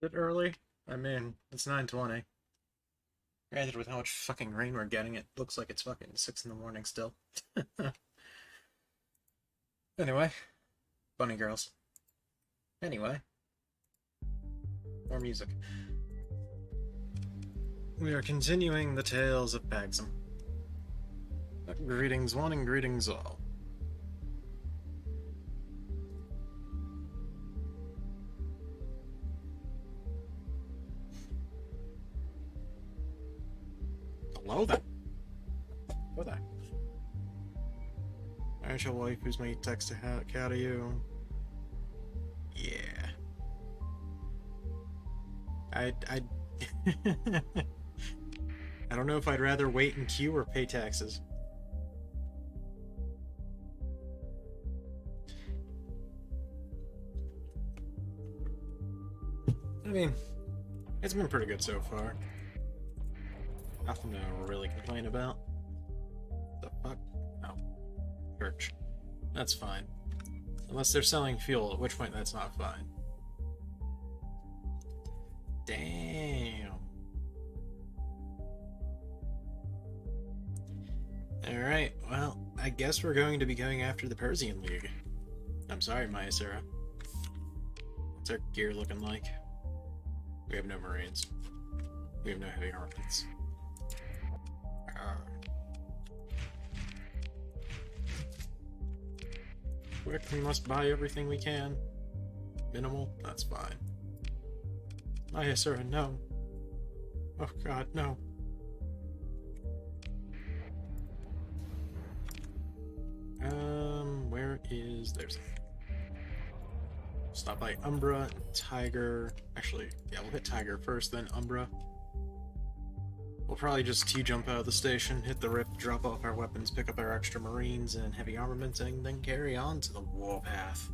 Is it early? I mean, it's 9:20. Granted, with how much fucking rain we're getting, it looks like it's fucking 6 in the morning still. Anyway, bunny girls. Anyway, more music. We are continuing the tales of PAGSM. Greetings one and greetings all. Hello there. Hello there. I shall wife who's made text to cat of you. Yeah. I I don't know if I'd rather wait in queue or pay taxes. I mean, it's been pretty good so far. Nothing to really complain about. The fuck? Oh. Church. That's fine. Unless they're selling fuel, at which point that's not fine. Damn. Alright, well, I guess we're going to be going after the Persian League. I'm sorry, Maya Sarah. What's our gear looking like? We have no Marines. We have no heavy armaments. Quick, we must buy everything we can. Minimal? That's fine. Maya Sarah, no. Oh god, no. Where is... There's... Stop by Umbra, Tiger... Actually, yeah, we'll hit Tiger first, then Umbra. We'll probably just T-jump out of the station, hit the rip, drop off our weapons, pick up our extra marines and heavy armaments, and then carry on to the warpath.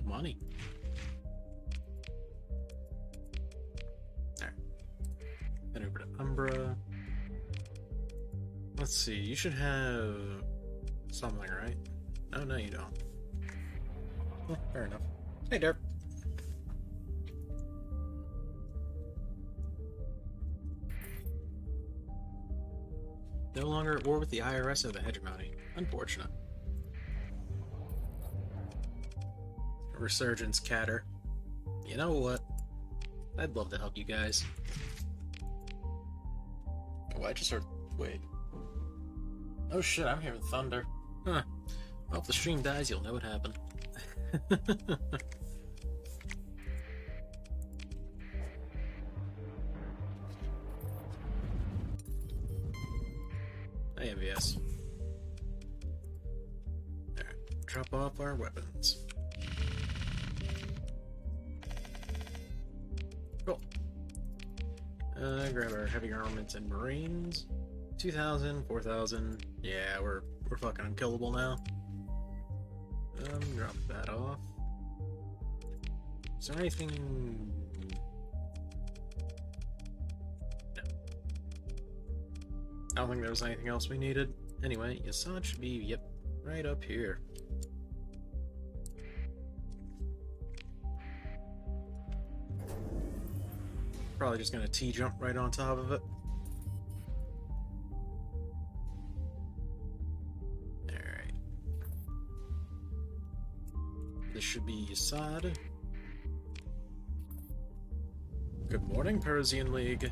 Money. There. Then over to Umbra. Let's see, you should have something, right? Oh, no, you don't. Well, fair enough. Hey, Derp. No longer at war with the IRS or the hegemony. Unfortunate. Resurgence Catter. You know what? I'd love to help you guys. Oh, I just heard... Wait. Oh shit, I'm hearing thunder. Huh. Well, if the stream dies, you'll know what happened. Hey, MVS. Alright, drop off our weapons. Cool. Grab our heavy armaments and marines. 2,000, 4,000. Yeah, we're fucking unkillable now. Drop that off. Is there anything? No. I don't think there was anything else we needed. Anyway, Yasad should be, yep, right up here. Probably just gonna T-jump right on top of it. Alright. This should be Yasad. Good morning, Persian League.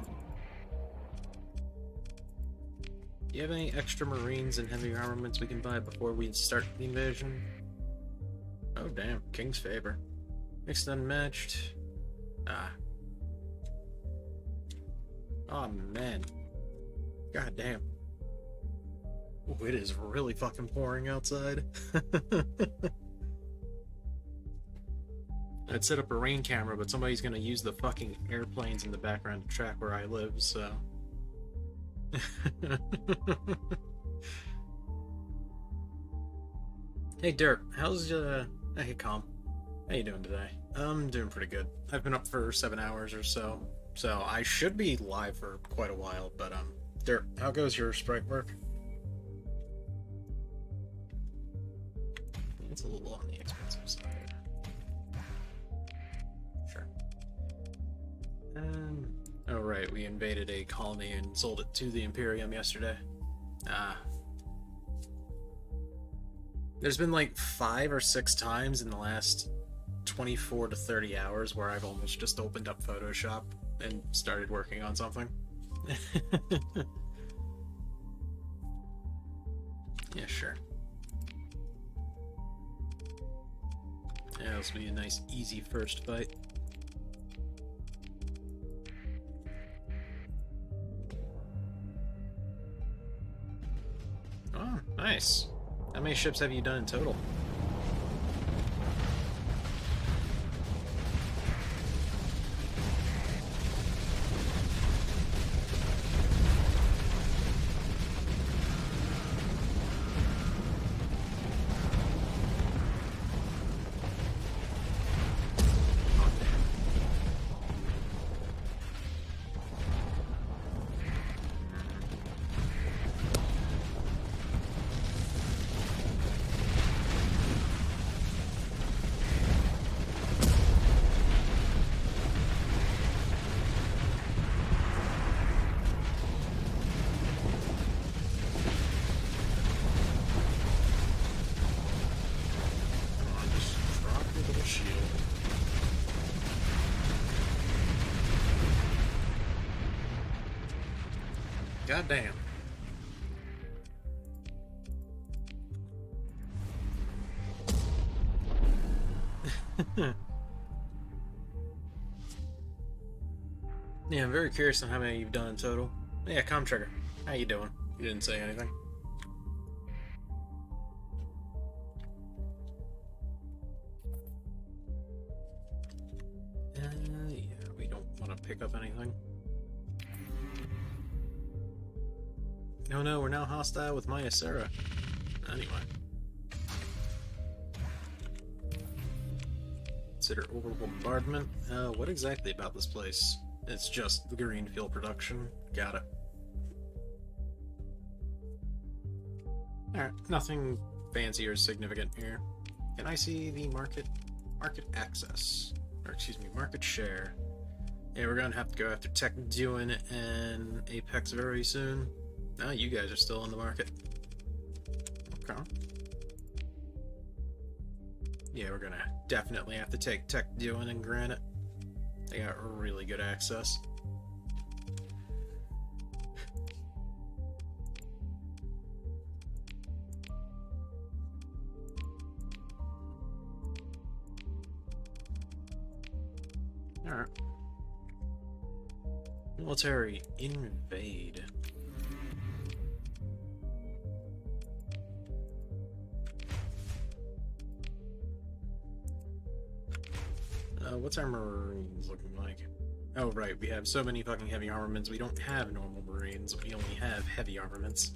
Do you have any extra marines and heavy armaments we can buy before we start the invasion? Oh damn, King's Favor. Mixed unmatched. Ah. Oh man. God damn. Ooh, it is really fucking pouring outside. I'd set up a rain camera, but somebody's gonna use the fucking airplanes in the background to track where I live, so... Hey Dirk, how's hey Calm. How you doing today? I'm doing pretty good. I've been up for 7 hours or so, so I should be live for quite a while, but Dirk, how goes your sprite work? It's a little on the expensive side. Sure. Oh right, we invaded a colony and sold it to the Imperium yesterday. There's been like 5 or 6 times in the last 24 to 30 hours where I've almost just opened up Photoshop and started working on something. Yeah, sure. Yeah, this will be a nice, easy first fight. Oh, nice. How many ships have you done in total? God damn. Yeah, I'm very curious on how many you've done in total. Yeah, Trigger, how you doing? You didn't say anything. pick up anything. No, no, we're now hostile with Maya Sarah. Anyway. Consider orbital bombardment. What exactly about this place? It's just the green fuel production. Got it. Alright, nothing fancy or significant here. Can I see the market access? Or excuse me, market share. Yeah, we're gonna have to go after Tech Doing and Apex very soon. No, you guys are still in the market. Okay. Yeah, we're gonna definitely have to take Tech Doing and Granite. They got really good access. Alright. Military invade. What's our Marines looking like? Oh, right, we have so many fucking heavy armaments, we don't have normal Marines, we only have heavy armaments.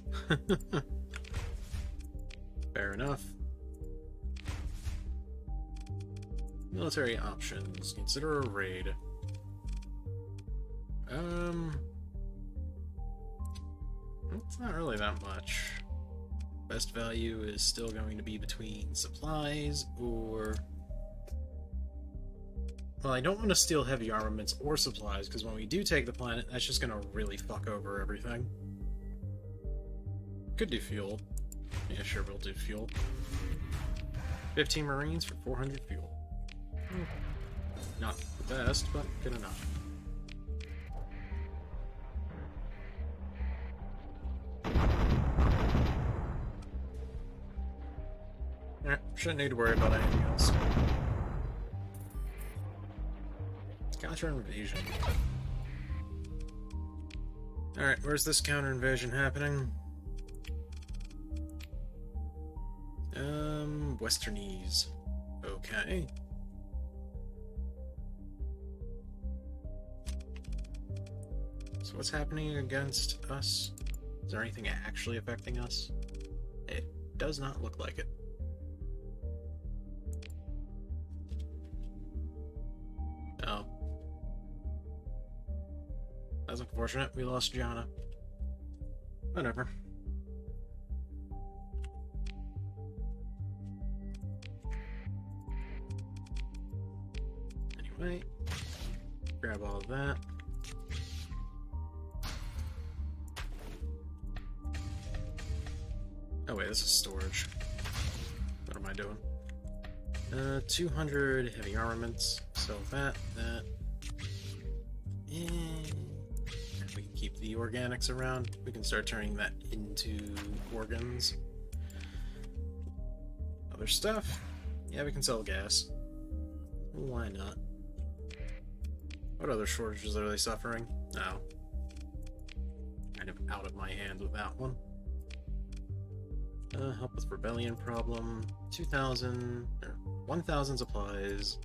Fair enough. Military options. Consider a raid. It's not really that much. Best value is still going to be between supplies or... Well, I don't want to steal heavy armaments or supplies, because when we do take the planet, that's just going to really fuck over everything. Could do fuel. Yeah, sure, we'll do fuel. 15 Marines for 400 fuel. Not the best, but good enough. Alright, shouldn't need to worry about anything else. Counter invasion. Alright, where's this counter invasion happening? Westernese. Okay. So what's happening against us? Is there anything actually affecting us? It does not look like it. Oh. That's unfortunate. We lost Jana. Whatever. Anyway, grab all of that. Oh wait, this is storage. What am I doing? 200 heavy armaments. Sell that. And we can keep the organics around. We can start turning that into organs. Other stuff. Yeah, we can sell gas. Why not? What other shortages are they suffering? No. Kind of out of my hand with that one. Help with rebellion problem. 2,000 or 1,000 supplies.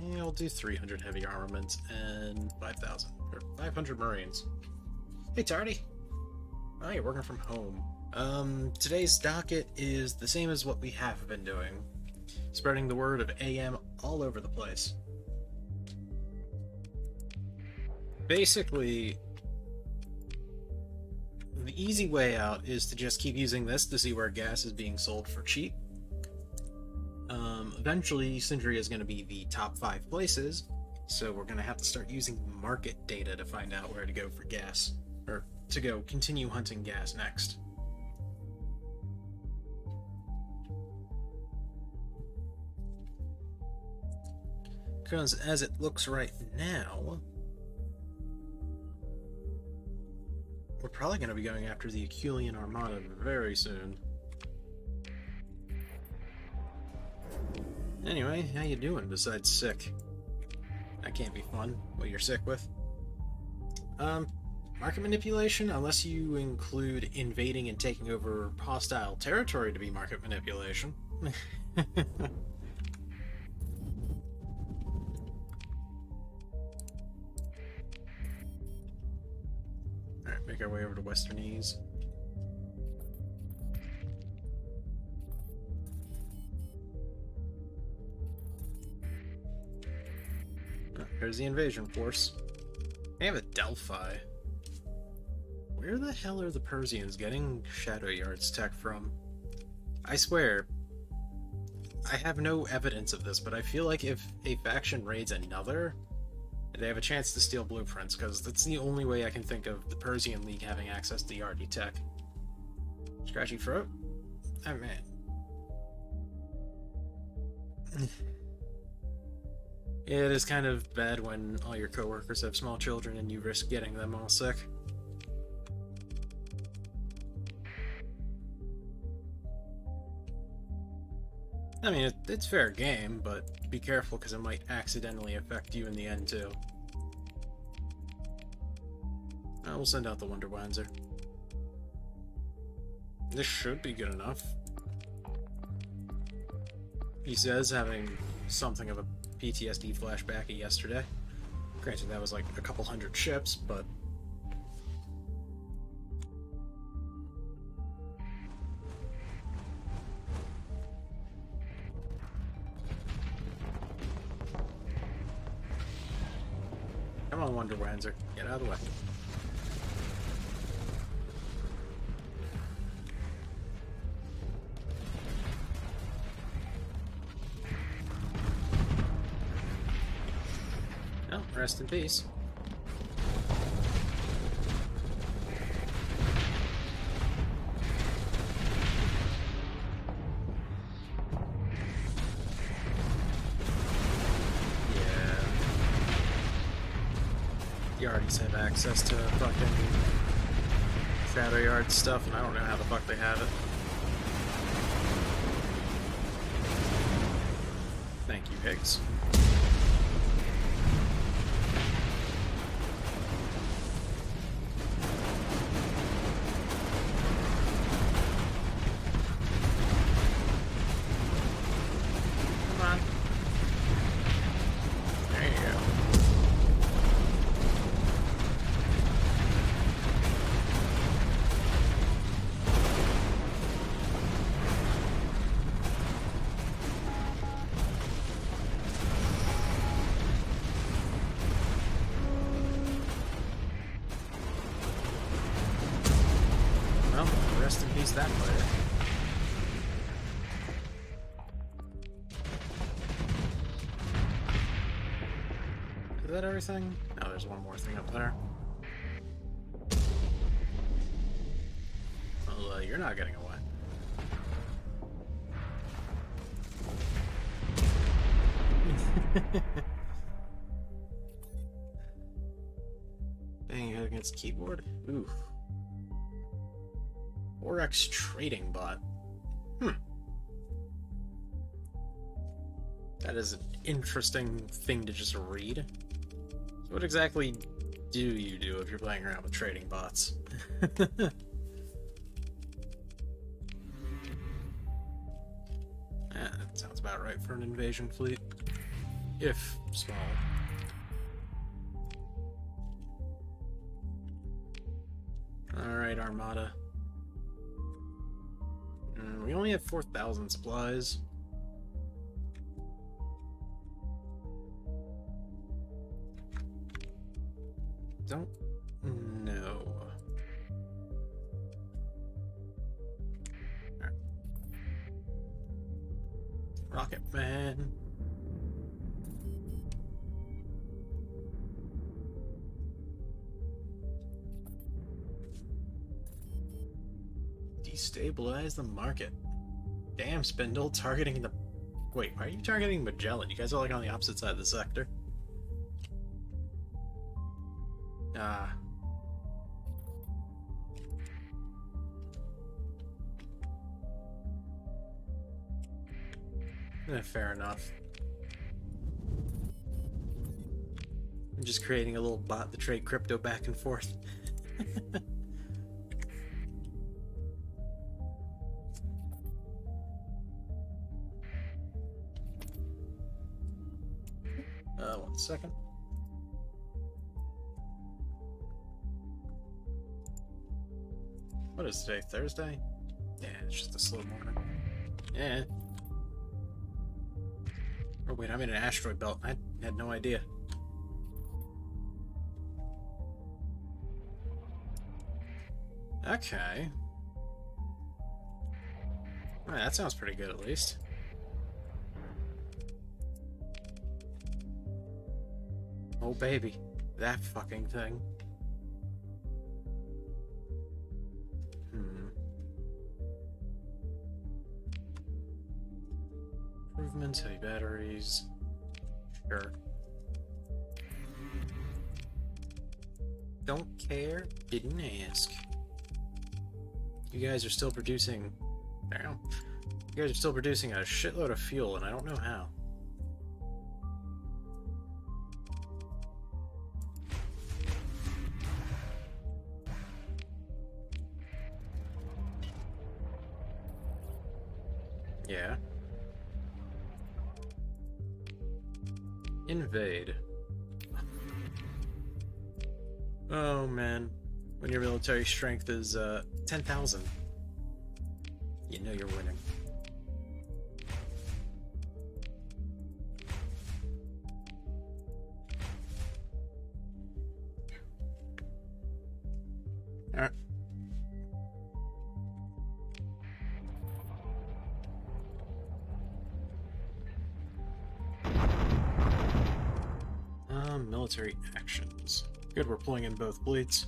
Yeah, I'll do 300 heavy armaments and 5,000 or 500 Marines. Hey, Tardy. Oh, you're working from home. Today's docket is the same as what we have been doing. Spreading the word of AM all over the place. Basically, the easy way out is to just keep using this to see where gas is being sold for cheap. Eventually, Sindri is going to be the top 5 places, so we're going to have to start using market data to find out where to go for gas, or to go continue hunting gas next. Because as it looks right now, we're probably going to be going after the Aculian Armada very soon. Anyway, how you doing besides sick? That can't be fun, what you're sick with. Market manipulation, unless you include invading and taking over hostile territory to be market manipulation. Make our way over to Western Ease. Oh, there's the invasion force. They have a Delphi. Where the hell are the Persians getting Shadow Yards tech from? I swear, I have no evidence of this, but I feel like if a faction raids another, they have a chance to steal blueprints, because that's the only way I can think of the Persian League having access to Yardy tech. Scratchy throat? Oh man. It is kind of bad when all your coworkers have small children and you risk getting them all sick. I mean, it's fair game, but be careful because it might accidentally affect you in the end, too. We'll send out the Wonder Wanzer. This should be good enough. He says, having something of a PTSD flashback of yesterday. Granted, that was like a couple hundred ships, but... Come on, Wonder Wanzer. Get out of the way. Oh, rest in peace. Yardies have access to fucking Shadow Yard stuff, and I don't know how the fuck they have it. Thank you, pigs. Come on. There you go. Well, rest in peace that player. Is that everything? No, there's one more thing up there. Well, you're not getting away. Bang your head against keyboard? Oof. 4x trading bot. That is an interesting thing to just read. So what exactly do you do if you're playing around with trading bots? That sounds about right for an invasion fleet. If small. Alright, Armada. We only have 4,000 supplies. Don't know. Right. Rocket Man. Destabilize the market. Damn, Spindle, targeting the... Wait, why are you targeting Magellan? You guys are like on the opposite side of the sector. Ah. Fair enough. I'm just creating a little bot to trade crypto back and forth. One second. What is today? Thursday? Yeah, it's just a slow morning. Yeah. Oh wait, I'm in an asteroid belt. I had no idea. Okay. Well, that sounds pretty good, at least. Oh, baby. That fucking thing. Improvements, heavy batteries. Sure. Don't care. Didn't ask. You guys are still producing... Damn. You guys are still producing a shitload of fuel, and I don't know how. Yeah. Invade. Oh man, when your military strength is 10,000, you know you're winning. All right. Military actions. Good, we're pulling in both bleeds.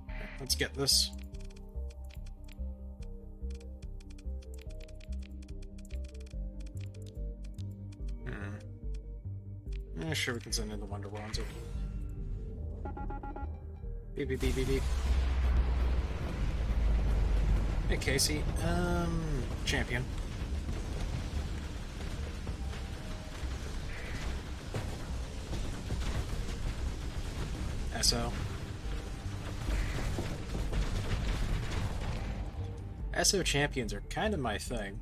Right, let's get this. Yeah, sure, we can send in the Wonder Wands. Beep, beep, beep, beep, beep. Hey, Casey. Champion. SO. SO champions are kind of my thing.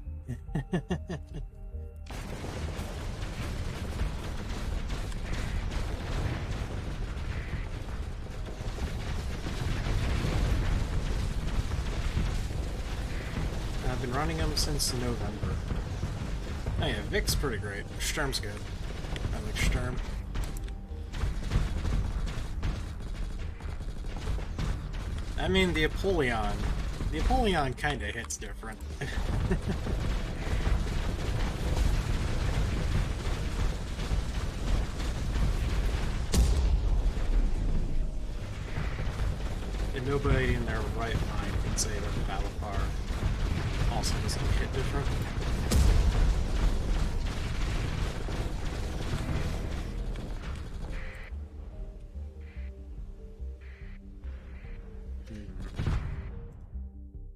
I've been running them since November. Oh yeah, Vic's pretty great. Sturm's good. I like Sturm. I mean, the Apollyon kinda hits different. And nobody in their right mind can say that the Valipar also doesn't hit different.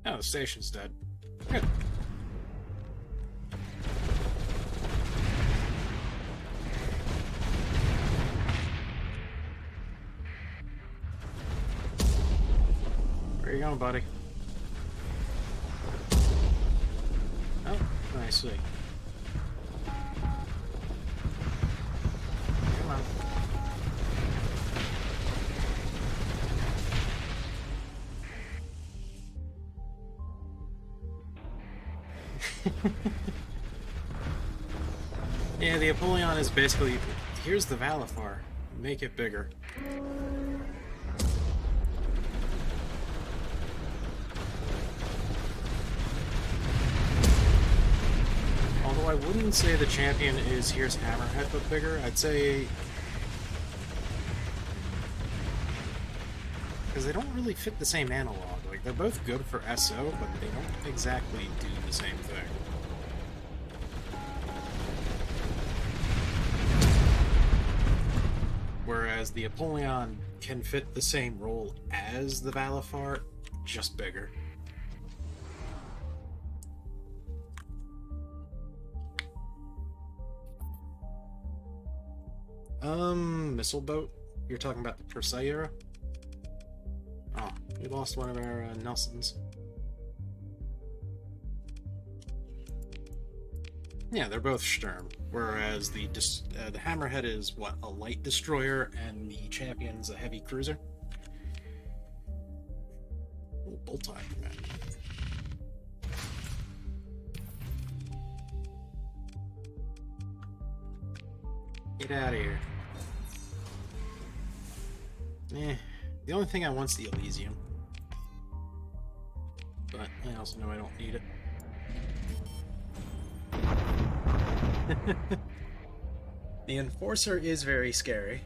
Oh, the station's dead. Good. Where you going, buddy? Oh, I see. Come on. Yeah, the Apollyon is basically, here's the Valifar, make it bigger. Although I wouldn't say the champion is here's Hammerhead but bigger, I'd say... because they don't really fit the same analog. Like, they're both good for SO, but they don't exactly do the same thing. Whereas the Apollyon can fit the same role as the Valifar, just bigger. Missile boat? You're talking about the Perseira? Oh, we lost one of our Nelsons. Yeah, they're both Sturm, whereas the Hammerhead is, what, a light destroyer, and the Champion's a heavy cruiser? Bull-time, man. Get out of here. The only thing I want's the Elysium. But I also know I don't need it. The Enforcer is very scary.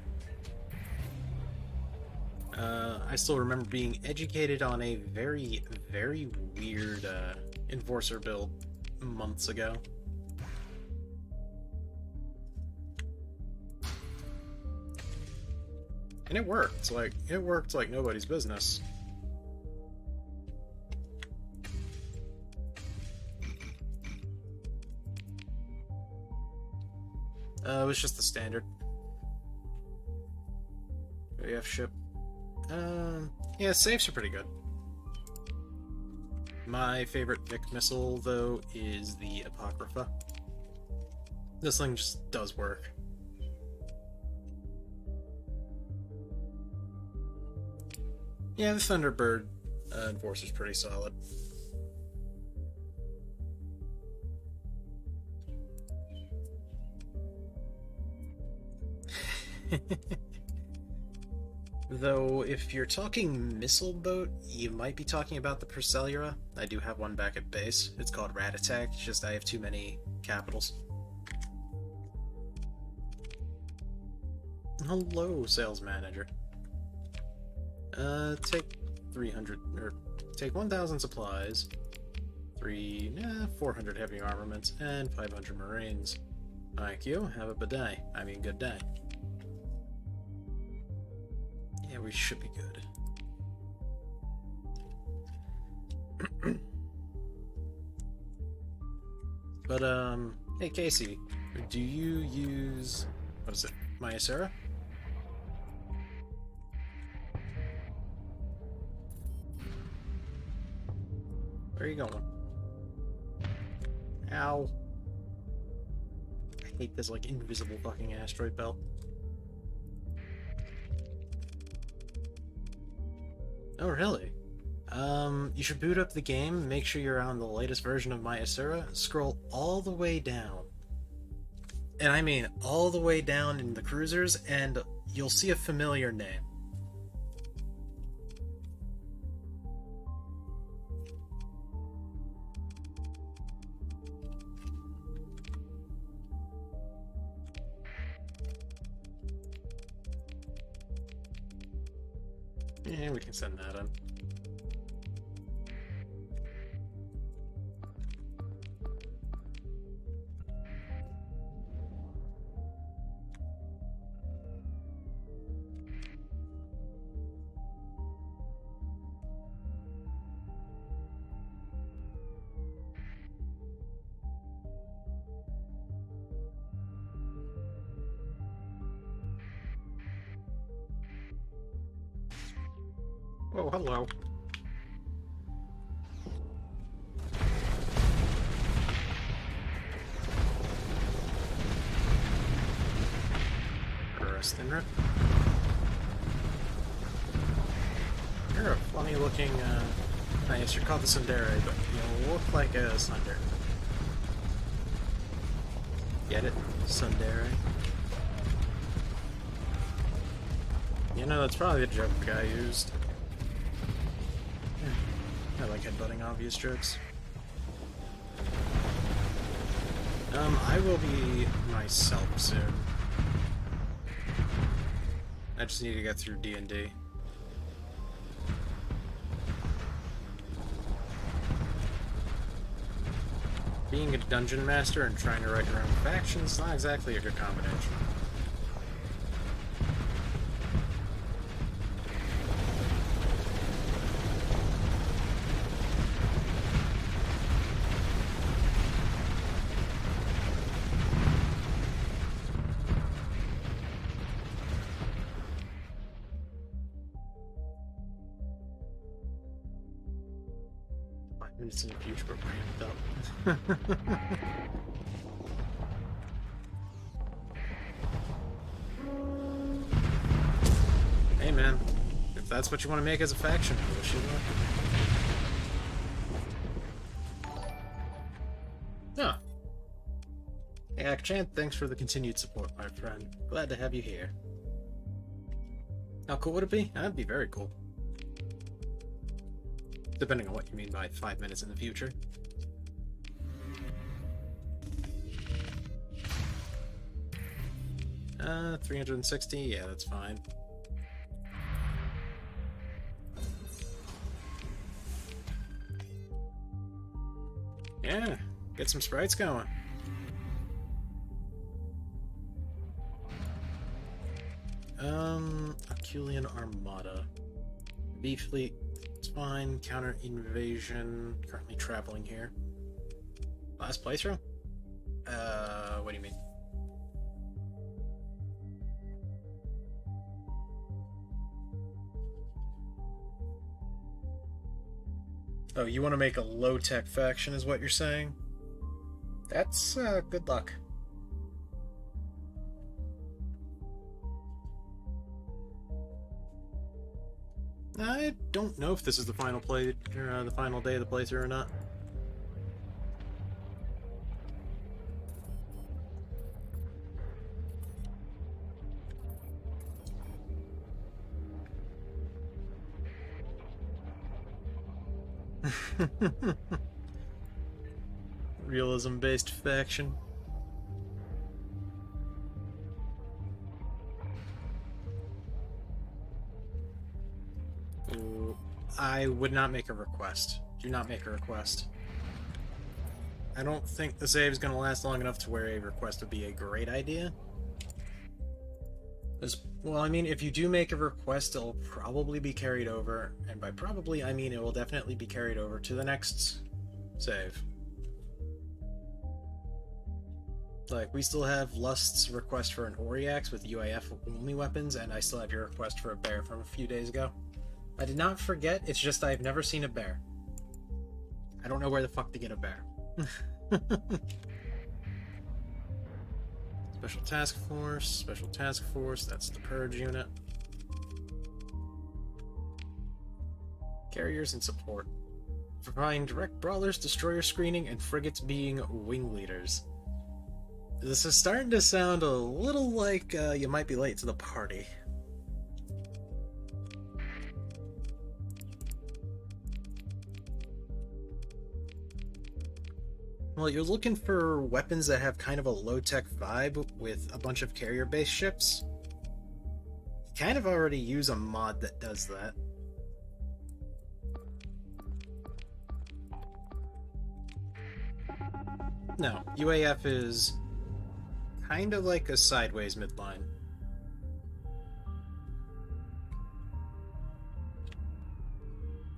I still remember being educated on a very, very weird Enforcer build months ago. And it worked like nobody's business. It was just the standard. AF ship. Yeah, safes are pretty good. My favorite Vic missile, though, is the Apocrypha. This thing just does work. Yeah, the Thunderbird Enforcer's pretty solid. Though, if you're talking missile boat, you might be talking about the Persellura. I do have one back at base. It's called Rat Attack, it's just I have too many capitals. Hello, sales manager. Take 300, or take 1,000 supplies, 400 heavy armaments, and 500 marines. Thank you, have a good day. I mean, good day. Yeah, we should be good. But, hey Casey, do you use, what is it, Myasera? Where are you going? Ow. I hate this, like, invisible fucking asteroid belt. Oh, really? You should boot up the game, make sure you're on the latest version of Myasera, scroll all the way down. And I mean all the way down in the cruisers, and you'll see a familiar name. Yeah, we can send that in. Oh, hello. Rest and rip. You're a funny looking, I guess you're called the Sundere, but you look like a Sunder. Get it? Sundere. You know, that's probably the joke the guy used. I like headbutting obvious jokes. I will be myself soon. I just need to get through D&D. Being a dungeon master and trying to write your own factions is not exactly a good combination. Minutes in the future, but ramped up. Hey man, if that's what you want to make as a faction, I wish you luck. Yak-chan, thanks for the continued support, my friend. Glad to have you here. How cool would it be? That'd be very cool. Depending on what you mean by 5 minutes in the future. Uh, 360? Yeah, that's fine. Yeah, get some sprites going. Aculian Armada. B Fleet, it's fine. Counter invasion. Currently traveling here. Last playthrough? What do you mean? Oh, you want to make a low-tech faction is what you're saying? That's, good luck. I don't know if this is the final play, or the final day of the playthrough or not. Realism-based faction. Ooh, I would not make a request. Do not make a request. I don't think the save is going to last long enough to where a request would be a great idea. Well, I mean, if you do make a request, it'll probably be carried over, and by probably, I mean it will definitely be carried over to the next save. Like, we still have Lust's request for an Oriax with UAF-only weapons, and I still have your request for a bear from a few days ago. I did not forget, it's just I've never seen a bear. I don't know where the fuck to get a bear. Special Task Force, that's the Purge unit. Carriers and support. Providing direct brawlers, destroyer screening, and frigates being wing leaders. This is starting to sound a little like you might be late to the party. Well, you're looking for weapons that have kind of a low-tech vibe with a bunch of carrier-based ships. You kind of already use a mod that does that. No, UAF is kind of like a sideways midline.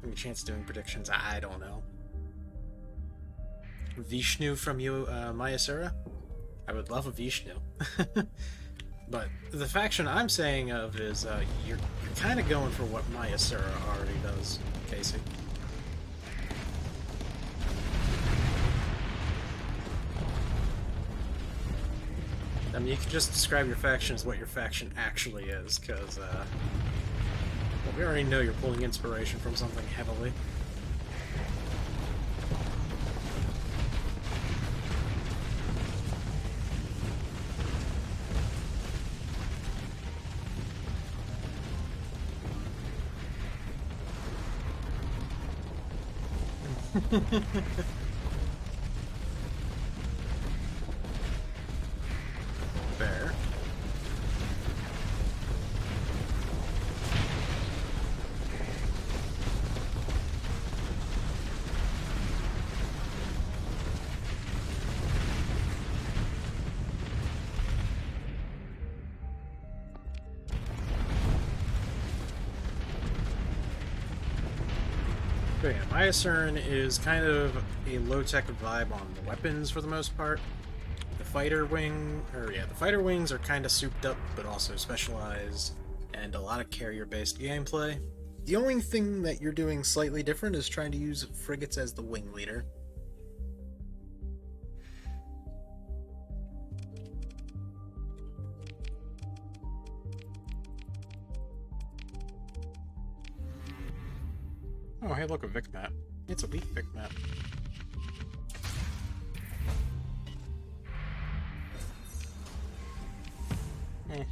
Any chance of doing predictions? I don't know. Vishnu from Mayasura? I would love a Vishnu. But the faction I'm saying of is you're kind of going for what Mayasura already does, Casey. I mean, you can just describe your faction as what your faction actually is, because well, we already know you're pulling inspiration from something heavily. Fair. But yeah, Myocern is kind of a low-tech vibe on the weapons for the most part. The fighter wing, the fighter wings are kind of souped up, but also specialized, and a lot of carrier-based gameplay. The only thing that you're doing slightly different is trying to use frigates as the wing leader. Oh, hey, look, a Vic map. It's a weak Vic map.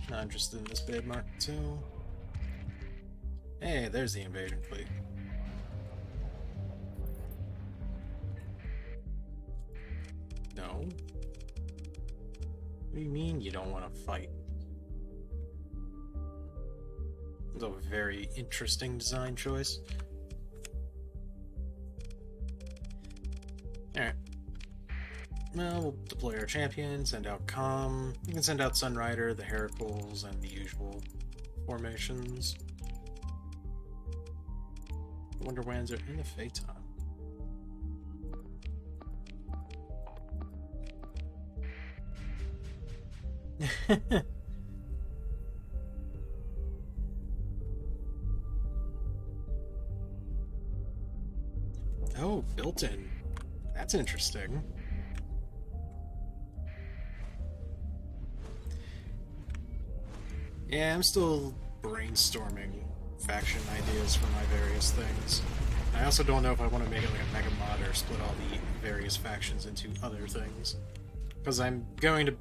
Not interested in this bid mark too. Hey, there's the invasion fleet. No. What do you mean you don't want to fight? It's a very interesting design choice. Alright. Well, we'll deploy our champion, send out Com. You can send out Sunrider, the Heracles, and the usual formations. Wonderwands are in the Phaeton. Oh, built-in. That's interesting. Yeah, I'm still brainstorming faction ideas for my various things. I also don't know if I want to make it like a mega mod or split all the various factions into other things. Because I'm going to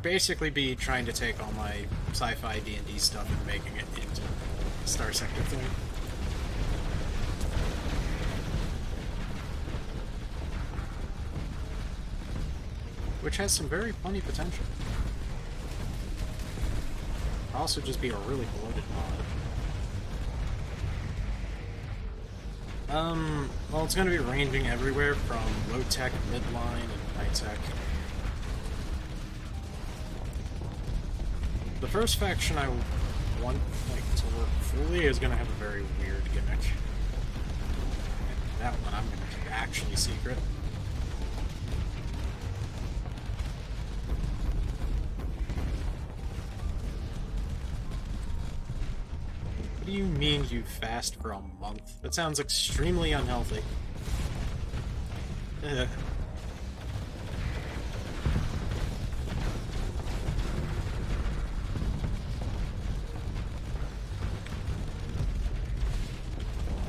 basically be trying to take all my sci-fi D&D stuff and making it into a Star Sector thing. Which has some very funny potential. Also just be a really bloated mod. Well, it's going to be ranging everywhere from low-tech, midline, and high-tech. The first faction I want to work fully is going to have a very weird gimmick. And that one I'm going to keep actually secret. What do you mean you fast for a month? That sounds extremely unhealthy. Alright,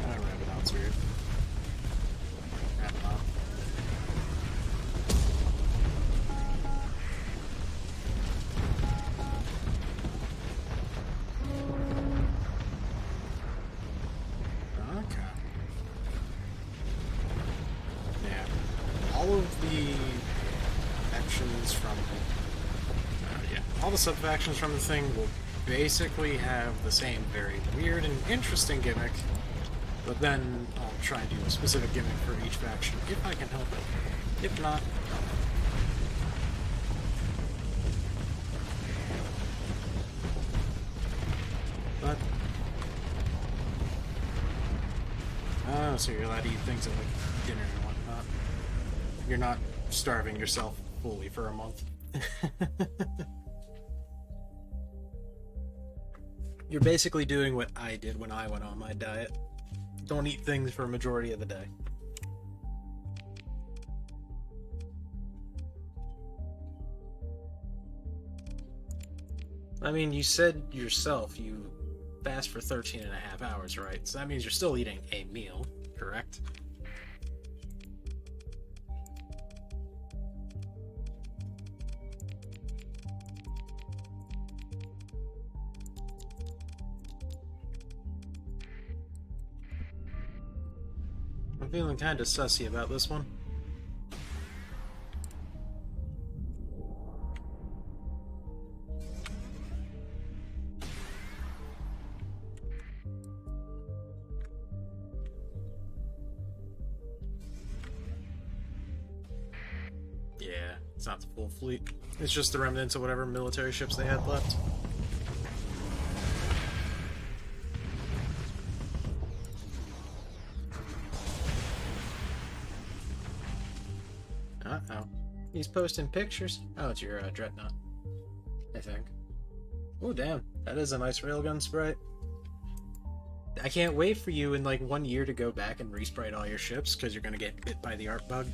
but that's weird. I don't know. All the sub-factions from the thing will basically have the same very weird and interesting gimmick, but then I'll try and do a specific gimmick for each faction if I can help it. If not, but oh, so you're allowed to eat things at like dinner and whatnot. You're not starving yourself fully for a month. You're basically doing what I did when I went on my diet. Don't eat things for a majority of the day. I mean, you said yourself you fast for 13 and a half hours, right? So that means you're still eating a meal, correct? I'm feeling kind of sussy about this one. Yeah, it's not the full fleet. It's just the remnants of whatever military ships they had left. Uh-oh. He's posting pictures. Oh, it's your Dreadnought, I think. Oh, damn. That is a nice railgun sprite. I can't wait for you in like 1 year to go back and resprite all your ships, because you're going to get bit by the art bug.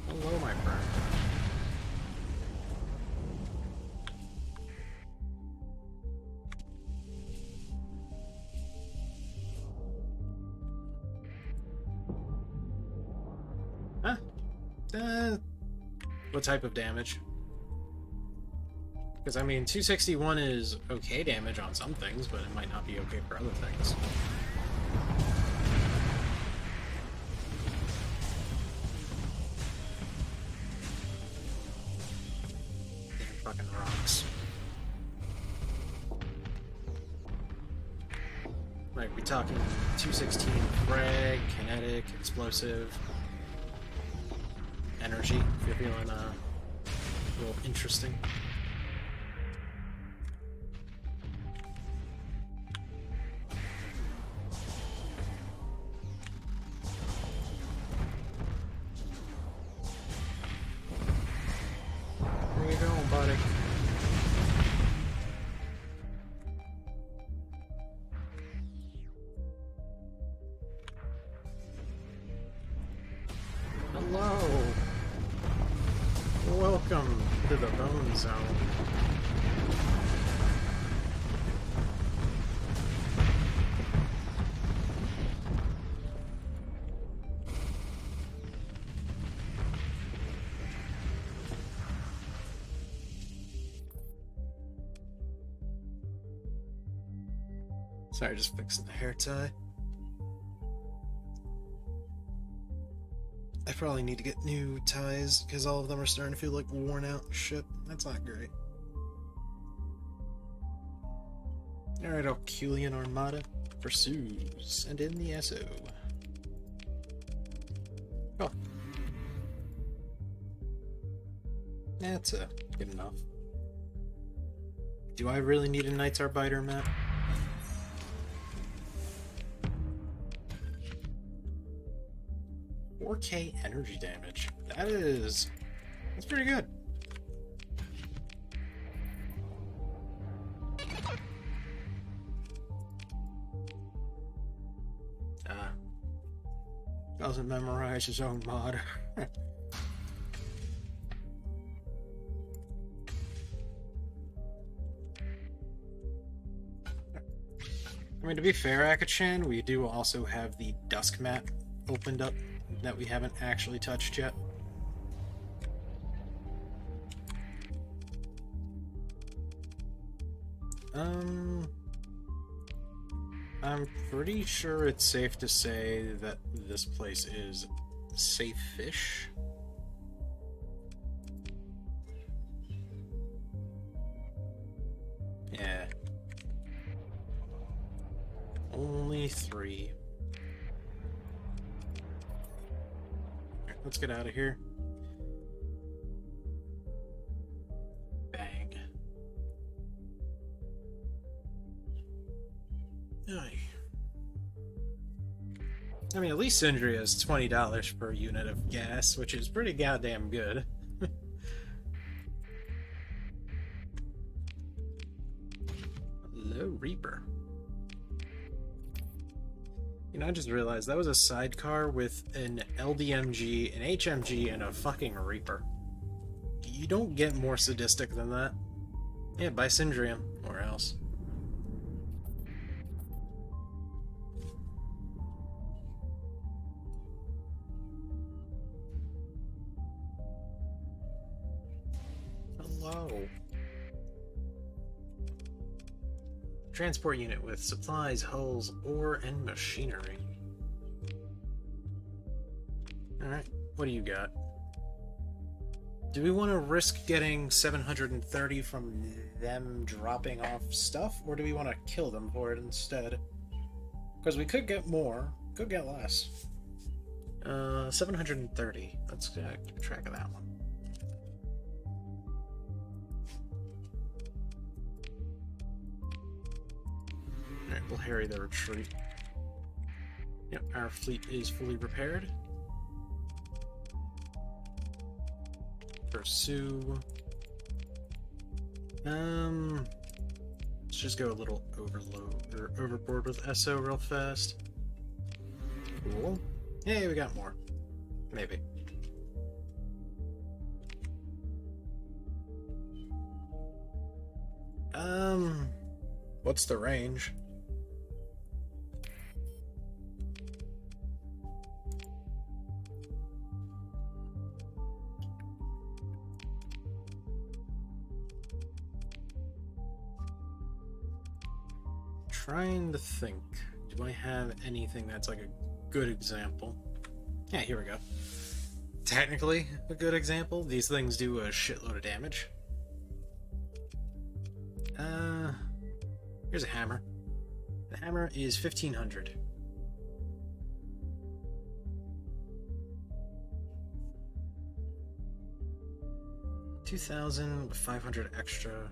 Hello, my friend. What type of damage? Because, I mean, 261 is okay damage on some things, but it might not be okay for other things. Damn fucking rocks. Like, we talking 216 frag, kinetic, explosive, energy, if you're feeling a little interesting. Where you going, buddy? Hello! Welcome to the Bone Zone. Sorry, just fixing the hair tie. I probably need to get new ties because all of them are starting to feel like worn out shit. That's not great. Alright, Alculian Armada pursues. Send in the SO. Oh. That's good enough. Do I really need a Knight's Arbiter map? $4K energy damage. That's pretty good. Doesn't memorize his own mod. I mean, to be fair, Akachan, we do also have the Dusk map opened up that we haven't actually touched yet. I'm pretty sure it's safe to say that this place is safe-ish. Yeah. Only 3. Alright, let's get out of here. Bang. Aye. I mean, at least Sindri has $20 per unit of gas, which is pretty goddamn good. Hello, Reaper. You know, I just realized that was a sidecar with an LDMG, an HMG, and a fucking Reaper. You don't get more sadistic than that. Yeah, buy Syndrium, or else. Hello. Transport unit with supplies, hulls, ore, and machinery. Alright, what do you got? Do we want to risk getting 730 from them dropping off stuff, or do we want to kill them for it instead? Because we could get more, could get less. 730. Let's keep track of that one. Alright, we'll harry the retreat. Yep, our fleet is fully repaired. Pursue. Let's just go a little overboard with SO real fast. Cool. Hey, we got more. Maybe. What's the range? trying to think. Do I have anything that's like a good example? Yeah, here we go. Technically a good example. These things do a shitload of damage. Here's a hammer. The hammer is 1500. $2,500 extra.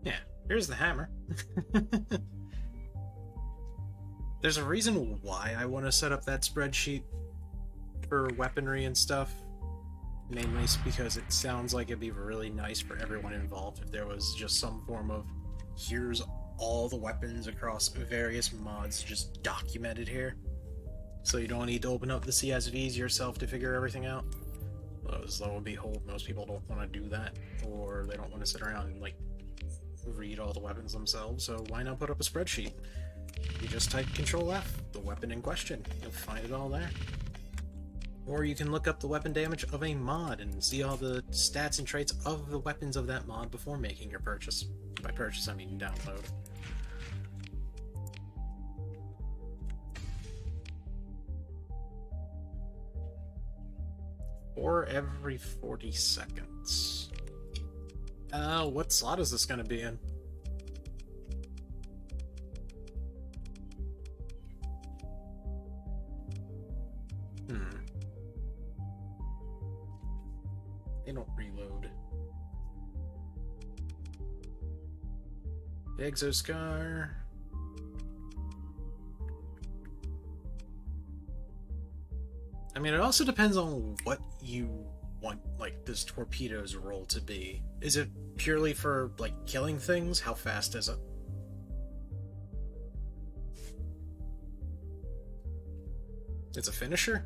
Yeah, here's the hammer. There's a reason why I want to set up that spreadsheet for weaponry and stuff. Mainly because it sounds like it'd be really nice for everyone involved if there was just some form of here's all the weapons across various mods just documented here. So you don't need to open up the CSVs yourself to figure everything out. As lo and behold, most people don't want to do that, or they don't want to sit around and like read all the weapons themselves, so why not put up a spreadsheet? You just type Control F, the weapon in question. You'll find it all there. Or you can look up the weapon damage of a mod and see all the stats and traits of the weapons of that mod before making your purchase. By purchase, I mean download. Or every 40 seconds. What slot is this going to be in? They don't reload. Exoscar. I mean, it also depends on what you want, like, this torpedo's role to be. Is it purely for, like, killing things? How fast is it? It's a finisher?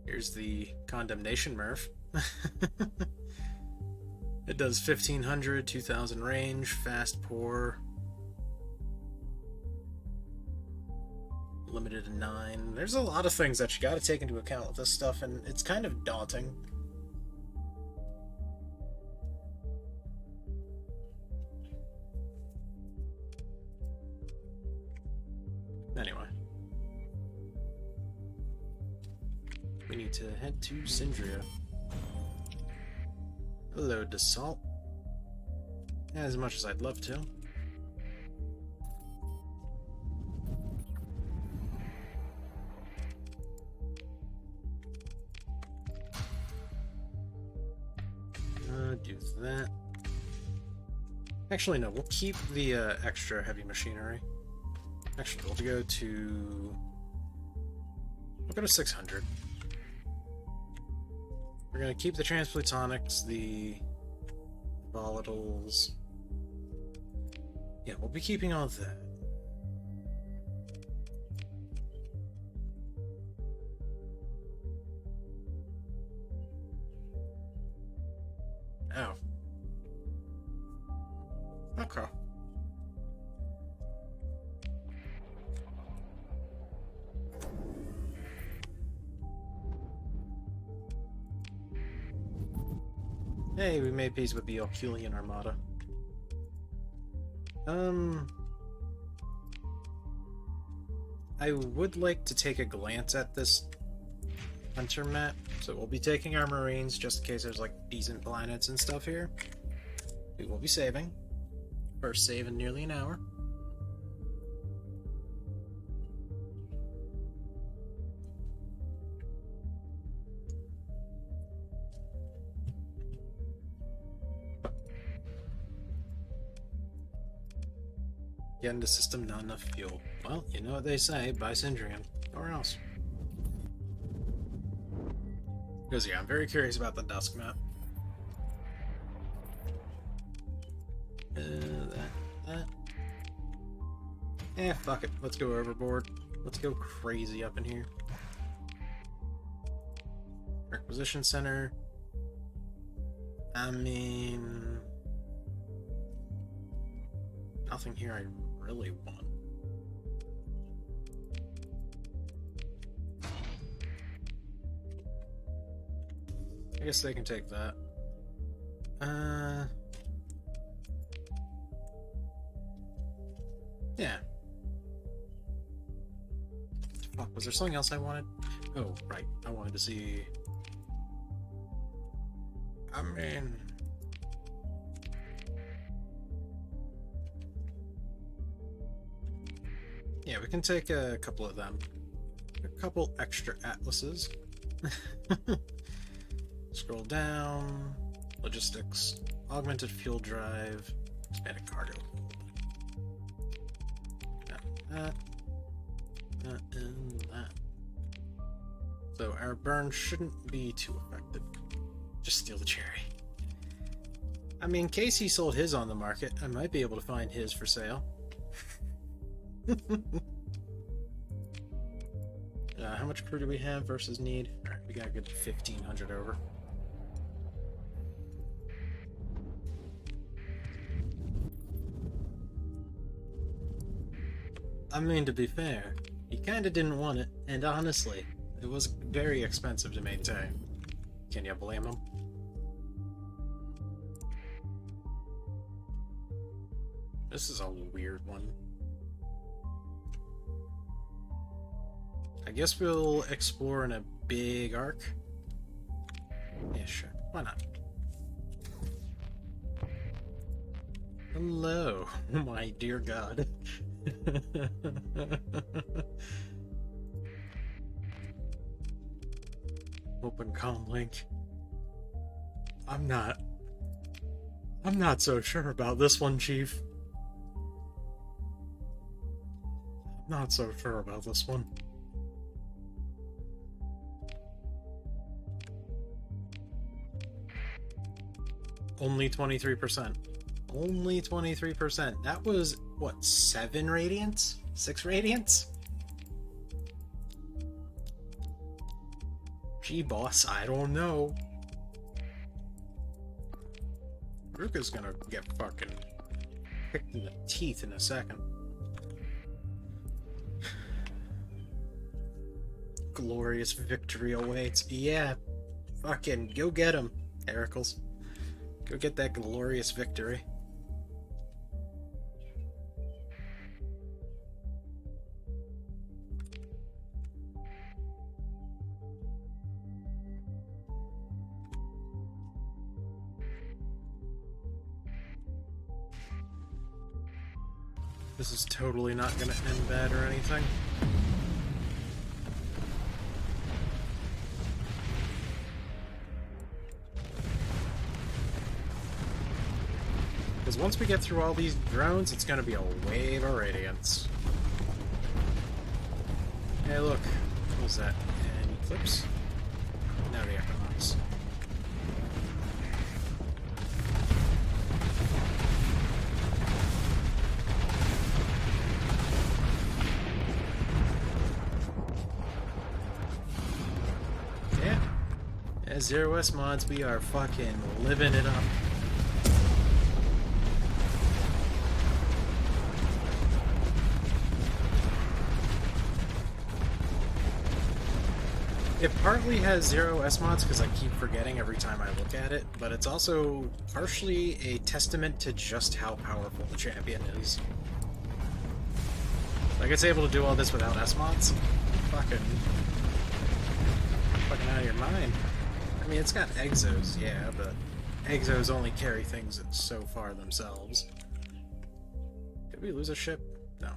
Here's the Condemnation Murph. It does 1500, 2000 range, fast pour, limited to 9. There's a lot of things that you gotta take into account with this stuff, and it's kind of daunting. Anyway. We need to head to Syndria. Hello, Dassault. As much as I'd love to. Do that. Actually, no, we'll keep the extra heavy machinery. Actually, we'll go to... We'll go to 600. We're going to keep the transplutonics, the volatiles. Yeah, we'll be keeping all of that. Oh. Okay. Hey, we made peace with the Alculian Armada. I would like to take a glance at this hunter map. So we'll be taking our Marines just in case there's like decent planets and stuff here. We will be saving. First save in nearly an hour. Get into system, not enough fuel. Well, you know what they say, buy Syndrian. Or else. Because yeah, I'm very curious about the Dusk map. That. Fuck it. Let's go overboard. Let's go crazy up in here. Requisition center. I mean... nothing here I really want. I guess they can take that. Yeah. Fuck, was there something else I wanted? Oh, right. I wanted to see... I mean... Yeah, we can take a couple of them. A couple extra atlases. Scroll down. Logistics. Augmented fuel drive. Expanded cargo. That. And that. So our burn shouldn't be too affected. Just steal the cherry. I mean, Casey sold his on the market. I might be able to find his for sale. How much crew do we have versus need? Alright, we got a good 1,500 over. I mean, to be fair, he kinda didn't want it, and honestly, it was very expensive to maintain. Can you blame him? This is a weird one. I guess we'll explore in a big arc. Yeah, sure. Why not? Hello, my dear God. Open comm link. I'm not so sure about this one, Chief. I'm not so sure about this one. Only 23%. Only 23%. That was, what, 7 radiants? 6 radiants? Gee, boss, I don't know. Ruka's gonna get fucking kicked in the teeth in a second. Glorious victory awaits. Yeah, fucking go get him, Heracles. Go get that glorious victory. This is totally not gonna end bad or anything. Because once we get through all these drones, it's gonna be a wave of radiance. Hey, look. What was that? An eclipse? No, the equinox. Yeah, Zero S mods, we are fucking living it up. It partly has Zero S mods because I keep forgetting every time I look at it, but it's also partially a testament to just how powerful the champion is. Like, it's able to do all this without S mods? Fucking out of your mind. I mean, it's got exos, yeah, but exos only carry things so far themselves. Did we lose a ship? No.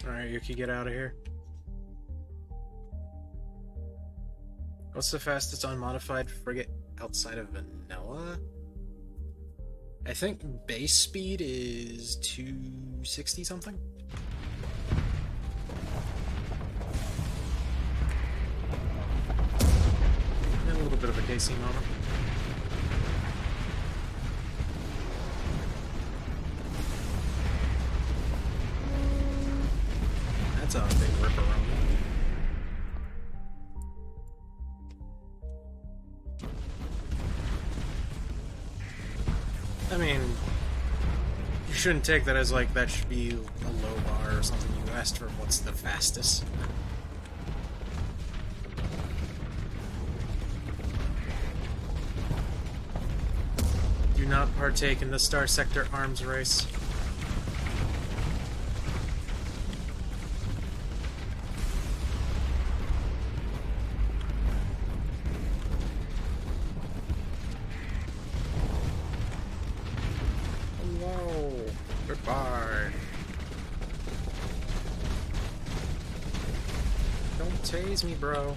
Alright, Yuki, get out of here. What's the fastest unmodified frigate outside of vanilla? I think base speed is 260 something? And a little bit of a KC moment. That's a big ripperoni. I mean, shouldn't take that as like that should be a low bar or something. You asked for what's the fastest. Do not partake in the Star Sector arms race. Hello. Goodbye. Don't tase me, bro.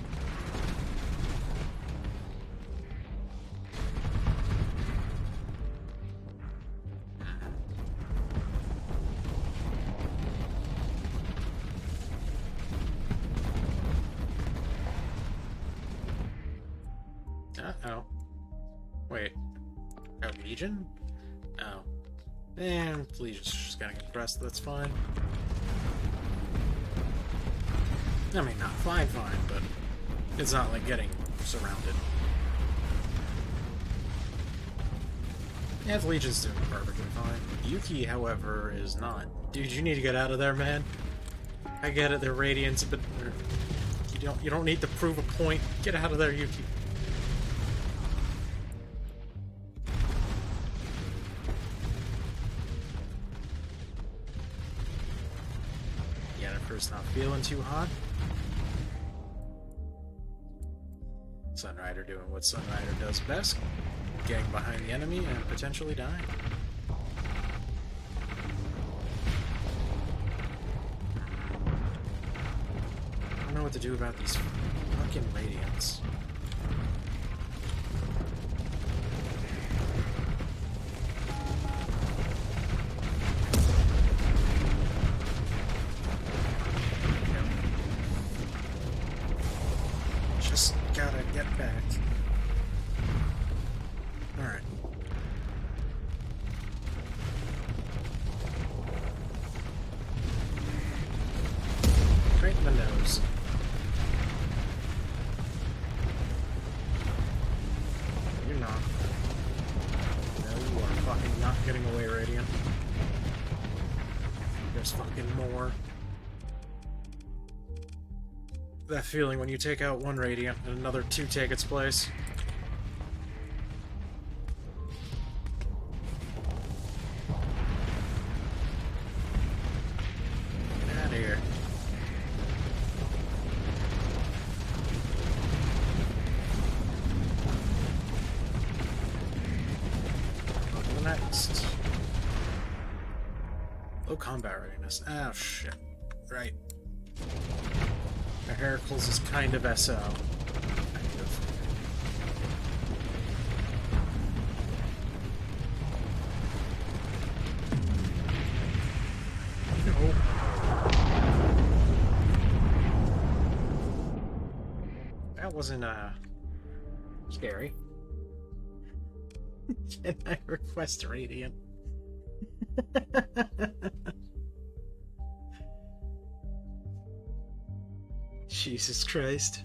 Uh-oh. Wait. Oh, Legion? Oh. And Legion's just getting impressed, that's fine. I mean, not fine, but it's not like getting surrounded. Yeah, the Legion's doing perfectly fine. Yuki, however, is not. Dude, you need to get out of there, man. I get it, they're Radiants, but you don't need to prove a point. Get out of there, Yuki. Yennefer's not feeling too hot. Sunrider doing what Sunrider does best. Getting behind the enemy and potentially dying. I don't know what to do about these fucking Radiants. Just gotta get back. Alright. Right in the nose. You're not. No, you are fucking not getting away, Radiant. There's fucking more. That feeling when you take out one Radiant and another two take its place. Get out of here. On to the next. Low combat readiness. Oh shit. Right. Heracles is kind of SO. Kind of. No. That wasn't, scary. Can I request Radiant? Jesus Christ.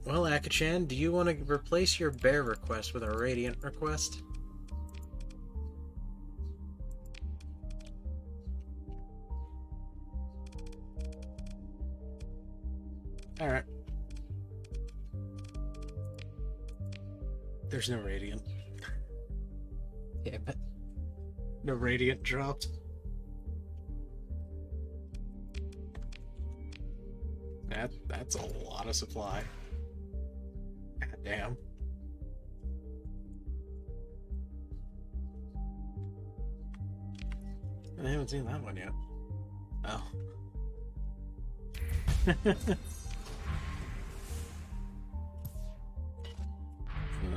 Well, Akachan, do you want to replace your bear request with a Radiant request? Alright. There's no Radiant. Damn it. No Radiant dropped. That's a lot of supply. God damn. I haven't seen that one yet. Oh.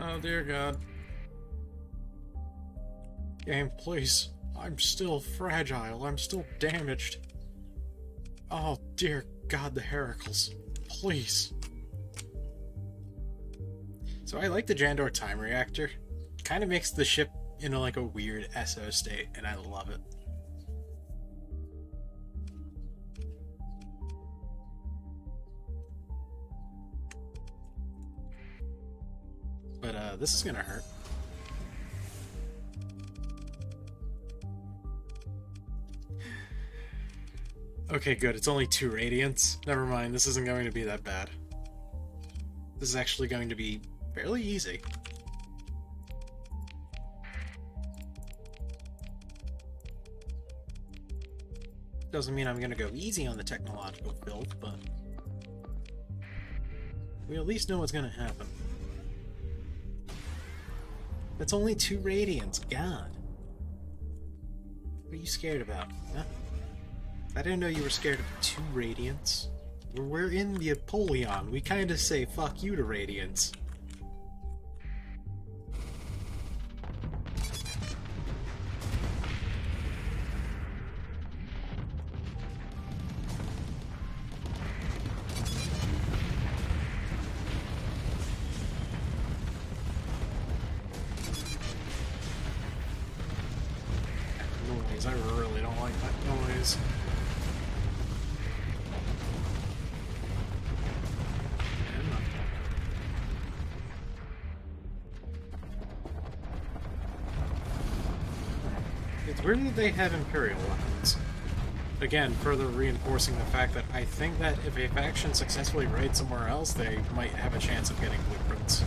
Oh dear God. Game, please. I'm still fragile. I'm still damaged. Oh dear God, the Heracles. Please. So I like the Jandor time reactor. Kind of makes the ship into like a weird SO state, and I love it. But this is gonna hurt. Okay, good. It's only 2 radiants. Never mind, this isn't going to be that bad. This is actually going to be fairly easy. Doesn't mean I'm gonna go easy on the technological filth, but we at least know what's gonna happen. That's only 2 radiants, God. What are you scared about, huh? I didn't know you were scared of 2 radiants. We're in the Apollyon. We kinda say fuck you to radiants. I really don't like that noise. It's weird that they have Imperial weapons. Again, further reinforcing the fact that I think that if a faction successfully raids somewhere else, they might have a chance of getting blueprints.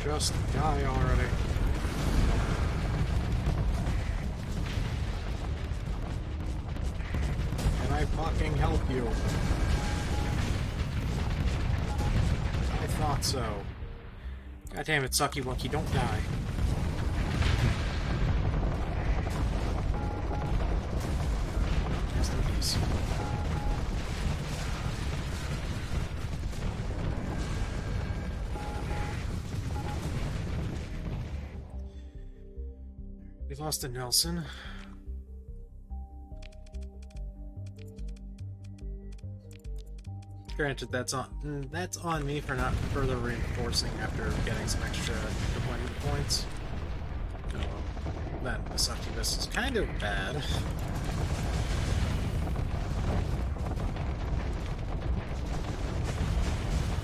Just die already. Can I fucking help you? I thought so. God damn it, Sucky Wucky, don't die. Rest in peace. We lost a Nelson. Granted, that's on me for not further reinforcing after getting some extra deployment points. Oh well. Then the succubus is kind of bad.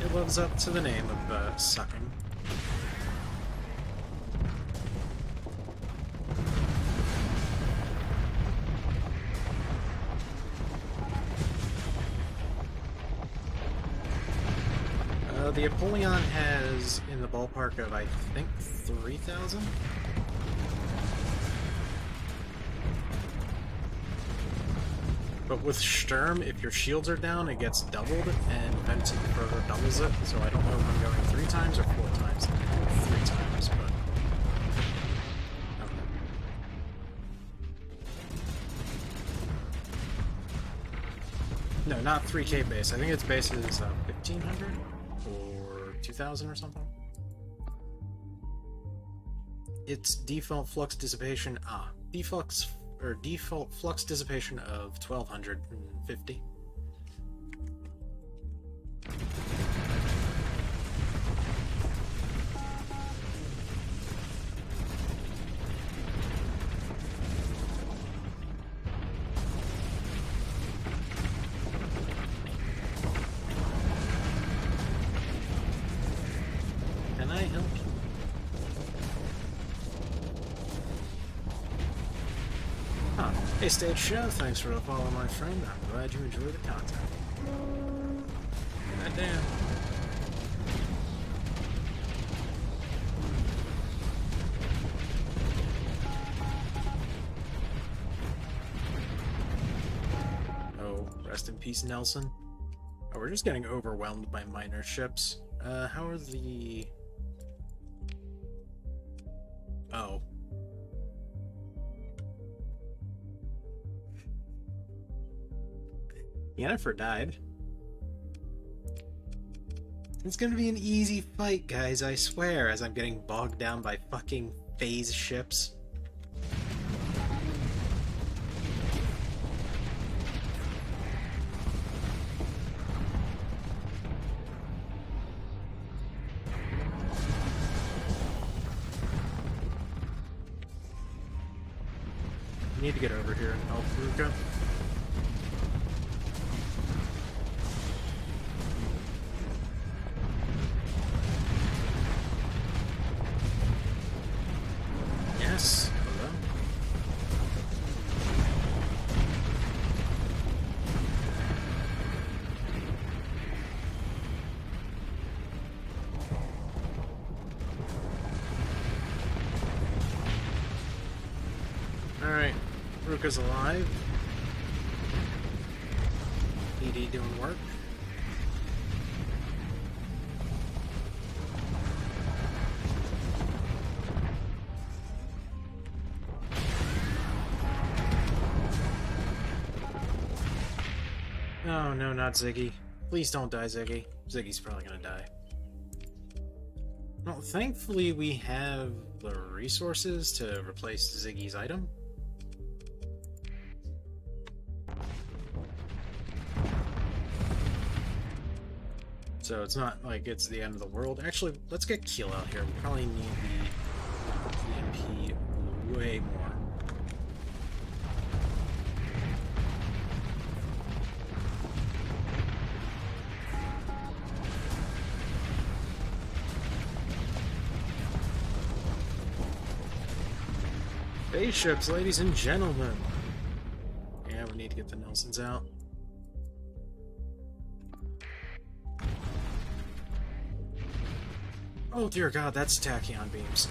It lives up to the name of sucking. The Apollyon has in the ballpark of, I think, 3,000? But with Sturm, if your shields are down, it gets doubled, and Venting further doubles it, so I don't know if I'm going 3 times or 4 times. 3 times, but... Okay. No, not 3k base. I think its base is 1,500? 2,000 or something? Its default flux dissipation, default flux dissipation of 1,250. Hey, Stage Show, thanks for the follow, my friend. I'm glad you enjoy the content. God damn. Oh, rest in peace, Nelson. Oh, we're just getting overwhelmed by minor ships. How are the... Oh. Yennefer died. It's gonna be an easy fight, guys, I swear, as I'm getting bogged down by fucking phase ships. need to get over here and help Ruka. Yes. Hello. Alright, Ruka's alive. ED doing work. Oh no, not Ziggy. Please don't die, Ziggy. Ziggy's probably gonna die. Well, thankfully we have the resources to replace Ziggy's item. So it's not like it's the end of the world. Actually, let's get Keel out here. We probably need the EMP way more. Spaceships, ladies and gentlemen! Yeah, we need to get the Nelsons out. Oh dear god, that's tachyon beams.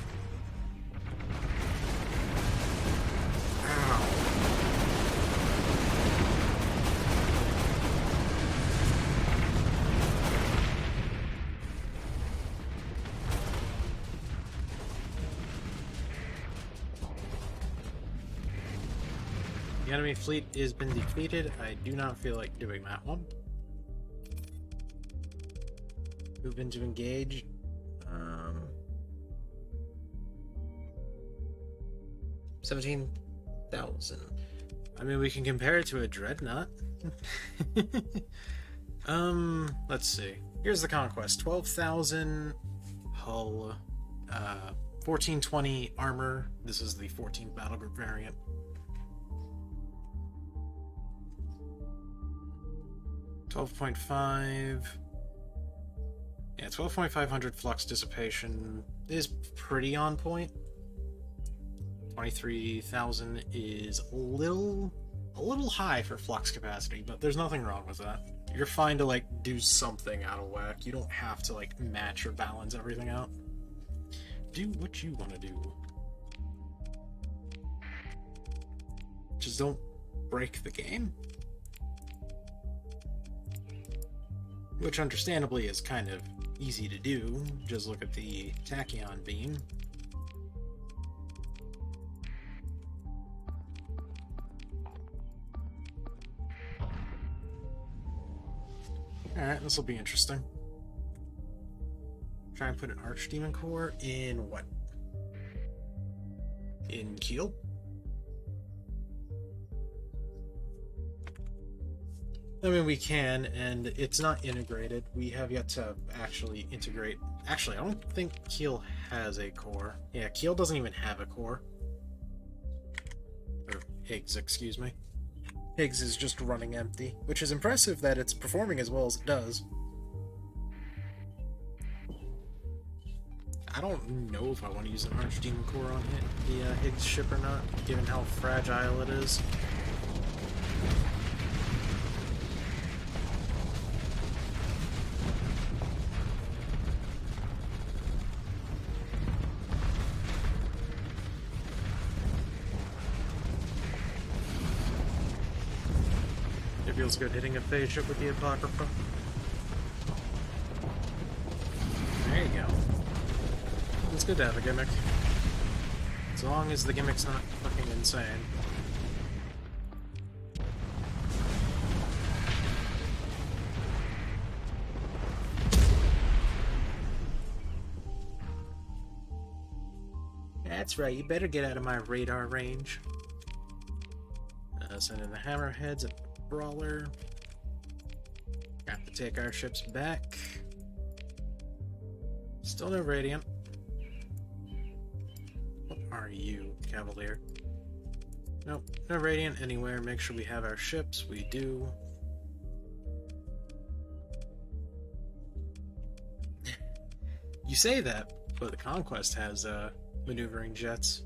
Ow. The enemy fleet has been defeated. I do not feel like doing that one. Move into engage. 17,000. I mean, we can compare it to a dreadnought. Let's see. Here's the conquest. 12,000 hull, 1420 armor. This is the 14th battle group variant. $12.5. Yeah, 12,500 flux dissipation is pretty on point. 23,000 is a little high for flux capacity, but there's nothing wrong with that. You're fine to like do something out of whack. You don't have to like match or balance everything out. Do what you want to do. Just don't break the game. Which understandably is kind of easy to do. Just look at the tachyon beam. Alright, this will be interesting. Try and put an Archdemon Core in what? In Keel? I mean, we can, and it's not integrated. We have yet to actually integrate. Actually, I don't think Keel has a core. Yeah, Keel doesn't even have a core. Or Higgs, excuse me. Higgs is just running empty, which is impressive that it's performing as well as it does. I don't know if I want to use an Archdemon Core on the Higgs ship or not, given how fragile it is. It feels good hitting a phase ship with the Apocrypha. There you go. It's good to have a gimmick. As long as the gimmick's not fucking insane. That's right, you better get out of my radar range. Send in the hammerheads and brawler. Have to take our ships back. Still no Radiant. What are you, Cavalier? Nope, no Radiant anywhere. Make sure we have our ships. We do. You say that, but the Conquest has maneuvering jets.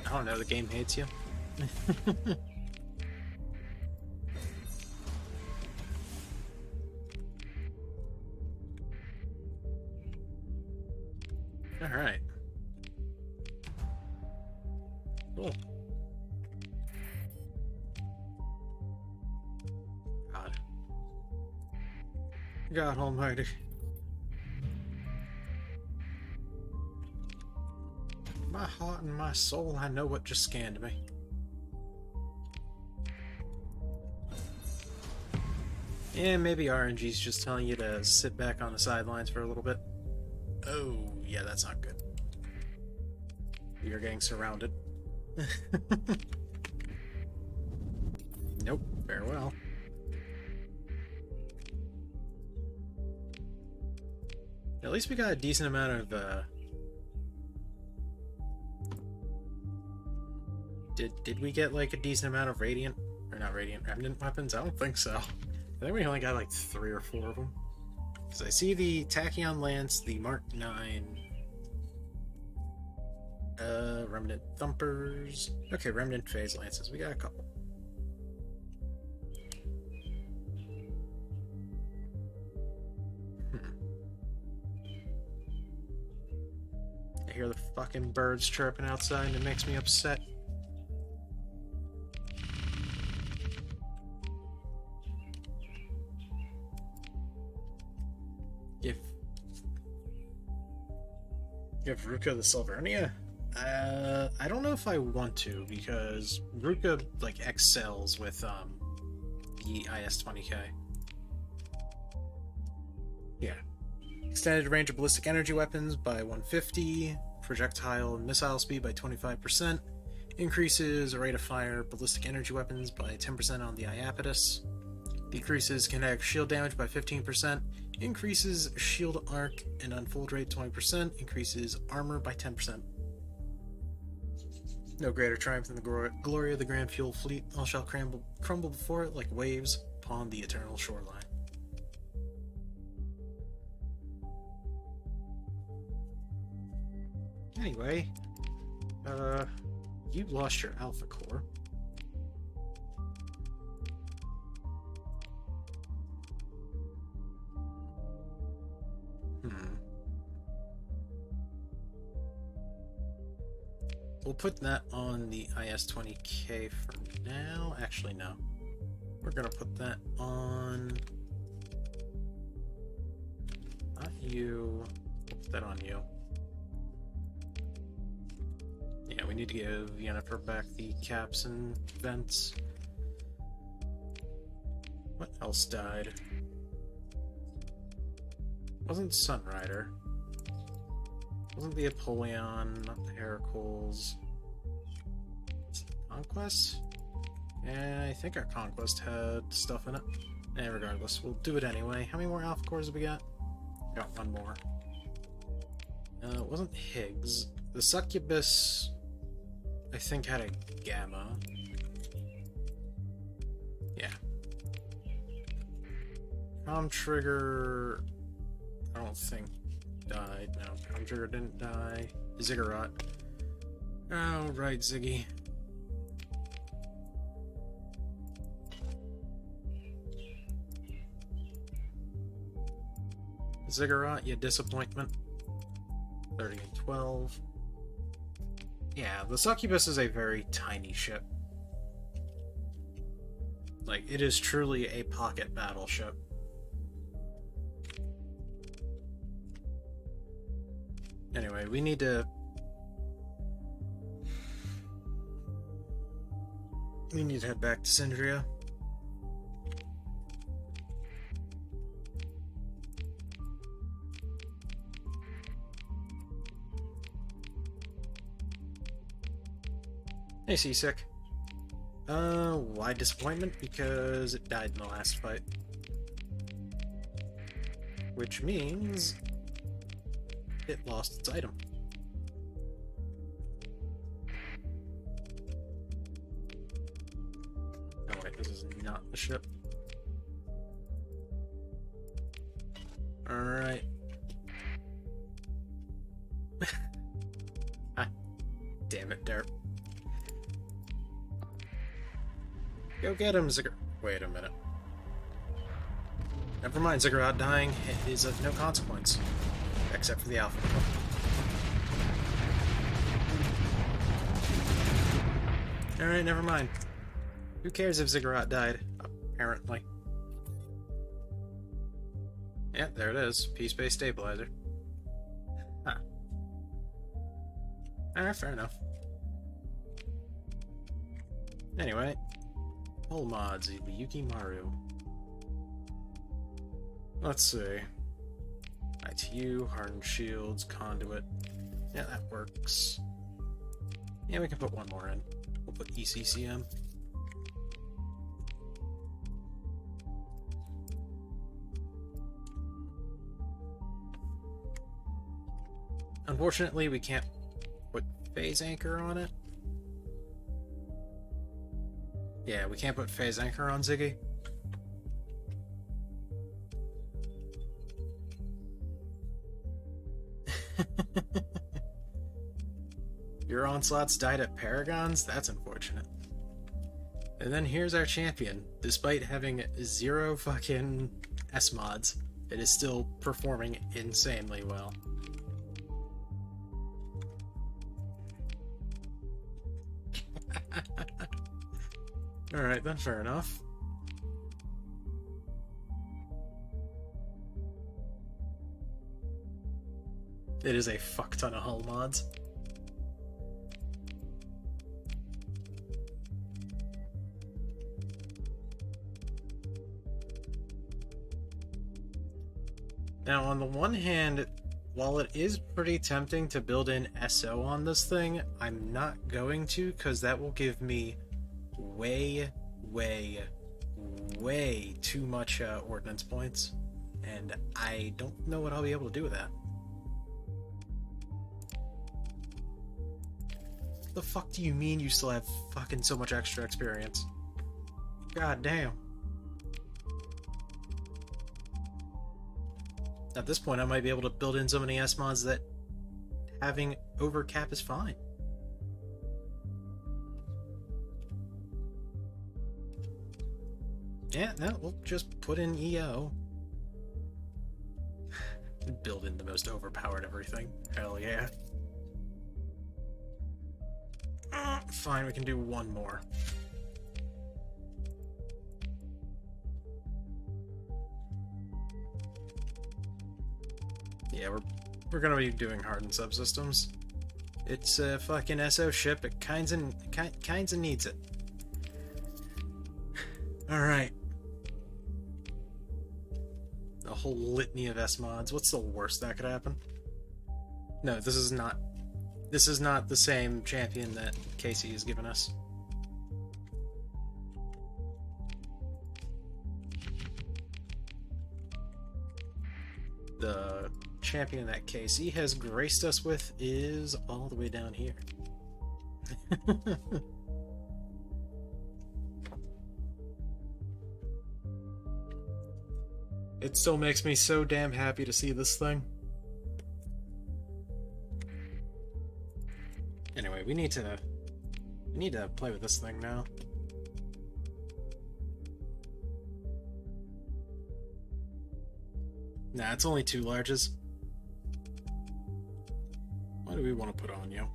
I don't know, the game hates you. Alright. Cool. God almighty. My heart and my soul, I know what just scanned me. Yeah, maybe RNG's just telling you to sit back on the sidelines for a little bit. Oh, yeah, that's not good. You're getting surrounded. Nope, farewell. At least we got a decent amount of, Did we get, like, a decent amount of Radiant? Or not Radiant, Remnant weapons? I don't think so. I think we only got, like, 3 or 4 of them. Because I see the Tachyon Lance, the Mark 9... Remnant Thumpers... Okay, Remnant Phase Lances. We got a couple. I hear the fucking birds chirping outside and it makes me upset. Give Ruka the Silvernia? I don't know if I want to, because Ruka, like, excels with, the IS-20K. Yeah. Extended range of ballistic energy weapons by 150, projectile and missile speed by 25%, increases rate of fire ballistic energy weapons by 10% on the Iapetus, decreases kinetic shield damage by 15%, increases shield arc and unfold rate 20%, increases armor by 10%. No greater triumph than the glory of the Grand Fuel Fleet. All shall crumble before it like waves upon the eternal shoreline. Anyway, you lost your Alpha Core. We'll put that on the IS-20K for now. Actually, no. We're gonna put that on... Not you. We'll put that on you. Yeah, we need to give Yennefer back the caps and vents. What else died? Wasn't Sunrider. Wasn't the Apollyon, not the Heracles. Conquest? Yeah, I think our Conquest had stuff in it. Eh, regardless, we'll do it anyway. How many more Alpha Cores have we got? Got one more. It wasn't Higgs. The Succubus, I think, had a Gamma. Yeah. Trigger, I don't think died. No, Trigger didn't die. Ziggurat. Oh, right, Ziggy. Ziggurat, you disappointment. 30 and 12. Yeah, the Succubus is a very tiny ship. Like, it is truly a pocket battleship. Anyway, we need to... head back to Sindria. Hey, Seasick. Why disappointment? Because it died in the last fight. which means it lost its item. Oh wait, this is not the ship. Alright. Ah, damn it, Derp. Go get him, Ziggurat. Wait a minute. Never mind, Ziggurat dying is of no consequence. Except for the Alpha. Alright, never mind. Who cares if Ziggurat died? Apparently. Yeah, there it is. P-Space Stabilizer. Huh. Alright, fair enough. Anyway. Whole mods, Yuki Maru. Let's see. ITU, hardened shields, conduit. Yeah, that works. Yeah, we can put one more in. We'll put ECCM. Unfortunately, we can't put phase anchor on it. Yeah, we can't put phase anchor on Ziggy. Your onslaughts died at Paragons? That's unfortunate. And then here's our champion. Despite having 0 fucking S-mods, it is still performing insanely well. Alright, then fair enough. It is a fuck ton of hull mods. Now, on the one hand, while it is pretty tempting to build in SO on this thing, I'm not going to, because that will give me way too much ordnance points, and I don't know what I'll be able to do with that. The fuck do you mean you still have fucking so much extra experience? God damn. At this point, I might be able to build in so many S-mods that having overcap is fine. Yeah, no, we'll just put in EO. Build in the most overpowered everything. Hell yeah. Fine, we can do one more. Yeah, we're gonna be doing hardened subsystems. It's a fucking SO ship. It kinda needs it. Alright. A whole litany of S-mods. What's the worst that could happen? No, this is not the same champion that Casey has given us. The champion that Casey has graced us with is all the way down here. It still makes me so damn happy to see this thing. Anyway, we need to play with this thing now. Nah, it's only 2 larges. What do we want to put on you?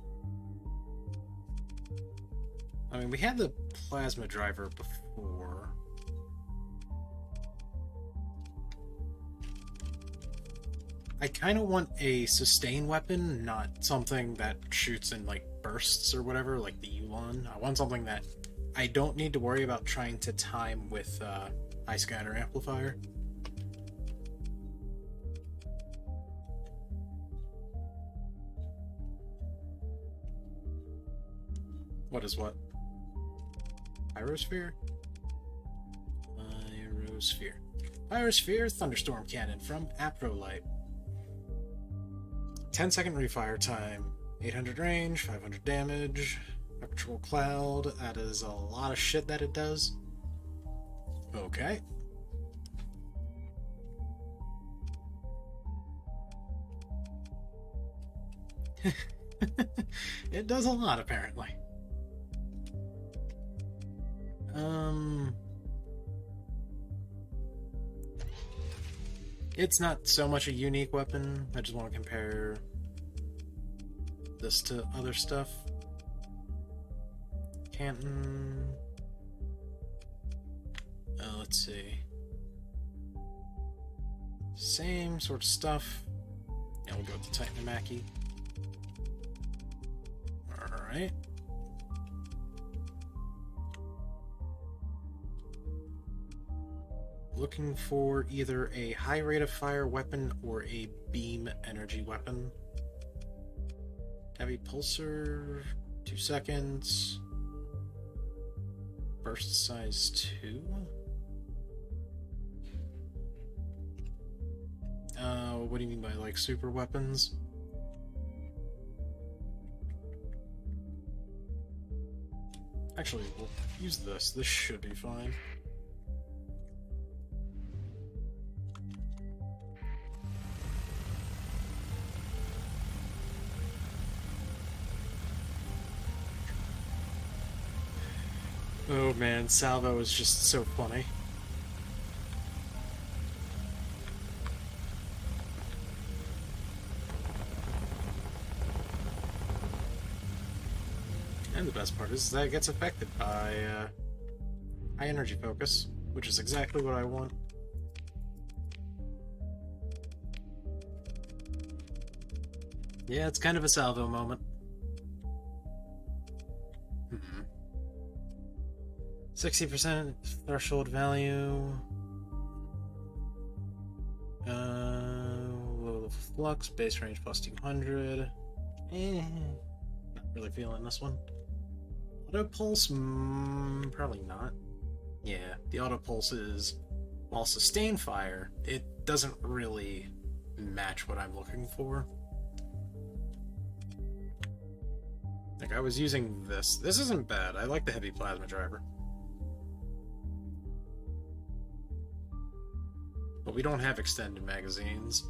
I mean, we had the plasma driver before. I kind of want a sustain weapon, not something that shoots in, like, bursts or whatever, like the Yulon. I want something that I don't need to worry about trying to time with High Scatter Amplifier. What is what? Pyrosphere? Pyrosphere. Pyrosphere Thunderstorm Cannon from Aprolite. 10-second refire time, 800 range, 500 damage, Perpetual Cloud. That is a lot of shit that it does. Okay. It does a lot, apparently. It's not so much a unique weapon. I just want to compare this to other stuff. Canton. Let's see. Same sort of stuff. Yeah, we'll go with the Titanamaki. Alright. Looking for either a high rate of fire weapon or a beam energy weapon. Heavy pulsar, 2 seconds. Burst size 2. What do you mean by like super weapons? Actually, we'll use this. This should be fine. Oh man, Salvo is just so funny. And the best part is that it gets affected by high energy focus, which is exactly what I want. Yeah, it's kind of a Salvo moment. 60% threshold value. Low flux, base range plus 200. Not really feeling this one. Auto pulse? Probably not. Yeah, the auto pulse is, while sustained fire, it doesn't really match what I'm looking for. Like, I was using this. This isn't bad. I like the heavy plasma driver. But we don't have extended magazines.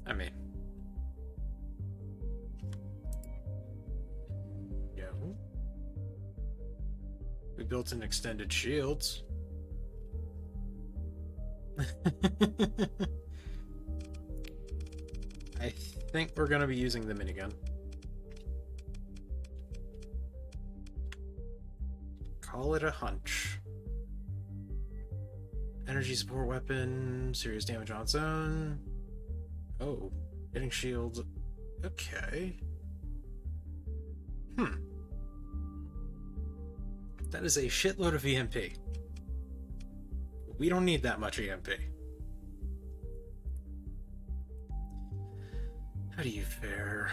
I mean... yeah. We built in extended shields. I think we're gonna be using the minigun. Call it a hunch. Energy support weapon, serious damage on its own. Oh, hitting shields. Okay. That is a shitload of EMP. We don't need that much EMP. How do you fare?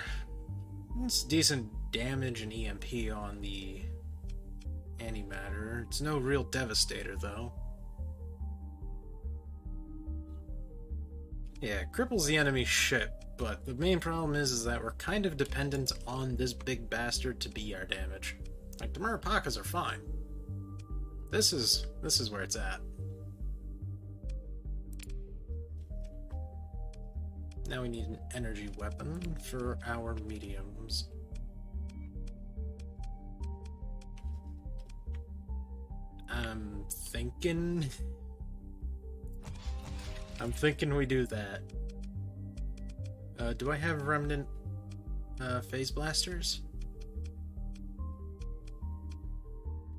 It's decent damage and EMP on the antimatter. It's no real devastator, though. Yeah, it cripples the enemy ship, but the main problem is that we're kind of dependent on this big bastard to be our damage. Like, the Murapakas are fine. This is where it's at. Now we need an energy weapon for our mediums. I'm thinking we do that. Do I have remnant phase blasters?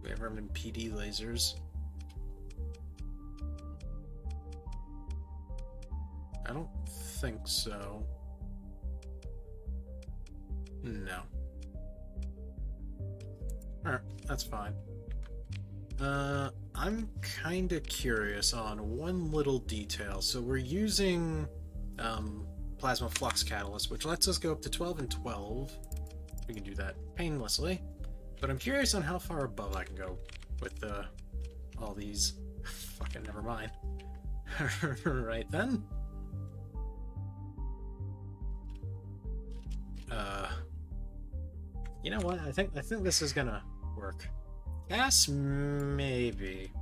We have remnant PD lasers. I don't think so. No. Alright, that's fine. I'm kinda curious on one little detail. So we're using plasma flux catalyst, which lets us go up to 12 and 12. We can do that painlessly. But I'm curious on how far above I can go with all these. Fucking never mind. Right then. You know what? I think this is gonna work. Cass, maybe.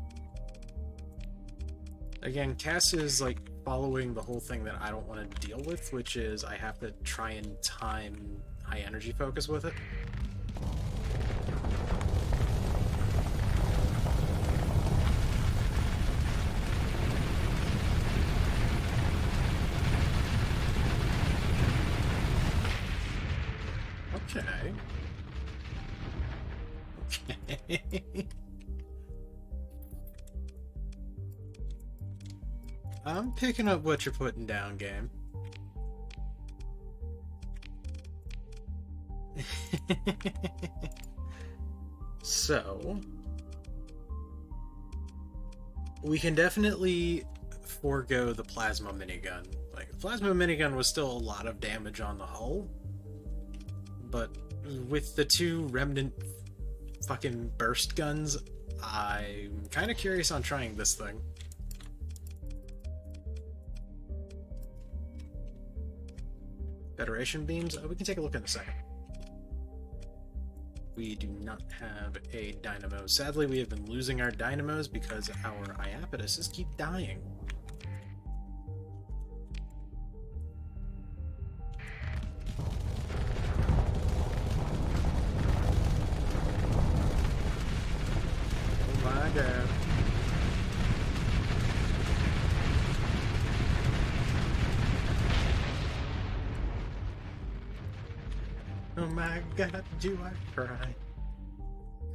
Again, Cass is like following the whole thing that I don't want to deal with, which is I have to try and time high energy focus with it. Okay. Okay. I'm picking up what you're putting down, game. So, we can definitely forego the plasma minigun. Like, the plasma minigun was still a lot of damage on the hull, but with the two remnant fucking burst guns, I'm kind of curious on trying this thing. Federation beams? We can take a look in a second. We do not have a dynamo. Sadly, we have been losing our dynamos because our Iapetuses keep dying. Oh my god. Oh my god, do I cry?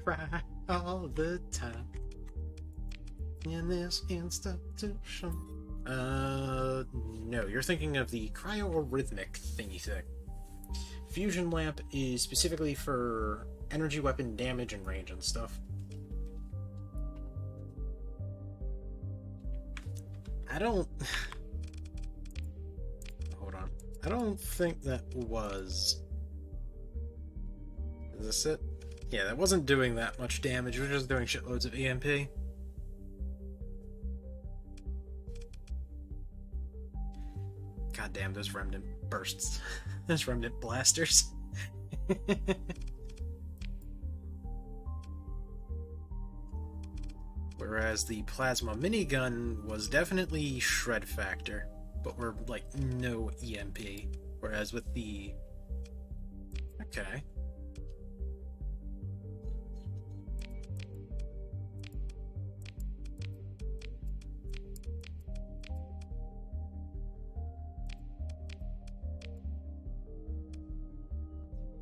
Cry all the time in this institution. No, you're thinking of the cryo-rhythmic thingy thing. Fusion lamp is specifically for energy weapon damage and range and stuff. I don't... Hold on. I don't think that was... Is this it? Yeah, that wasn't doing that much damage. We're just doing shitloads of EMP. God damn, those remnant bursts. Those remnant blasters. Whereas the plasma minigun was definitely shred factor, but we're like no EMP. Whereas with the... Okay.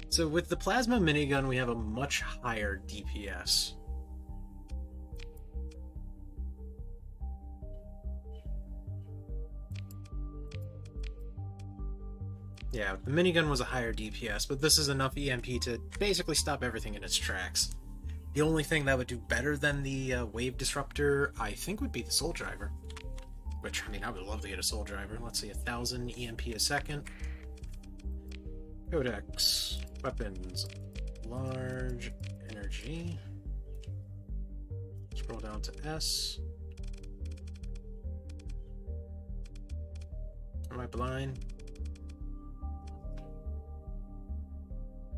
So with the plasma minigun, we have a much higher DPS. Yeah, the minigun was a higher DPS, but this is enough EMP to basically stop everything in its tracks. The only thing that would do better than the wave disruptor, I think, would be the soul driver. Which, I mean, I would love to get a soul driver. Let's see, 1,000 EMP a second. Codex. Weapons. Large energy. Scroll down to S. Am I blind?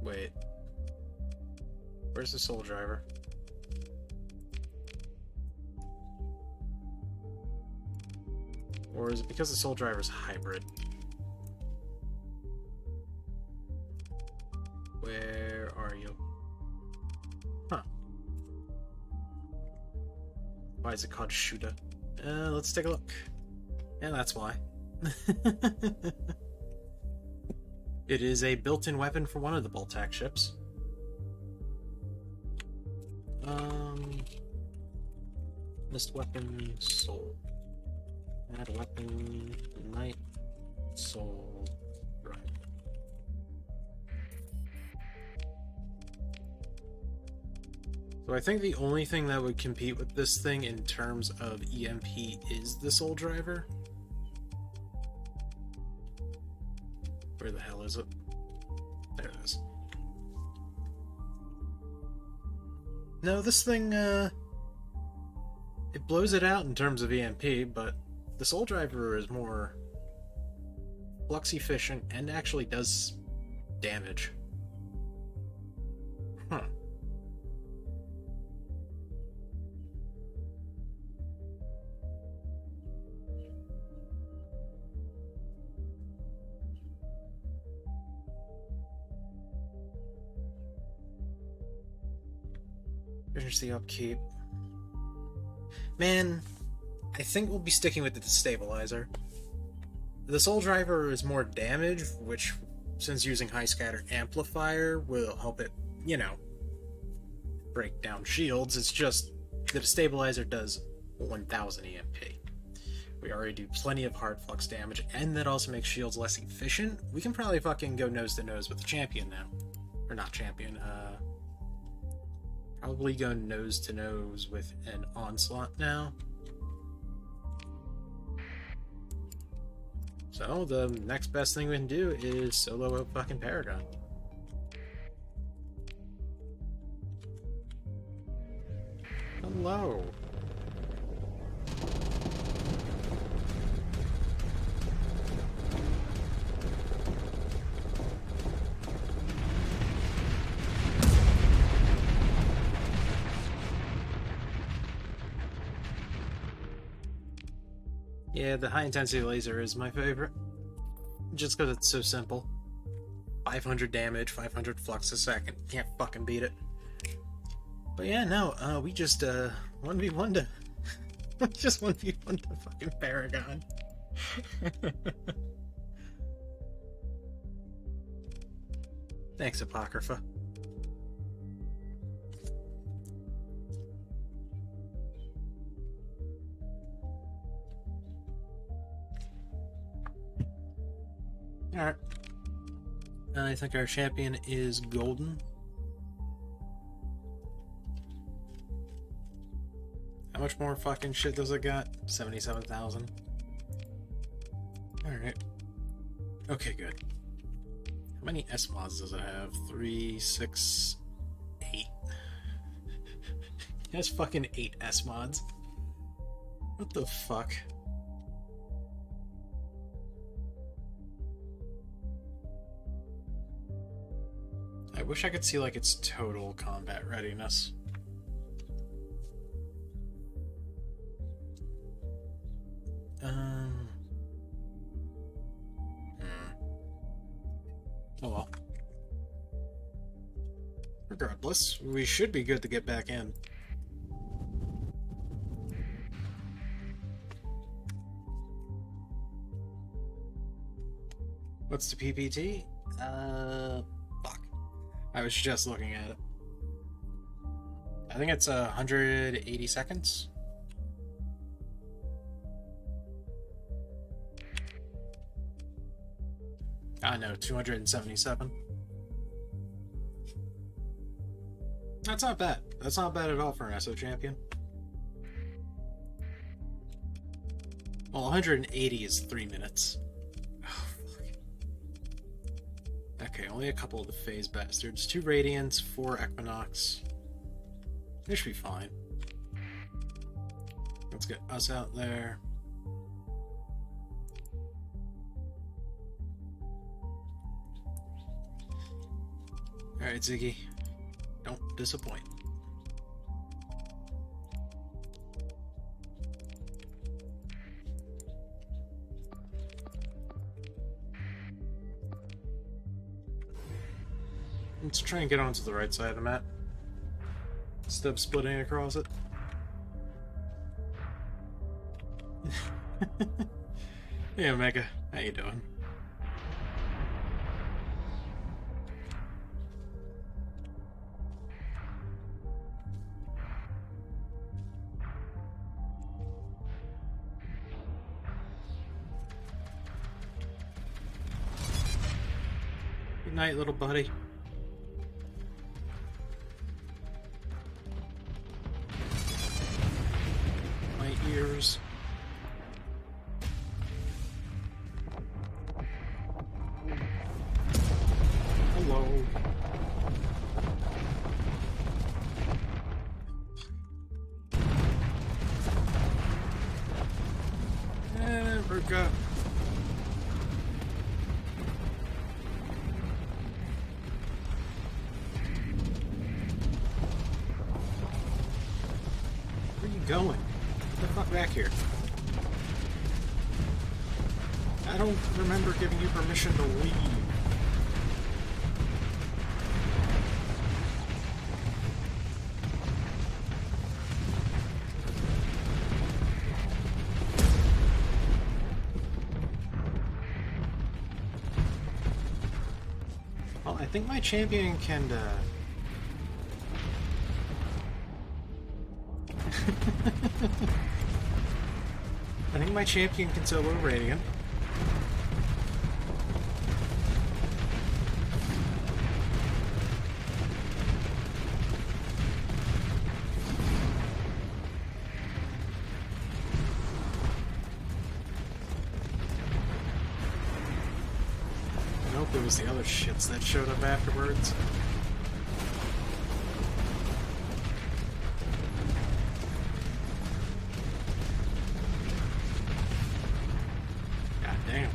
Wait. Where's the soul driver? Or is it because the soul driver's hybrid? Where are you? Huh. Why is it called Shuda? Let's take a look. Yeah, that's why. It is a built-in weapon for one of the Boltac ships. Missed weapon, soul. Add weapon, night, soul, right. So I think the only thing that would compete with this thing in terms of EMP is the soul driver. Where the hell is it? There it is. No, this thing, it blows it out in terms of EMP, but the Soul Driver is more flux efficient and actually does damage. Huh. Efficiency upkeep. Man, I think we'll be sticking with the stabilizer. The Soul Driver is more damage, which, since using High Scatter Amplifier, will help it, you know, break down shields. It's just the Destabilizer does 1000 EMP. We already do plenty of hard flux damage, and that also makes shields less efficient. We can probably fucking go nose to nose with the champion now. Or not champion, probably go nose to nose with an Onslaught now. So the next best thing we can do is solo a fucking Paragon. Hello. Yeah, the high intensity laser is my favorite. Just because it's so simple. 500 damage, 500 flux a second. Can't fucking beat it. But yeah, no, we just 1v1 to just 1v1 to fucking Paragon. Thanks, Apocrypha. Alright. I think our champion is golden. How much more fucking shit does it got? 77,000. Alright. Okay, good. How many S mods does it have? 3, 6, 8. It has fucking 8 S mods. What the fuck? I wish I could see, like, its total combat readiness. Oh well. Regardless, we should be good to get back in. What's the PPT? Fuck. I was just looking at it. I think it's 180 seconds. I know, 277. That's not bad. That's not bad at all for an SO champion. Well, 180 is 3 minutes. Oh, fuck. Okay, only a couple of the phase bastards. 2 Radiance, 4 Equinox. They should be fine. Let's get us out there. Alright, Ziggy. Don't disappoint. Let's try and get onto the right side of the map. Instead of splitting across it. Hey, Omega. How you doing? Good night, little buddy. My ears. Hello. Africa! Where are you going? Get the fuck back here. I don't remember giving you permission to leave. Well, I think my champion can, I think my champion can solo Radiant. Nope, it was the other shits that showed up afterwards. God damn.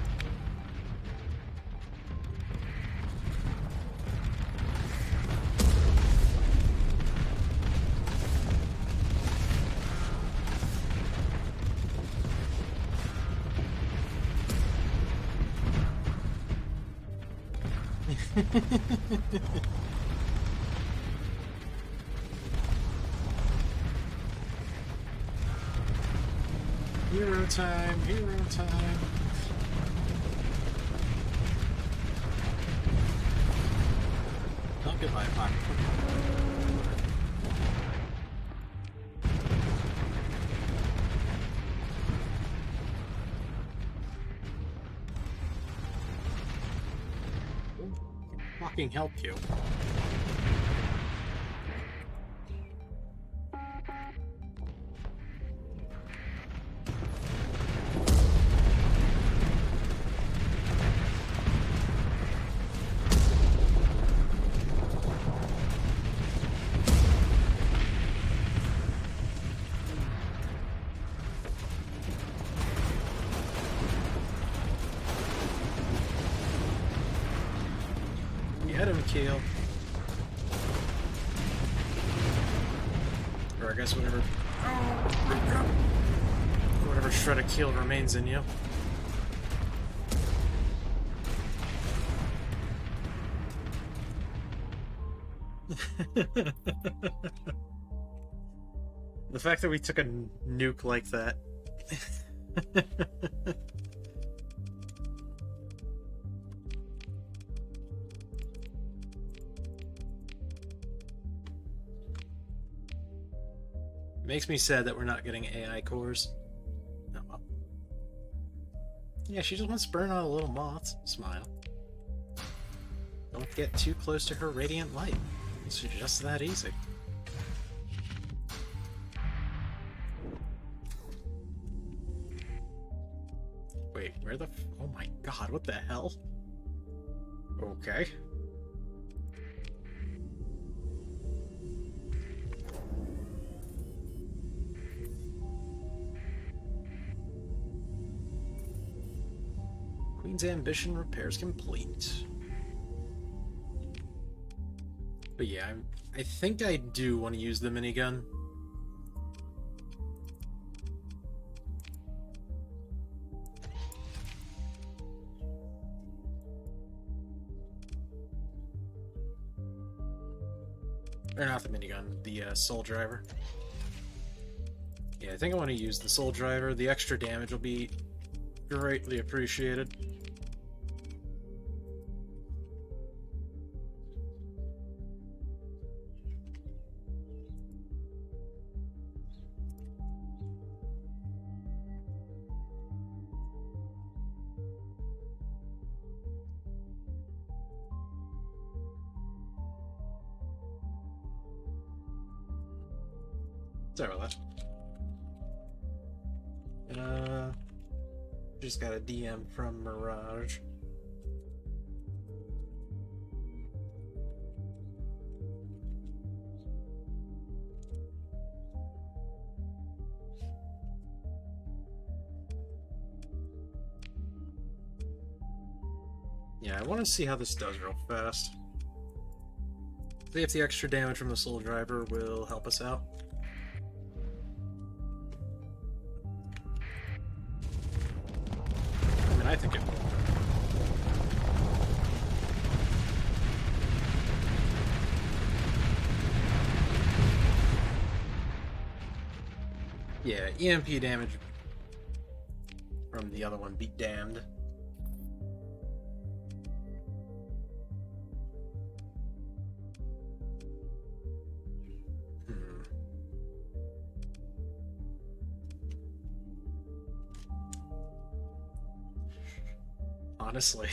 Hero time, hero time. Oh, goodbye, pocket. Fucking help you. Get him, Keel. Or I guess whatever. Whatever shred of Keel remains in you. The fact that we took a nuke like that. Makes me sad that we're not getting AI cores. Oh well. Yeah, she just wants to burn out a little moth. Smile. Don't get too close to her radiant light. It's just that easy. Wait, where the oh my god, what the hell? Okay. Queen's ambition repairs complete. But yeah, I think I do want to use the minigun. Or not the minigun, the soul driver. Yeah, I think I want to use the soul driver. The extra damage will be greatly appreciated. Sorry about that. Just got a DM from Mirage. Yeah, I want to see how this does real fast. See if the extra damage from the soul driver will help us out. I mean, I think it will. Yeah, EMP damage from the other one be damned. Honestly.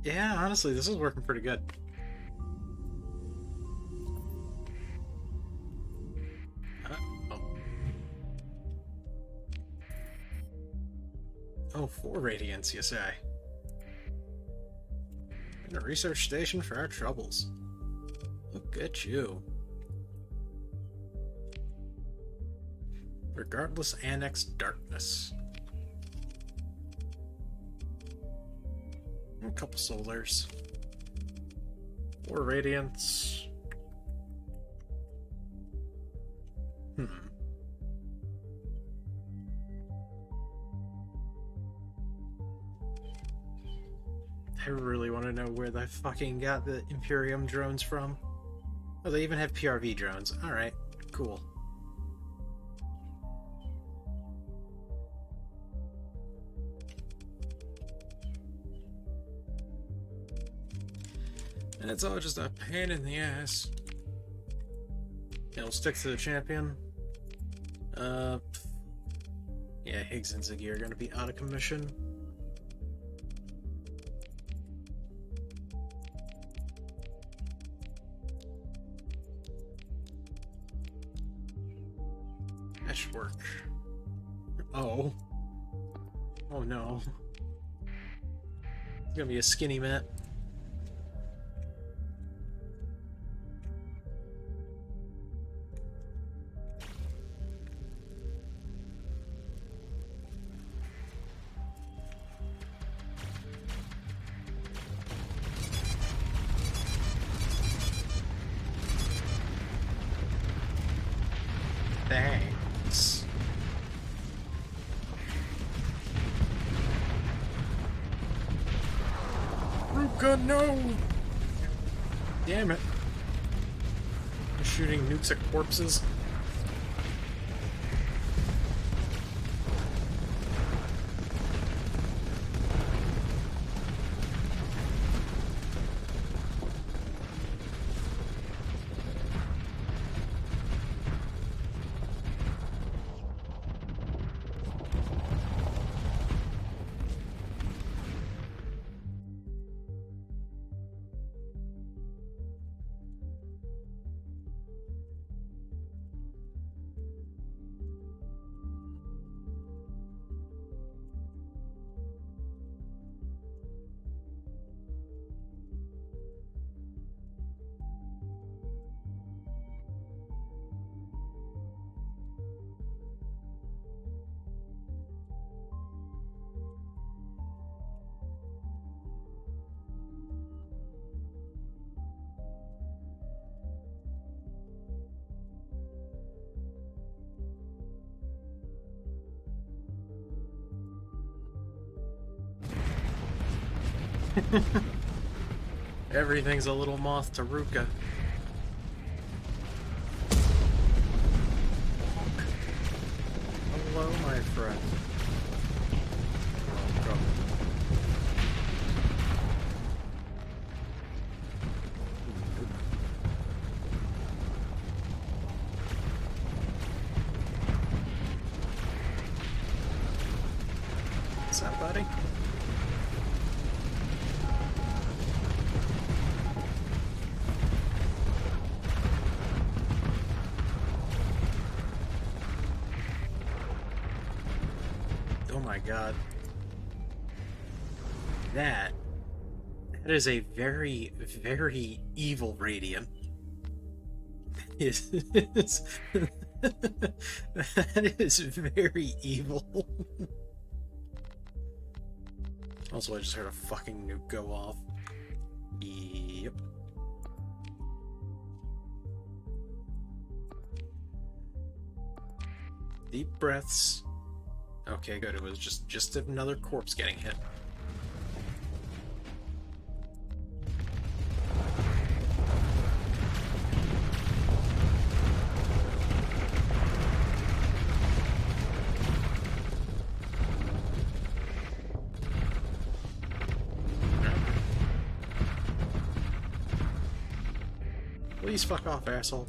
Yeah, honestly, this is working pretty good. Oh, 4 radiance, you say? In a research station for our troubles. Look at you. Regardless Annex Darkness. A couple solars. 4 radiance. I really want to know where they fucking got the Imperium drones from. Oh, they even have PRV drones. Alright, cool. And it's all just a pain in the ass. It'll stick to the champion. Yeah, Higgs and Ziggy are going to be out of commission. That should work. Oh. Oh no. It's gonna be a skinny mat. Thanks. Ruka, no! Damn it. I'm shooting nukes at corpses. Everything's a little moth to Ruka. Hello, my friend. Go. What's up, buddy? Oh my god. That is a very, very evil Radiant. is that is very evil. Also, I just heard a fucking nuke go off. Yep. Deep breaths. Okay, good. It was just another corpse getting hit. Please fuck off, asshole.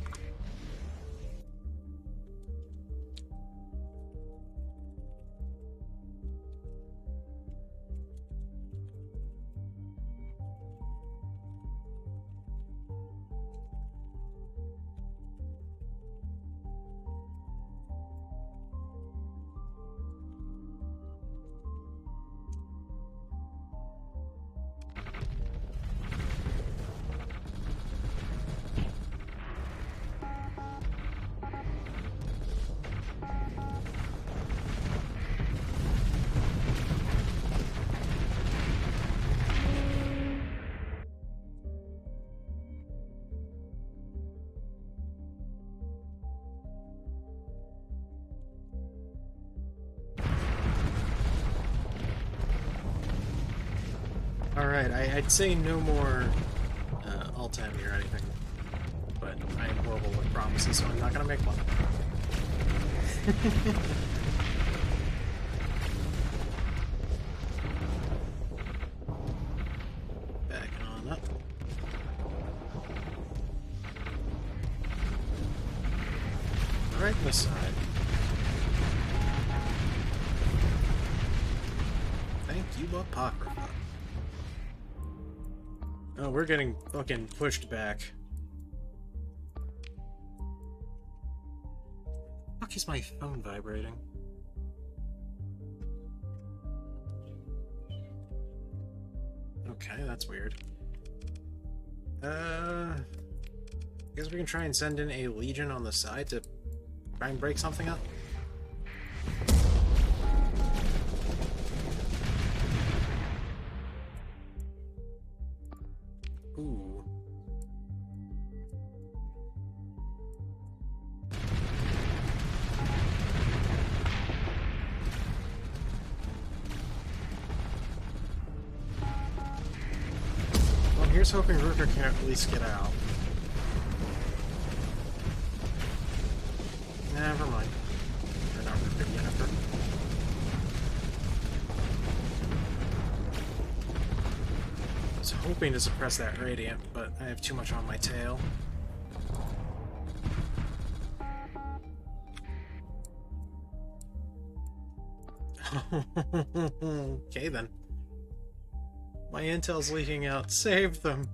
Alright, I'd say no more alt-tab or anything, but I am horrible with promises, so I'm not gonna make one. Back on up. Right in the side. Thank you, Apocrypha. Oh, we're getting fucking pushed back. Fuck is my phone vibrating? Okay, that's weird. I guess we can try and send in a legion on the side to try and break something up. Ooh. Well, here's hoping Rooker can at least get out. Never mind. Or not Rooker, Yennefer. I was hoping to suppress that Radiant, but I have too much on my tail. Okay then. My intel's leaking out. Save them.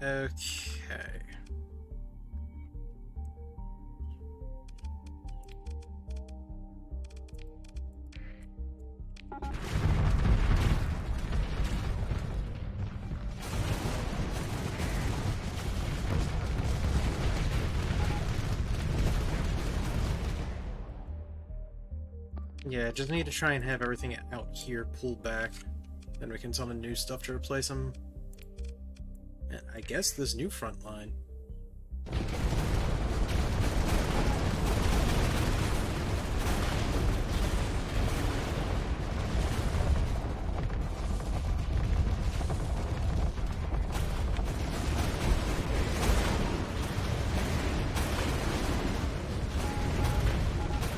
Okay. Yeah, just need to try and have everything out here pulled back. Then we can summon new stuff to replace them. And I guess this new front line.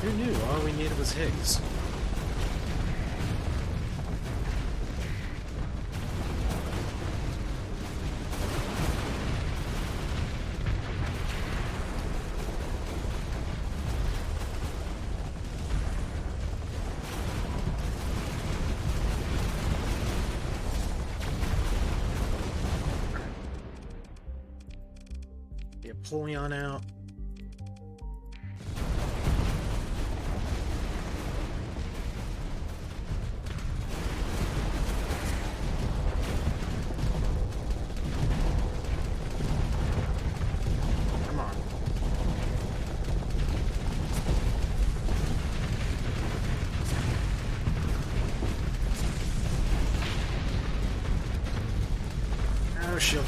Who knew? All we needed was Higgs. Get Polion out.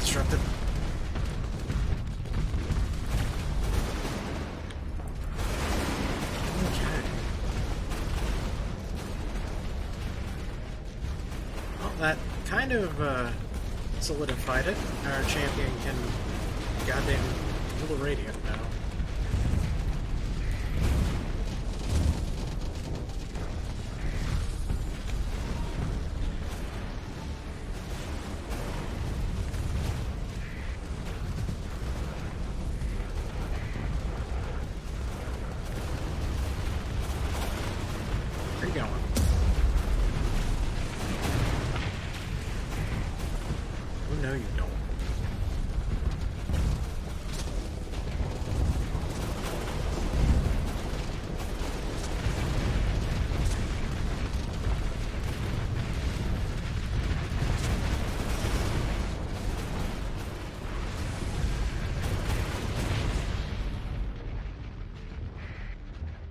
disrupted. Okay. Well, that kind of solidified it. Our champion can goddamn heal a radiant now. Where are you going? Oh no, you don't.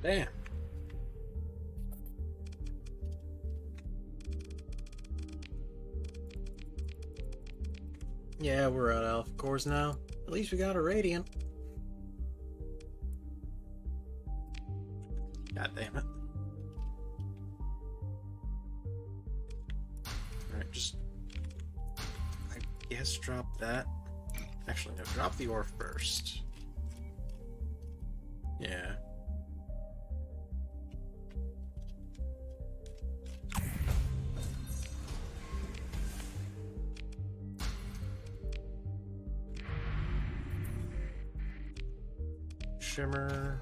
Damn. Yeah, we're at Alpha Cores now. At least we got a Radiant. God damn it. Alright, just... I guess drop that. Actually, no, drop the ore first. Yeah. Shimmer.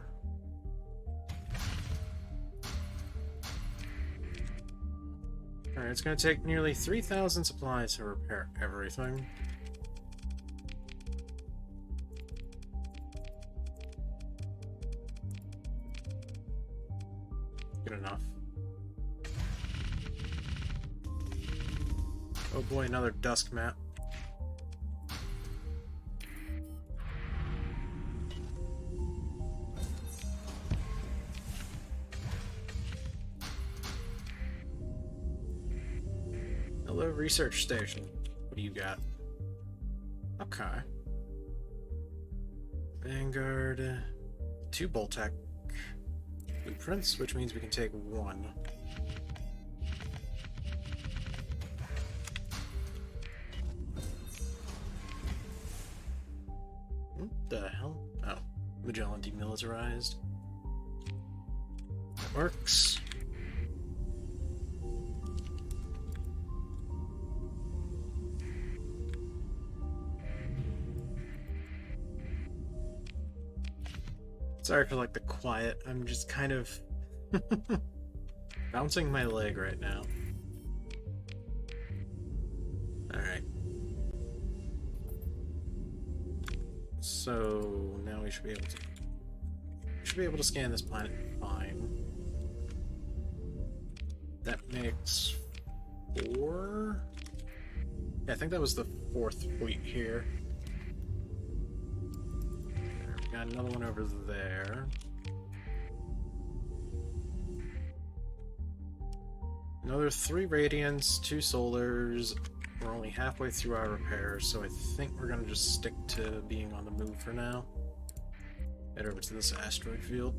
Alright, it's gonna take nearly 3,000 supplies to repair everything. Good enough. Oh boy, another dusk map. Hello, research station. What do you got? Okay. Vanguard. 2 Boltec blueprints, which means we can take 1. What the hell? Oh, Magellan demilitarized. That works. Sorry for like the quiet. I'm just kind of bouncing my leg right now. Alright. So now we should be able to scan this planet fine. That makes 4? Yeah, I think that was the 4th fleet here. Got another one over there. Another 3 Radiants, 2 Solars. We're only halfway through our repairs, so I think we're gonna just stick to being on the move for now. Head over to this asteroid field.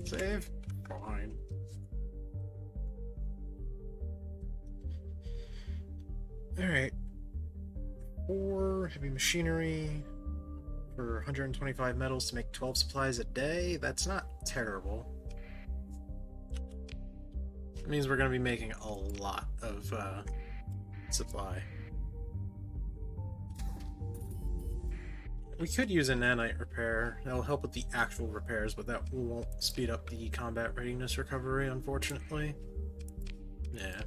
Save? Fine. Alright. 4 heavy machinery for 125 metals to make 12 supplies a day. That's not terrible. It means we're going to be making a lot of supply. We could use a nanite repair. That'll help with the actual repairs, but that won't speed up the combat readiness recovery, unfortunately. Yeah.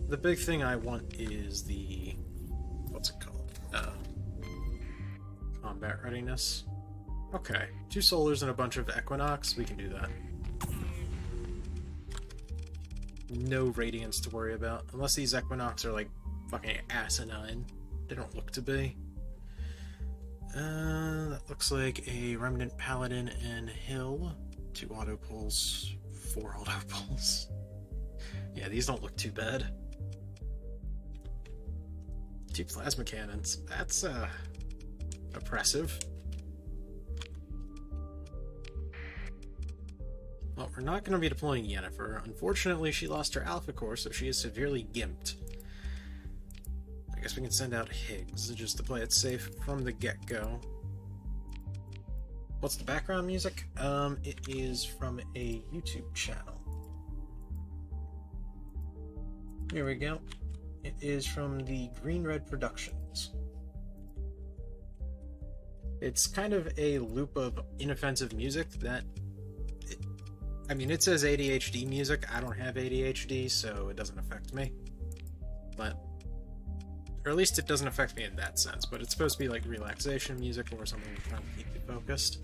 The big thing I want is the... what's it called? Combat readiness. Okay, 2 Solars and a bunch of Equinox. We can do that. No Radiance to worry about. Unless these Equinox are like fucking asinine. They don't look to be. That looks like a Remnant Paladin and Hill. 2 auto pulls, 4 auto pulls. Yeah, these don't look too bad. 2 plasma cannons. That's, oppressive. Well, we're not going to be deploying Yennefer. Unfortunately, she lost her Alpha Core, so she is severely gimped. I guess we can send out Higgs, just to play it safe from the get-go. What's the background music? It is from a YouTube channel. Here we go. It is from the Green Red Productions. It's kind of a loop of inoffensive music that... I mean, it says ADHD music. I don't have ADHD, so it doesn't affect me. But... Or at least it doesn't affect me in that sense, but it's supposed to be like relaxation music or something trying to keep you focused.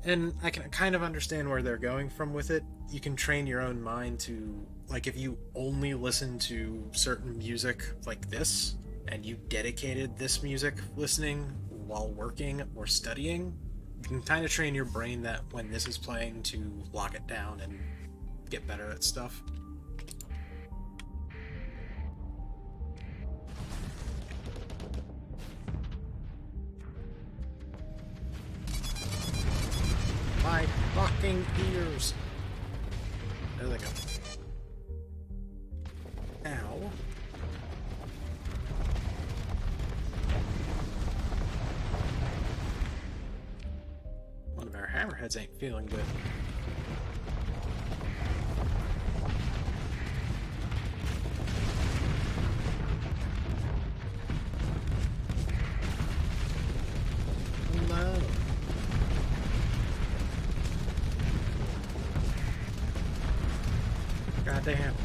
And I can kind of understand where they're going from with it. You can train your own mind to, like, if you only listen to certain music like this, and you dedicated this music listening while working or studying, you can kind of train your brain that when this is playing to lock it down and get better at stuff. My fucking ears! There they go. Ow. One of our hammerheads ain't feeling good. No. Goddamn.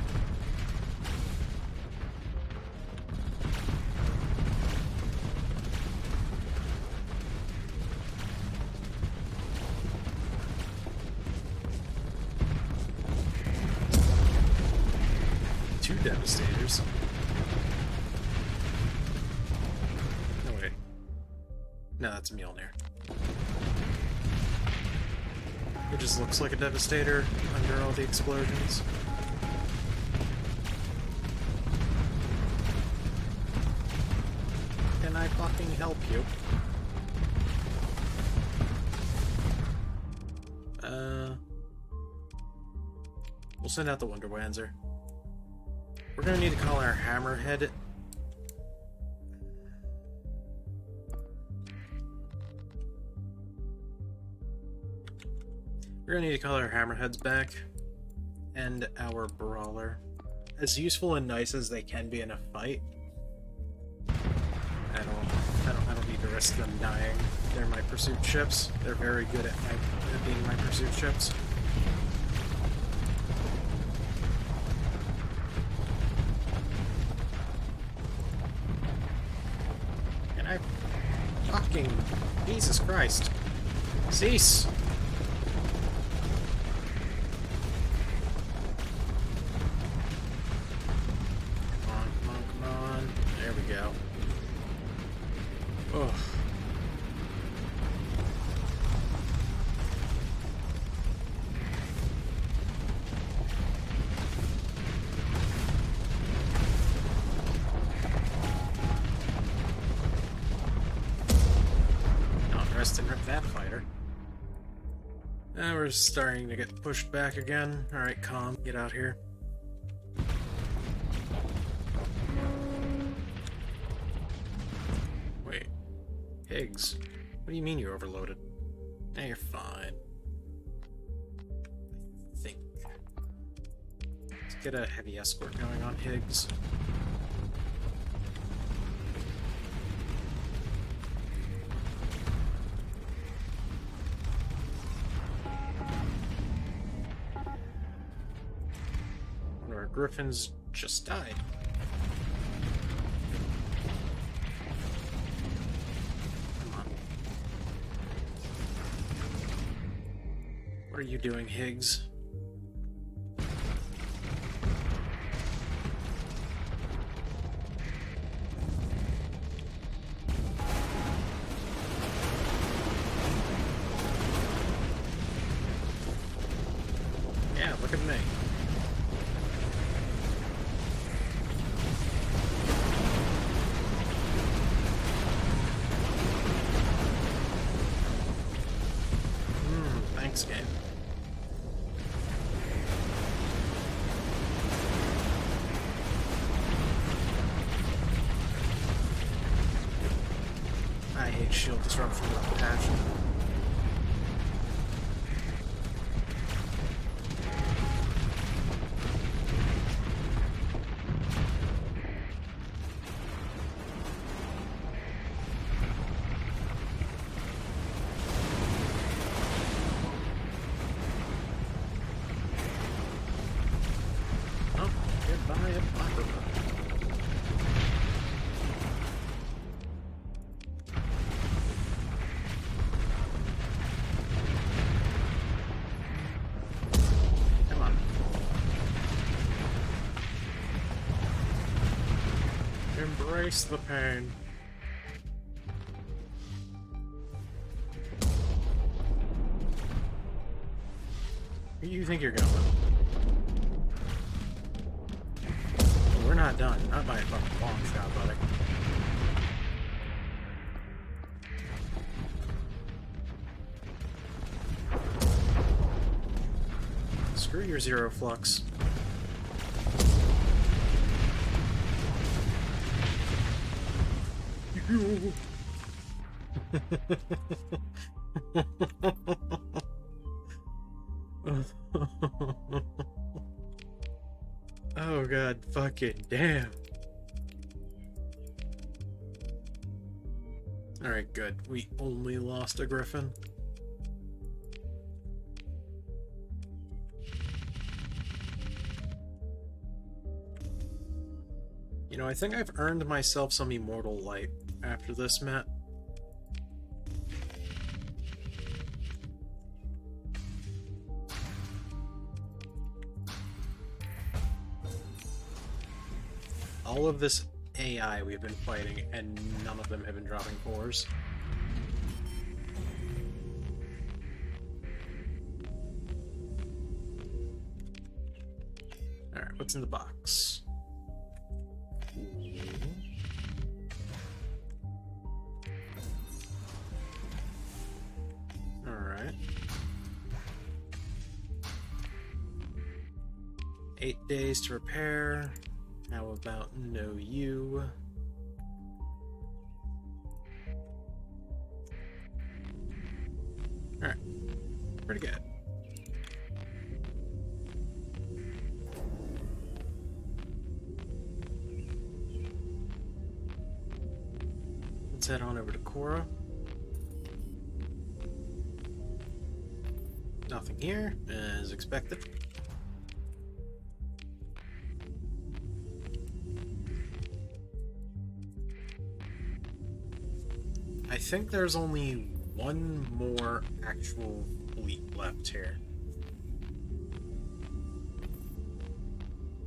Two Devastators. No way. No, that's a Mjolnir. It just looks like a Devastator under all the explosions. Can I fucking help you? We'll send out the Wonder Wanzer. We're gonna need to call our Hammerhead. We're gonna need to call our Hammerheads back. And our Brawler. As useful and nice as they can be in a fight, I don't need to risk them dying. They're my pursuit ships. They're very good at being my pursuit ships. And I fucking Jesus Christ. Cease! Come on. There we go. Oh. Rest and rip that fighter. Now we're starting to get pushed back again. Alright, calm. Get out here. Wait. Higgs. What do you mean you're overloaded? Nah, you're fine. I think. Let's get a heavy escort going on Higgs. Our Griffins just died. Come on. What are you doing, Higgs? Yeah, look at me. shield disruption with passion. Embrace the pain. Where do you think you're going? We're not done. Not by a fucking long shot, buddy. Screw your zero flux. Oh god, fucking damn. Alright, good. We only lost a griffin. You know, I think I've earned myself some immortal light after this, Matt. All of this AI we've been fighting, and none of them have been dropping cores. Alright, what's in the box? Alright. 8 days to repair. How about no you? Alright. Pretty good. Let's head on over to Cora. Nothing here, as expected. I think there's only one more actual fleet left here.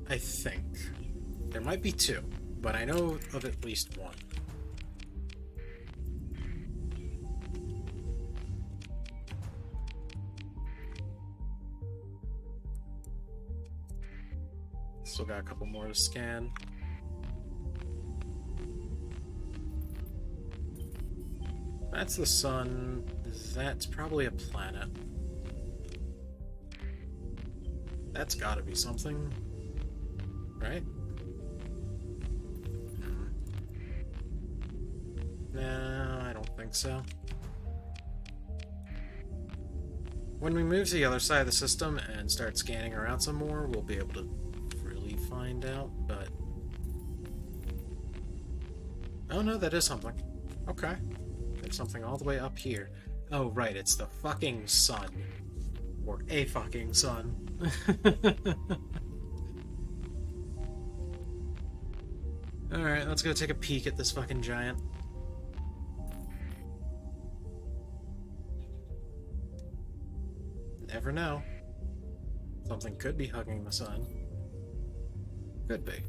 I think. There might be two, but I know of at least one. Still got a couple more to scan. That's the sun. That's probably a planet. That's gotta be something, right? No, I don't think so. When we move to the other side of the system and start scanning around some more, we'll be able to really find out, but... Oh no, that is something. Okay. There's something all the way up here. Oh, right, it's the fucking sun. Or a fucking sun. Alright, let's go take a peek at this fucking giant. Never know. Something could be hugging the sun. Could be.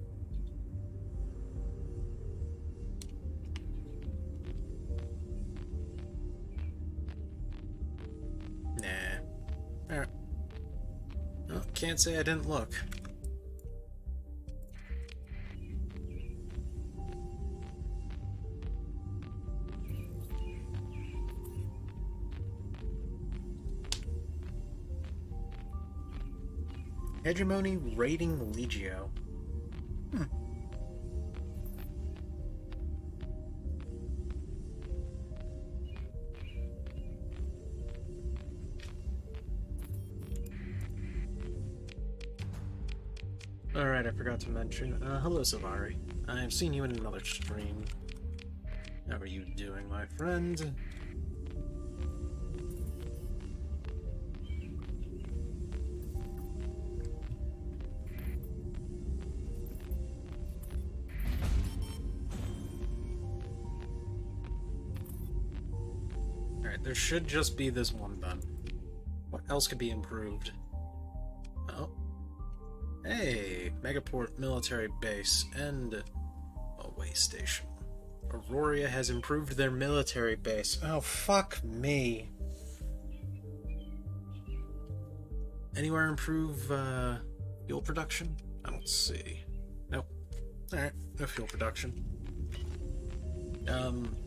Nah. Alright. Well, can't say I didn't look. Hegemony raiding Legio. Alright, I forgot to mention. Hello, Savari. I have seen you in another stream. How are you doing, my friend? Alright, there should just be this one then. What else could be improved? Oh. Hey! Megaport military base and a way station. Aurora has improved their military base. Oh, fuck me. Anywhere improve fuel production? I don't see. Nope. Alright, no fuel production.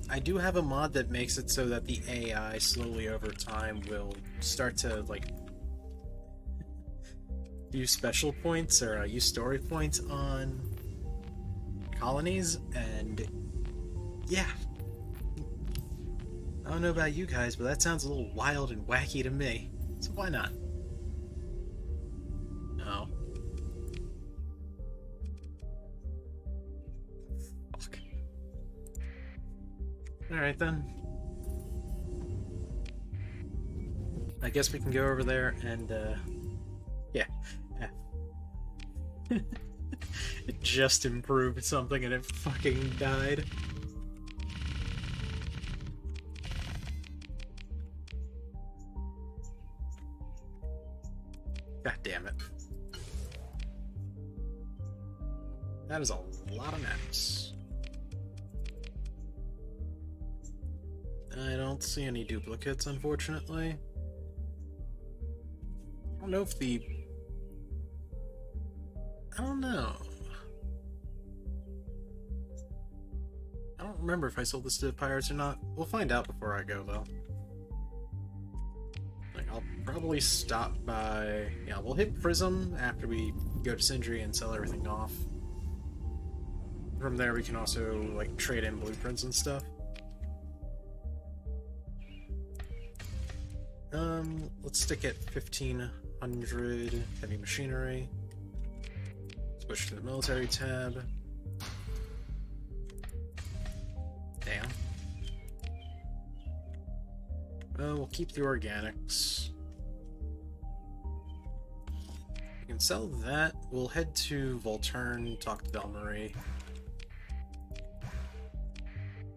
I do have a mod that makes it so that the AI slowly over time will start to, like, use special points or use story points on colonies, and yeah. I don't know about you guys, but that sounds a little wild and wacky to me, so why not? Oh. Fuck. Alright then. I guess we can go over there and, yeah. It just improved something and it fucking died. God damn it. That is a lot of maps. I don't see any duplicates, unfortunately. I don't know if I don't know. I don't remember if I sold this to the pirates or not. We'll find out before I go, though. Like, I'll probably stop by... Yeah, we'll hit Prism after we go to Sindri and sell everything off. From there, we can also, like, trade in blueprints and stuff. Let's stick at 1500 heavy machinery. Switch to the military tab. Damn. We'll keep the organics. We can sell that. We'll head to Volturn, talk to Delmarie.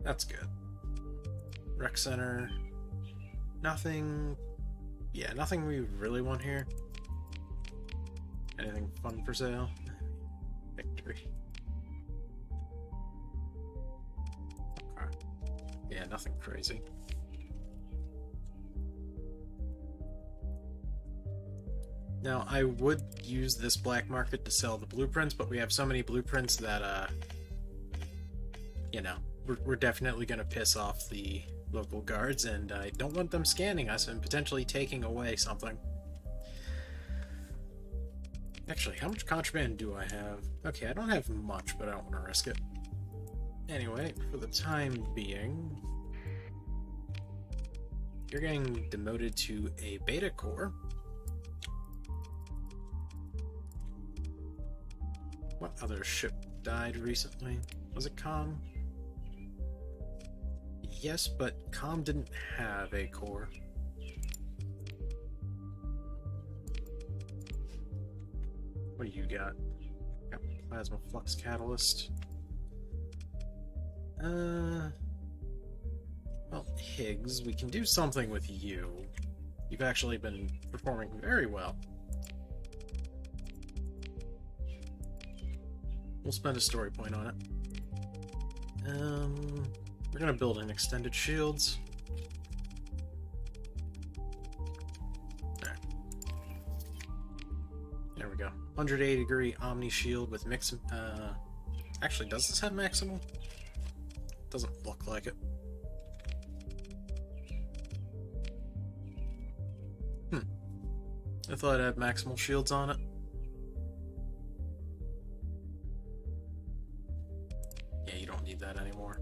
That's good. Rec Center. Nothing... Yeah, nothing we really want here. Anything fun for sale? Victory. Okay. Yeah, nothing crazy. Now, I would use this black market to sell the blueprints, but we have so many blueprints that, you know, we're definitely going to piss off the local guards, and I don't want them scanning us and potentially taking away something. Actually, how much contraband do I have? Okay, I don't have much, but I don't want to risk it. Anyway, for the time being, you're getting demoted to a beta core. What other ship died recently? Was it Com? Yes, but Com didn't have a core. What do you got? Got plasma flux catalyst. Well, Higgs, we can do something with you. You've actually been performing very well. We'll spend a story point on it. We're gonna build an extended shields. There we go. 180-degree Omni shield with mix. Actually, does this have maximal? Doesn't look like it. I thought it had maximal shields on it. Yeah, you don't need that anymore.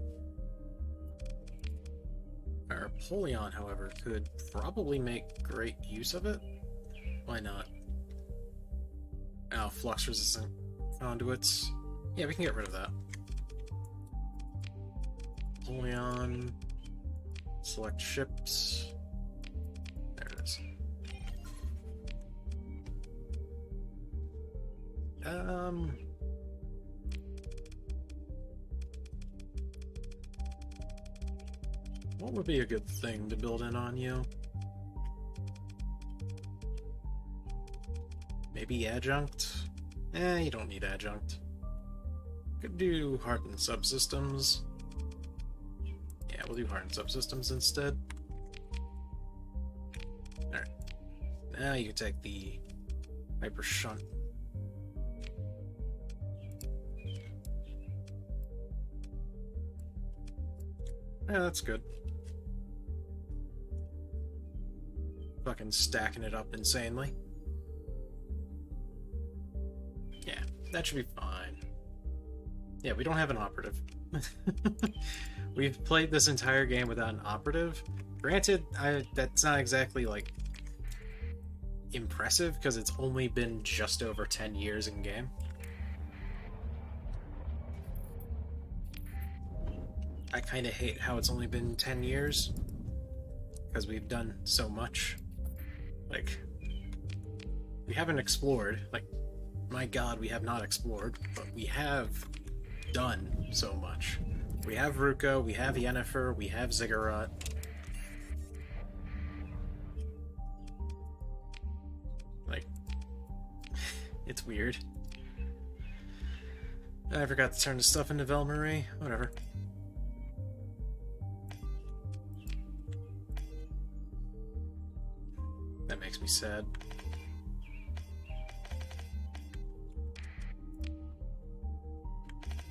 Our Apollyon, however, could probably make great use of it. Why not? Oh, flux resistant Conduits. Yeah, we can get rid of that. Only on select ships. There it is. What would be a good thing to build in on you? Maybe adjunct? You don't need adjunct. Could do hardened subsystems. Yeah, we'll do hardened subsystems instead. Alright. Now you can take the hyper shunt. Yeah, that's good. Fucking stacking it up insanely. Yeah, that should be fine. Yeah, we don't have an operative. We've played this entire game without an operative. Granted, that's not exactly, like, impressive, because it's only been just over 10 years in game. I kind of hate how it's only been 10 years, because we've done so much. Like, we haven't explored. Like, my god, we have not explored, but we have done so much. We have Ruko, we have Yennefer, we have Ziggurat. Like, it's weird. I forgot to turn the stuff into Velmarie. Whatever. That makes me sad.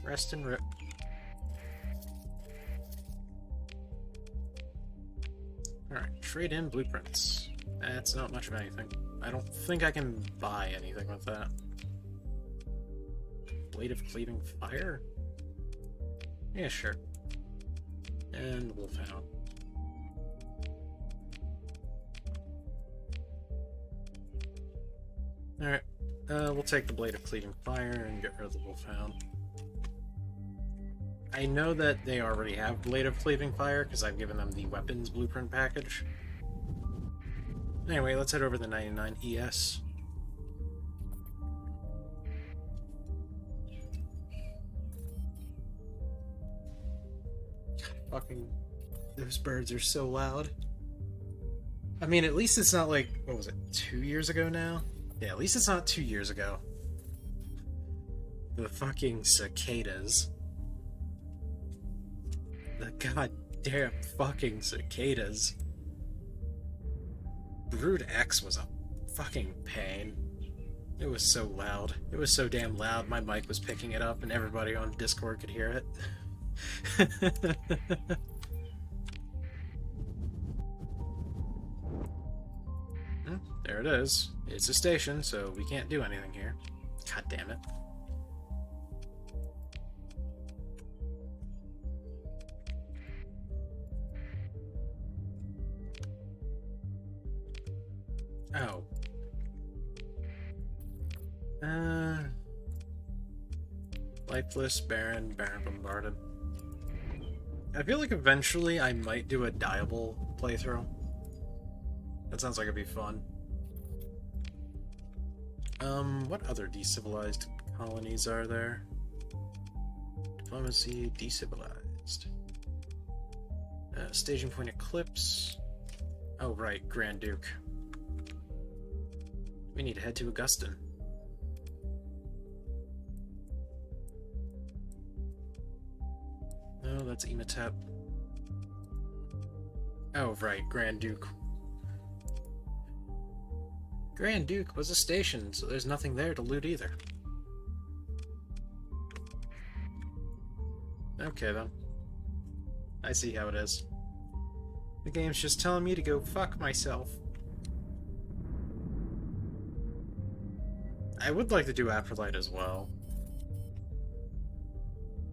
Rest and rip. Alright, trade in blueprints. That's not much of anything. I don't think I can buy anything with that. Blade of Cleaving Fire? Yeah, sure. And Wolfhound. Alright, we'll take the Blade of Cleaving Fire and get rid of the Wolfhound. I know that they already have Blade of Cleaving Fire, because I've given them the weapons blueprint package. Anyway, let's head over to 99 ES. Fucking... those birds are so loud. I mean, at least it's not like... what was it, 2 years ago now? Yeah, at least it's not 2 years ago. The fucking cicadas. The goddamn fucking cicadas. Brood X was a fucking pain. It was so loud. It was so damn loud, my mic was picking it up and everybody on Discord could hear it. There it is. It's a station, so we can't do anything here. God damn it. Oh. Lifeless, barren bombarded. I feel like eventually I might do a Diable playthrough. That sounds like it'd be fun. What other decivilized colonies are there? Diplomacy, decivilized. Staging point Eclipse. Oh, right, Grand Duke. We need to head to Augustin. No, that's Ematep. Oh, right, Grand Duke. Grand Duke was a station, so there's nothing there to loot either. Okay, then. I see how it is. The game's just telling me to go fuck myself. I would like to do Aphrodite as well.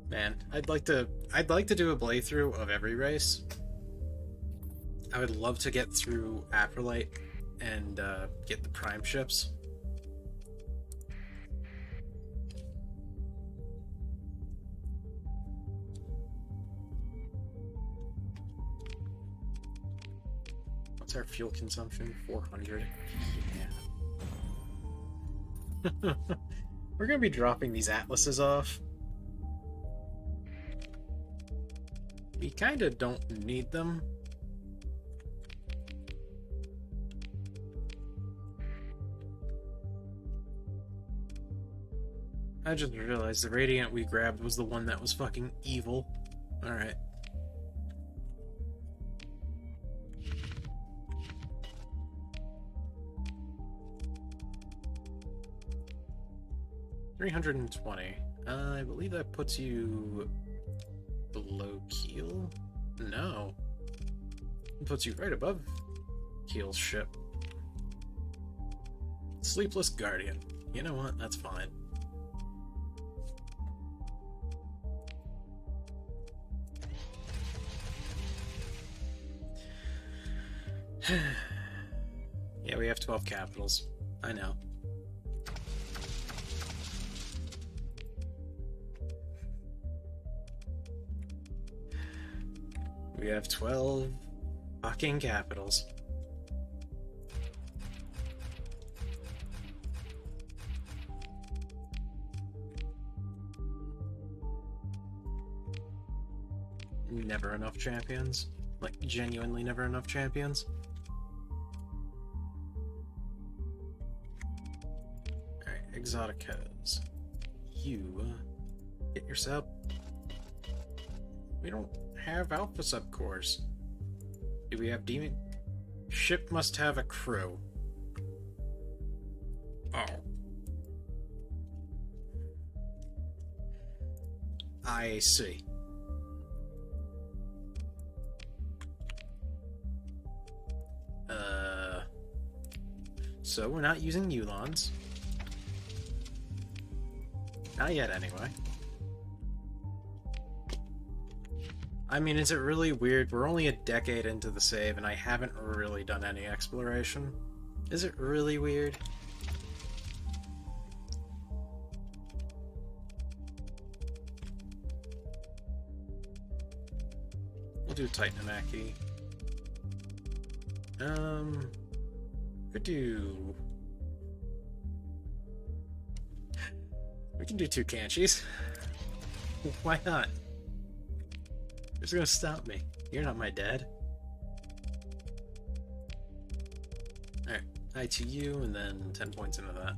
Man, I'd like to do a playthrough of every race. I would love to get through Aphrodite and get the prime ships. What's our fuel consumption? 400. Yeah. We're gonna be dropping these atlases off. We kinda don't need them. I just realized the Radiant we grabbed was the one that was fucking evil. Alright. $320. I believe that puts you below Keel? No. It puts you right above Keel's ship. Sleepless Guardian. You know what? That's fine. Yeah, we have 12 capitals. I know. We have 12 fucking capitals. Never enough champions. Like, genuinely never enough champions. Alright, Exoticas. You get your sub. We don't have alpha subcores. Do we have demon? Ship must have a crew. Oh. I see. So we're not using Eulons. Not yet, anyway. I mean, is it really weird? We're only a decade into the save, and I haven't really done any exploration. Is it really weird? We'll do Titanamaki. Could do... We can do 2 Kanchis. Why not? Who's gonna stop me? You're not my dad. Alright, ITU, and then 10 points into that.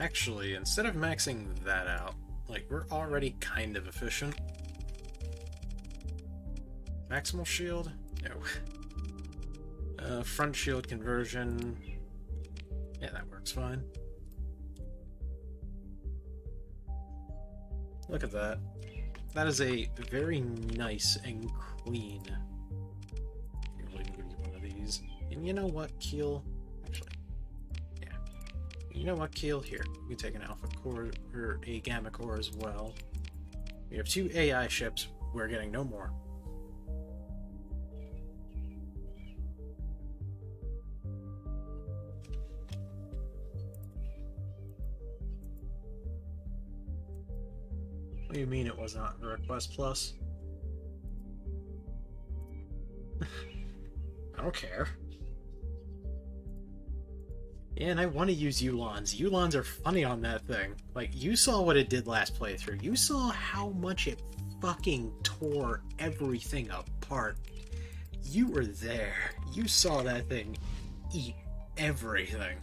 Actually, instead of maxing that out, like, we're already kind of efficient. Maximal shield? No. Front shield conversion. Yeah, that works fine. Look at that. That is a very nice and clean. I'll even give you one of these. And you know what, Keel? Actually, yeah. You know what, Keel? Here, you can take an alpha core or a gamma core as well. We have 2 AI ships. We're getting no more. What do you mean it was not a request plus? I don't care. Yeah, and I want to use Eulons. Eulons are funny on that thing. Like, you saw what it did last playthrough. You saw how much it fucking tore everything apart. You were there. You saw that thing eat everything.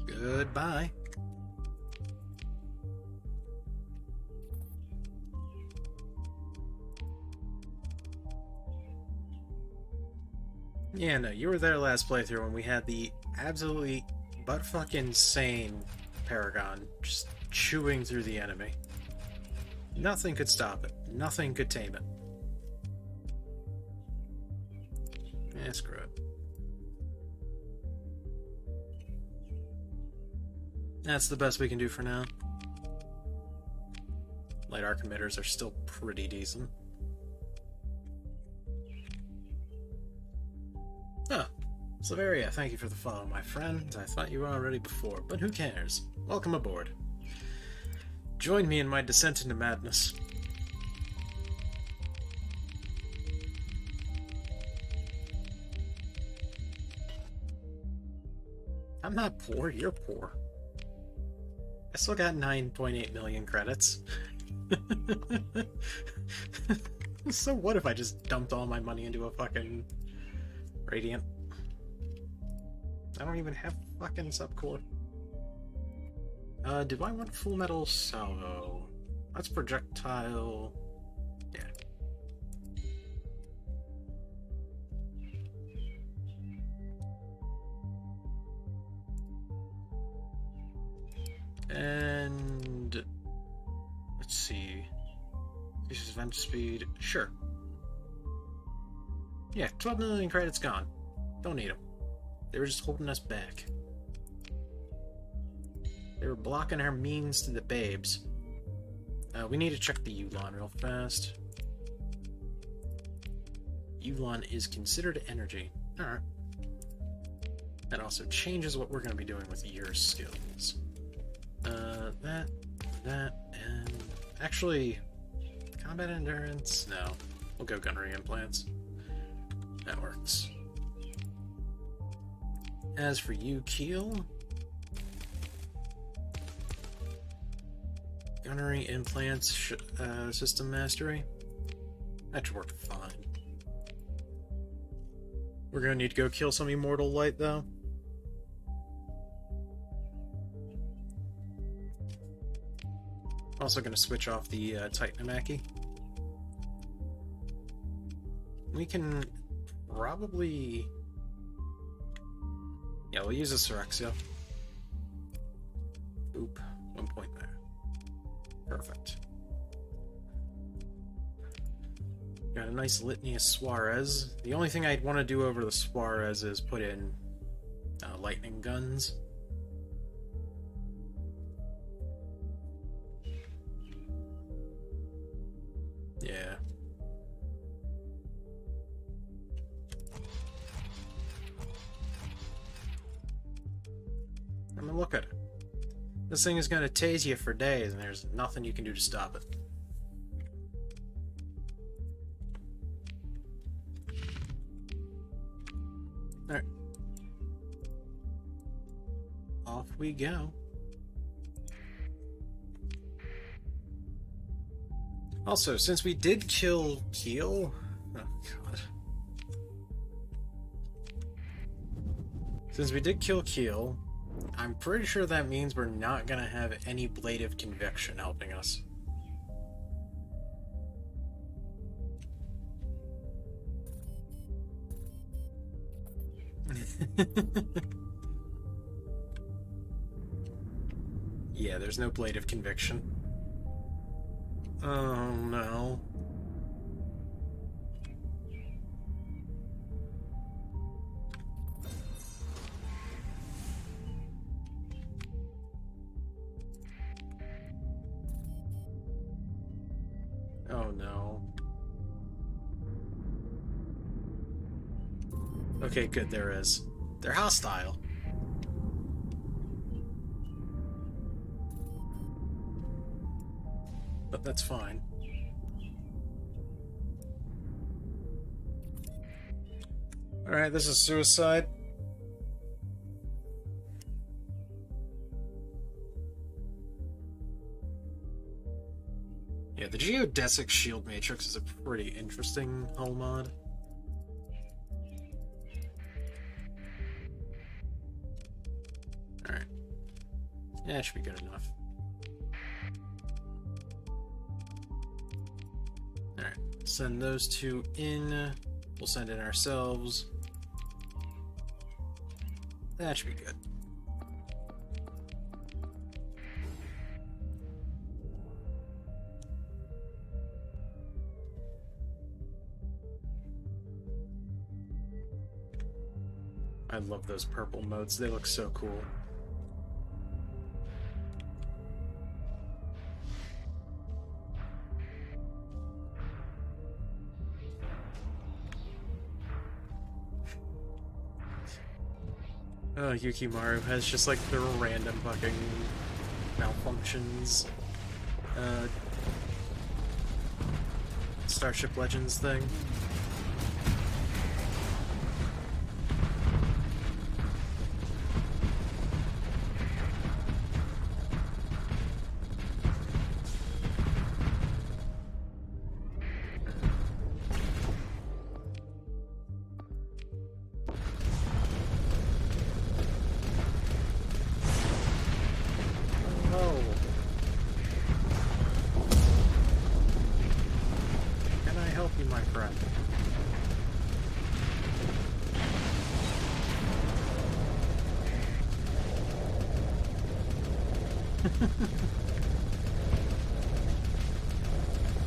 Goodbye. Yeah, no, you were there last playthrough when we had the absolutely butt-fucking insane Paragon just chewing through the enemy. Nothing could stop it. Nothing could tame it. Eh, screw it. That's the best we can do for now. Light arc emitters are still pretty decent. Oh, Severia, thank you for the follow, my friend. I thought you were already before, but who cares? Welcome aboard. Join me in my descent into madness. I'm not poor, you're poor. I still got 9.8 million credits. So what if I just dumped all my money into a fucking Radiant? I don't even have fucking subcore. Do I want full metal salvo? That's projectile. Yeah. And let's see. This is vent speed. Sure. Yeah, 12 million credits gone. Don't need them. They were just holding us back. They were blocking our means to the babes. We need to check the Yulon real fast. Yulon is considered energy. Alright. That also changes what we're going to be doing with your skills. That, and... Actually, combat endurance? No. We'll go gunnery implants. That works. As for you, Keel... Gunnery implants, system mastery. That should work fine. We're gonna need to go kill some immortal light, though. Also gonna switch off the Titanamaki. We can probably... Yeah, we'll use a Syrexia. Oop, 1 point there. Perfect. Got a nice litany of Suarez. The only thing I'd want to do over the Suarez is put in lightning guns. Yeah. I mean, look at it. This thing is gonna tase you for days, and there's nothing you can do to stop it. Alright. Off we go. Also, since we did kill Keel... Oh, God. Since we did kill Keel, I'm pretty sure that means we're not gonna have any Blade of Conviction helping us. Yeah, there's no Blade of Conviction. Oh no. Oh no. Okay, good, there is. They're hostile. But that's fine. Alright, this is suicide. Yeah, the Geodesic Shield Matrix is a pretty interesting hull mod. Alright. Yeah, it should be good enough. Alright, send those two in. We'll send in ourselves. That should be good. I love those purple modes. They look so cool. Oh, Yukimaru has just like the random fucking malfunctions. Starship Legends thing.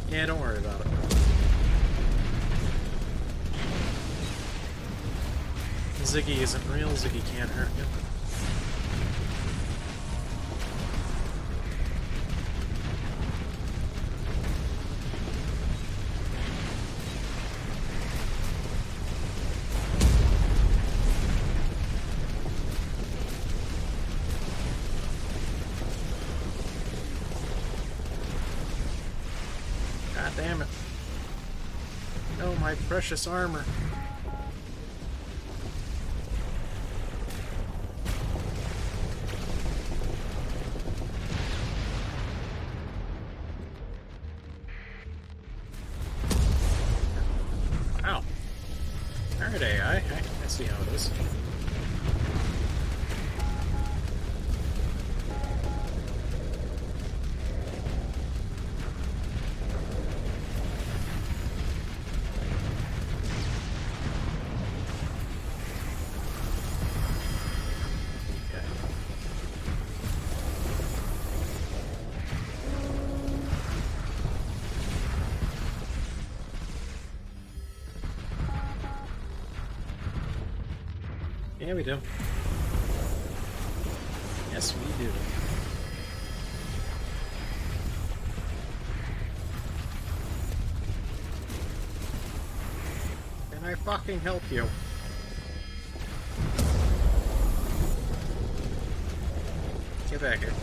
Yeah, don't worry about it. Ziggy isn't real, Ziggy can't hurt you. God damn it. No, my precious armor. Wow. Alright, AI. I see how it is. Yeah, we do. Yes, we do. Can I fucking help you? Get back here.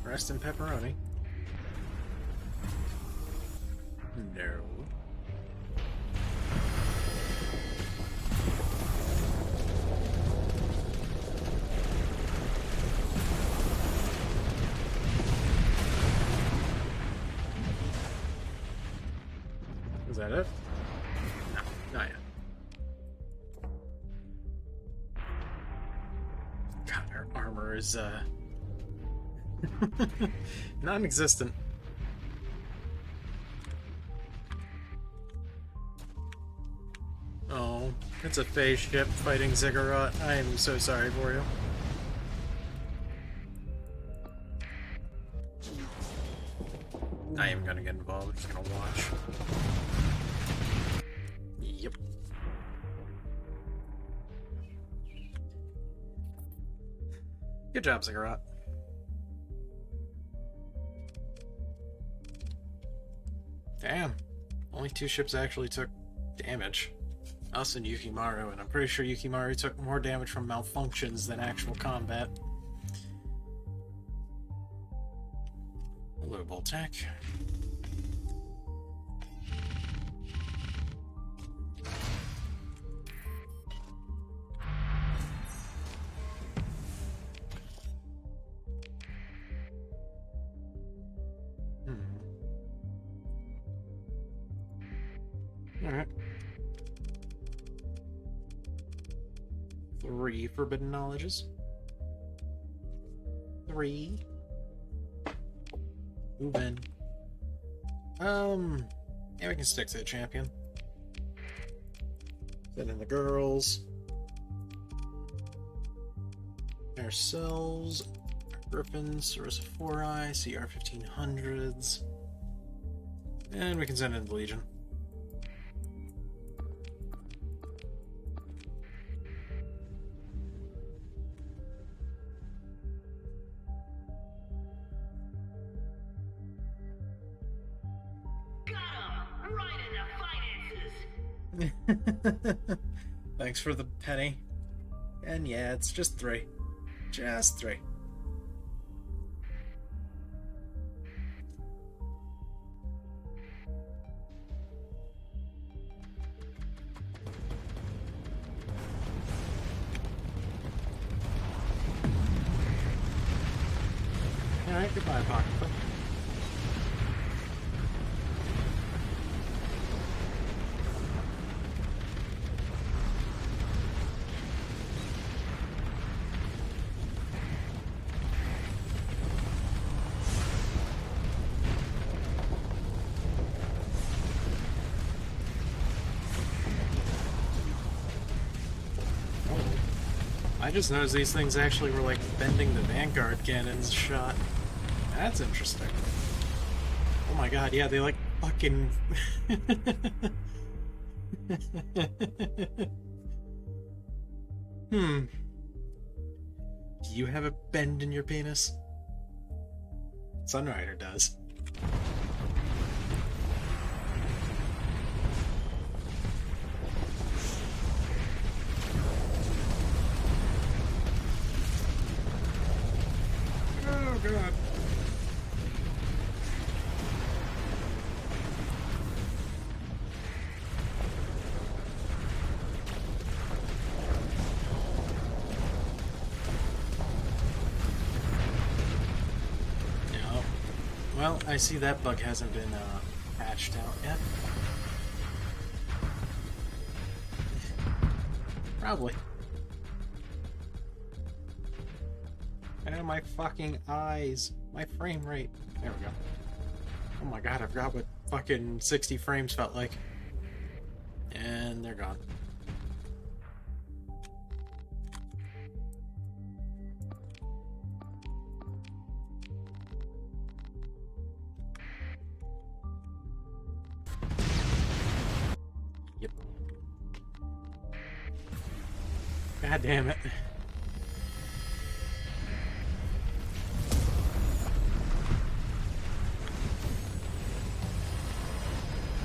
Rest in pepperoni. No. Is that it? No, not yet. God, our armor is, non-existent. Oh, it's a phase ship fighting Ziggurat. I am so sorry for you. I am gonna get involved. I'm just gonna watch. Yep. Good job, Ziggurat. Damn. Only 2 ships actually took damage. Us and Yukimaru, and I'm pretty sure Yukimaru took more damage from malfunctions than actual combat. Hello, Voltec. Alright. 3 forbidden knowledges. 3. Move in. Yeah, we can stick to the champion. Then in the girls. Ourselves, Griffins, Cerusophorai, CR 1500s. And we can send in the Legion. Thanks for the penny. And yeah, it's just 3. Just 3. Alright, goodbye, Apocrypha. I just noticed these things actually were like bending the Vanguard cannon's shot. That's interesting. Oh my god, yeah, they like fucking... Do you have a bend in your penis? Sunrider does. Oh god. Yeah. Well, I see that bug hasn't been patched out yet. Probably. And my fucking eyes. My frame rate. There we go. Oh my god, I forgot what fucking 60 frames felt like. And they're gone. Yep. God damn it.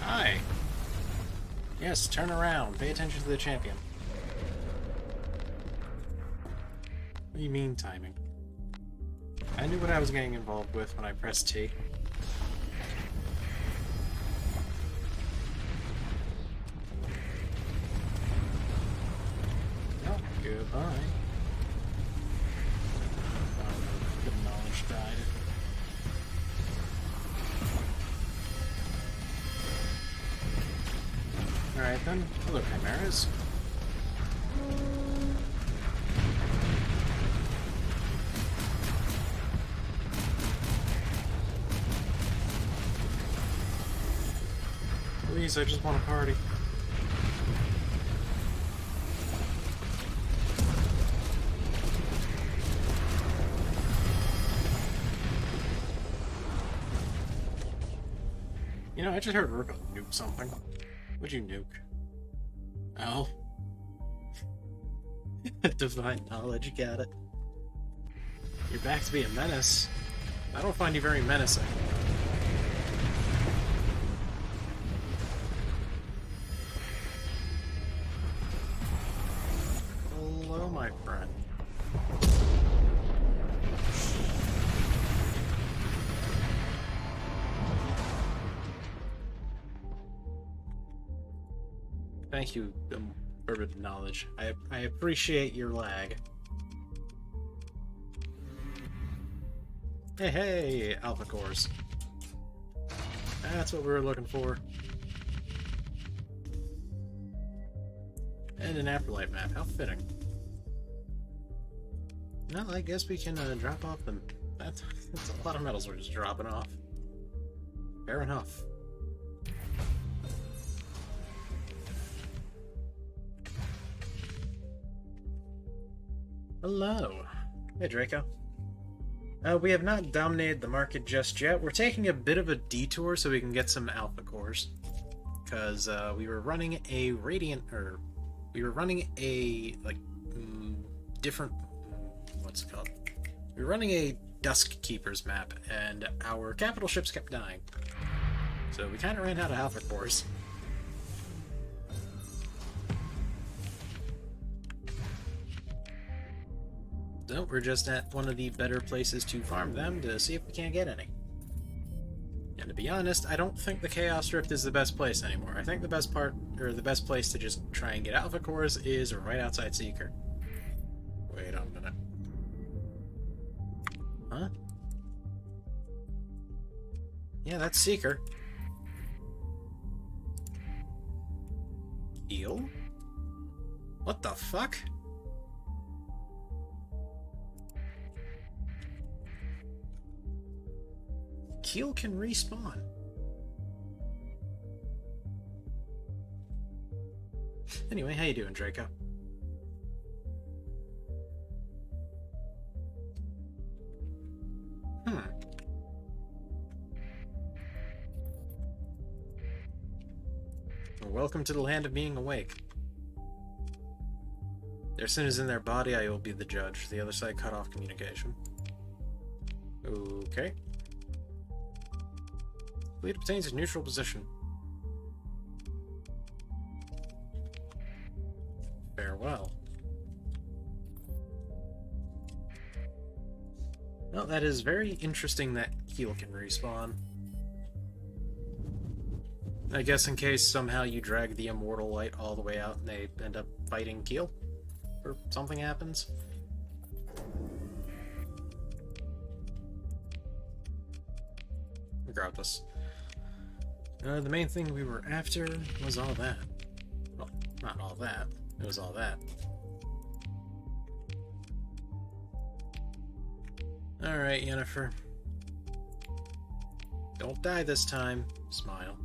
Hi. Yes, turn around. Pay attention to the champion. What do you mean, timing? I knew what I was getting involved with when I pressed T. Oh, goodbye. Oh, good knowledge died. Alright then, hello Chimeras. Please, I just want a party. You know, I just heard Ruka nuke something. What'd you nuke? Oh. Divine knowledge, got it. You're back to be a menace. I don't find you very menacing. Hello, my friend. Thank you, Urban Knowledge. I appreciate your lag. Hey, hey, Alpha Cores. That's what we were looking for. And an Afterlight map. How fitting. Well, I guess we can drop off them. That's a lot of metals we're just dropping off. Fair enough. Hello. Hey, Draco. We have not dominated the market just yet. We're taking a bit of a detour so we can get some alpha cores. Because we were running a different... What's it called? We were running a Dusk Keepers map, and our capital ships kept dying. So we kind of ran out of alpha cores. So we're just at one of the better places to farm them to see if we can't get any. And to be honest, I don't think the Chaos Rift is the best place anymore. I think the best place to just try and get alpha cores is right outside Seeker. Wait a minute. Huh? Yeah, that's Seeker. Heal? What the fuck? Keel can respawn. Anyway, how you doing, Draco? Well, welcome to the land of being awake. Their sin is in their body, I will be the judge. The other side cut off communication. Okay. Fleet obtains a neutral position. Farewell. Well, that is very interesting that Keel can respawn. I guess in case somehow you drag the Immortal Light all the way out and they end up fighting Keel, or something happens. Regardless. The main thing we were after was all that. Well, not all that. It was all that. Alright, Yennefer. Don't die this time. Smile.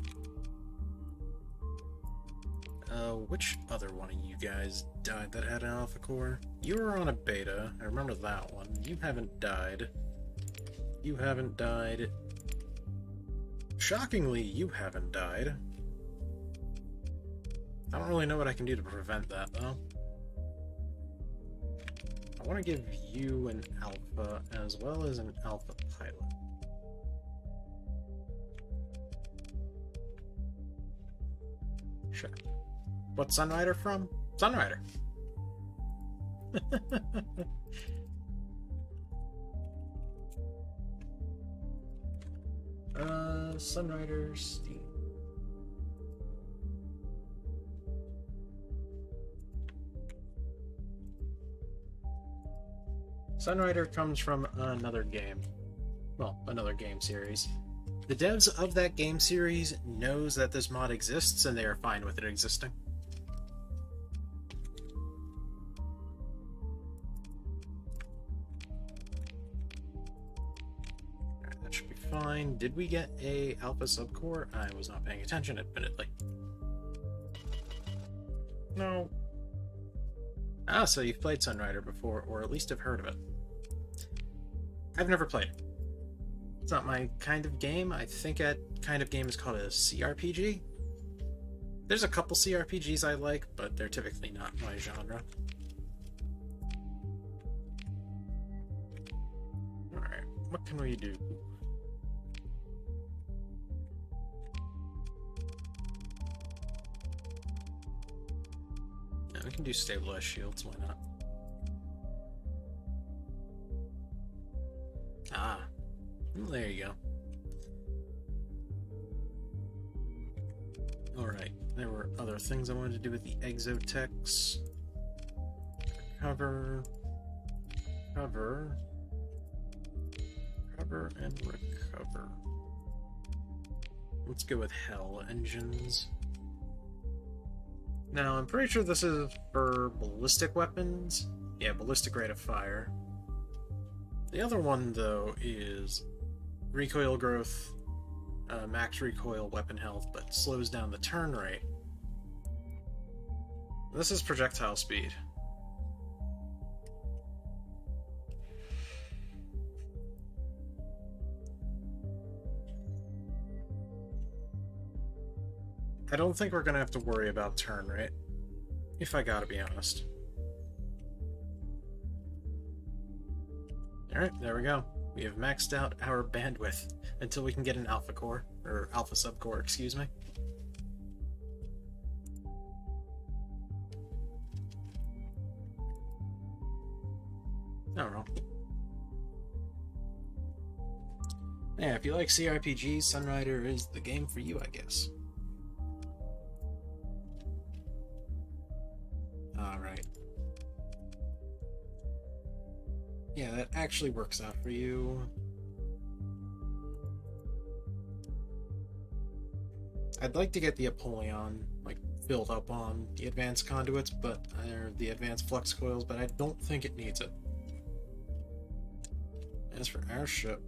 Which other one of you guys died that had an alpha core? You were on a beta. I remember that one. You haven't died. You haven't died. Shockingly, you haven't died. I don't really know what I can do to prevent that, though. I want to give you an alpha as well as an alpha pilot. Sure. What's Sunrider from? Sunrider! Sunrider Steam. Sunrider comes from another game. Well, another game series. The devs of that game series knows that this mod exists and they are fine with it existing. Fine. Did we get a alpha subcore? I was not paying attention, admittedly. No. Ah, so you've played Sunrider before, or at least have heard of it. I've never played it. It's not my kind of game. I think that kind of game is called a CRPG. There's a couple CRPGs I like, but they're typically not my genre. Alright, what can we do? We can do stabilized shields, why not? Ah, well, there you go. Alright, there were other things I wanted to do with the exotechs. Recover, and recover. Let's go with Hell engines. Now, I'm pretty sure this is for ballistic weapons. Yeah, ballistic rate of fire. The other one, though, is recoil growth, max recoil weapon health, but slows down the turn rate. This is projectile speed. don't think we're gonna have to worry about turn rate, if I gotta be honest. Alright, there we go. We have maxed out our bandwidth until we can get an alpha core, or alpha subcore, excuse me. I don't know. Yeah, if you like CRPGs, Sunrider is the game for you, I guess. Alright. Yeah, that actually works out for you. I'd like to get the Apollyon, like, built up on the advanced conduits, or the advanced flux coils, but I don't think it needs it. As for our ship,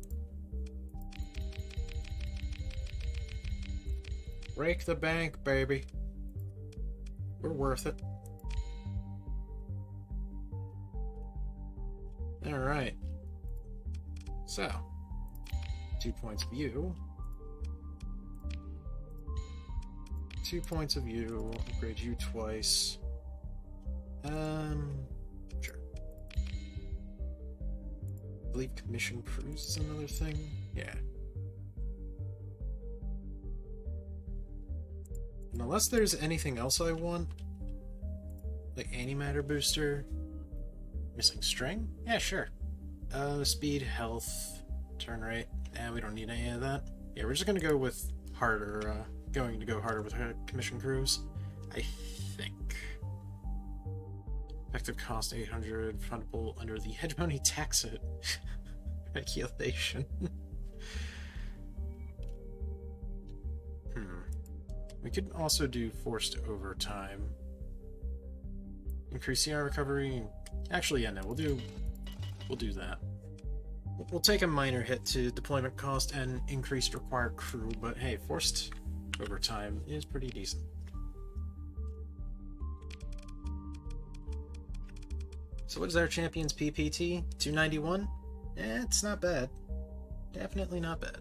break the bank, baby. We're worth it. Alright. So, 2 points of view. 2 points of view. Upgrade you twice. Sure. I believe commission crews is another thing. Yeah. And unless there's anything else I want, like antimatter booster, missing string? Yeah, sure. Speed, health, turn rate. We don't need any of that. Yeah, we're just gonna go with harder, going to go harder with commission crews, I think. Effective cost 800, fundable under the hegemony tax it regulation. We could also do forced overtime. Increase CR recovery. Actually, yeah, no, we'll do that. We'll take a minor hit to deployment cost and increased required crew, but hey, forced overtime is pretty decent. So what is our champion's PPT? 291? It's not bad. Definitely not bad.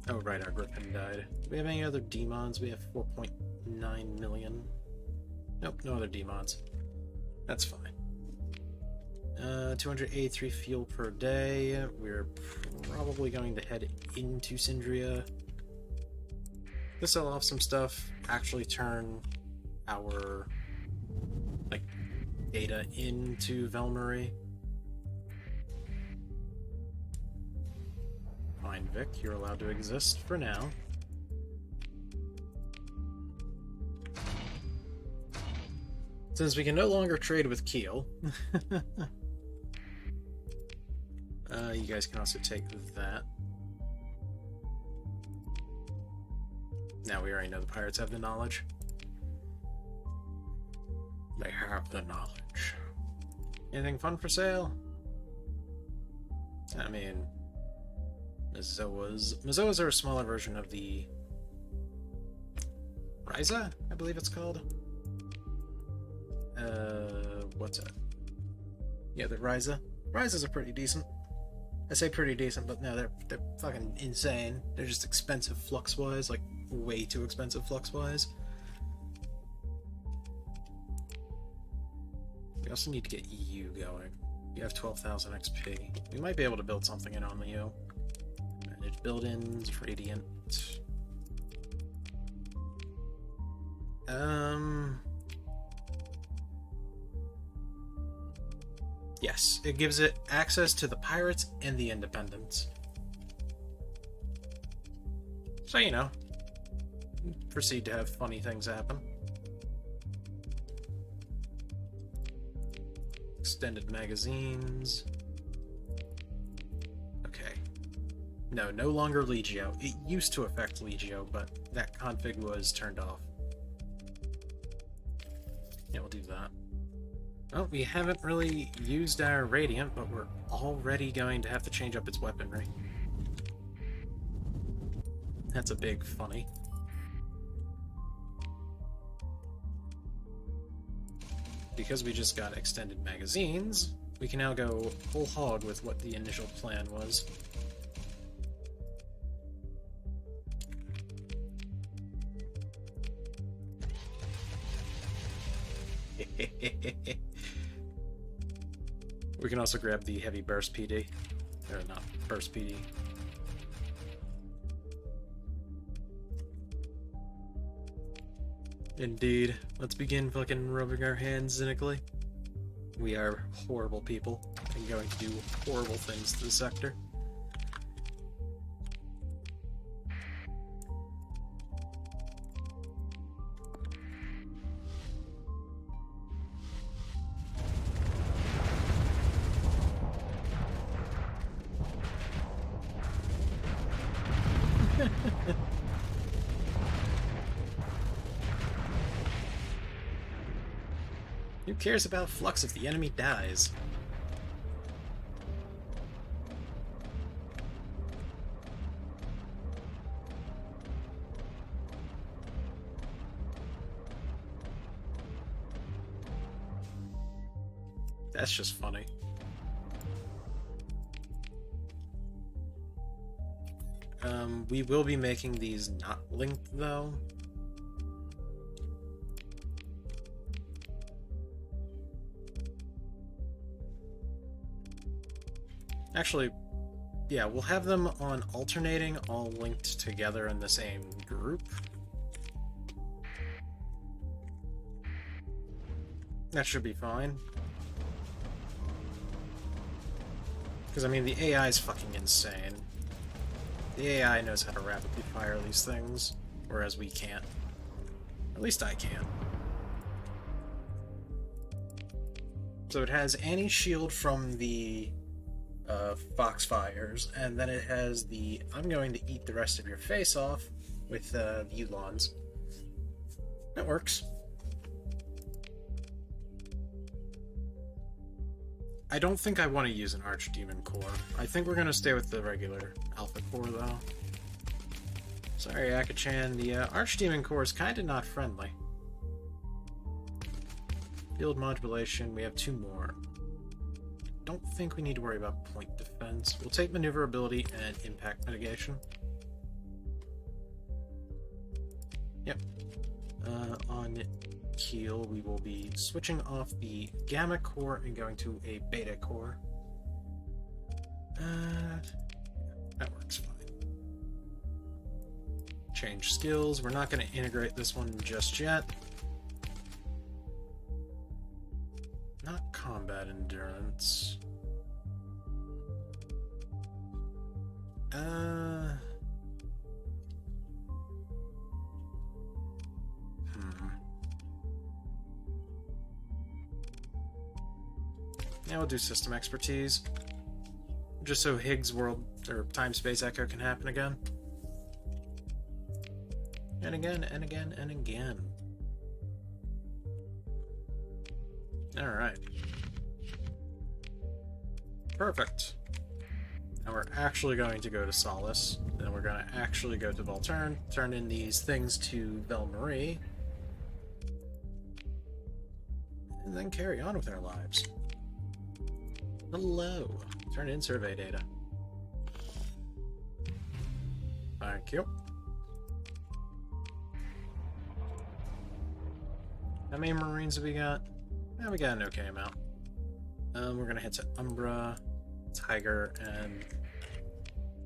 Oh right, our Griffin died. Do we have any other demons? We have 4.9 million. Nope, no other demons. That's fine. 283 fuel per day. We're probably going to head into Syndria. To sell off some stuff, actually turn our data into Velmarie. Fine, Vic, you're allowed to exist for now. Since we can no longer trade with Keel, you guys can also take that. Now we already know the pirates have the knowledge. They have the knowledge. Anything fun for sale? I mean, Mazoas are a smaller version of the Ryza, I believe it's called. What's it? Yeah, the Ryza. Ryzas are pretty decent. I say pretty decent, but no, they're fucking insane. They're just expensive flux-wise, like way too expensive flux-wise. We also need to get EU going. You have 12,000 XP. We might be able to build something in on EU. Manage build-ins, Radiant. Yes, it gives it access to the pirates and the independents. So, you know, proceed to have funny things happen. Extended magazines. Okay. No longer Legio. It used to affect Legio, but that config was turned off. Yeah, we'll do that. Well, we haven't really used our Radiant, but we're already going to have to change up its weaponry. That's a big funny. Because we just got extended magazines, we can now go full hog with what the initial plan was. We can also grab the heavy burst PD. Or not burst PD. Indeed. Let's begin fucking rubbing our hands cynically. We are horrible people and going to do horrible things to the sector. Who cares about flux if the enemy dies? That's just funny. We will be making these not linked, though. Actually, yeah, we'll have them on alternating, all linked together in the same group. That should be fine. Because, I mean, the AI is fucking insane. The AI knows how to rapidly fire these things, whereas we can't. At least I can't. So it has anti-shield from the Foxfires, and then it has the I'm going to eat the rest of your face off with the Ulons. That works. I don't think I want to use an Archdemon core. I think we're going to stay with the regular Alpha core, though. Sorry, Akachan, the Archdemon core is kind of not friendly. Field modulation, we have 2 more. Don't think we need to worry about point defense. We'll take maneuverability and impact mitigation. Yep. On Keel, we will be switching off the Gamma core and going to a Beta core. That works fine. Change skills. We're not going to integrate this one just yet. Not combat endurance. Yeah, we'll do system expertise. Just so Higgs world or time-space echo can happen again. And again, and again, and again. Alright. Perfect. Now we're actually going to go to Solace. Then we're going to actually go to Volturn, turn in these things to Velmarie, and then carry on with our lives. Hello. Turn in survey data. Thank you. How many Marines have we got? Yeah, we got an okay amount. We're gonna head to Umbra, Tiger, and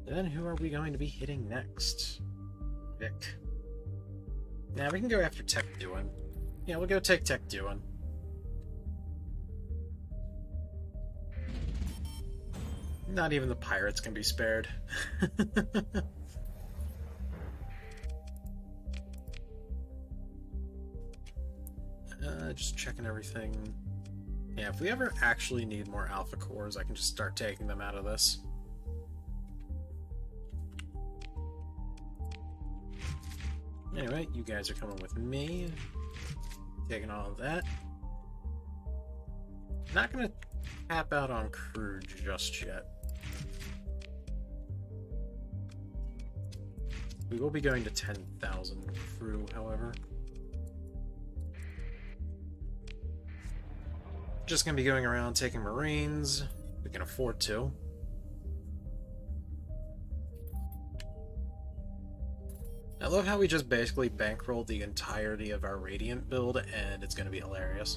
then who are we going to be hitting next? Vic. Now we can go after Tech Duin. Yeah, we'll go take Tech Duin. Not even the pirates can be spared. Just checking everything. Yeah, if we ever actually need more alpha cores, I can just start taking them out of this. Anyway, you guys are coming with me. Taking all of that. Not gonna tap out on crew just yet. We will be going to 10,000 crew, however. Just gonna be going around taking Marines. We can afford to. I love how we just basically bankrolled the entirety of our Radiant build, and it's gonna be hilarious.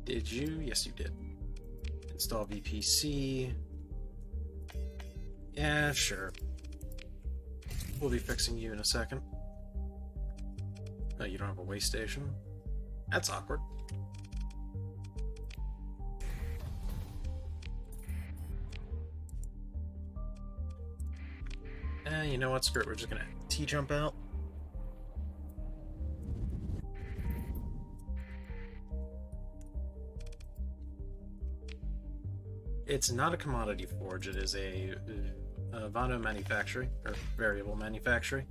Did you? Yes, you did. Install VPC. Yeah, sure. We'll be fixing you in a second. Oh, you don't have a way station? That's awkward. You know what? Screw it. We're just gonna T-jump out. It's not a commodity forge. It is a Vano manufacturing, or variable manufacturing.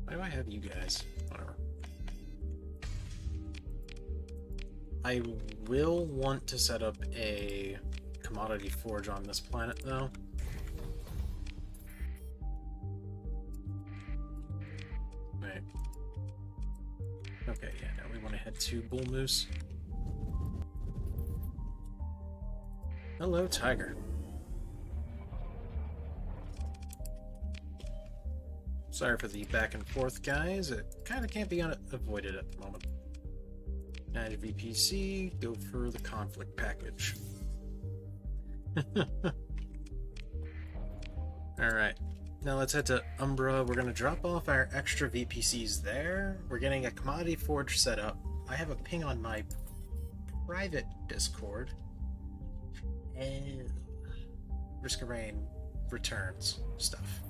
Why do I have you guys? Whatever. I will want to set up a commodity forge on this planet, though. Wait. Okay, yeah, now we want to head to Bull Moose. Hello, Tiger. Sorry for the back and forth, guys. It kind of can't be avoided at the moment. Add VPC, go for the conflict package. Alright, now let's head to Umbra. We're going to drop off our extra VPCs there. We're getting a commodity forge set up. I have a ping on my private Discord. And Risk of Rain returns stuff.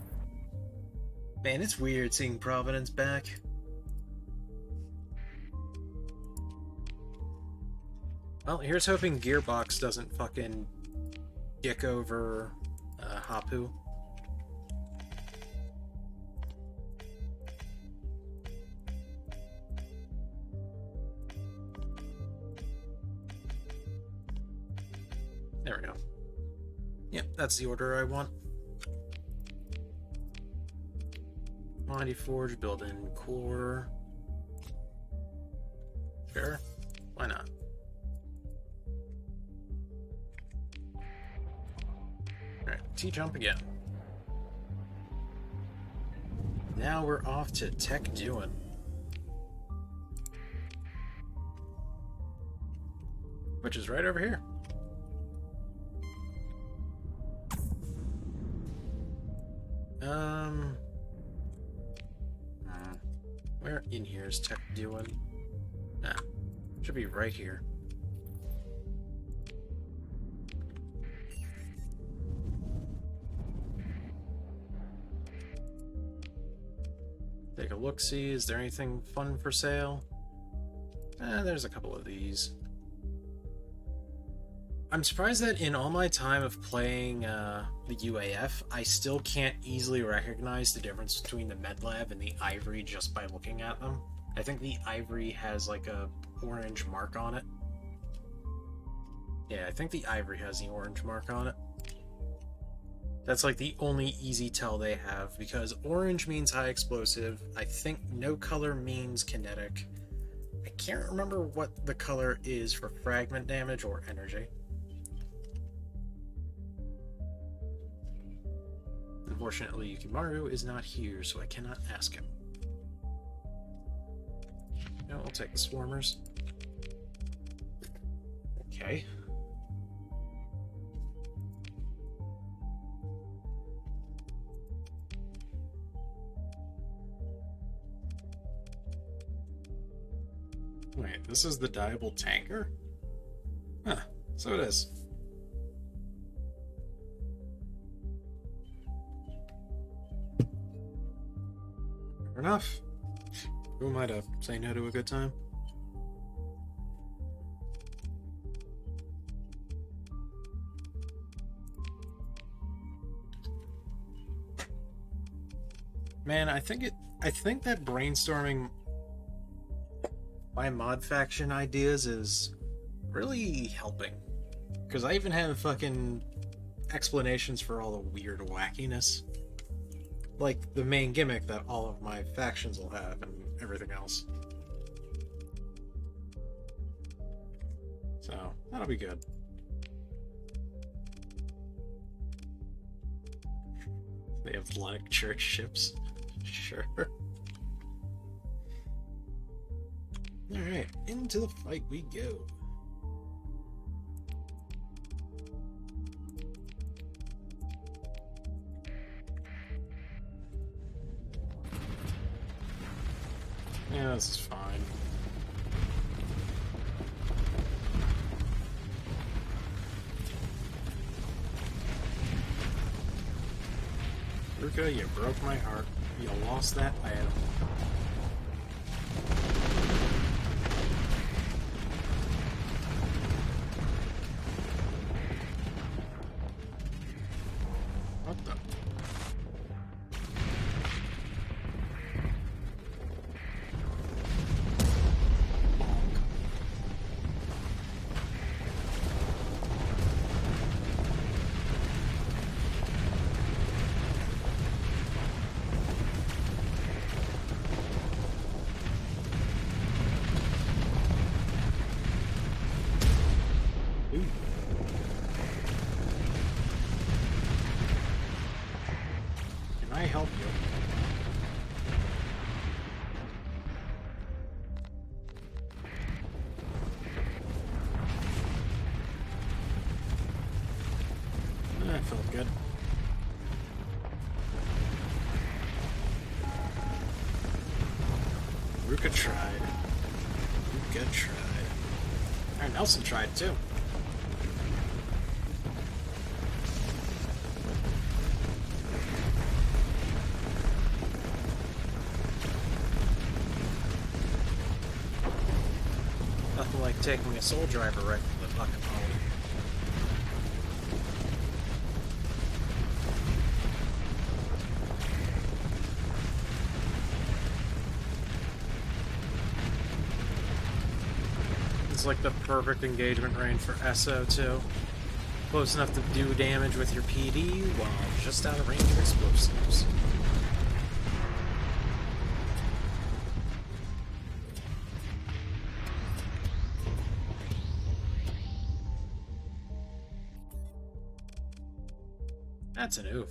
Man, it's weird seeing Providence back. Well, here's hoping Gearbox doesn't fucking dick over Hapu. There we go. Yep, that's the order I want. Commodity Forge, build in core. Sure, why not? Alright, T-jump again. Now we're off to Tech Doing. Which is right over here. Where in here is Tech Doing? Ah, should be right here. Take a look-see. Is there anything fun for sale? There's a couple of these. I'm surprised that in all my time of playing the UAF, I still can't easily recognize the difference between the med lab and the ivory just by looking at them. I think the ivory has like a orange mark on it. Yeah, I think the ivory has the orange mark on it. That's like the only easy tell they have, because orange means high explosive. I think no color means kinetic. I can't remember what the color is for fragment damage or energy. Unfortunately, Yukimaru is not here, so I cannot ask him. No, I'll take the swarmers. Okay. Wait, this is the diable tanker? Huh, so it is. Fair enough. Who am I to say no to a good time? Man, I think that brainstorming my mod faction ideas is really helping. Because I even have fucking explanations for all the weird wackiness. Like the main gimmick that all of my factions will have and everything else. So, that'll be good. They have like church ships. Sure. Alright, into the fight we go. Yeah, this is fine. Ruka, you broke my heart. You lost that item. What the? Ooh. Can I help you? That felt good. Ruka tried. Ruka tried. Alright, Nelson tried too. Nothing like taking a soul driver right from the fucking hole. It's like the perfect engagement range for SO too. Close enough to do damage with your PD while just out of range of explosives. That's an oof.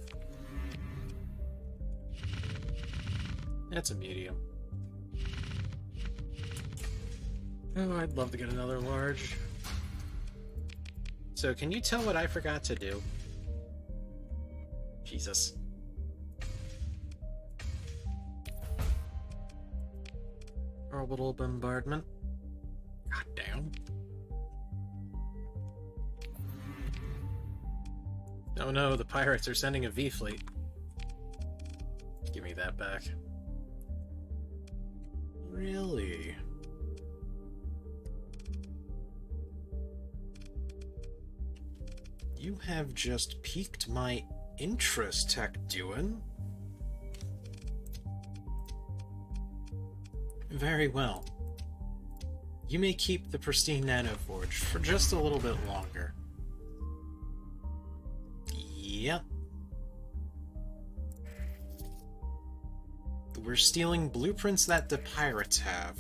That's a medium. Oh, I'd love to get another large. So, can you tell what I forgot to do? Jesus. Orbital bombardment. God damn. Oh no, the pirates are sending a V-fleet. Give me that back. Really? You have just piqued my interest, Tech Duin. Very well. You may keep the pristine nanoforge for just a little bit longer. Yep. We're stealing blueprints that the pirates have,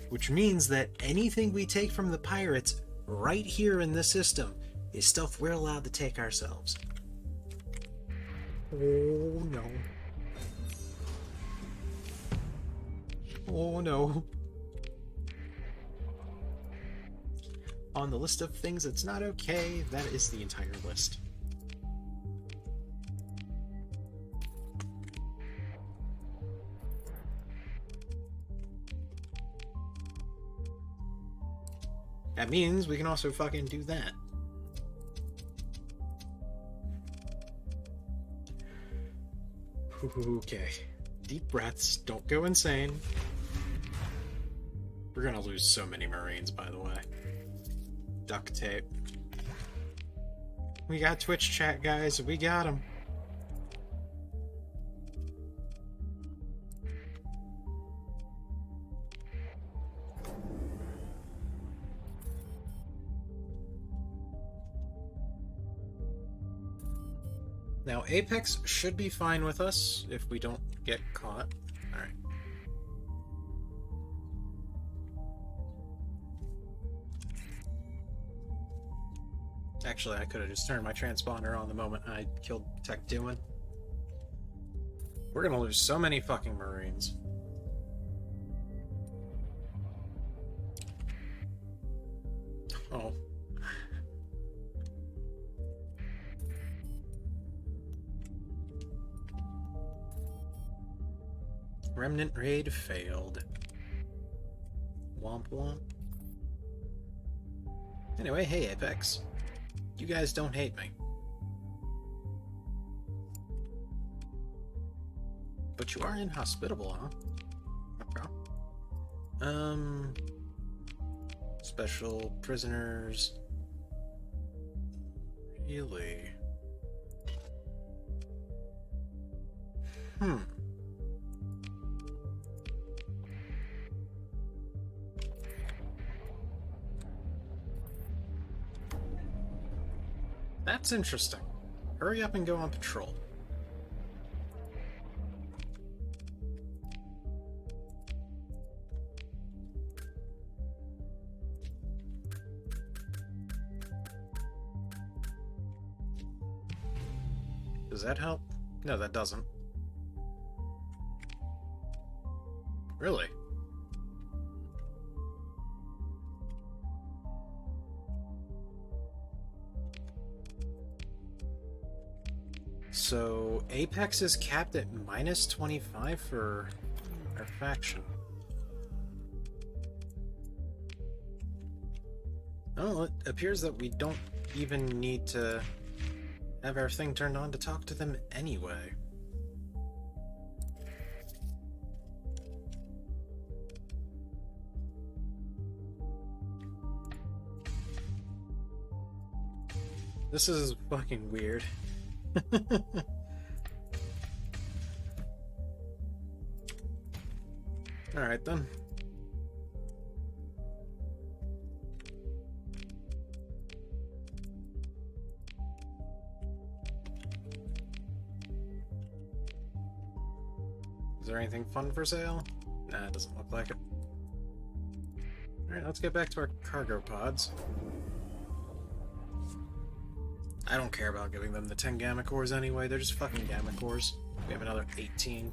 which means that anything we take from the pirates right here in this system is stuff we're allowed to take ourselves. Oh no. Oh no. On the list of things that's not okay, that is the entire list. That means we can also fucking do that. Okay. Deep breaths. Don't go insane. We're gonna lose so many Marines, by the way. Duct tape. We got Twitch chat, guys. We got them. Now, Apex should be fine with us if we don't get caught. Alright. Actually, I could have just turned my transponder on the moment I killed Tech Duin. We're gonna lose so many fucking Marines. Remnant raid failed. Womp womp. Anyway, hey Apex. You guys don't hate me. But you are inhospitable, huh? Okay. Special prisoners. Really? That's interesting. Hurry up and go on patrol. Does that help? No, that doesn't. Really? So, Apex is capped at minus 25 for our faction. Oh, it appears that we don't even need to have our thing turned on to talk to them anyway. This is fucking weird. Alright then. Is there anything fun for sale? Nah, it doesn't look like it. Alright, let's get back to our cargo pods. I don't care about giving them the 10 gamma cores anyway, they're just fucking gamma cores. We have another 18.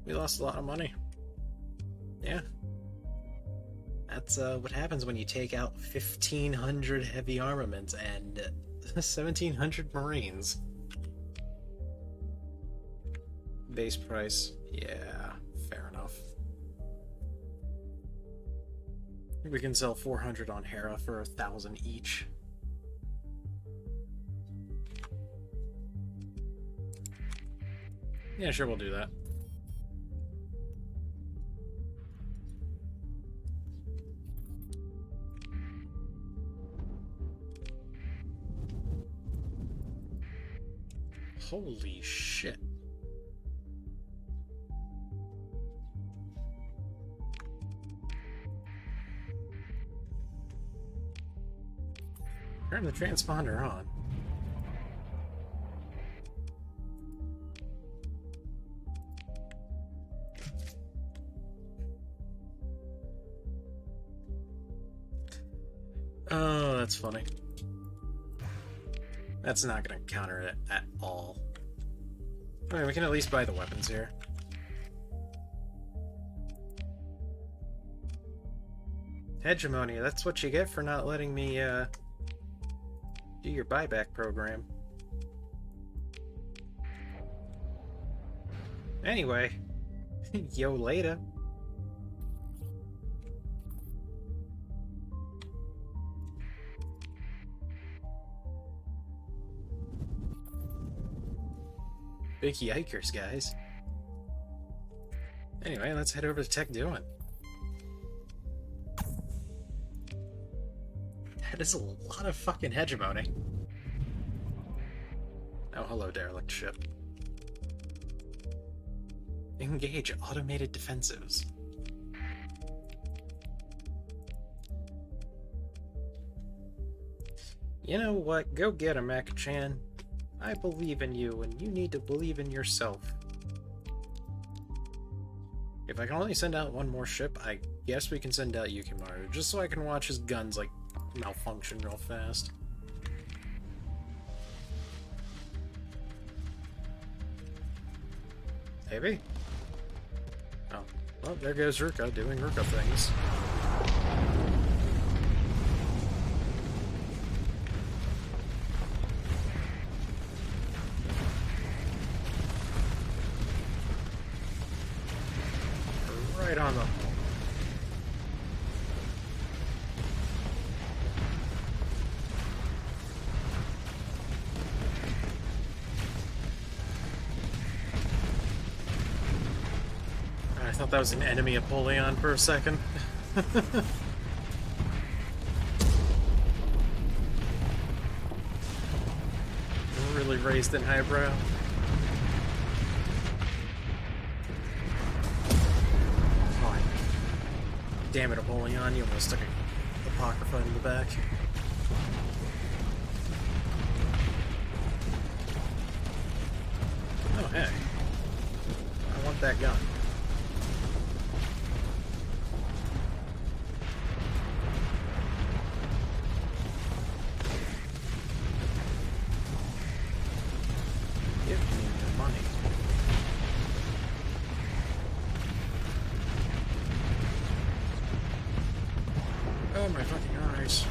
We lost a lot of money. Yeah. That's what happens when you take out 1,500 heavy armaments and 1,700 marines. Base price. Yeah, fair enough. We can sell 400 on Hera for 1,000 each. Yeah, sure, we'll do that. Holy shit. Turn the transponder on. Oh, that's funny. That's not going to counter it at all. Alright, we can at least buy the weapons here. Hegemony, that's what you get for not letting me, do your buyback program. Anyway, yo later. Big yikers, guys. Anyway, let's head over to Tech Doing. That is a lot of fucking hegemony. Oh, hello, derelict ship. Engage automated defensives. You know what? Go get him, Mak-chan. I believe in you, and you need to believe in yourself. If I can only send out one more ship, I guess we can send out Yukimaru, just so I can watch his guns, like, malfunction real fast. Maybe? Oh. Well, there goes Ruka doing Ruka things. Right on them. I thought that was an enemy Apollyon for a second. Really raised an eyebrow. Oh, damn it, Apollyon, you almost took a Apocrypha in the back. Oh, hey. I want that gun. Give me your money. Oh, my fucking eyes.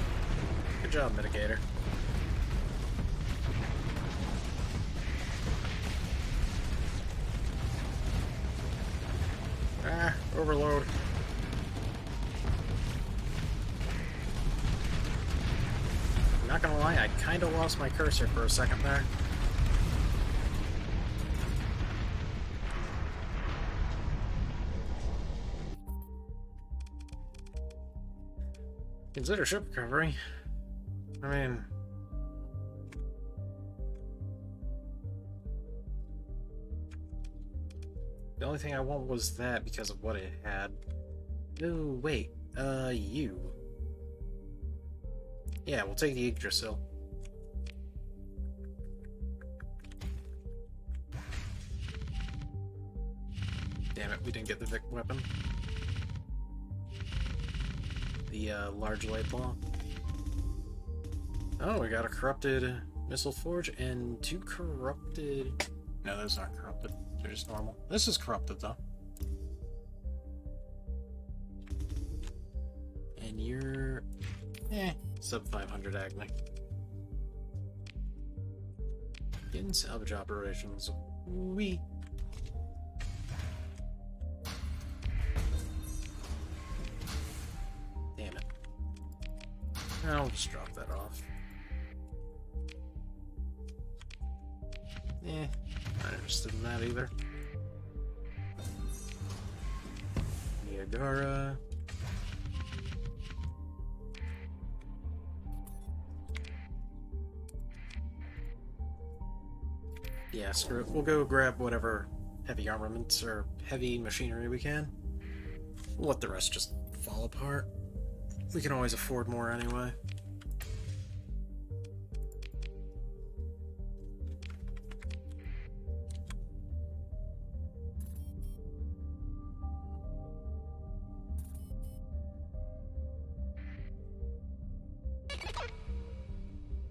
Good job, Mitigator. Ah, overload. Not gonna lie, I kinda lost my cursor for a second there. Consider ship recovery. I mean... the only thing I want was that because of what it had. No, wait. You. Yeah, we'll take the Yggdrasil. Damn it, we didn't get the Vic weapon. The, large Laidlaw. Oh, we got a corrupted Missile Forge and 2 corrupted... No, those aren't corrupted. They're just normal. This is corrupted, though. And you're... sub 500 Agni. Getting salvage operations. Wee. Damn it. I'll just drop that off. Not interested in that either. Niagara. Yeah, screw it. We'll go grab whatever heavy armaments or heavy machinery we can. We'll let the rest just fall apart. We can always afford more anyway.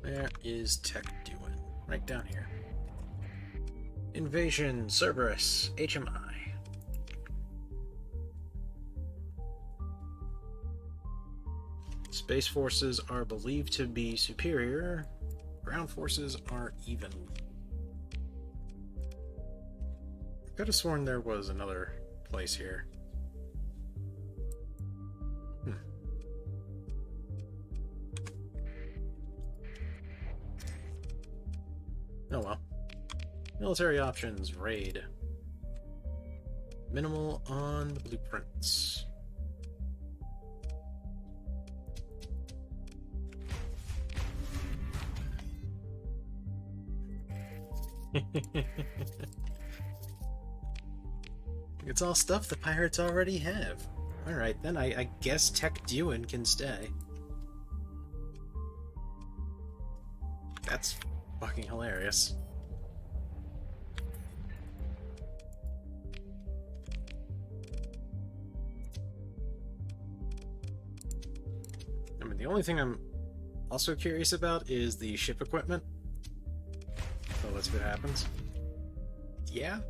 Where is tech doing? Right down here. Invasion, Cerberus, HMI. Space forces are believed to be superior. Ground forces are even. I could have sworn there was another place here. Oh well. Military options, raid. Minimal on the blueprints. It's all stuff the pirates already have. Alright, then I guess Tech Duin can stay. That's fucking hilarious. I mean, the only thing I'm also curious about is the ship equipment. So let's see what happens. Yeah?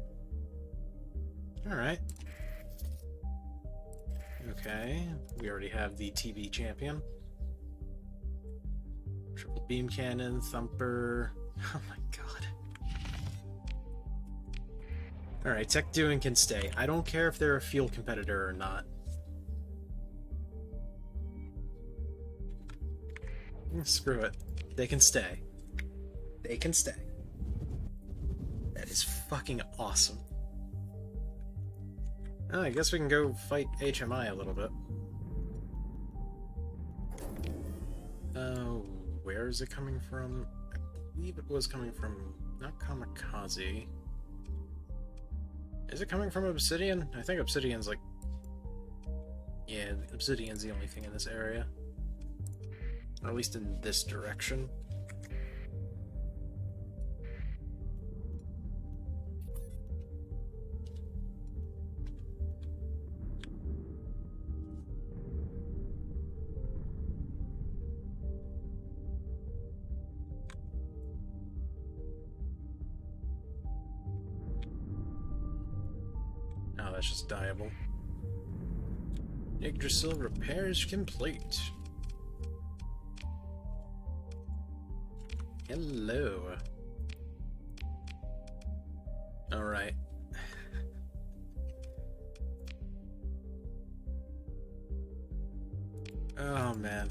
Alright. Okay, we already have the TV champion. Triple beam cannon, thumper. Oh my god. Alright, Tech Doing can stay. I don't care if they're a fuel competitor or not. Screw it. They can stay. They can stay. That is fucking awesome. Oh, I guess we can go fight HMI a little bit. Where is it coming from? I believe it was coming from... not Kamikaze. Is it coming from Obsidian? I think Obsidian's like... yeah, Obsidian's the only thing in this area. Or at least in this direction. Oh, that's just dieable. Yggdrasil repairs complete. Hello. Alright. Oh, man.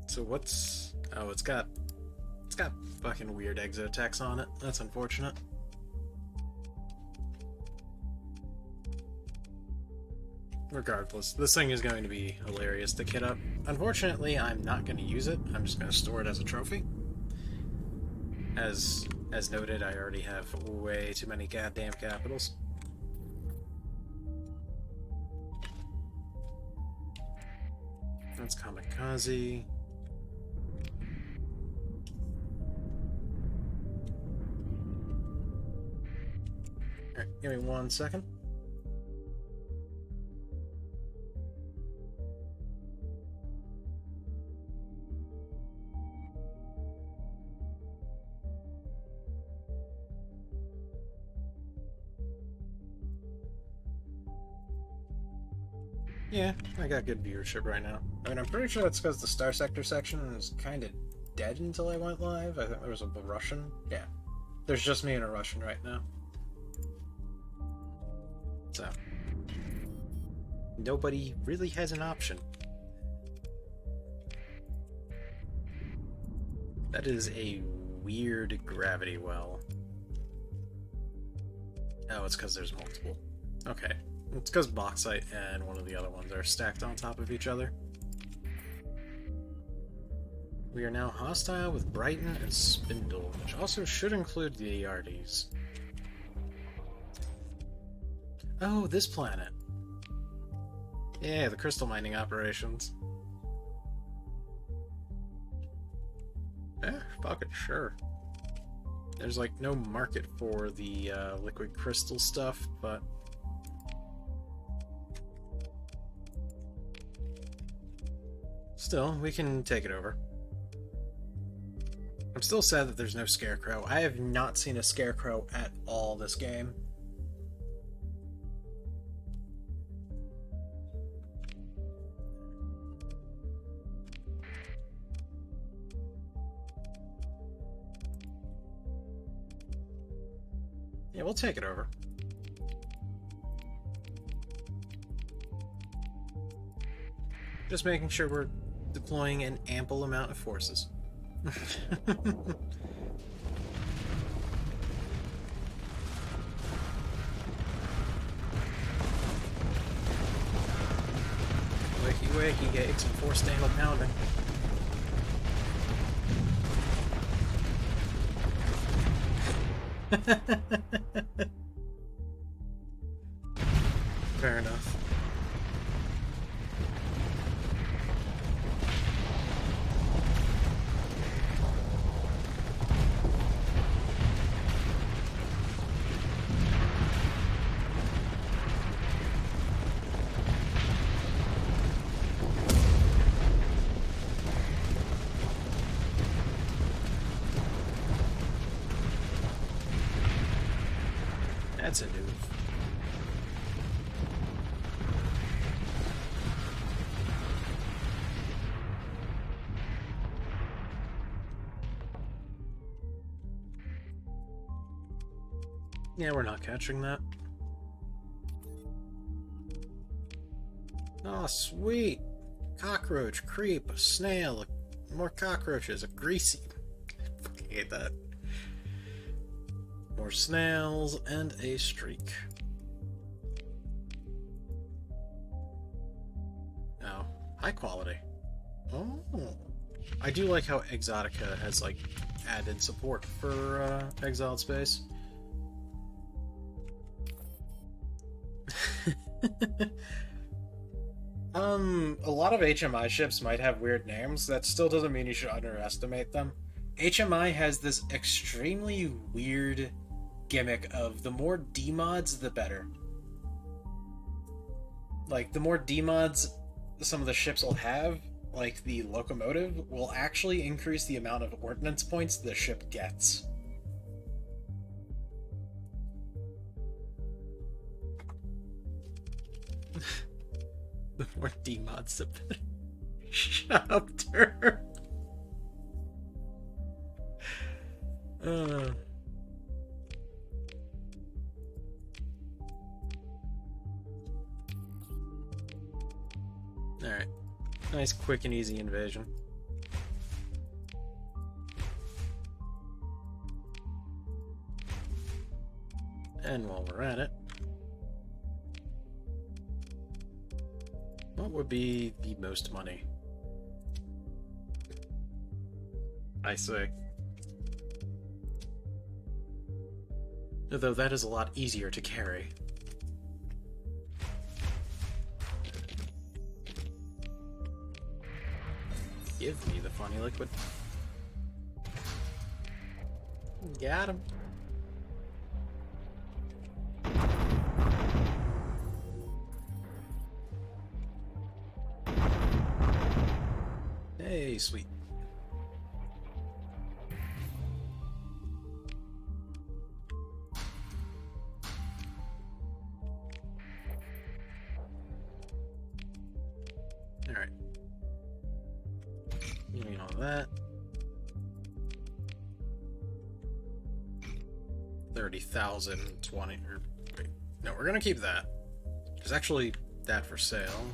So what's... oh, it's got fucking weird exotex on it. That's unfortunate. Regardless, this thing is going to be hilarious to kit up. Unfortunately, I'm not going to use it. I'm just going to store it as a trophy. As noted, I already have way too many goddamn capitals. That's Kamikaze. Alright, give me 1 second. Yeah, I got good viewership right now. I mean, I'm pretty sure that's because the Star Sector section is kind of dead until I went live. I think there was a Russian. Yeah. There's just me and a Russian right now. So. Nobody really has an option. That is a weird gravity well. Oh, it's because there's multiple. Okay. It's because bauxite and one of the other ones are stacked on top of each other. We are now hostile with Brighton and Spindle, which also should include the Ardes. Oh, this planet. Yeah, the crystal mining operations. Fucking sure. There's like no market for the liquid crystal stuff, but still, we can take it over. I'm still sad that there's no Scarecrow. I have not seen a Scarecrow at all this game. Yeah, we'll take it over. Just making sure we're deploying an ample amount of forces. Wakey wakey, get some force angle pounding. Fair enough. That's a move. Yeah, we're not catching that. Oh, sweet! Cockroach, creep, a snail, more cockroaches, a greasy. I fucking hate that. More snails, and a streak. Oh, high quality. Oh. I do like how Exotica has, like, added support for, Exiled Space. A lot of HMI ships might have weird names. That still doesn't mean you should underestimate them. HMI has this extremely weird gimmick of the more D-mods, the better. Like, the more D-mods some of the ships will have, like the locomotive, will actually increase the amount of ordnance points the ship gets. The more D-mods, the better. Shut up, Turd. Alright. Nice, quick, and easy invasion. And while we're at it, what would be the most money? I see. Though that is a lot easier to carry. Give me the funny liquid. Got him. Hey, sweet. Alright. Give me all that. 30,000, 20, or wait. No, we're gonna keep that. There's actually that for sale.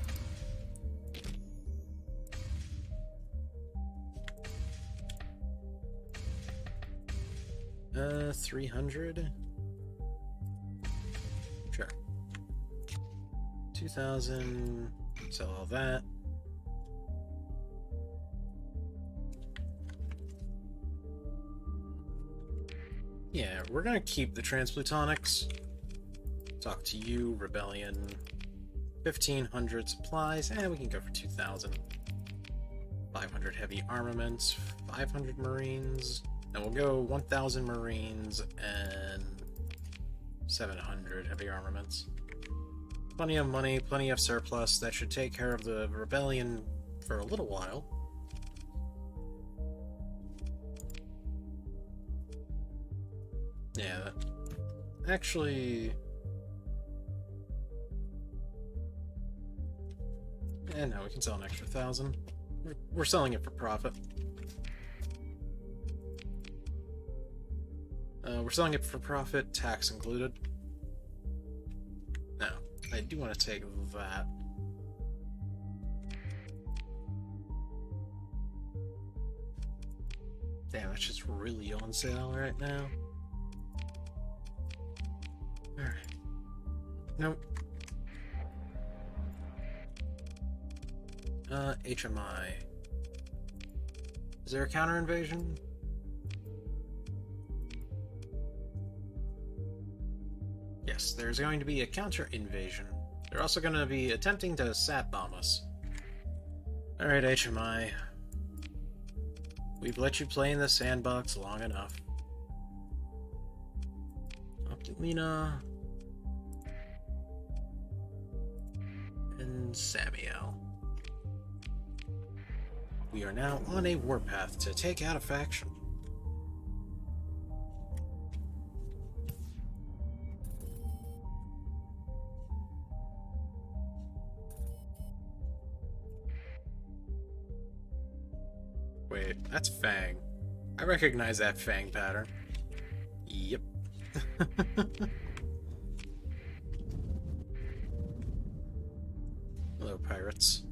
Uh, 300? Sure. 2,000, sell all that. Yeah, we're gonna keep the Transplutonics. Talk to you, Rebellion. 1,500 supplies, and we can go for 2,000. 500 heavy armaments, 500 Marines, and we'll go 1,000 Marines and 700 heavy armaments. Plenty of money, plenty of surplus. That should take care of the Rebellion for a little while. Yeah, actually... And no, we can sell an extra 1,000. We're selling it for profit. We're selling it for profit, tax included. Now, I do want to take that. Damn, it's just really on sale right now. Alright. Nope. HMI. Is there a counter invasion? Yes, there's going to be a counter invasion. They're also going to be attempting to sat bomb us. Alright, HMI. We've let you play in the sandbox long enough. Optimina. And Samuel. We are now on a warpath to take out a faction. Wait, that's Fang. I recognize that Fang pattern. Yep. Hello, pirates.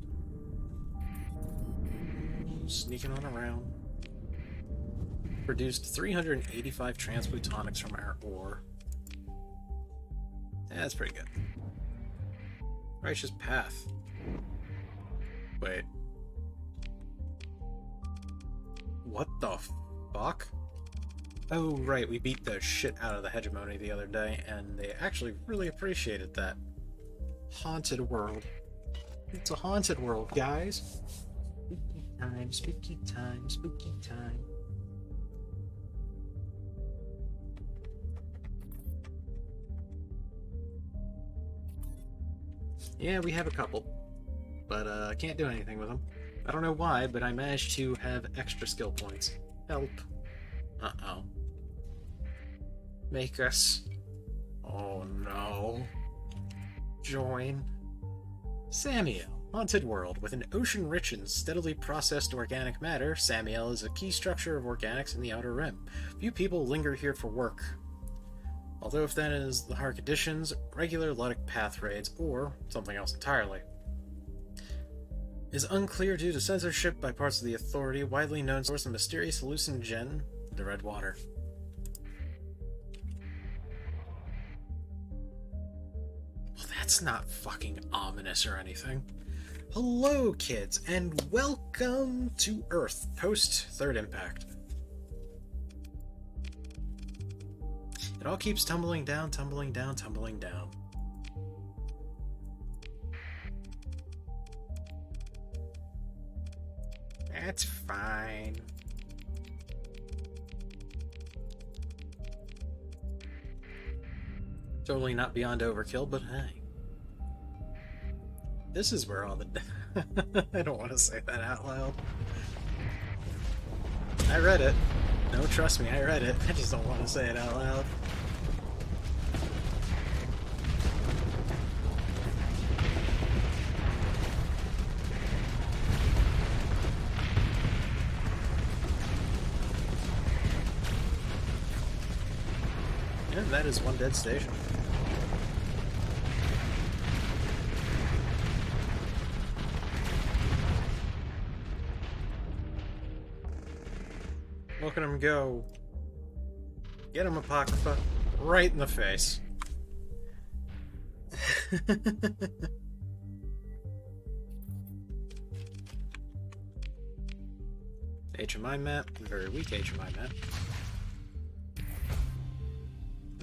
Sneaking on around. Produced 385 transplutonics from our ore. Yeah, that's pretty good. Righteous path. Wait. What the fuck? Oh, right, we beat the shit out of the hegemony the other day, and they actually really appreciated that. Haunted world. It's a haunted world, guys. Spooky time, spooky time, spooky time. Yeah, we have a couple, but I can't do anything with them. I don't know why, but I managed to have extra skill points. Help. Uh-oh. Make us... Oh no. Join. Samiel. Haunted world. With an ocean rich in steadily processed organic matter, Samiel is a key structure of organics in the Outer Rim. Few people linger here for work. Although if that is the hard conditions, regular Luddic path raids, or something else entirely. Is unclear due to censorship by parts of the Authority, widely known source of mysterious hallucinogen, the Red Water. Well, that's not fucking ominous or anything. Hello, kids, and welcome to Earth, post-Third Impact. It all keeps tumbling down, tumbling down, tumbling down. That's fine. Totally not beyond overkill, but hey. This is where all the... I don't want to say that out loud. I read it. No, trust me, I read it. I just don't want to say it out loud. And that is one dead station. Look at him go. Get him, Apocrypha. Right in the face. HMI map. Very weak HMI map.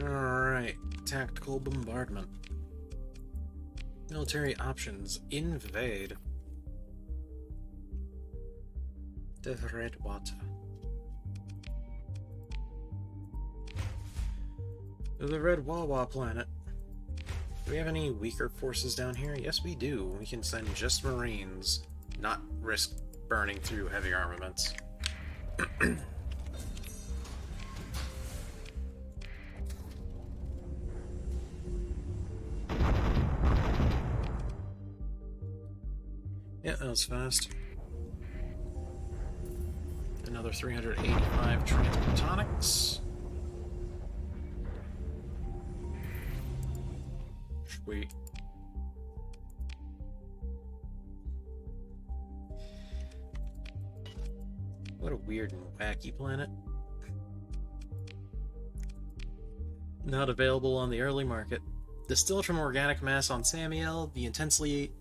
Alright. Tactical bombardment. Military options. Invade. The Red Water. The Red Wawa planet. Do we have any weaker forces down here? Yes, we do. We can send just Marines, not risk burning through heavy armaments. Yeah, that was fast. Another 385 transplutonics. Sweet. What a weird and wacky planet. Not available on the early market. Distilled from organic mass on Samiel, the intensely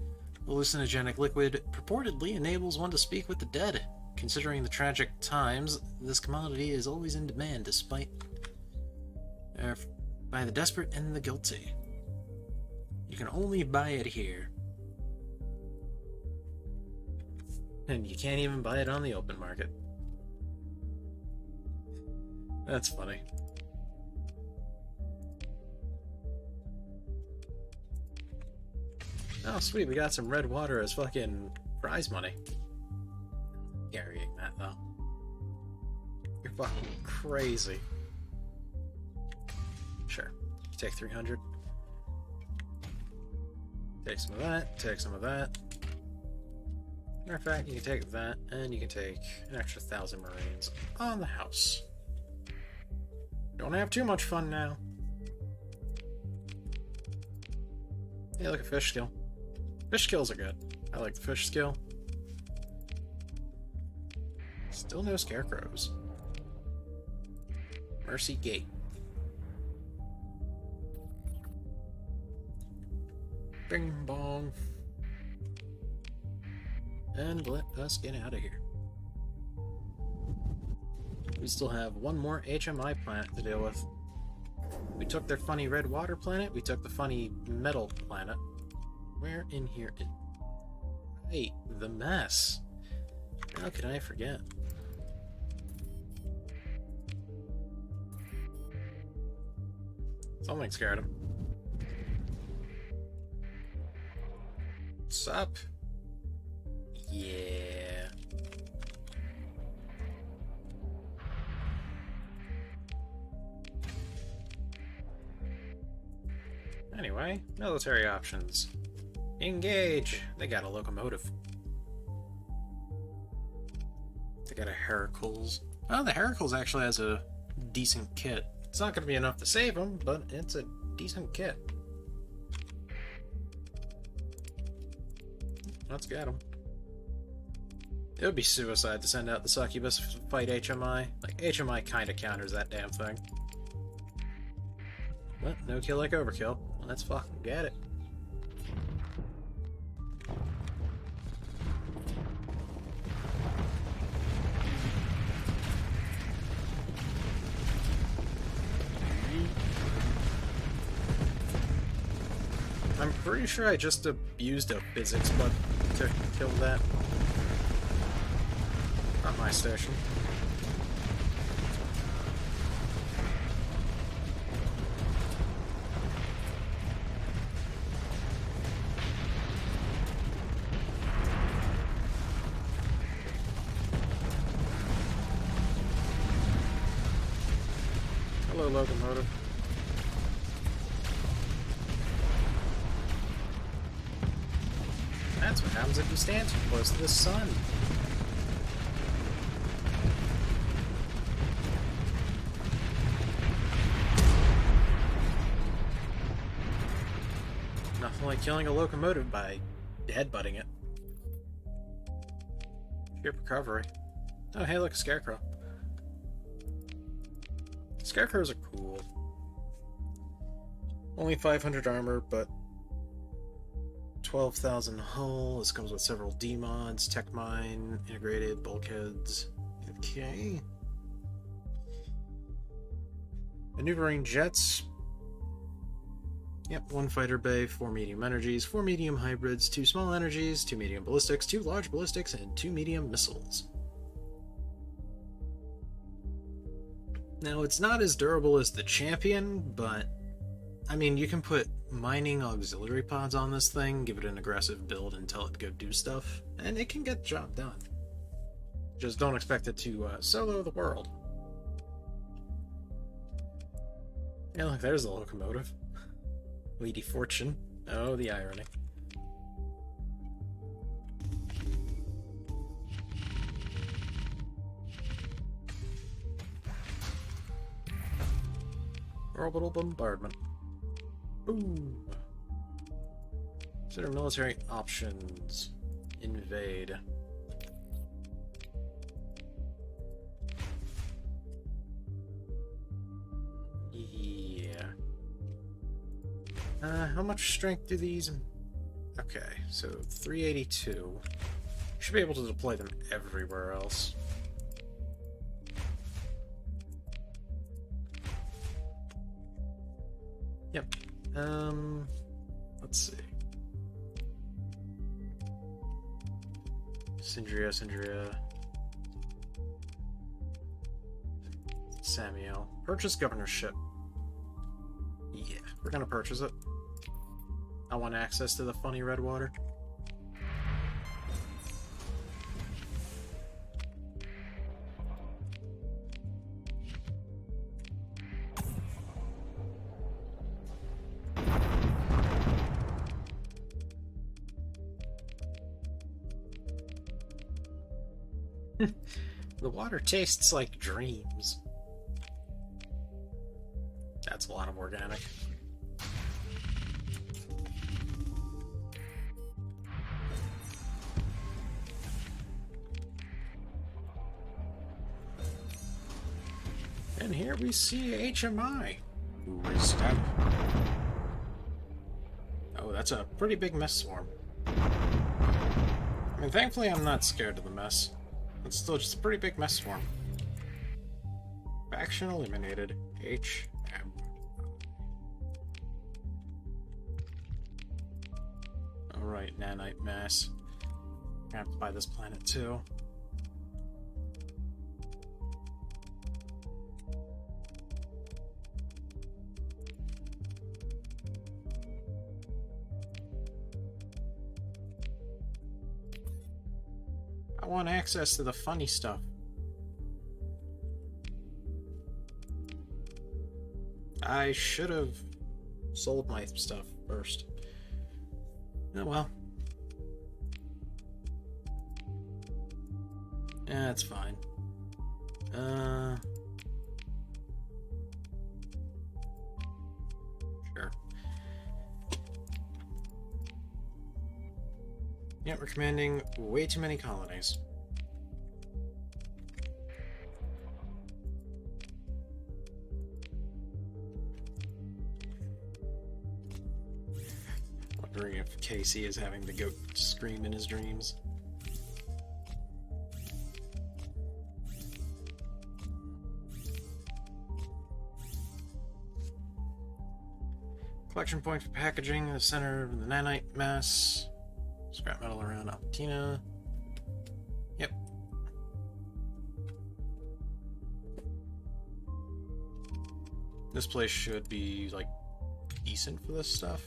hallucinogenic liquid purportedly enables one to speak with the dead. Considering the tragic times, this commodity is always in demand despite by the desperate and the guilty. You can only buy it here. And you can't even buy it on the open market. That's funny. Oh, sweet, we got some red water as fucking prize money. Carrying that, though. You're fucking crazy. Sure. You take 300. Take some of that, take some of that. Matter of fact, you can take that, and you can take an extra 1,000 Marines on the house. Don't have too much fun now. Hey, look at fish skill. Fish skills are good. I like the fish skill. Still no scarecrows. Mercy Gate. Bing bong. And let us get out of here. We still have one more HMI planet to deal with. We took their funny red water planet, we took the funny metal planet. Where in here is... Right, the mess. How could I forget? Something scared him. What's up? Yeah. Anyway, military options. Engage! They got a locomotive. They got a Heracles. Oh, the Heracles actually has a decent kit. It's not going to be enough to save them, but it's a decent kit. Let's get them. It would be suicide to send out the succubus to fight HMI. Like, HMI kind of counters that damn thing. But no kill like overkill. Let's fucking get it. I'm pretty sure I just abused a physics bug to kill that. Not my station. Hello, locomotive. That's what happens if you stand too close to the sun. Nothing like killing a locomotive by headbutting it. Ship recovery. Oh, hey, look, a scarecrow. Scarecrows are cool. Only 500 armor, but 12,000 hull. This comes with several D-mods, tech mine, integrated bulkheads. Okay. Maneuvering jets. Yep, 1 fighter bay, 4 medium energies, 4 medium hybrids, 2 small energies, 2 medium ballistics, 2 large ballistics, and 2 medium missiles. Now, it's not as durable as the Champion, but I mean, you can put mining auxiliary pods on this thing, give it an aggressive build and tell it to go do stuff, and it can get the job done. Just don't expect it to solo the world. Yeah, look, there's the locomotive. Lady Fortune. Oh, the irony. Orbital bombardment. Boom. Consider military options. Invade. Yeah. How much strength do these... Okay, so 382. Should be able to deploy them everywhere else. Yep. Let's see. Syndria. Samuel. Purchase governorship. Yeah, we're gonna purchase it. I want access to the funny red water. The water tastes like dreams. That's a lot of organic. And here we see HMI. Who is that? Oh, that's a pretty big mess swarm. I mean, thankfully I'm not scared of the mess. It's still just a pretty big mess swarm. Faction eliminated. HM. Alright, nanite mass. I have to buy this planet too. I want access to the funny stuff. I should have sold my stuff first. Oh well. Yeah, that's fine. Sure. Yeah, we're commanding way too many colonies. Wondering if Casey is having the goat scream in his dreams. Collection point for packaging in the center of the nanite mass. Scrap metal around Altina. Yep. This place should be, like, decent for this stuff.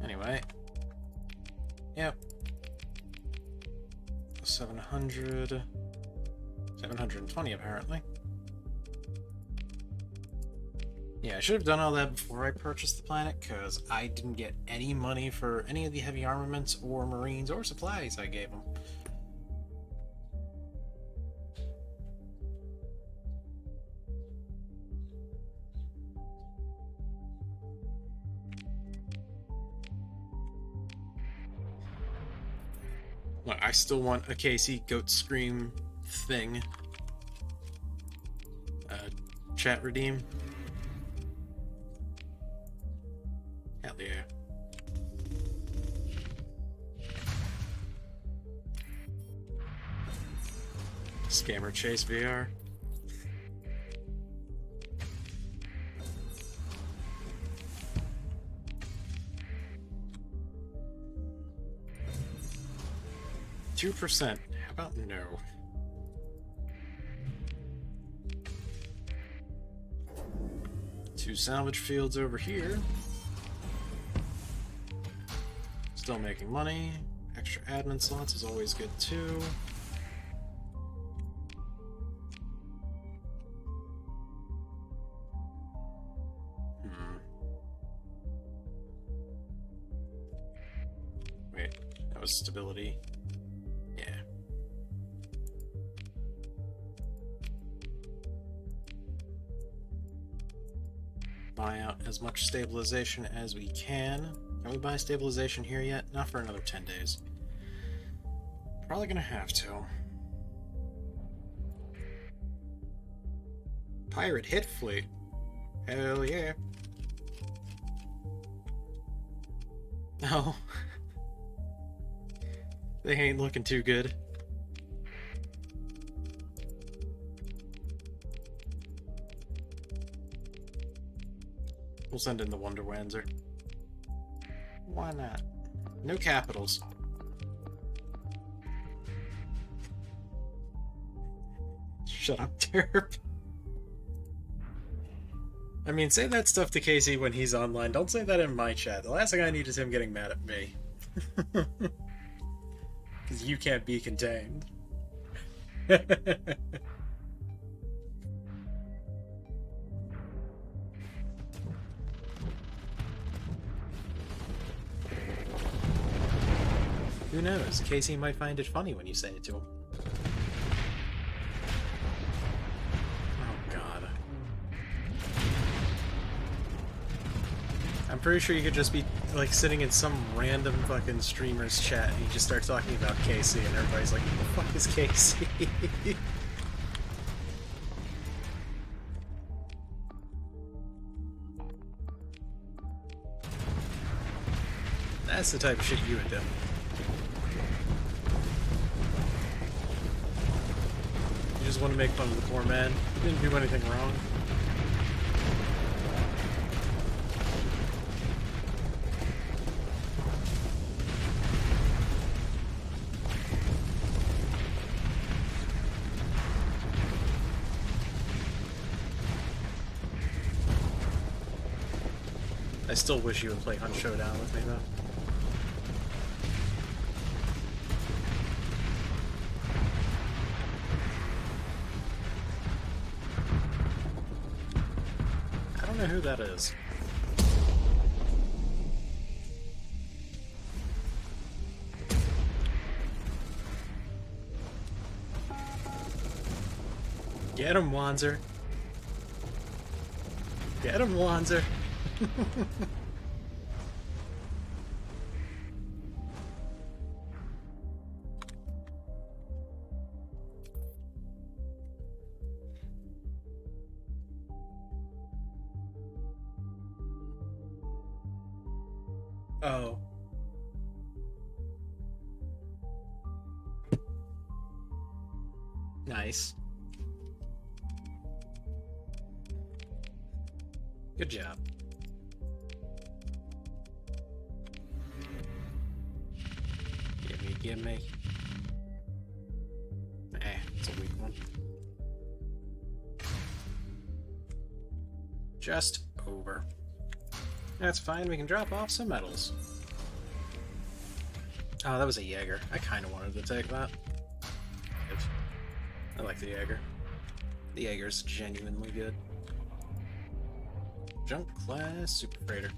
Anyway. Yep. 700... 720 apparently. Yeah, I should have done all that before I purchased the planet, because I didn't get any money for any of the heavy armaments or marines or supplies I gave them. Look, I still want a KC Goat Scream thing. Chat redeem. Hell yeah. Scammer Chase VR. %. How about no? Two salvage fields over here. Still making money. Extra admin slots is always good too. Wait, that was stability. Yeah. Buy out as much stabilization as we can. Can we buy stabilization here yet? Not for another 10 days. Probably gonna have to. Pirate hit fleet. Hell yeah. No. They ain't looking too good. We'll send in the Wonder Wanzer. Why not? No capitals. Shut up, Derp. I mean, say that stuff to Casey when he's online. Don't say that in my chat. The last thing I need is him getting mad at me. Because you can't be contained. Who knows? Casey might find it funny when you say it to him. Oh god. I'm pretty sure you could just be, like, sitting in some random fucking streamer's chat and you just start talking about Casey and everybody's like, who the fuck is Casey? That's the type of shit you would do. You just want to make fun of the poor man. He didn't do anything wrong. I still wish you would play Hunt Showdown with me, though. I don't know who that is. Get him, Wanzer. Get him, Wanzer. Oh. Nice. Good job. Gimme. It's a weak one. Just over. That's fine, we can drop off some medals. Oh, that was a Jaeger. I kind of wanted to take that. I like the Jaeger. The Jaeger's genuinely good. Junk class super freighter.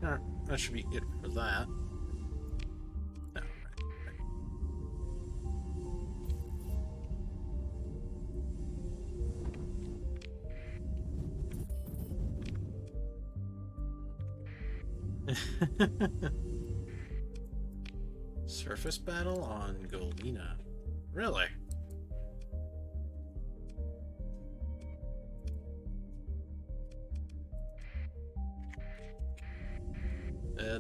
Alright, that should be it for that. No, right. Surface battle on Golina. Really?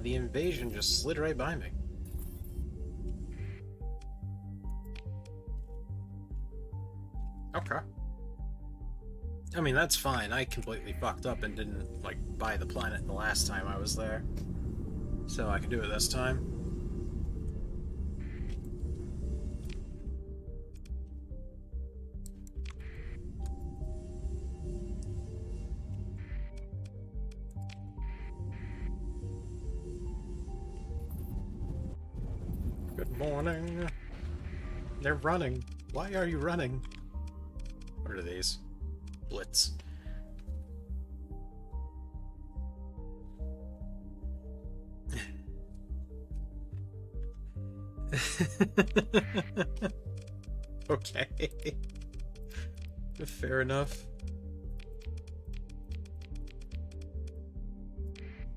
The invasion just slid right by me. Okay. I mean, that's fine. I completely fucked up and didn't, like, buy the planet the last time I was there. So I can do it this time. Good morning. They're running. Why are you running? What are these? Blitz. Okay. Fair enough.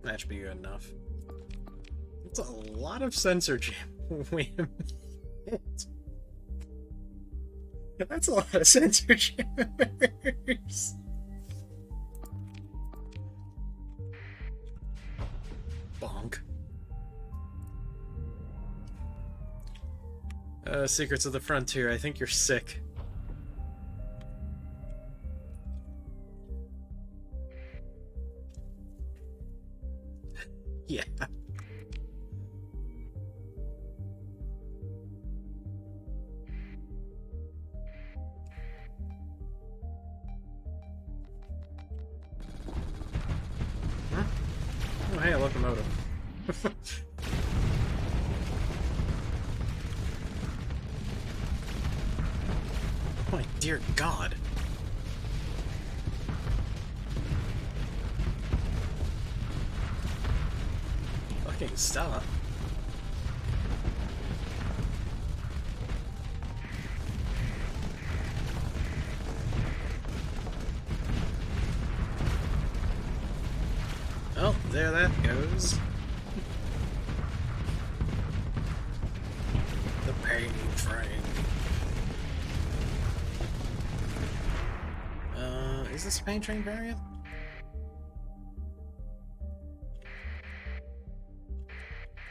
That should be good enough. It's a lot of sensor jam. Wait a minute. That's a lot of sensor jammers. Bonk. Secrets of the Frontier. I think you're sick. Yeah. Huh? Oh, hey, a locomotive. Oh my dear God. Fucking stop. is. The pain train. Is this a pain train variant?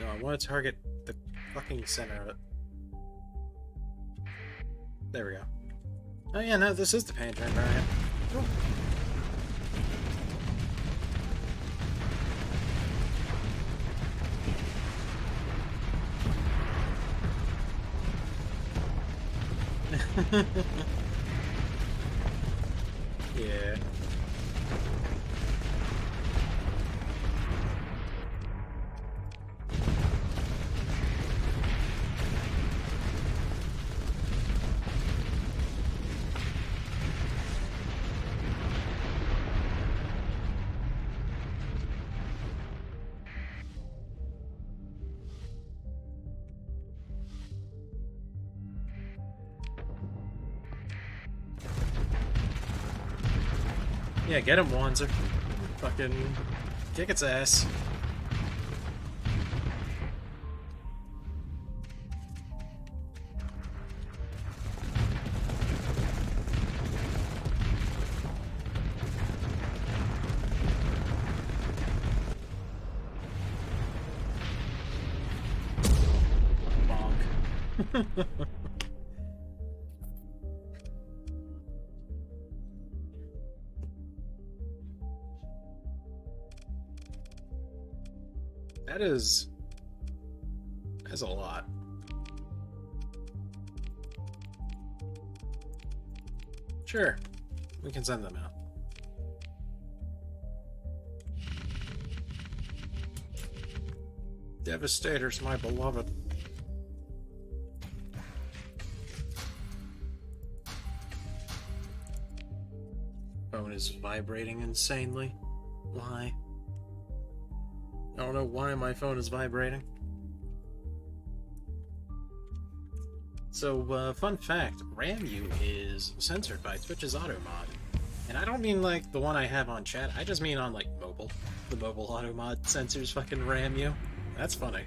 No, I want to target the fucking center of it. There we go. Oh yeah, no, this is the pain train variant. Cool. Yeah. Yeah, get him, Wanzer. Fucking kick its ass. Bonk. That's a lot. Sure, we can send them out. Devastators, my beloved. Phone is vibrating insanely. Why? I don't know why my phone is vibrating. So, fun fact, RAMU is censored by Twitch's auto mod. And I don't mean like the one I have on chat, I just mean on like mobile. The mobile auto mod censors fucking RAMU. That's funny.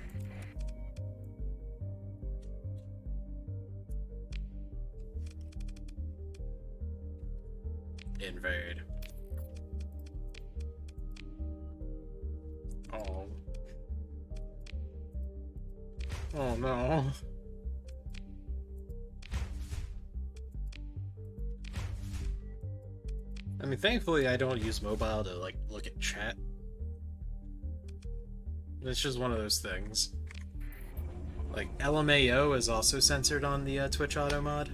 Invade. Oh. Oh no. I mean, thankfully I don't use mobile to, like, look at chat. It's just one of those things. Like, LMAO is also censored on the Twitch auto mod.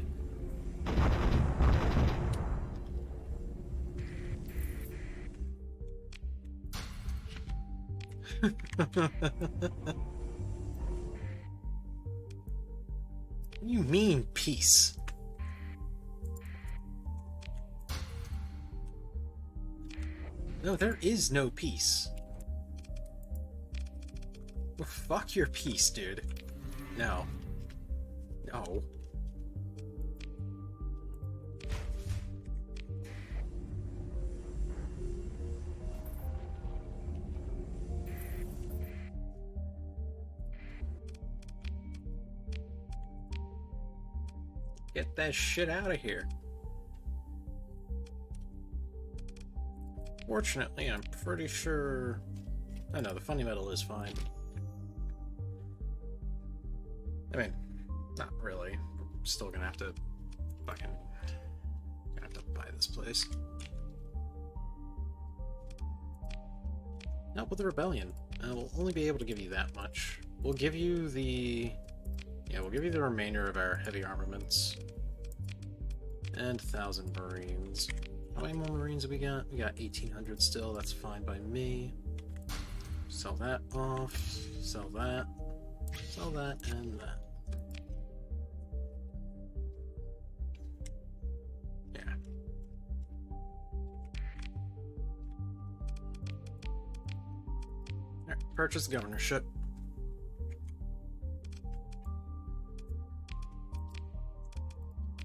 What do you mean, peace? No, there is no peace. Well, fuck your peace, dude. No. No. Get that shit out of here. Fortunately, I'm pretty sure... Oh no, the funny metal is fine. I mean, not really. We're still gonna have to fucking... Gonna have to buy this place. Not with the rebellion. We'll only be able to give you that much. We'll give you the... Yeah, we'll give you the remainder of our heavy armaments. And 1,000 Marines. How many more Marines have we got? We got 1,800 still, that's fine by me. Sell that off, sell that, and that. Yeah. Alright, purchase governorship.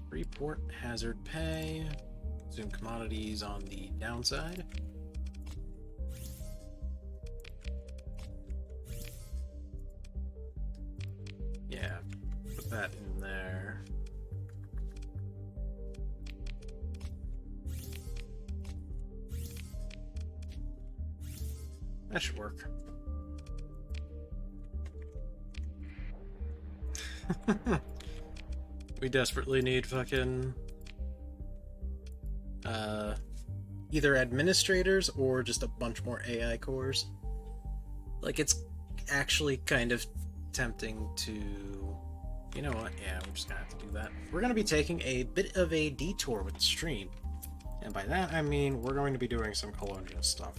Report hazard pay. Consume commodities on the downside. that in there. That should work. We desperately need fucking either administrators or just a bunch more AI cores. Like, it's actually kind of tempting to... You know what? Yeah, we're just gonna have to do that. We're gonna be taking a bit of a detour with the stream. And by that, I mean we're going to be doing some colonial stuff.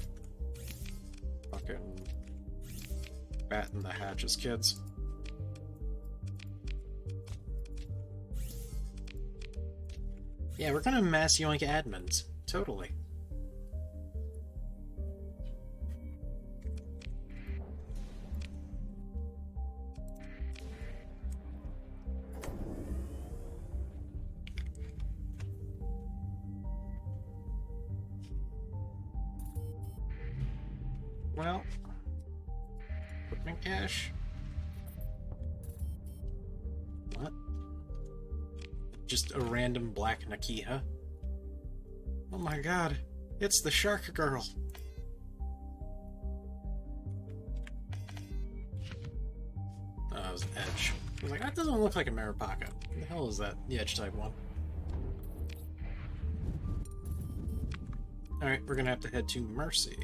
Fucking batten the hatches, kids. Yeah, we're gonna mass yoink admins. Totally. Well, equipment cache. What? Just a random black Nakiha. Oh my god, it's the shark girl. Oh, that was an edge. I was like, that doesn't look like a Maripaka. What the hell is that? The edge type one. Alright, we're gonna have to head to Mercy.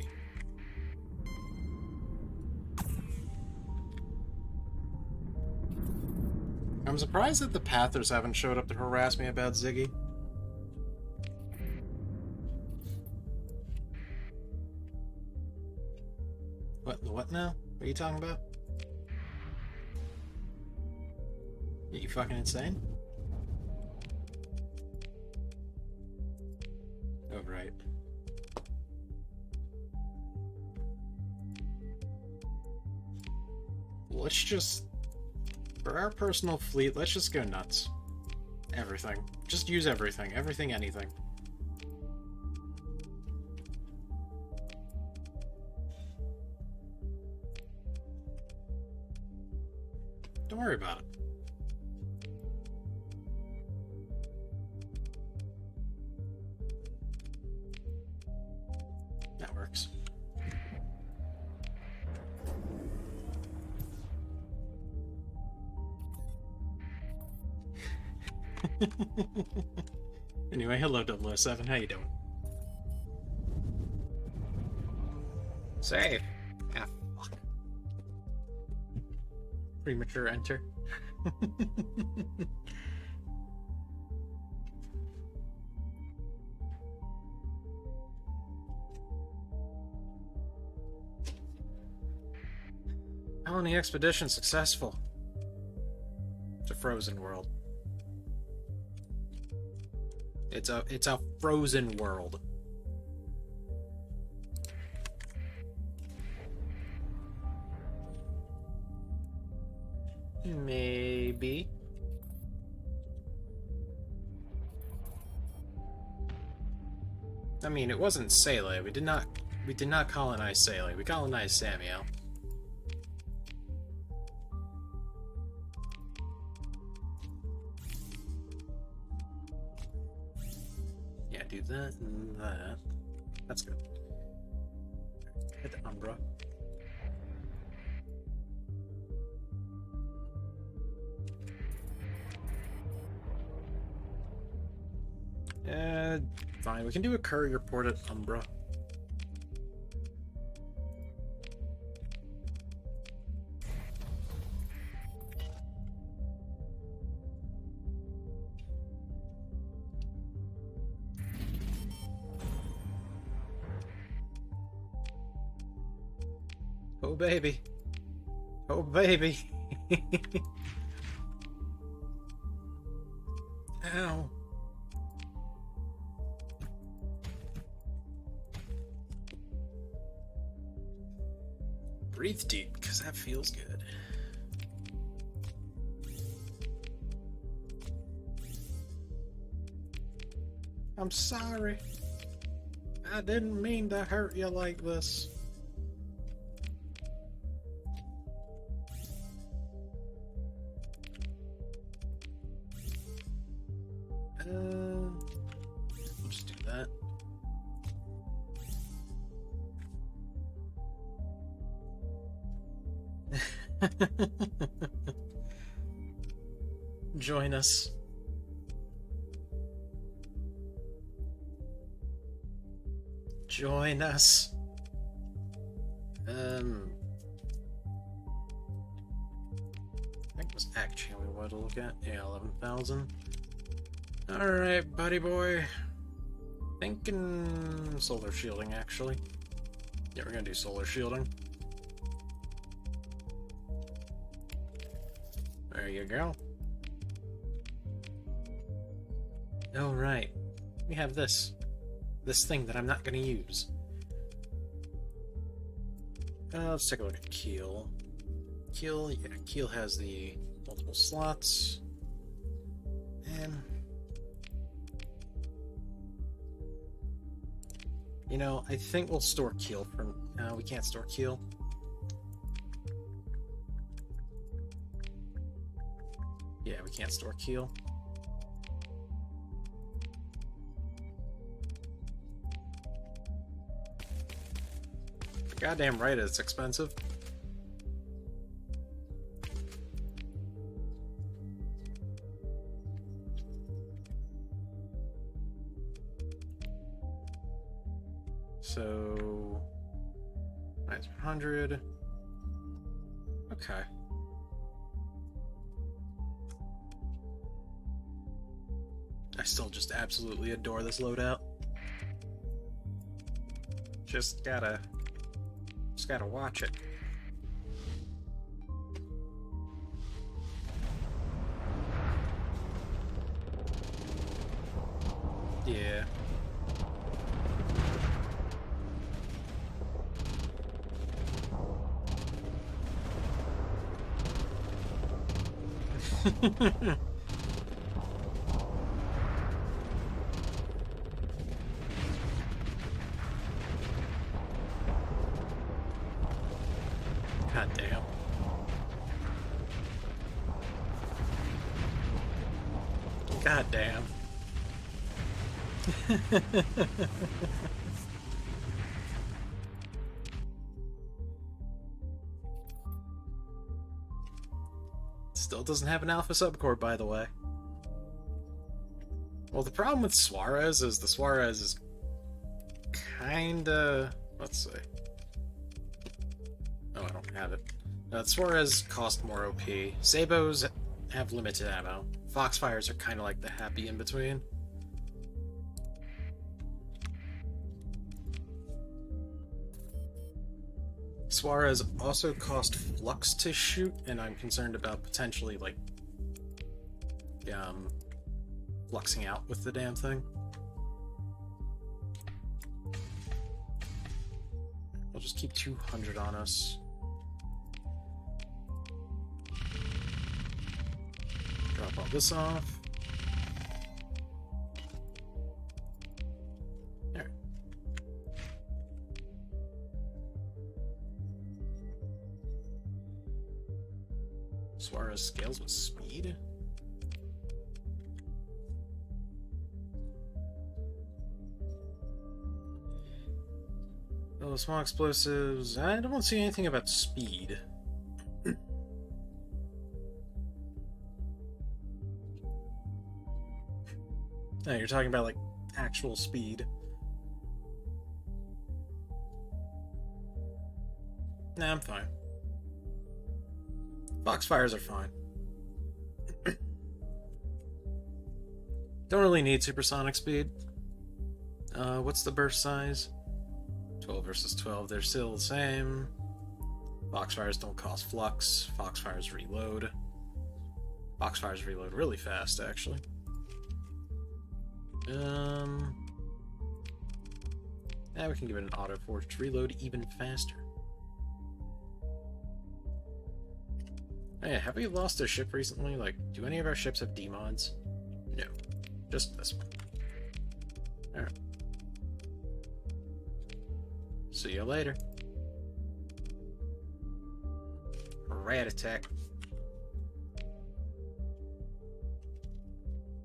I'm surprised that the Pathers haven't showed up to harass me about Ziggy. What now? What are you talking about? Are you fucking insane? Oh, right. Let's just... For our personal fleet, let's just go nuts. Everything. Just use everything. Everything, anything. Don't worry about it. That works. Anyway, hello 007, how you doing? Save. Ah, fuck. Premature enter. Colony expedition successful. It's a frozen world. It's a frozen world. Maybe. I mean, it wasn't Sele. We did not colonize Sele. We colonized Samuel. Yeah, do that and that. That's good. Hit the Umbra. Fine. We can do a courier port at Umbra. Oh baby. Oh baby. Ow. Breathe deep, because that feels good. I'm sorry. I didn't mean to hurt you like this. We'll just do that. Join us. Join us. I think it was actually we wanted to look at. Yeah, 11,000. Alright, buddy boy. Thinking solar shielding, actually. Yeah, we're gonna do solar shielding. There you go. Oh, right. We have this. This thing that I'm not gonna use. Let's take a look at Keel. Keel, yeah, Keel has the multiple slots. And... you know, I think we'll store Keel for... no, we can't store Keel. Yeah, we can't store Keel. Goddamn right it's expensive. So... 900. Okay. I still just absolutely adore this loadout. Just gotta watch it. Yeah. God damn. God damn. Still doesn't have an alpha subcore, by the way. Well, the problem with Suarez is the Suarez is kinda... let's see. Oh, I don't have it. Suarez cost more OP. Sabos have limited ammo. Foxfires are kind of like the happy in-between. Suarez also cost Flux to shoot, and I'm concerned about potentially, like, fluxing out with the damn thing. We'll just keep 200 on us. Drop all this off. There. Suarez scales with speed. Oh, small explosives. I don't see anything about speed. No, you're talking about, like, actual speed. Nah, I'm fine. Foxfires are fine. Don't really need supersonic speed. What's the burst size? 12 versus 12, they're still the same. Foxfires don't cost flux. Foxfires reload. Foxfires reload really fast, actually. Now we can give it an auto forged reload even faster. Oh yeah, have we lost a ship recently? Like, do any of our ships have D-mods? No. Just this one. Alright. See you later. Rat attack.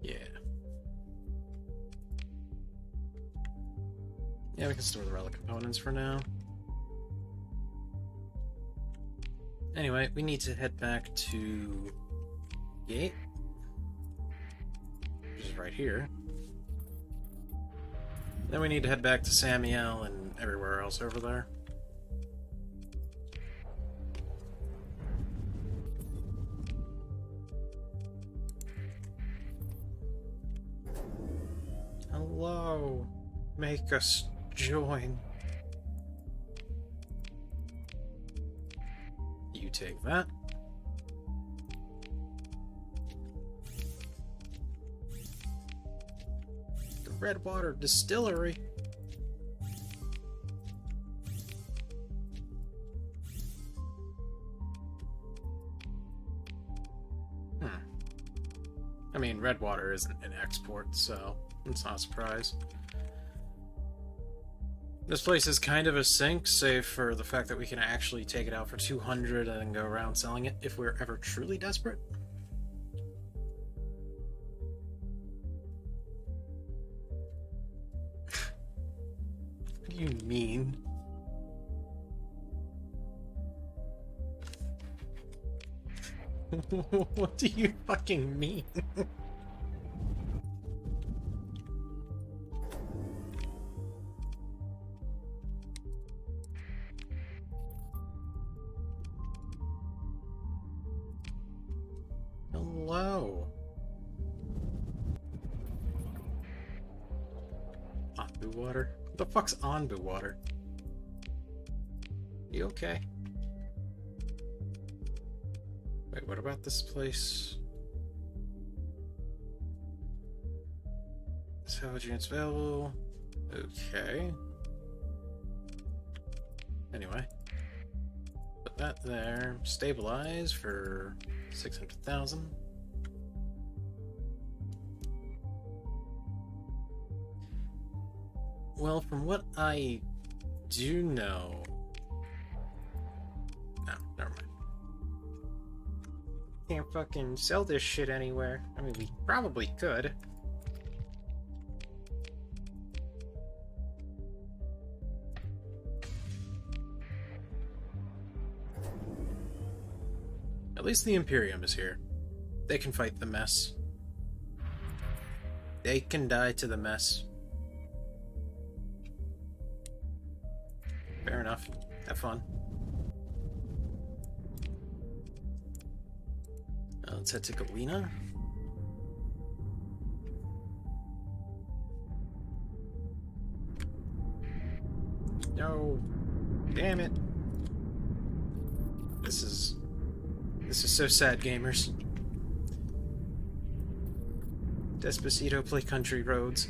Yeah. Yeah, we can store the relic components for now. Anyway, we need to head back to Gate, which is right here. Then we need to head back to Samuel and everywhere else over there. Hello. Make us join. You take that. The Redwater Distillery. I mean, Redwater isn't an export, so it's not a surprise. This place is kind of a sink, save for the fact that we can actually take it out for 200 and then go around selling it if we're ever truly desperate. What do you mean? What do you fucking mean? Hello. Anbu water? What the fuck's Anbu water? You okay? Wait, what about this place? Salvage units available. Okay. Anyway. Put that there. Stabilize for 600,000. Well, from what I do know... No, never mind. Can't fucking sell this shit anywhere. I mean, we probably could. At least the Imperium is here. They can fight the mess. They can die to the mess. Fair enough. Have fun. Let's head to Galena. No. Damn it. This is so sad, gamers. Despacito, play country roads.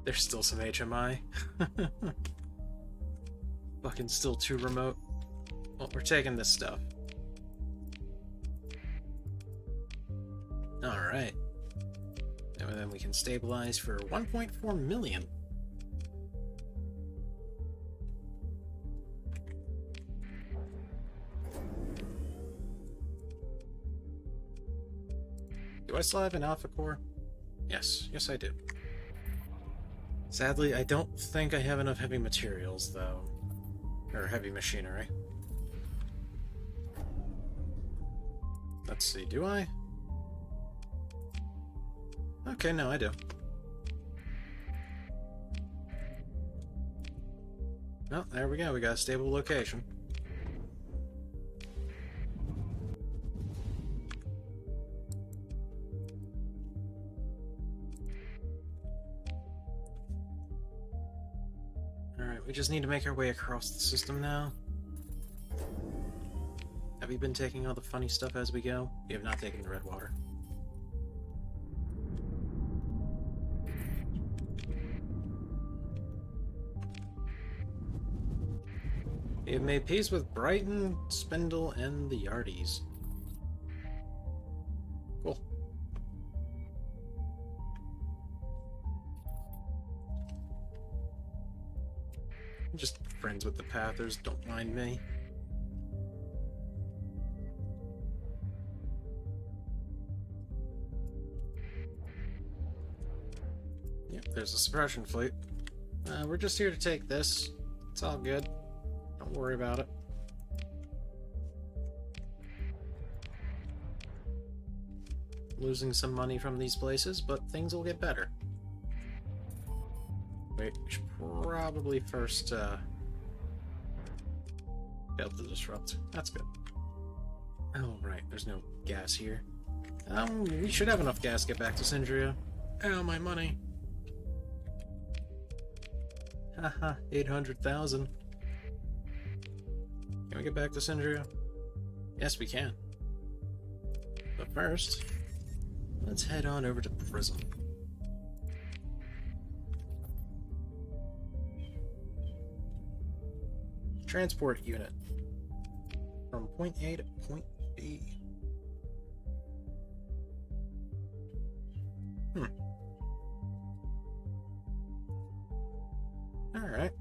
There's still some HMI. Fucking still too remote. Well, we're taking this stuff. Alright. And then we can stabilize for 1.4 million. Do I still have an alpha core? Yes. Yes, I do. Sadly, I don't think I have enough heavy materials, though. Or heavy machinery. Let's see, do I? Okay, no, I do. Oh, there we go, we got a stable location. We just need to make our way across the system now. Have we been taking all the funny stuff as we go? We have not taken the red water. We have made peace with Brighton, Spindle, and the Yardies. Cool. Just friends with the Pathers, don't mind me. Yep, there's a suppression fleet. We're just here to take this. It's all good. Don't worry about it. Losing some money from these places, but things will get better. Wait, we should probably first, fail to disrupt. That's good. Oh, right, there's no gas here. We should have enough gas to get back to Syndria. Ow, my money. Haha, 800,000. Can we get back to Syndria? Yes, we can. But first, let's head on over to Prism. Transport unit. From point A to point B. Alright.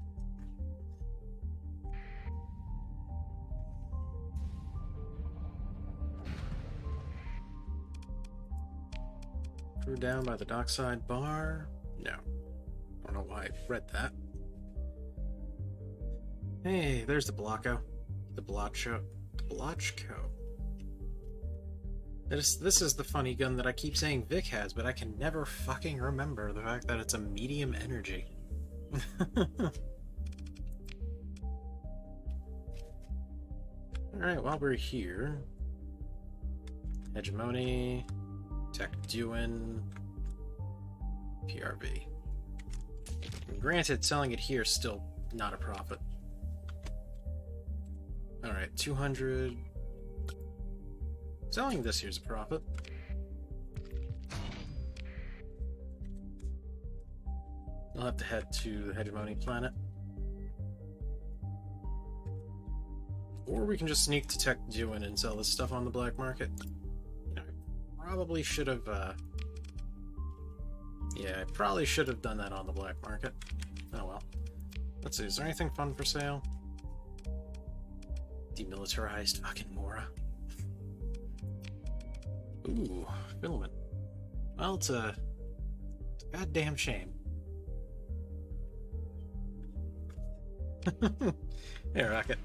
Crew down by the dockside bar? No. I don't know why I read that. Hey, there's the Blocko. The Blotcho. Blotchko. This is the funny gun that I keep saying Vic has, but I can never fucking remember the fact that it's a medium energy. Alright, while we're here... Hegemony... Tech Duin... PRV. Granted, selling it here is still not a profit. Alright, 200... Selling this here's a profit. I'll have to head to the Hegemony planet. Or we can just sneak to Tech Duin and sell this stuff on the black market. You know, I probably should have, yeah, I probably should have done that on the black market. Oh well. Let's see, is there anything fun for sale? Demilitarized fucking Mora. Ooh, filament. Well, it's a goddamn shame. Hey, Rocket.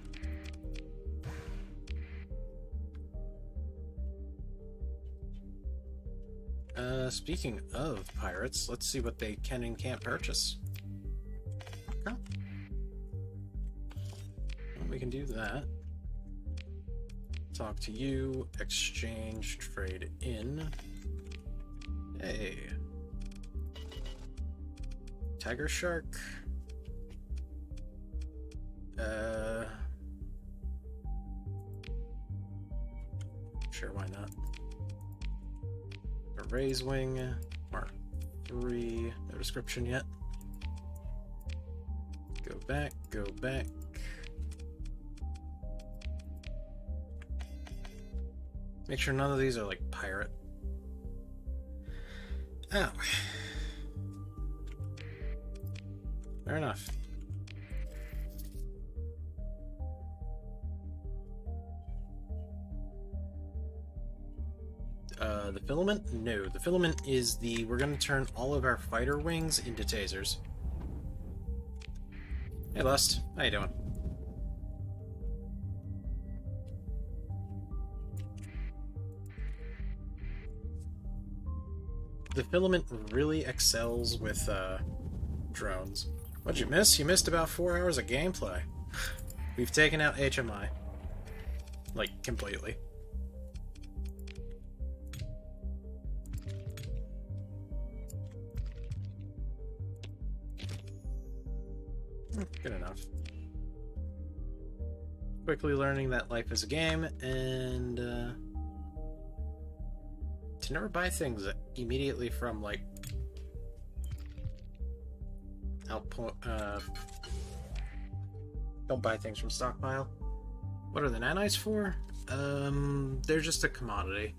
Speaking of pirates, let's see what they can and can't purchase. Okay. Well, we can do that. Talk to you, exchange, trade in. Hey. Tiger Shark. Sure, why not? A Raise Wing, Mark 3, no description yet. Go back, go back. Make sure none of these are like pirate. Oh. Fair enough. The filament? No, the filament is the... We're gonna turn all of our fighter wings into tasers. Hey, Lust. How you doing? The filament really excels with, drones. What'd you miss? You missed about 4 hours of gameplay. We've taken out HMI. Like, completely. Good enough. Quickly learning that life is a game, and, to never buy things immediately from, like, output, don't buy things from stockpile. What are the nanites for? They're just a commodity.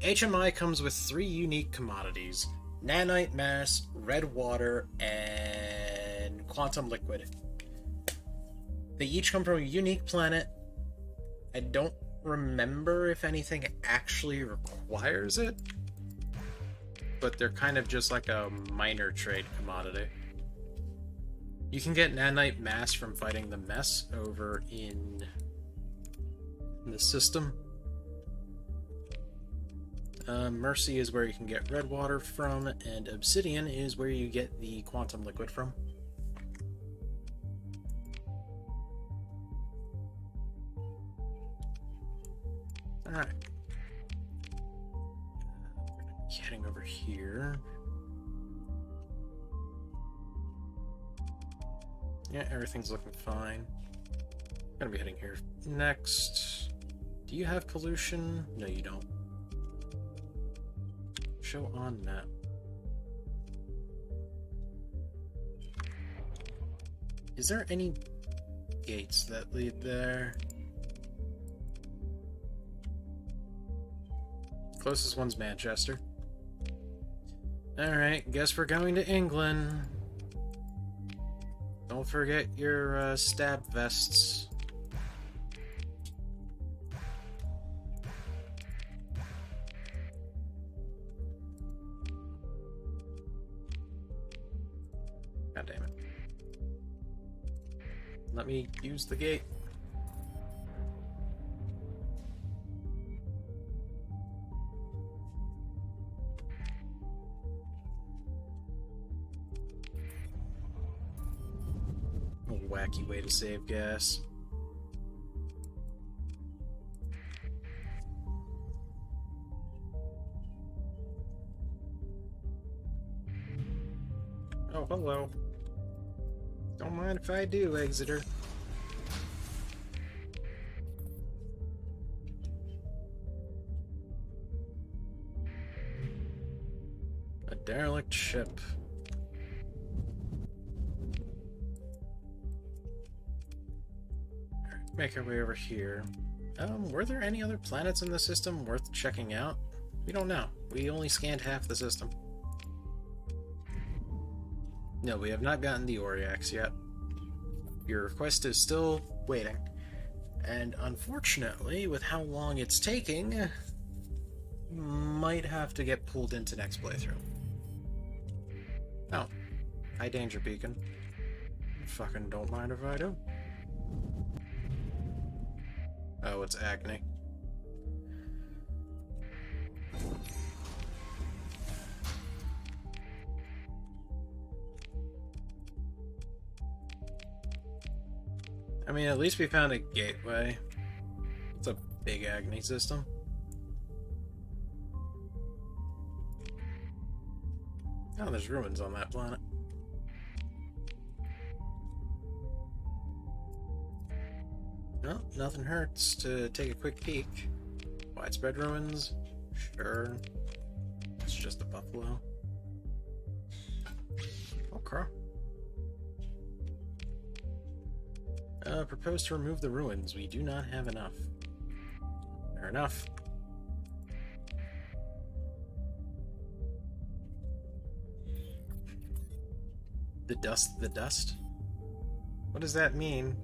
HMI comes with 3 unique commodities: nanite mass, red water, and quantum liquid. They each come from a unique planet. I don't remember if anything actually requires it, but they're kind of just like a minor trade commodity. You can get nanite mass from fighting the mess over in the system. Mercy is where you can get red water from, and obsidian is where you get the quantum liquid from. Alright. Heading over here. Yeah, everything's looking fine. Gonna be heading here next. Do you have pollution? No, you don't. Show on map. Is there any gates that lead there? Closest one's Manchester. Alright, guess we're going to England. Don't forget your stab vests. God damn it. Let me use the gate. A wacky way to save gas. Oh, hello. Don't mind if I do, Exeter. A derelict ship. Make our way over here. Were there any other planets in the system worth checking out? We don't know. We only scanned half the system. No, we have not gotten the Oriax yet. Your request is still waiting. And unfortunately, with how long it's taking, might have to get pulled into next playthrough. Oh. High danger beacon. Fucking don't mind if I do. Oh, it's Agni. I mean, at least we found a gateway. It's a big Agni system. Oh, there's ruins on that planet. Well, nothing hurts to take a quick peek. Widespread ruins? Sure. It's just a buffalo. Okay. Propose to remove the ruins. We do not have enough. Fair enough. The dust, the dust? What does that mean?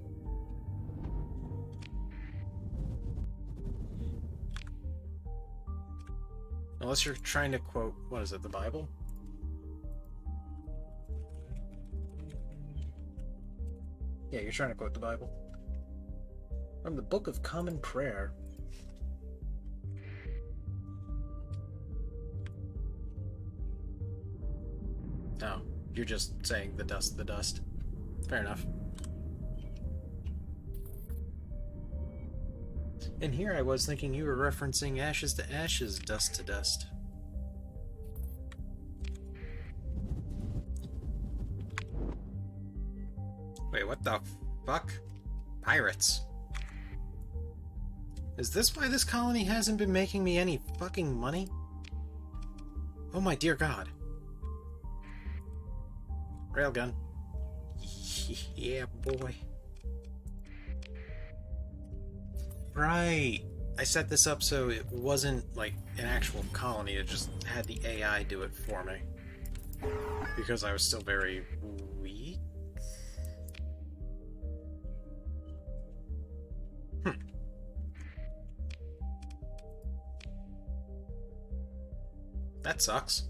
Unless you're trying to quote, what is it, the Bible? Yeah, you're trying to quote the Bible. From the Book of Common Prayer. Oh, you're just saying the dust, the dust. Fair enough. And here I was thinking you were referencing ashes to ashes, dust to dust. Wait, what the fuck? Pirates. Is this why this colony hasn't been making me any fucking money? Oh my dear god. Railgun. Yeah, boy. Right. I set this up so it wasn't like an actual colony, it just had the AI do it for me. Because I was still very weak. That sucks.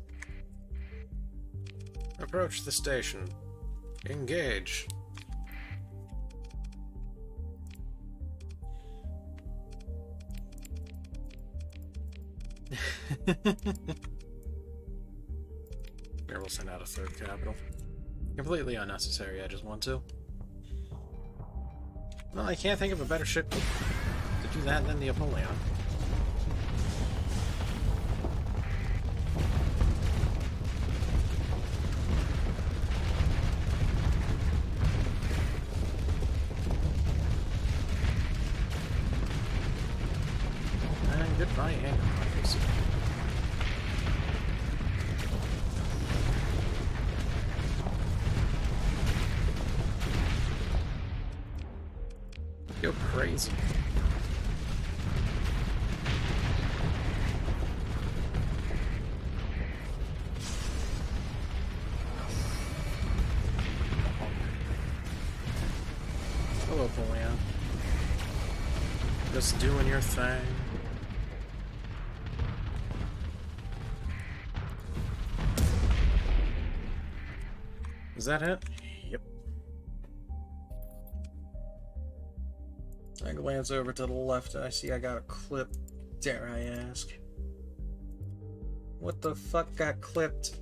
Approach the station. Engage. Here, we'll send out a third capital. Completely unnecessary, I just want to. Well, I can't think of a better ship to do that than the Apollyon. And goodbye, and goodbye. Go crazy. Hello, Apollyon. Just doing your thing. Is that it? Yep. I glance over to the left and I see I got a clip. Dare I ask? What the fuck got clipped?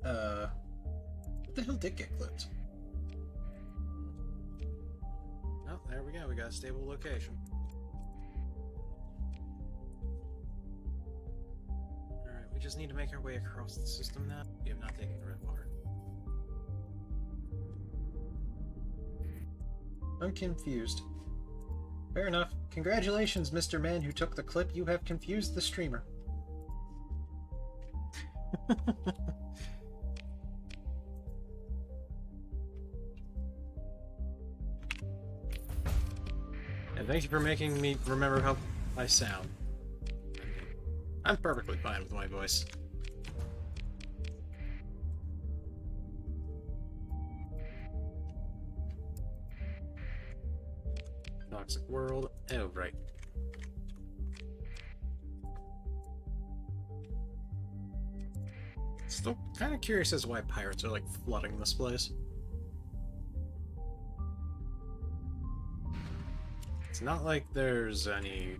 What the hell did get clipped? Oh, there we go. We got a stable location. Alright, we just need to make our way across the system now. We have not taken the red water. I'm confused. Fair enough. Congratulations, Mr. Man who took the clip. You have confused the streamer. And thank you for making me remember how I sound. I'm perfectly fine with my voice. Toxic world. Oh, right. Still kind of curious as to why pirates are like flooding this place. It's not like there's any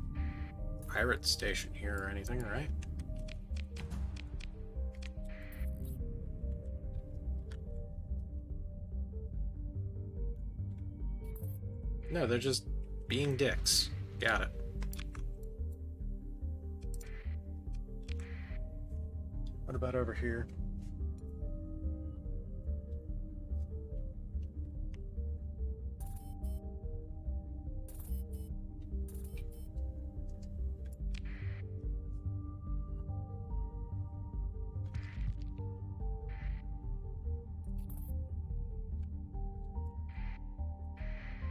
pirate station here or anything, right? No, they're just being dicks. Got it. What about over here?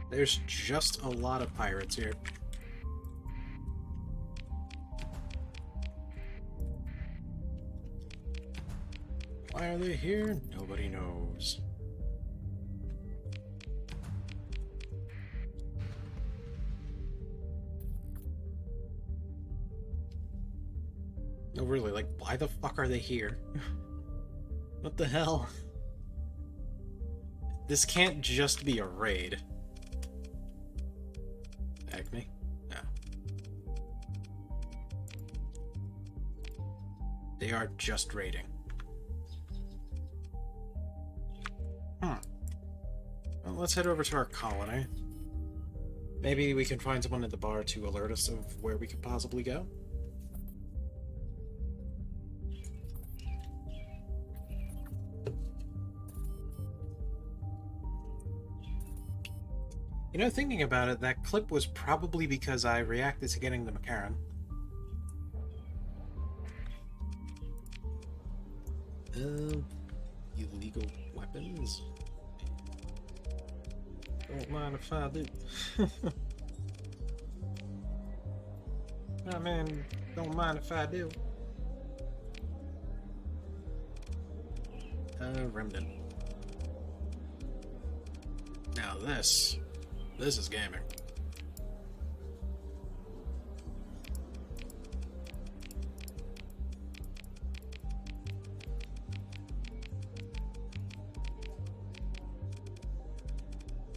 There's just a lot of pirates here. Why are they here? Nobody knows. No, really, like, why the fuck are they here? What the hell? This can't just be a raid. Acme? No. They are just raiding. Well, let's head over to our colony. Maybe we can find someone at the bar to alert us of where we could possibly go. You know, thinking about it, that clip was probably because I reacted to getting the Macaron. Illegal weapons? Don't mind if I do. I mean, don't mind if I do. Remnant. Now this is gaming.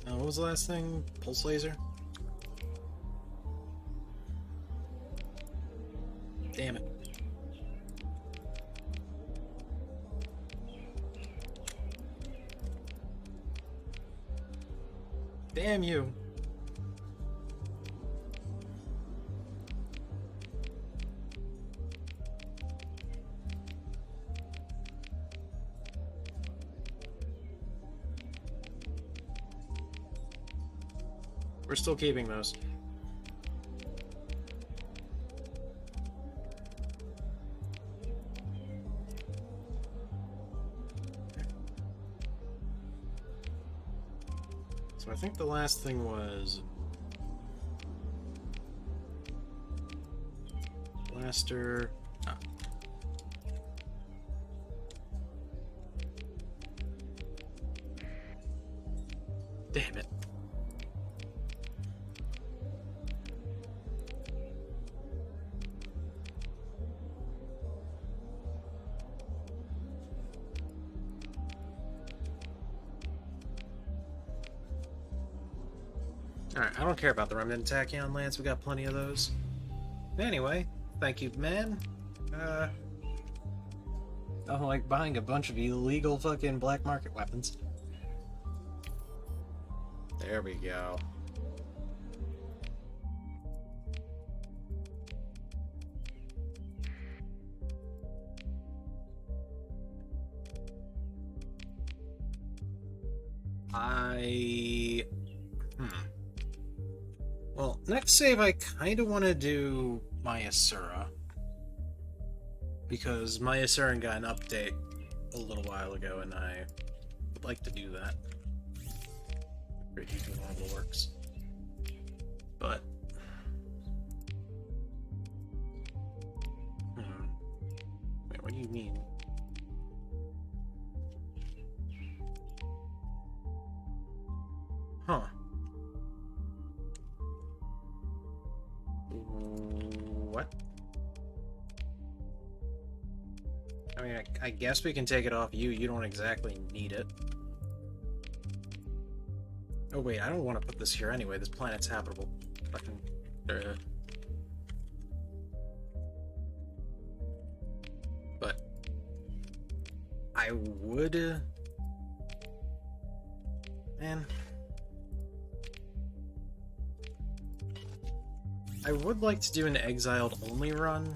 What was the last thing? Pulse laser? Damn it. Damn you. We're still keeping those. So I think the last thing was blaster. Ah. Damn it. Alright, I don't care about the remnant tachyon lance, we got plenty of those. Anyway, thank you, man. I don't like buying a bunch of illegal fucking black market weapons. There we go. Well, next save I kind of want to do Myasura. Because Myasura got an update a little while ago, and I would like to do that. Pretty doing all the works. But... Wait, what do you mean? Huh. What? I mean, I guess we can take it off you. You don't exactly need it. Oh wait, I don't want to put this here anyway. This planet's habitable. Fucking... But... I would... Man... I would like to do an exiled only run.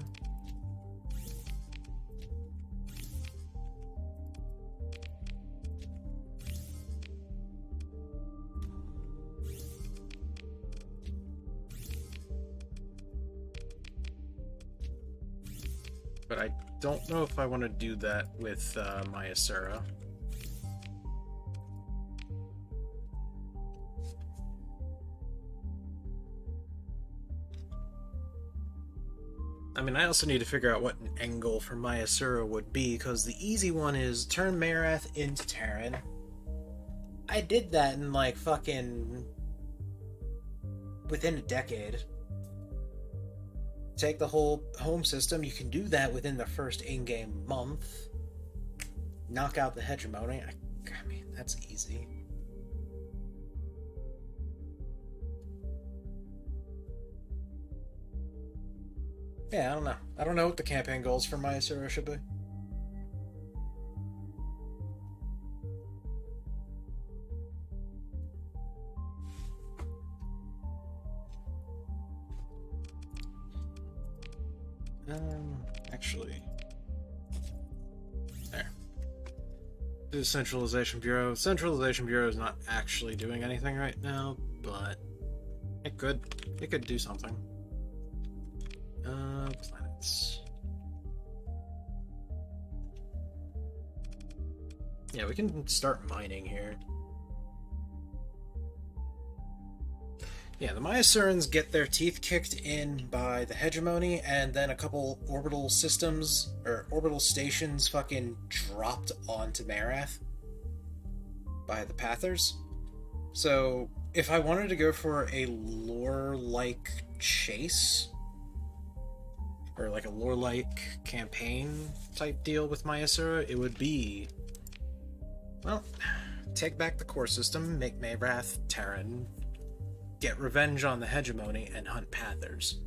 But I don't know if I want to do that with Myasura. I mean, I also need to figure out what an angle for Myasura would be, because the easy one is turn Marath into Terran. I did that in, like, fucking... within a decade. Take the whole home system, you can do that within the first in-game month. Knock out the hegemony. I mean, that's easy. Yeah, I don't know. I don't know what the campaign goals for Myasura should be. Actually... There. Do Centralization Bureau. Centralization Bureau is not actually doing anything right now, but... It could do something. Planets. Yeah, we can start mining here. Yeah, the Myasurans get their teeth kicked in by the hegemony, and then a couple orbital systems, or orbital stations fucking dropped onto Marath by the Pathers. So, if I wanted to go for a lore-like chase, or like a lore-like campaign type deal with Myasura, it would be... Well, take back the core system, make Mayrath Terran, get revenge on the hegemony, and hunt Pathers.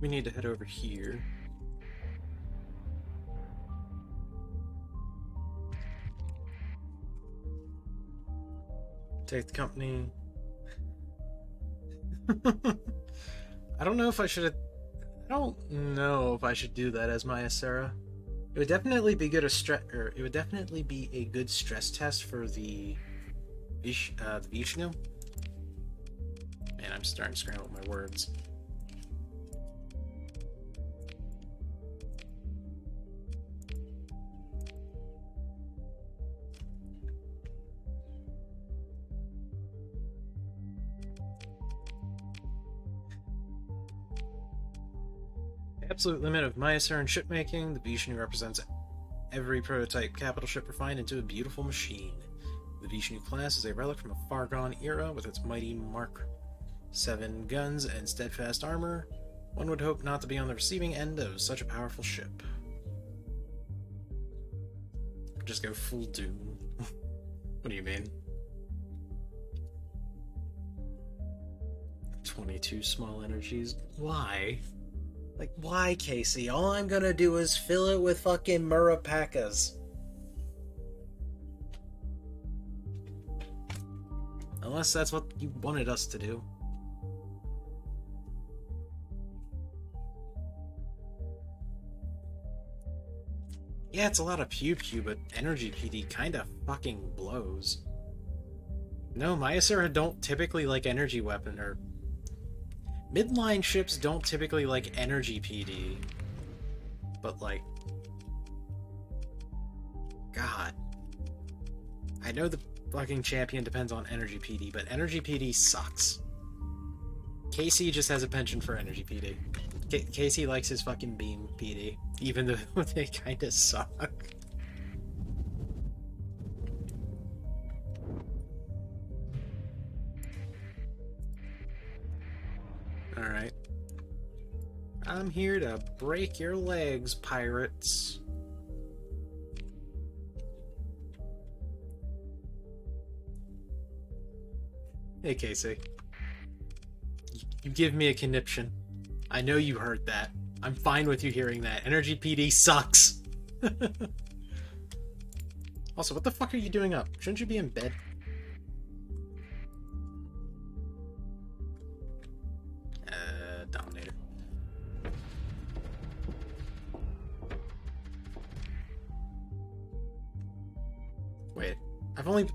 We need to head over here. Take the company. I don't know if I should. I don't know if I should do that as Maya Sarah. It would definitely be good it would definitely be a good stress test for the Vishnu. Man, I'm starting to scramble my words. Absolute limit of Myasaran shipmaking. The Vishnu represents every prototype capital ship refined into a beautiful machine. The Vishnu class is a relic from a far-gone era with its mighty Mark 7 guns and steadfast armor. One would hope not to be on the receiving end of such a powerful ship. Just go full Doom. What do you mean? 22 small energies. Why? Like, why, Casey? All I'm gonna do is fill it with fucking Murapakas. Unless that's what you wanted us to do. Yeah, it's a lot of pew-pew, but energy PD kinda fucking blows. No, Myasura don't typically like energy weapon, or... Midline ships don't typically like energy PD. But, like... God. I know the fucking champion depends on energy PD, but energy PD sucks. Casey just has a penchant for energy PD. Casey likes his fucking beam PD, even though they kinda suck. Alright. I'm here to break your legs, pirates. Hey, Casey. You give me a conniption. I know you heard that. I'm fine with you hearing that. Energy PD sucks. Also, what the fuck are you doing up? Shouldn't you be in bed? Dominator. Wait, I've only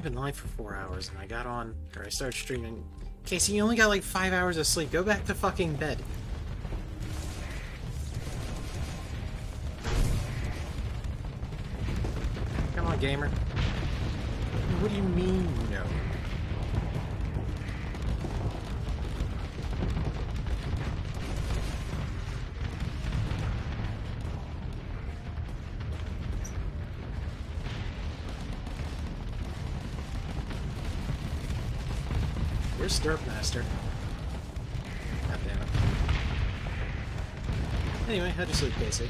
been live for 4 hours, and I got on, or I started streaming. Casey, you only got like 5 hours of sleep. Go back to fucking bed. Come on, gamer. What do you mean, no? Where's Stirrup Master? God damn it. Anyway, how'd you sleep, Casey?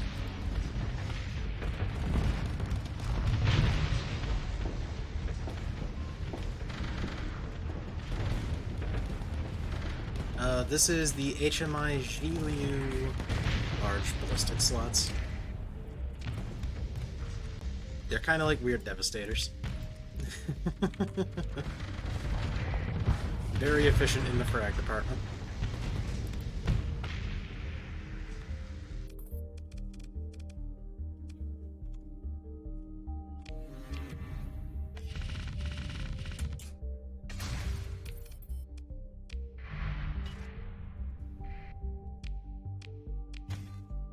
This is the HMI Zhiliu large ballistic slots. They're kind of like weird devastators. Very efficient in the frag department.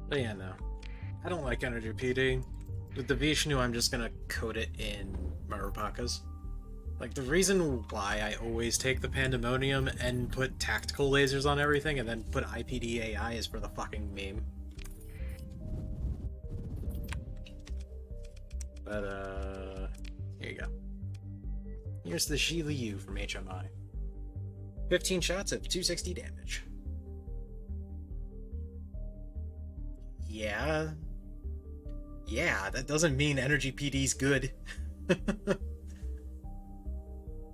But yeah, no. I don't like energy PD. With the Vishnu, I'm just gonna coat it in Marupakas. Like, the reason why I always take the Pandemonium and put tactical lasers on everything and then put IPD AI is for the fucking meme. But, here you go. Here's the Shi Liu from HMI. 15 shots of 260 damage. Yeah. Yeah, that doesn't mean energy PD's good.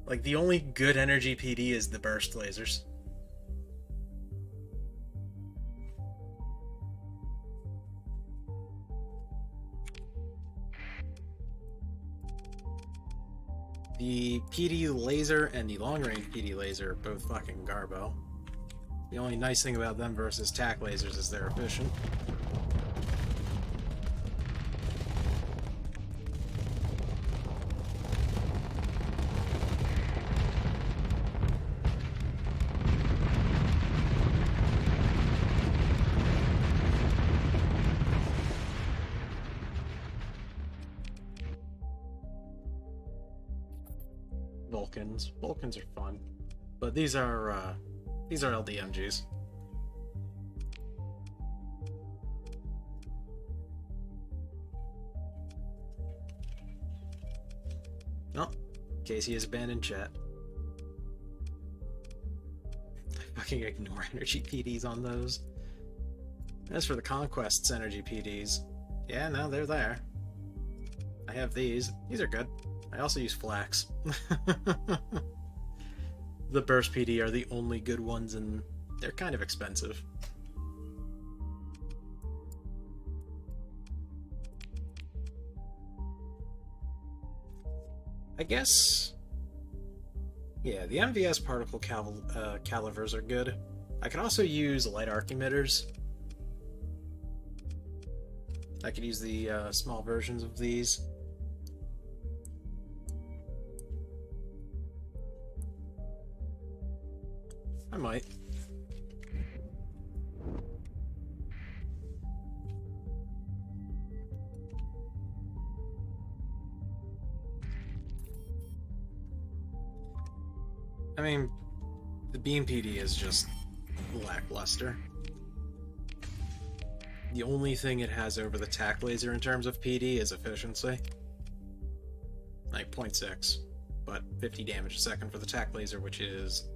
Like, the only good energy PD is the burst lasers. The PD laser and the long-range PD laser are both fucking garbo. The only nice thing about them versus TAC lasers is they're efficient. Vulcans are fun, but these are LDMGs. Oh, Casey has abandoned chat. I fucking ignore energy PDs on those. As for the Conquest's energy PDs, yeah, no, they're there. I have these. These are good. I also use Flax. The Burst PD are the only good ones, and they're kind of expensive. I guess... yeah, the MVS particle calivers are good. I could also use light arc emitters. I could use the small versions of these. I might. I mean, the beam PD is just lackluster. The only thing it has over the TAC laser in terms of PD is efficiency. Like 0.6, but 50 damage a second for the TAC laser, which is,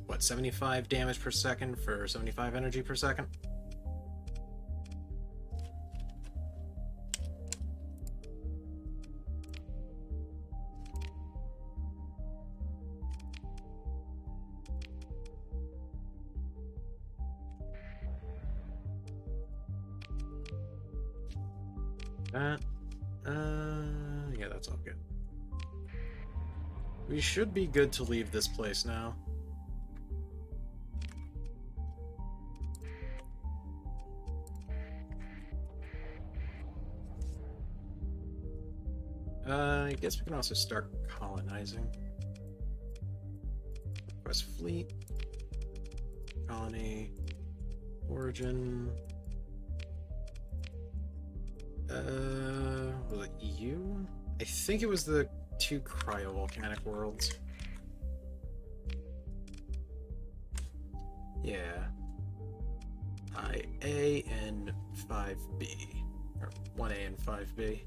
what, 75 damage per second for 75 energy per second? Yeah, that's all good. We should be good to leave this place now. I guess we can also start colonizing. Request fleet. Colony. Origin. Was it EU? I think it was the two cryovolcanic worlds. Yeah. IA and 5B. Or 1A and 5B.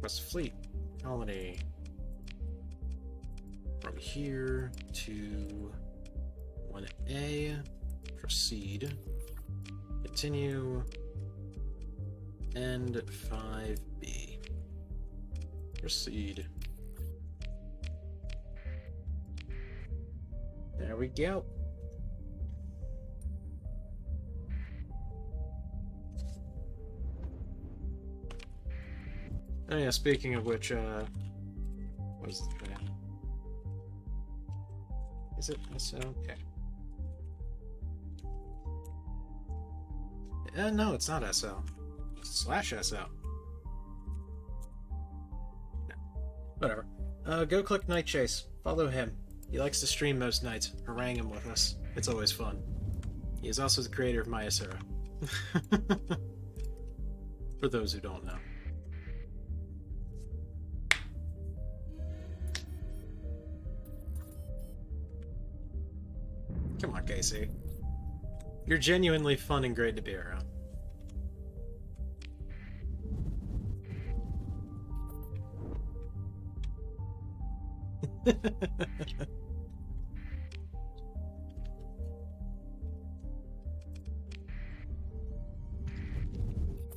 West Fleet. Colony. From here to 1A. Proceed. Continue. And 5B. Proceed. There we go. Oh yeah, speaking of which, what is the plan? Is it SO? Okay. No, it's not SO. It's /SO. No. Whatever. Go click Night Chase. Follow him. He likes to stream most nights. Harangue him with us. It's always fun. He is also the creator of Mayasura. For those who don't know. Come on, Casey. You're genuinely fun and great to be around.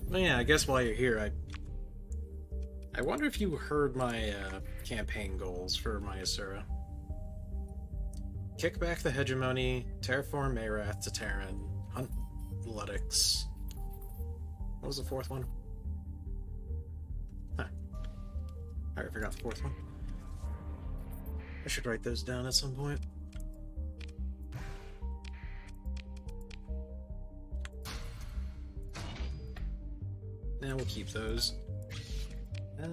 Well, yeah, I guess while you're here, I wonder if you heard my campaign goals for my Asura. Kick back the hegemony, terraform Marath to Terran, hunt Ludix. What was the fourth one? Huh. I forgot the fourth one. I should write those down at some point. Now we'll keep those. Uh-oh.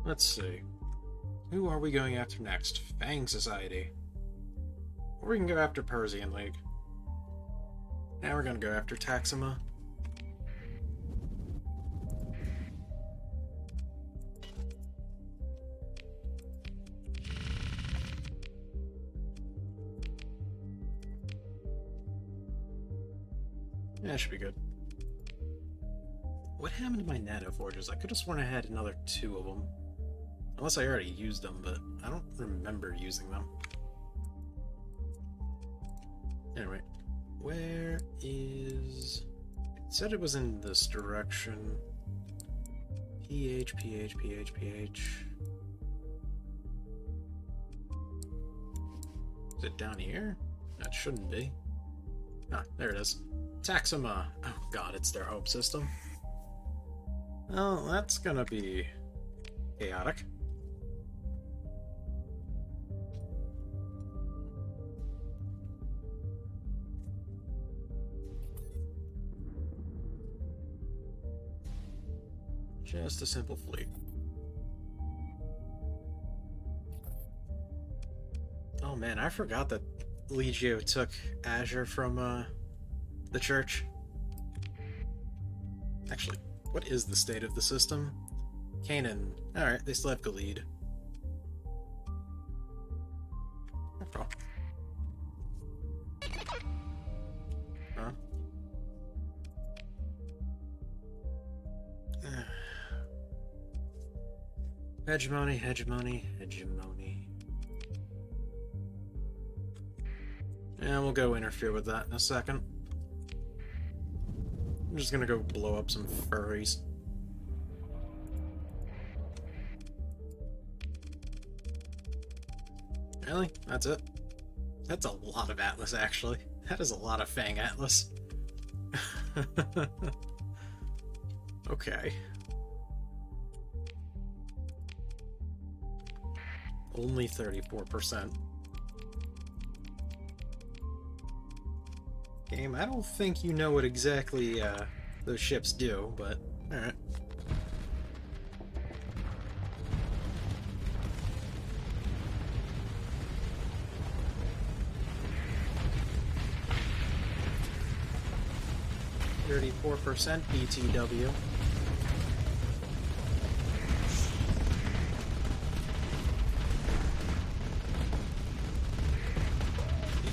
Let's see. Who are we going after next? Fang Society. Or we can go after Persian League. Now we're gonna go after Taxima. Yeah, that should be good. What happened to my Nano Forges? I could have sworn I had another 2 of them. Unless I already used them, but I don't remember using them. Anyway, where is... It said it was in this direction. PH. Is it down here? That shouldn't be. Ah, there it is. Taxima. Oh god, it's their hope system. Well, that's gonna be chaotic. Just a simple fleet. Oh man, I forgot that Legio took Azure from the church. Actually, what is the state of the system? Canaan. Alright, they still have Gilead. No problem. Huh? Hegemony. And we'll go interfere with that in a second. I'm just gonna go blow up some furries. Really? That's it? That's a lot of Atlas, actually. That is a lot of Fang Atlas. Okay. Only 34%. Game, I don't think you know what exactly those ships do, but alright. %, BTW.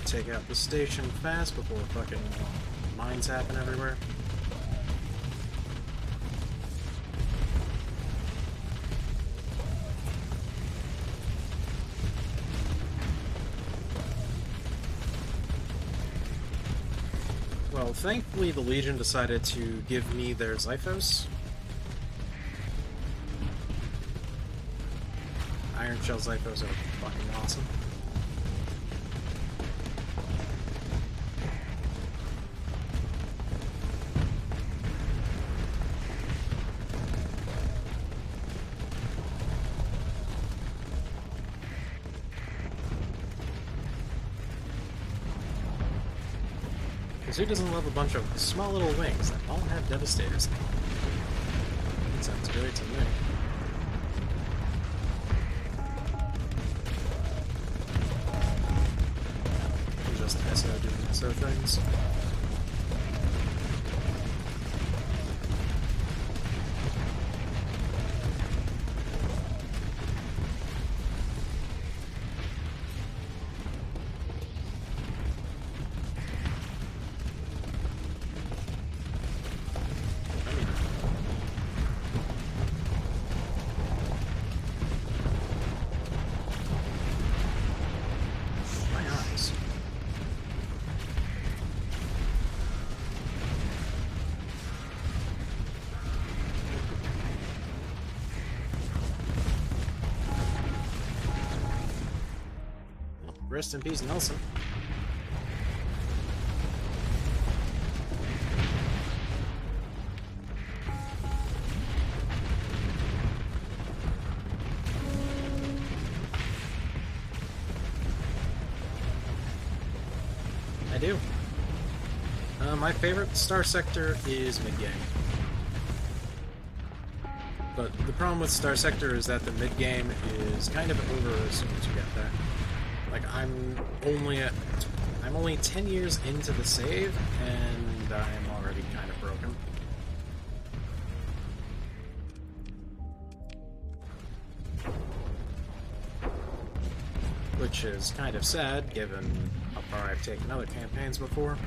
Take out the station fast before fucking mines happen everywhere. Well, thankfully the Legion decided to give me their Zyphos. Iron Shell Zyphos are fucking awesome. Who doesn't love a bunch of small little wings that all have devastators? That sounds great to me. so things. Rest in peace, Nelson. I do. My favorite star sector is mid-game. But the problem with star sector is that the mid-game is kind of over as soon as you get there. Like, I'm only 10 years into the save, and I'm already kind of broken. Which is kind of sad, given how far I've taken other campaigns before.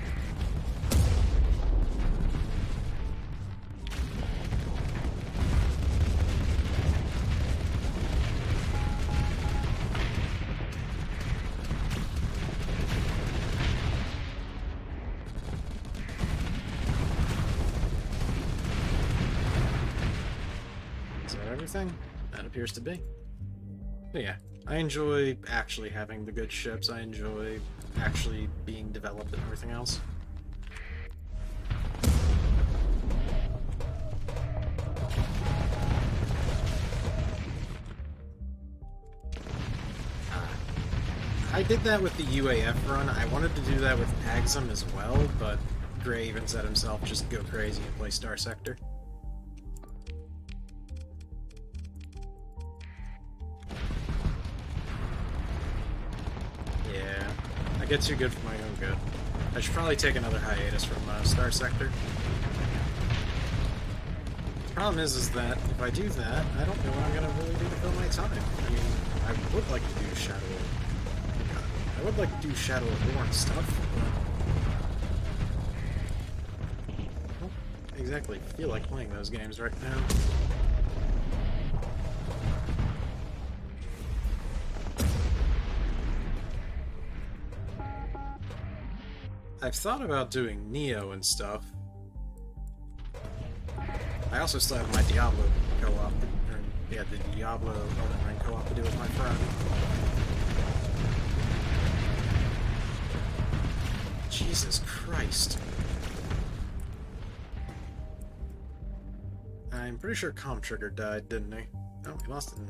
That appears to be. But yeah, I enjoy actually having the good ships. I enjoy actually being developed and everything else. I did that with the UAF run. I wanted to do that with PAGSM as well, but Gray even said himself, just go crazy and play Star Sector. I get too good for my own good. I should probably take another hiatus from Star Sector. The problem is that if I do that, I don't know what I'm gonna really do to fill my time. I mean, I would like to do Shadow of... I would like to do Shadow of War and stuff, but I don't exactly feel like playing those games right now. I've thought about doing Neo and stuff. I also still have my Diablo co-op, yeah, the Diablo Elden Ring co-op to do with my friend. Jesus Christ. I'm pretty sure Comm Trigger died, didn't he? Oh, we lost him.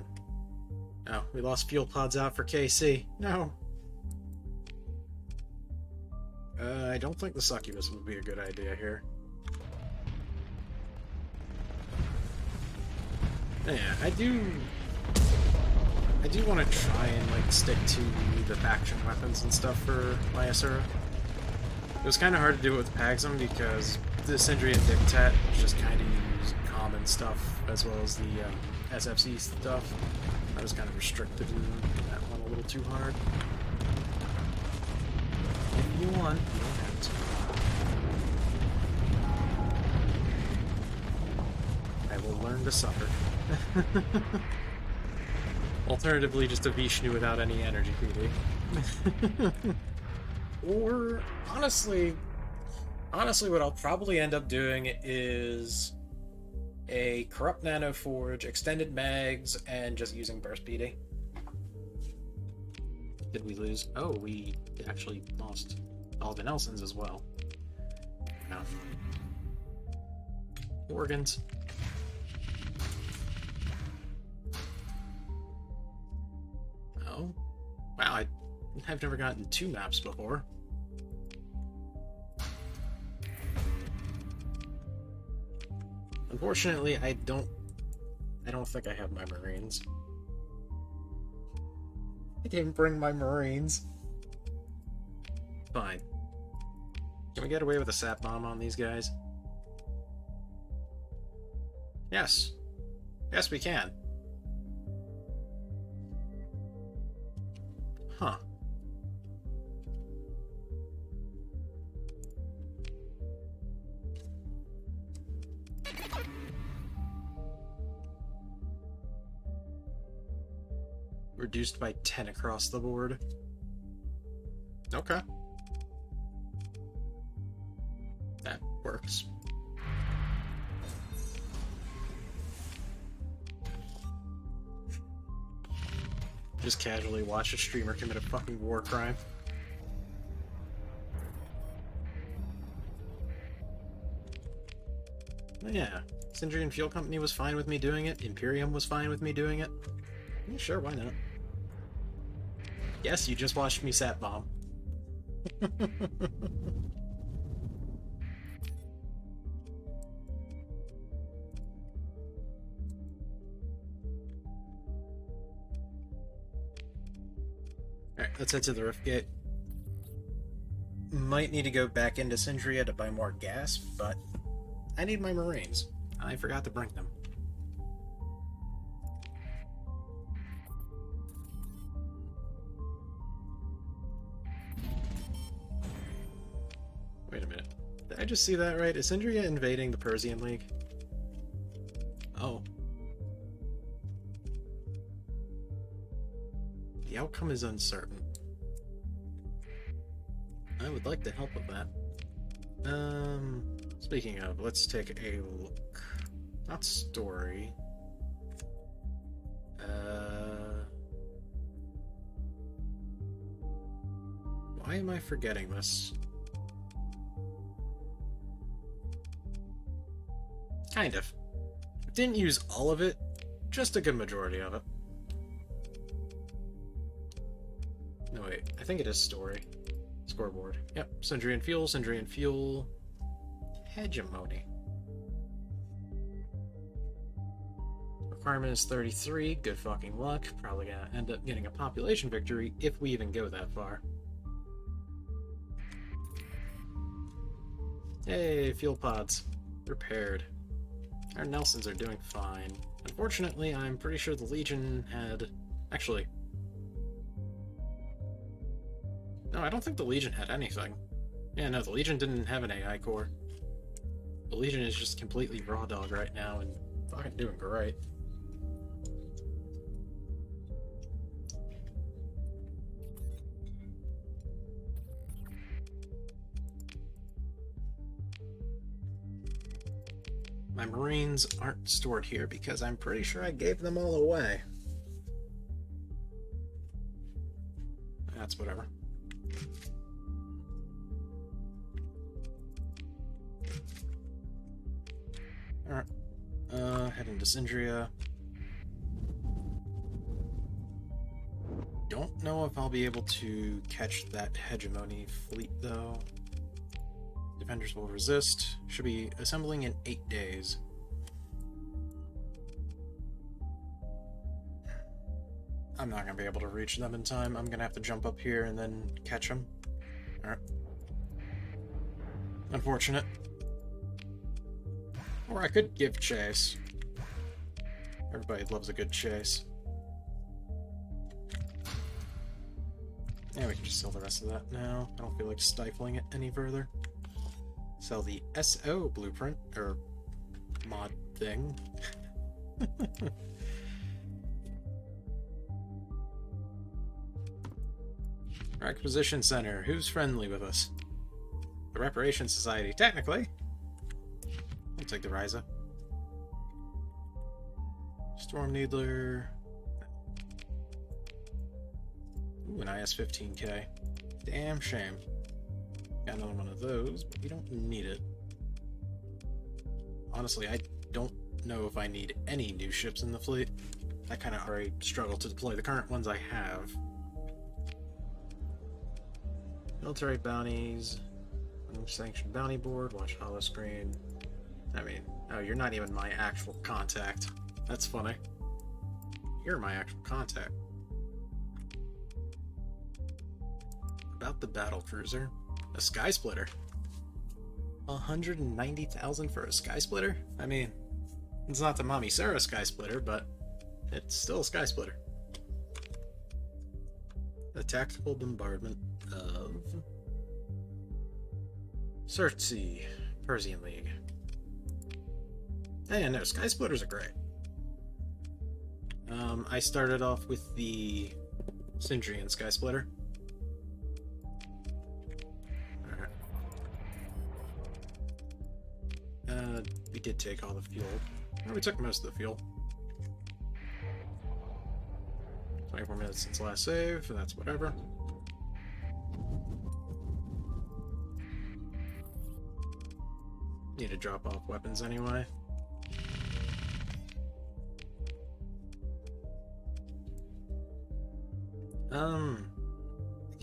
Oh, we lost fuel pods out for KC. No. I don't think the succubus would be a good idea here. Yeah, I do want to try and, like, stick to the faction weapons and stuff for my Asura. It was kind of hard to do it with PAGSM because the Sindri and Dictat just kind of use common stuff as well as the SFC stuff. I was kind of restricted in that one a little too hard. If you want, you don't have to. I will learn to suffer. Alternatively, just a Vishnu without any energy PD. Or, honestly, what I'll probably end up doing is a Corrupt Nano Forge, extended mags, and just using burst PD. Did we lose? Oh, we actually lost all the Nelsons as well. No. Organs. Oh. Wow, I've never gotten 2 maps before. Unfortunately, I don't think I have my Marines. I didn't bring my Marines. Fine. Can we get away with a sap bomb on these guys? Yes. Yes, we can. Huh. Reduced by 10 across the board. Okay. That works. Just casually watch a streamer commit a fucking war crime. Yeah, Syndrian Fuel Company was fine with me doing it. Imperium was fine with me doing it. Yeah, sure, why not? Yes, you just watched me sat bomb. Alright, let's head to the Rift Gate. Might need to go back into Syndria to buy more gas, but I need my Marines. I forgot to bring them. Wait a minute. Did I just see that right? Is Syndria invading the Persian League? Oh. The outcome is uncertain. I would like to help with that. Speaking of, let's take a look. Not story. Why am I forgetting this? Kind of. Didn't use all of it, just a good majority of it. No, wait, I think it is story. Scoreboard. Yep, Syndrian Fuel, Hegemony. Requirement is 33, good fucking luck. Probably gonna end up getting a population victory if we even go that far. Hey, fuel pods. Repaired. Our Nelsons are doing fine. Unfortunately, I'm pretty sure the Legion had... Actually... No, I don't think the Legion had anything. Yeah, no, the Legion didn't have an AI core. The Legion is just completely raw dog right now and fucking doing great. My Marines aren't stored here because I'm pretty sure I gave them all away. That's whatever. Alright. Head into Syndria. Don't know if I'll be able to catch that Hegemony fleet, though. Defenders will resist. Should be assembling in 8 days. I'm not going to be able to reach them in time. I'm going to have to jump up here and then catch them. Alright. Unfortunate. Or I could give chase. Everybody loves a good chase. Yeah, we can just sell the rest of that now. I don't feel like stifling it any further. Sell the SO blueprint, or mod thing. Acquisition Center. Who's friendly with us? The Reparation Society. Technically. I'll take the Ryza. Storm Needler. Ooh, an IS-15K. Damn shame. Got another one of those, but we don't need it. Honestly, I don't know if I need any new ships in the fleet. I kind of already struggle to deploy the current ones I have. Military bounties. Unsanctioned bounty board. Watch hollow screen. I mean, oh, you're not even my actual contact. That's funny. You're my actual contact. About the battle cruiser. A sky splitter. 190,000 for a sky splitter? I mean, it's not the Mommy Sarah sky splitter, but it's still a sky splitter. A tactical bombardment of Cersei, Persian League. Hey, no, sky splitters are great. I started off with the Sindrian sky splitter. Alright. We did take all the fuel. Well, we took most of the fuel. 24 minutes since last save, that's whatever. Need to drop off weapons anyway. I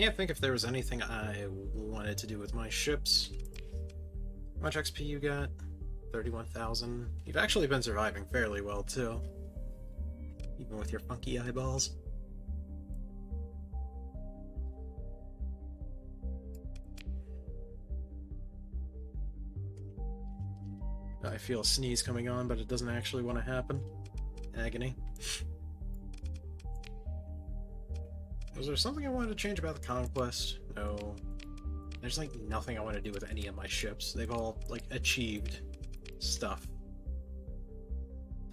can't think if there was anything I wanted to do with my ships. How much XP you got? 31,000. You've actually been surviving fairly well, too. Even with your funky eyeballs. I feel a sneeze coming on, but it doesn't actually want to happen. Agony. Was there something I wanted to change about the Conquest? No. There's like nothing I want to do with any of my ships. They've all like achieved stuff.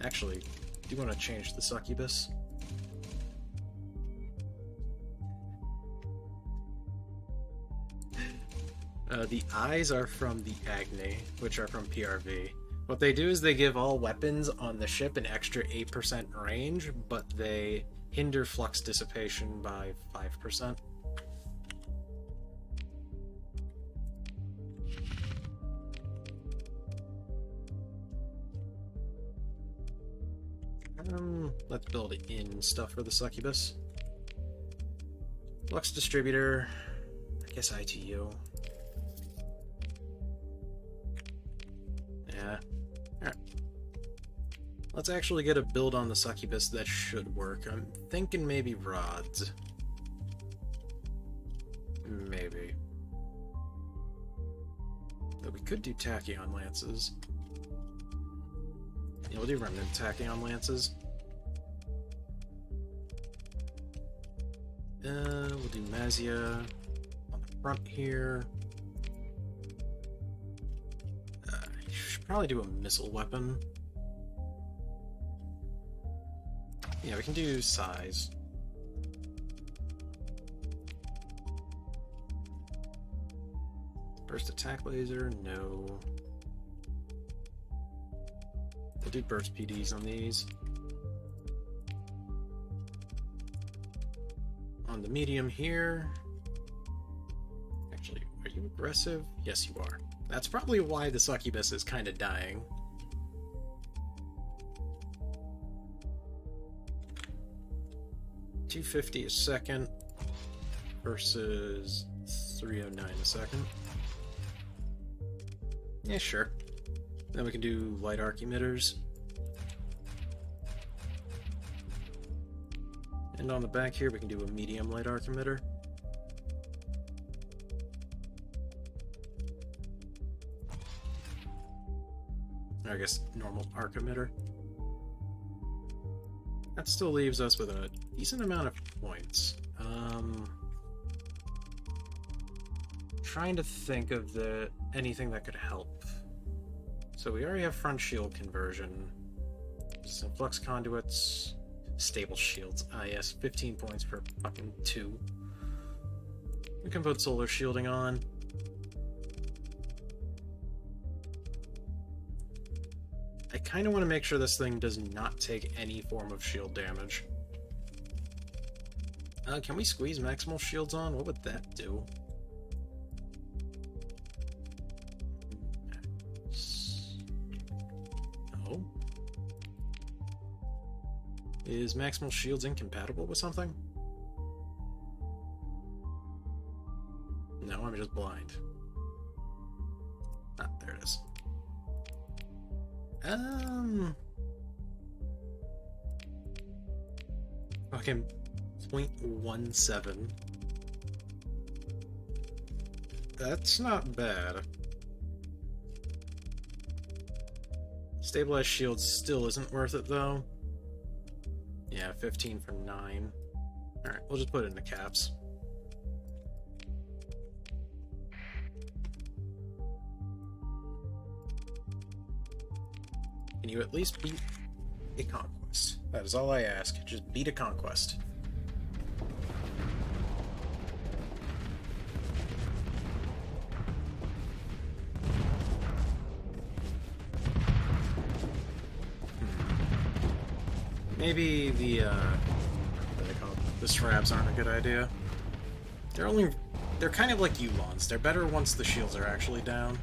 Actually, I do want to change the Succubus. The eyes are from the Agni, which are from PRV. What they do is they give all weapons on the ship an extra 8% range, but they hinder flux dissipation by 5%. Let's build in stuff for the Succubus. Flux distributor, I guess ITU. Yeah. Alright. Let's actually get a build on the Succubus that should work. I'm thinking maybe rods. Maybe. But we could do Tachyon Lances. Yeah, we'll do Remnant Tachyon Lances. We'll do Mazia on the front here. Should probably do a missile weapon. Yeah, we can do size. Burst attack laser, no. We'll do burst PDs on these. On the medium here. Actually, are you aggressive? Yes, you are. That's probably why the Succubus is kind of dying. $250 a second versus $309 a second. Yeah, sure. Then we can do light arc emitters. And on the back here, we can do a medium light arc emitter. Or I guess normal arc emitter. That still leaves us with a decent amount of points. Trying to think of anything that could help. So we already have front shield conversion. Some flux conduits. Stable shields. Ah yes, 15 points for fucking 2. We can put solar shielding on. I kind of want to make sure this thing does not take any form of shield damage. Can we squeeze maximal shields on? What would that do? No. Is maximal shields incompatible with something? No, I'm just blind. Ah, there it is. Fucking 0.17. That's not bad. Stabilized shield still isn't worth it, though. Yeah, 15 for 9. Alright, we'll just put it into caps. Can you at least beat a conquest? That is all I ask. Just beat a conquest. Maybe the, what do they call it? The Shrabs aren't a good idea. They're kind of like Yulons. They're better once the shields are actually down.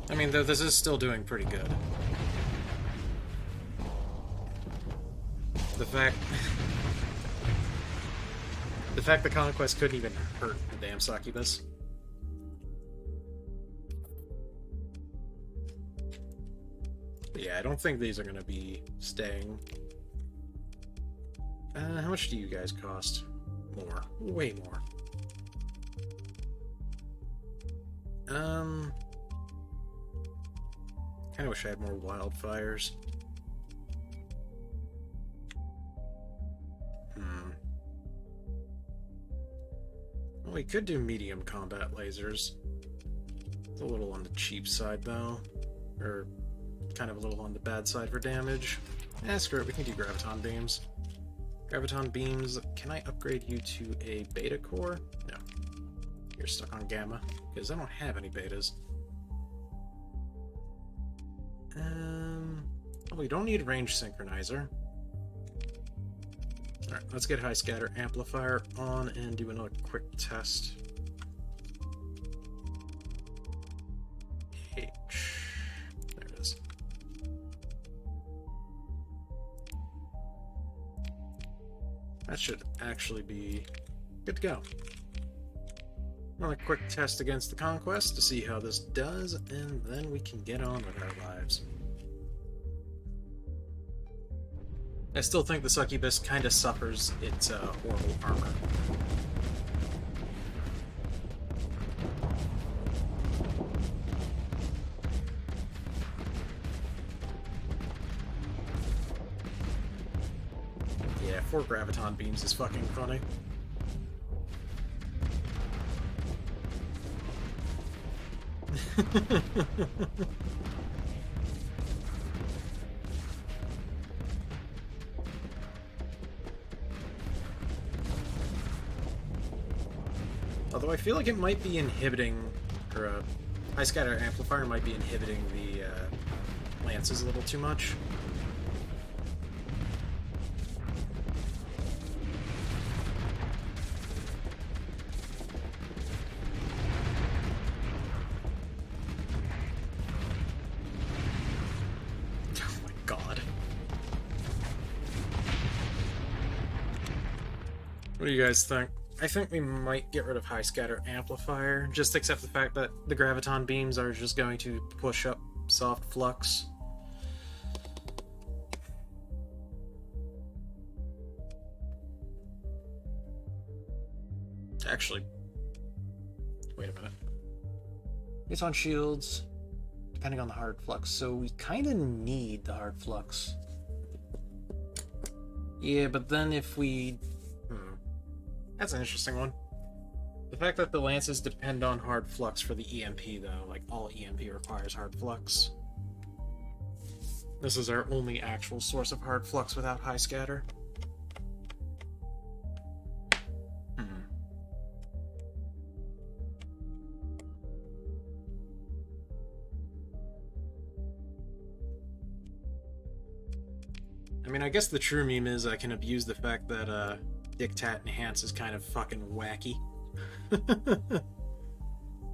I mean, though, this is still doing pretty good. The fact the conquest couldn't even hurt the damn succubus. But yeah, I don't think these are gonna be staying. How much do you guys cost? More. Way more. Kinda wish I had more wildfires. Well, we could do medium combat lasers. It's a little on the cheap side, though. Or kind of a little on the bad side for damage. Screw it, we can do graviton beams. Graviton beams, can I upgrade you to a beta core? No. You're stuck on gamma, because I don't have any betas. Oh, we don't need range synchronizer. Alright, let's get high scatter amplifier on and do another quick test. H. There it is. That should actually be good to go. Another quick test against the Conquest to see how this does, and then we can get on with our lives. I still think the Succubus kind of suffers its horrible armor. Yeah, 4 graviton beams is fucking funny. Although I feel like it might be inhibiting, or a high scatter amplifier might be inhibiting the lances a little too much. Oh my god. What do you guys think? I think we might get rid of high scatter amplifier, just accept the fact that the graviton beams are just going to push up soft flux. Actually, wait a minute. It's on shields, depending on the hard flux, so we kind of need the hard flux. Yeah, but then if we... That's an interesting one. The fact that the lances depend on hard flux for the EMP, though, like all EMP requires hard flux. This is our only actual source of hard flux without high scatter. I mean, I guess the true meme is I can abuse the fact that, Dictat Enhance is kind of fucking wacky.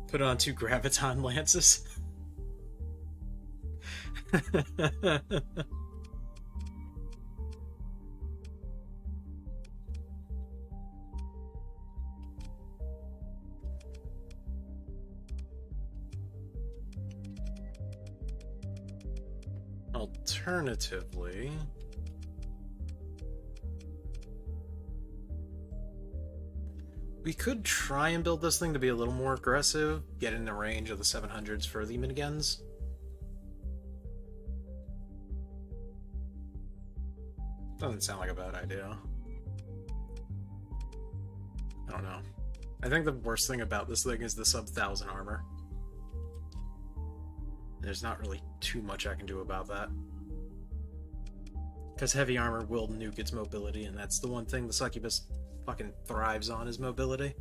Put on 2 graviton lances. Alternatively... We could try and build this thing to be a little more aggressive, get in the range of the 700s for the miniguns. Doesn't sound like a bad idea. I don't know. I think the worst thing about this thing is the sub-1000 armor. There's not really too much I can do about that. Because heavy armor will nuke its mobility, and that's the one thing the succubus fucking thrives on, is mobility.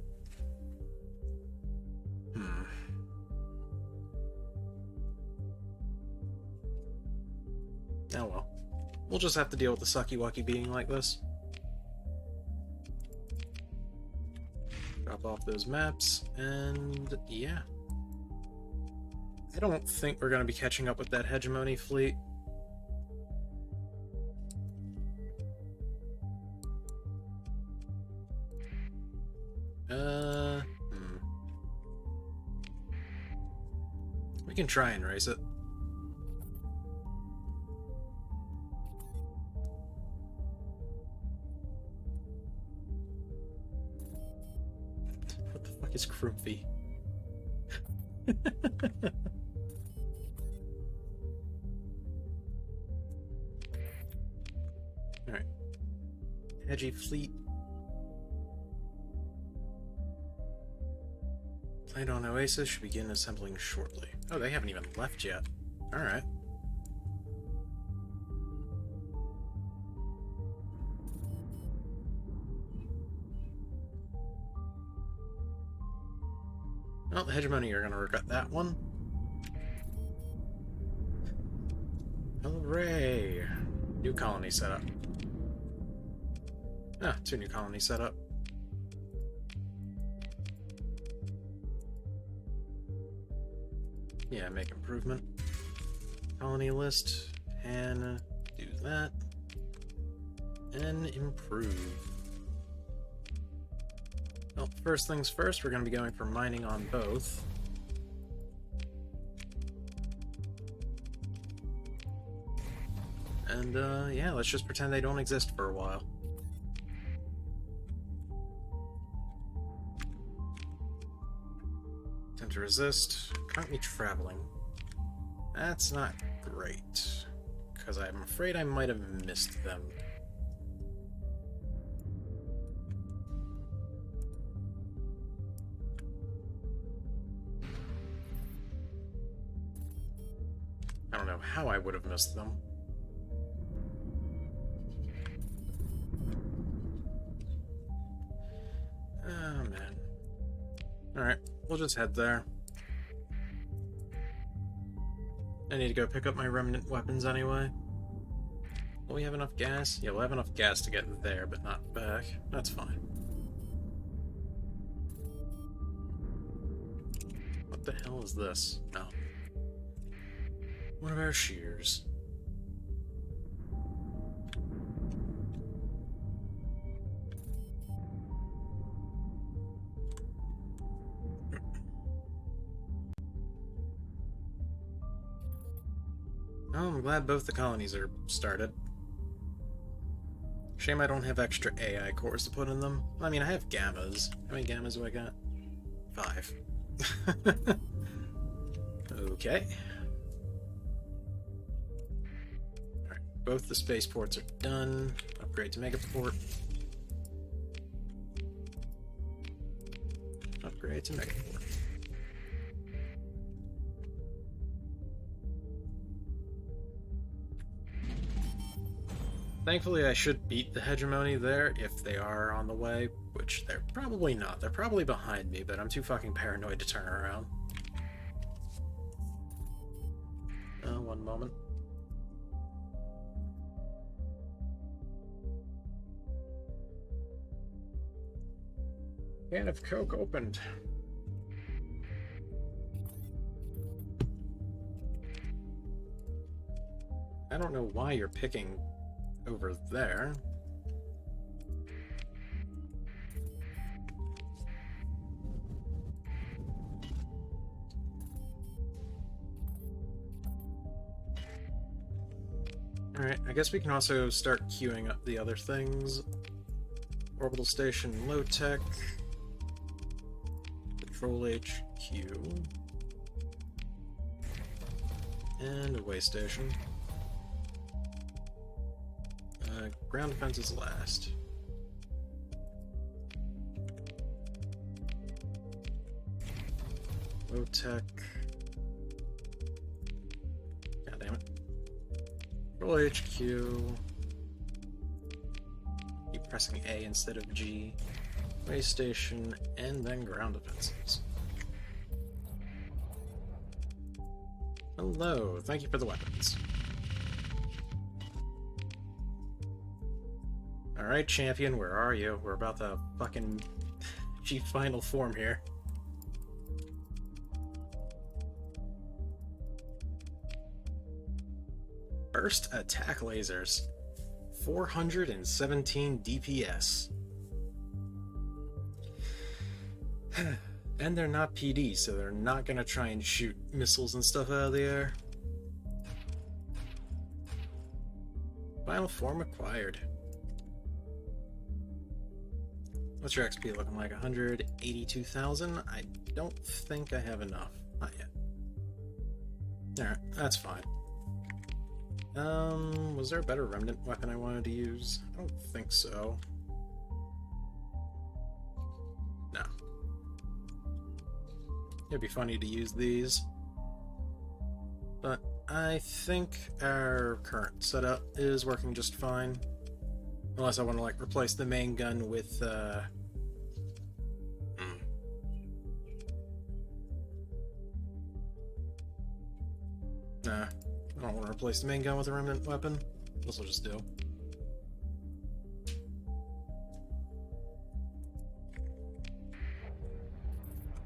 Oh well. We'll just have to deal with the sucky-wucky being like this. Drop off those maps, and yeah. I don't think we're going to be catching up with that hegemony fleet. We can try and race it. What the fuck is Kroopy? Alright. Hedgy fleet. Planned on Oasis should begin assembling shortly. Oh, they haven't even left yet. Alright. Well, the hegemony are gonna regret that one. Hooray! New colony set up. Ah, 2 new colonies set up. Yeah, make improvement. Colony list, and do that. And improve. Well, first things first, we're going to be going for mining on both. And, yeah, let's just pretend they don't exist for a while. Attempt to resist. Currently traveling. That's not great, because I'm afraid I might have missed them. I don't know how I would have missed them. Oh, man. Alright, we'll just head there. I need to go pick up my remnant weapons anyway. Will we have enough gas? Yeah, we'll have enough gas to get there, but not back. That's fine. What the hell is this? Oh. One of our shears. Oh, I'm glad both the colonies are started. Shame I don't have extra AI cores to put in them. I mean, I have gammas. How many gammas do I got? 5. Okay. Alright, both the spaceports are done. Upgrade to megaport. Upgrade to megaport. Thankfully, I should beat the hegemony there if they are on the way, which they're probably not. They're probably behind me, but I'm too fucking paranoid to turn around. One moment. Can of Coke opened. I don't know why you're picking over there. Alright, I guess we can also start queuing up the other things. Orbital station, low tech. Control HQ. And a way station. Ground defense is last. Low tech. God damn it. Control HQ. Keep pressing A instead of G. Way station, and then ground defenses. Hello, thank you for the weapons. Alright, champion, where are you? We're about to fucking achieve final form here. First attack lasers. 417 DPS. And they're not PD, so they're not gonna try and shoot missiles and stuff out of the air. Final form acquired. What's your XP looking like? 182,000? I don't think I have enough. Not yet. Alright, that's fine. Was there a better remnant weapon I wanted to use? I don't think so. No. It'd be funny to use these. But I think our current setup is working just fine. Unless I want to, like, replace the main gun with, Nah, I don't want to replace the main gun with a remnant weapon. This will just do.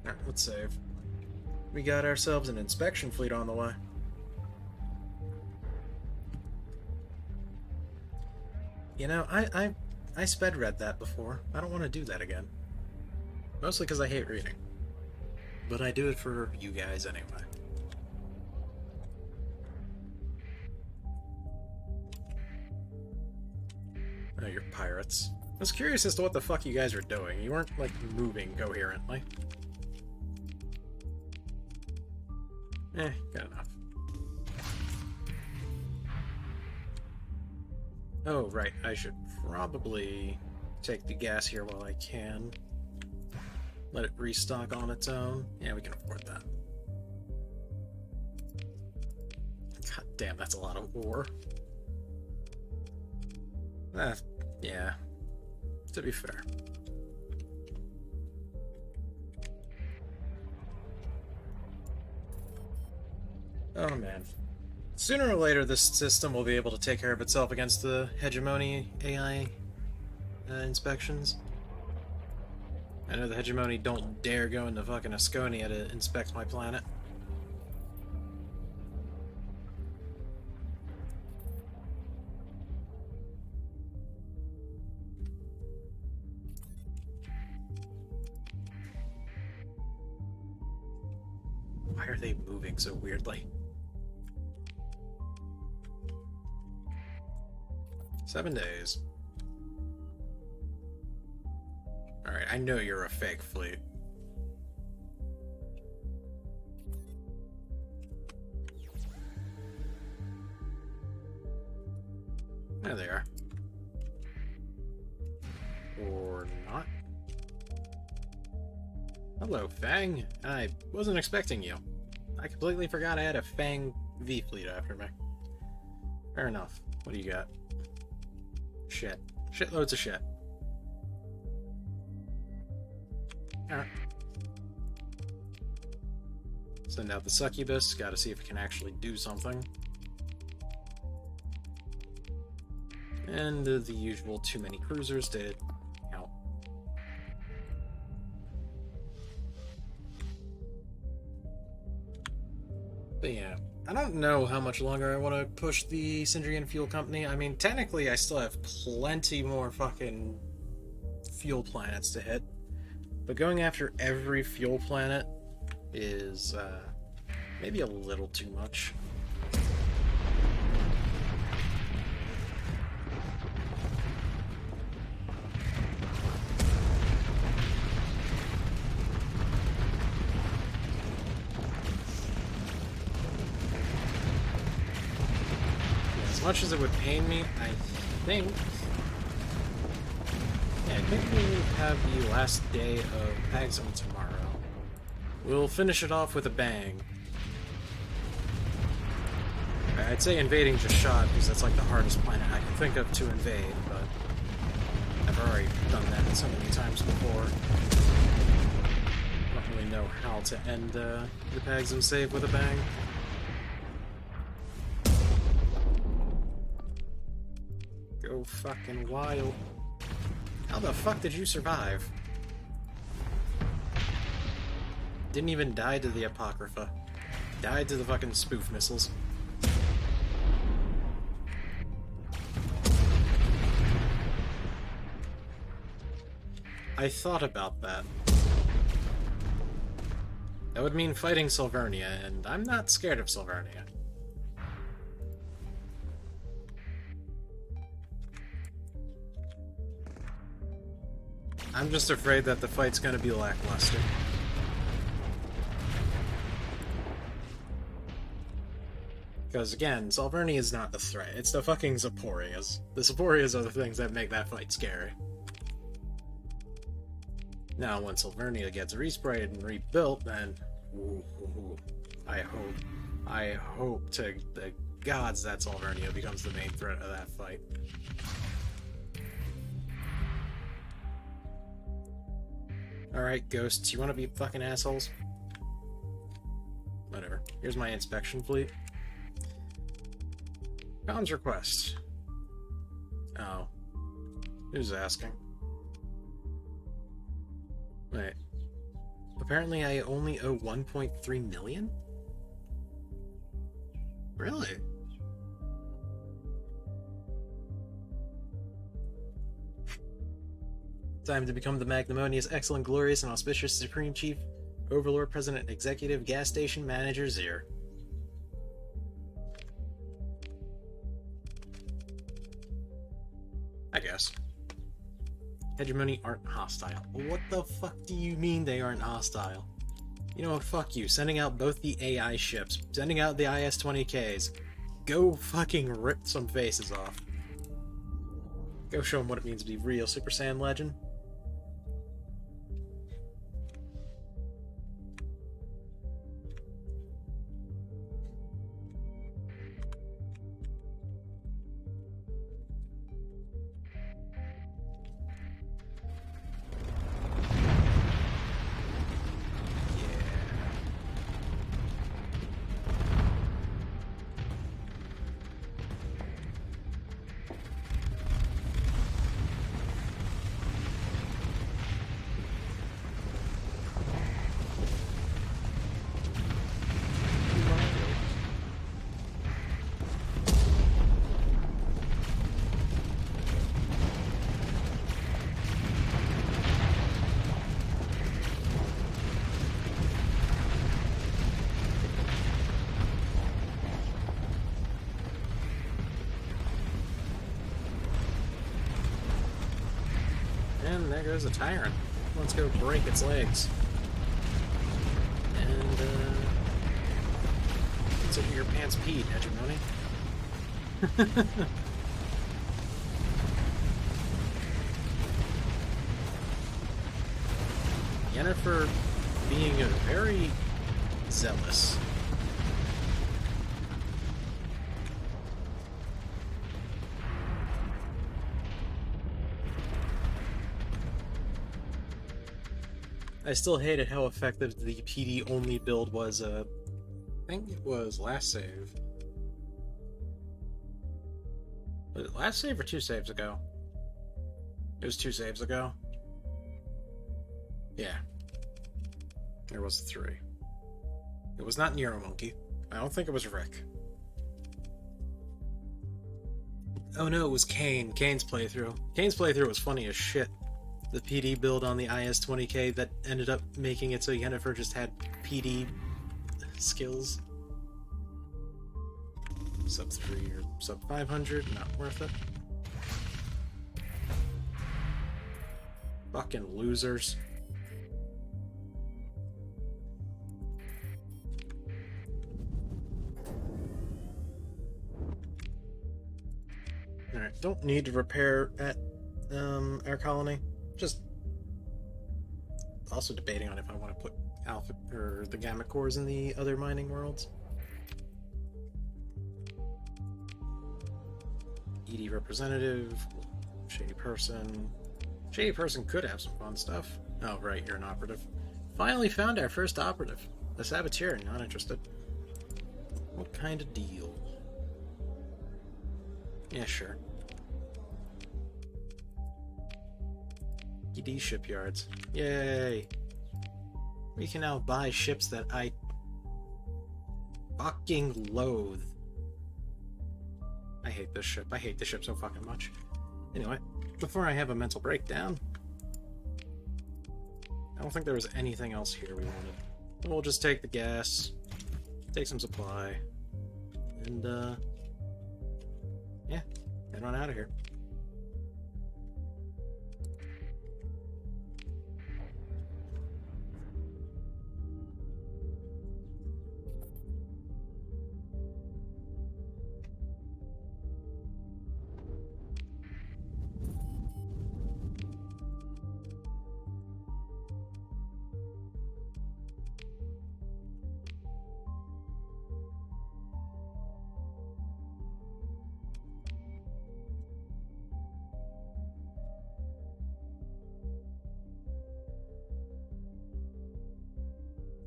Alright, let's save. We got ourselves an inspection fleet on the way. You know, I sped read that before. I don't want to do that again. Mostly because I hate reading. But I do it for you guys anyway. Oh, you're pirates. I was curious as to what the fuck you guys were doing. You weren't, like, moving coherently. Good enough. Oh, right. I should probably take the gas here while I can. Let it restock on its own. Yeah, we can afford that. God damn, that's a lot of ore. Yeah. To be fair. Oh man. Sooner or later, this system will be able to take care of itself against the Hegemony AI inspections. I know the Hegemony don't dare go into fucking Asconia to inspect my planet. Why are they moving so weirdly? 7 days. Alright, I know you're a fake fleet. There they are. Or not. Hello, Fang. I wasn't expecting you. I completely forgot I had a Fang V fleet after me. Fair enough. What do you got? Shit. Shitloads of shit. Alright. Send out the succubus. Gotta see if it can actually do something. And the usual too many cruisers to count. But yeah, I don't know how much longer I want to push the Syndrian Fuel Company. I mean, technically I still have plenty more fucking fuel planets to hit. But going after every fuel planet is maybe a little too much. as much as it would pain me, I think... Yeah, I think we have the last day of PAGSM tomorrow. We'll finish it off with a bang. I'd say invading just shot, because that's like the hardest planet I can think of to invade, but I've already done that so many times before. I don't really know how to end the PAGSM save with a bang. Go fucking wild. How the fuck did you survive? Didn't even die to the Apocrypha. Died to the fucking spoof missiles. I thought about that. That would mean fighting Silvernia, and I'm not scared of Silvernia. I'm just afraid that the fight's gonna be lackluster. Because, again, Silvernia is not the threat. It's the fucking Zeporias. The Zeporias are the things that make that fight scary. Now, when Silvernia gets resprayed and rebuilt, then... I hope to the gods that Silvernia becomes the main threat of that fight. Alright, ghosts, you wanna be fucking assholes? Whatever. Here's my inspection fleet. Comms request. Oh. Who's asking? Wait. Apparently I only owe 1.3 million? Really? Time to become the magnanimous, excellent, glorious, and auspicious Supreme Chief, Overlord, President, Executive, Gas Station Manager, Zyr. I guess. Hegemony aren't hostile. What the fuck do you mean they aren't hostile? You know what, fuck you. Sending out both the AI ships. Sending out the IS-20Ks. Go fucking rip some faces off. Go show them what it means to be real Super Saiyan legend. And there goes a tyrant. Let's go break its legs. And, it's over your pants peed, Hegemony. Yennefer being a very zealous. I still hated how effective the PD only build was. I think it was last save. Was it last save or 2 saves ago? It was 2 saves ago. Yeah. There was 3. It was not Neuromonkey. I don't think it was Rick. Oh no, it was Kane. Kane's playthrough. Kane's playthrough was funny as shit. The PD build on the IS-20K that ended up making it so Yennefer just had PD skills. Sub 3 or sub 500, not worth it. Fucking losers. Alright, don't need to repair at our colony. Just also debating on if I want to put alpha or the gamma cores in the other mining worlds. ED representative, shady person. Shady person could have some fun stuff. Oh, right, you're an operative. Finally found our first operative. The saboteur, not interested. What kind of deal? Yeah, sure. ED shipyards. Yay! We can now buy ships that I fucking loathe. I hate this ship. I hate this ship so fucking much. Anyway, before I have a mental breakdown, I don't think there was anything else here we wanted. We'll just take the gas, take some supply, and yeah, head on out of here.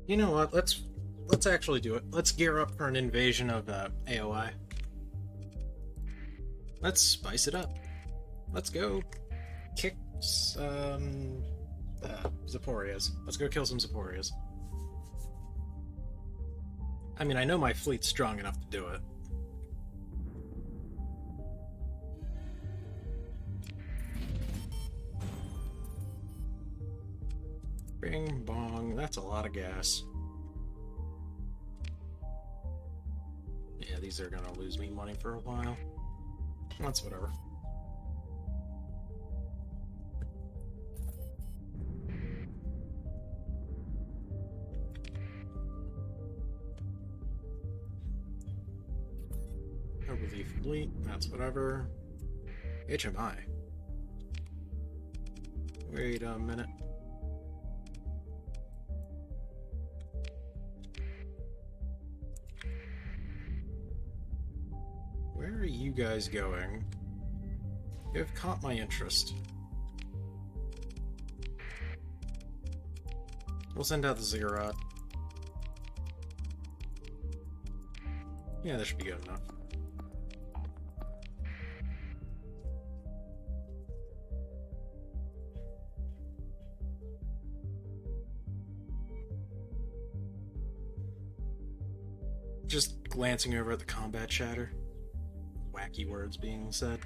You know what? Let's actually do it. Let's gear up for an invasion of AOI. Let's spice it up. Let's go kick some Zeporias. Let's go kill some Zeporias. I mean, I know my fleet's strong enough to do it. Bing bong, that's a lot of gas. Yeah, these are gonna lose me money for a while. That's whatever. Overview fleet, that's whatever. HMI. Wait a minute. Where are you guys going? You have caught my interest. We'll send out the Ziggurat. Yeah, that should be good enough. Just glancing over at the combat chatter. Wacky words being said.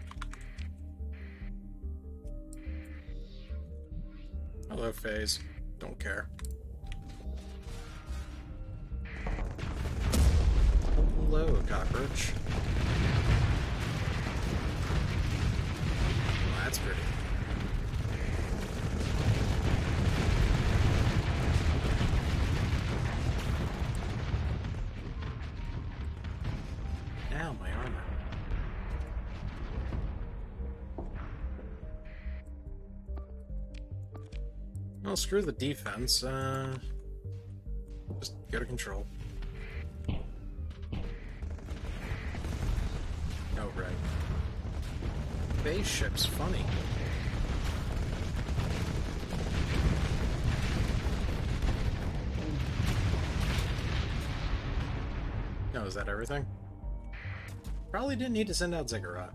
Hello, FaZe. Don't care. Hello, cockroach. Well, that's pretty. Ow, my armor. Well, screw the defense, just go to control. Oh, right. Base ship's funny. Oh, is that everything? Probably didn't need to send out Ziggurat.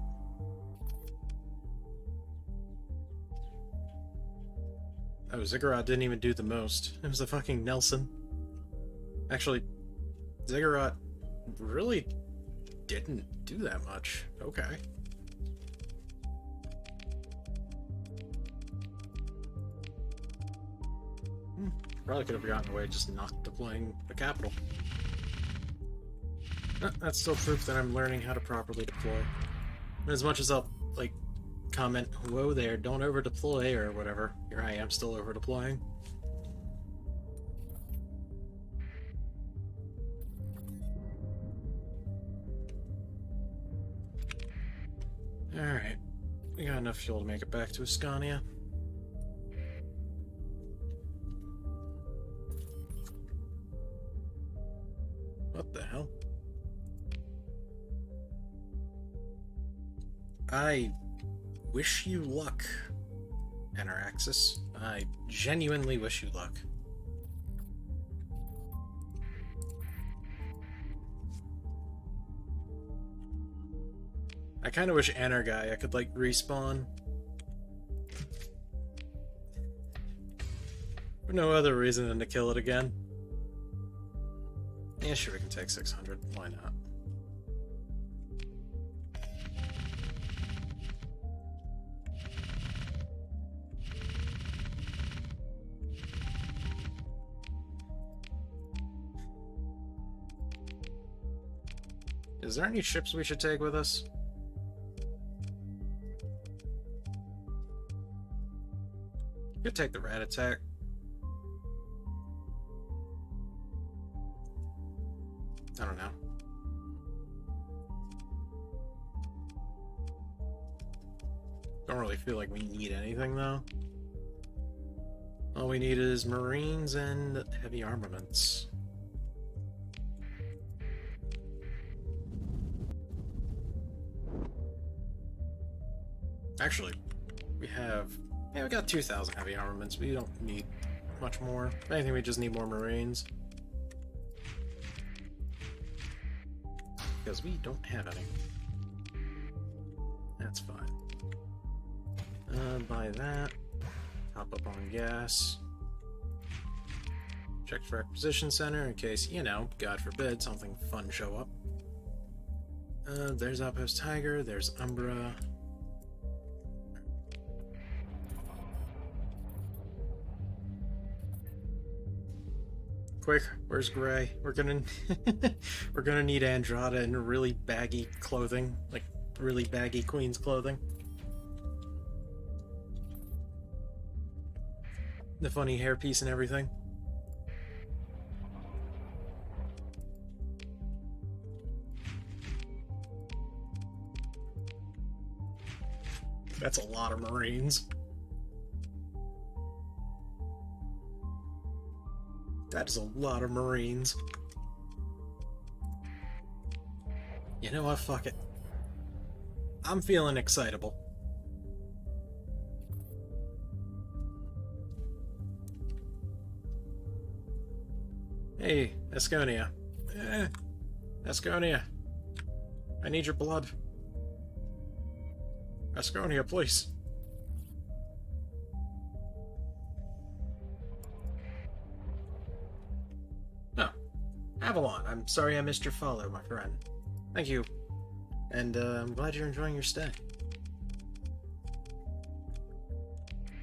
Oh, Ziggurat didn't even do the most. It was a fucking Nelson. Actually, Ziggurat really didn't do that much. Okay. Probably could have gotten away just not deploying the capital. That's still proof that I'm learning how to properly deploy. And as much as I'll, like, comment, whoa there, don't over deploy or whatever, here I am still over deploying. Alright. We got enough fuel to make it back to Ascania. What the hell? I wish you luck, Eneraxis. I genuinely wish you luck. I kind of wish Energaia could, like, respawn. For no other reason than to kill it again. Yeah, sure, we can take 600. Why not? Is there any ships we should take with us? Could take the rat attack. I don't know. Don't really feel like we need anything though. All we need is marines and heavy armaments. Actually, we have... yeah, we got 2,000 heavy armaments. We don't need much more. If anything, we just need more marines. Because we don't have any. That's fine. Buy that. Top up on gas. Check for acquisition center in case, you know, God forbid, something fun show up. There's Outpost Tiger, there's Umbra. Quick, where's Gray? We're gonna we're gonna need Andrada in really baggy clothing, like really baggy Queen's clothing. The funny hairpiece and everything. That's a lot of Marines. That is a lot of Marines. You know what? Fuck it. I'm feeling excitable. Hey, Asconia. Asconia. I need your blood. Asconia, please. Oh. Avalon, I'm sorry I missed your follow, my friend. Thank you. And I'm glad you're enjoying your stay.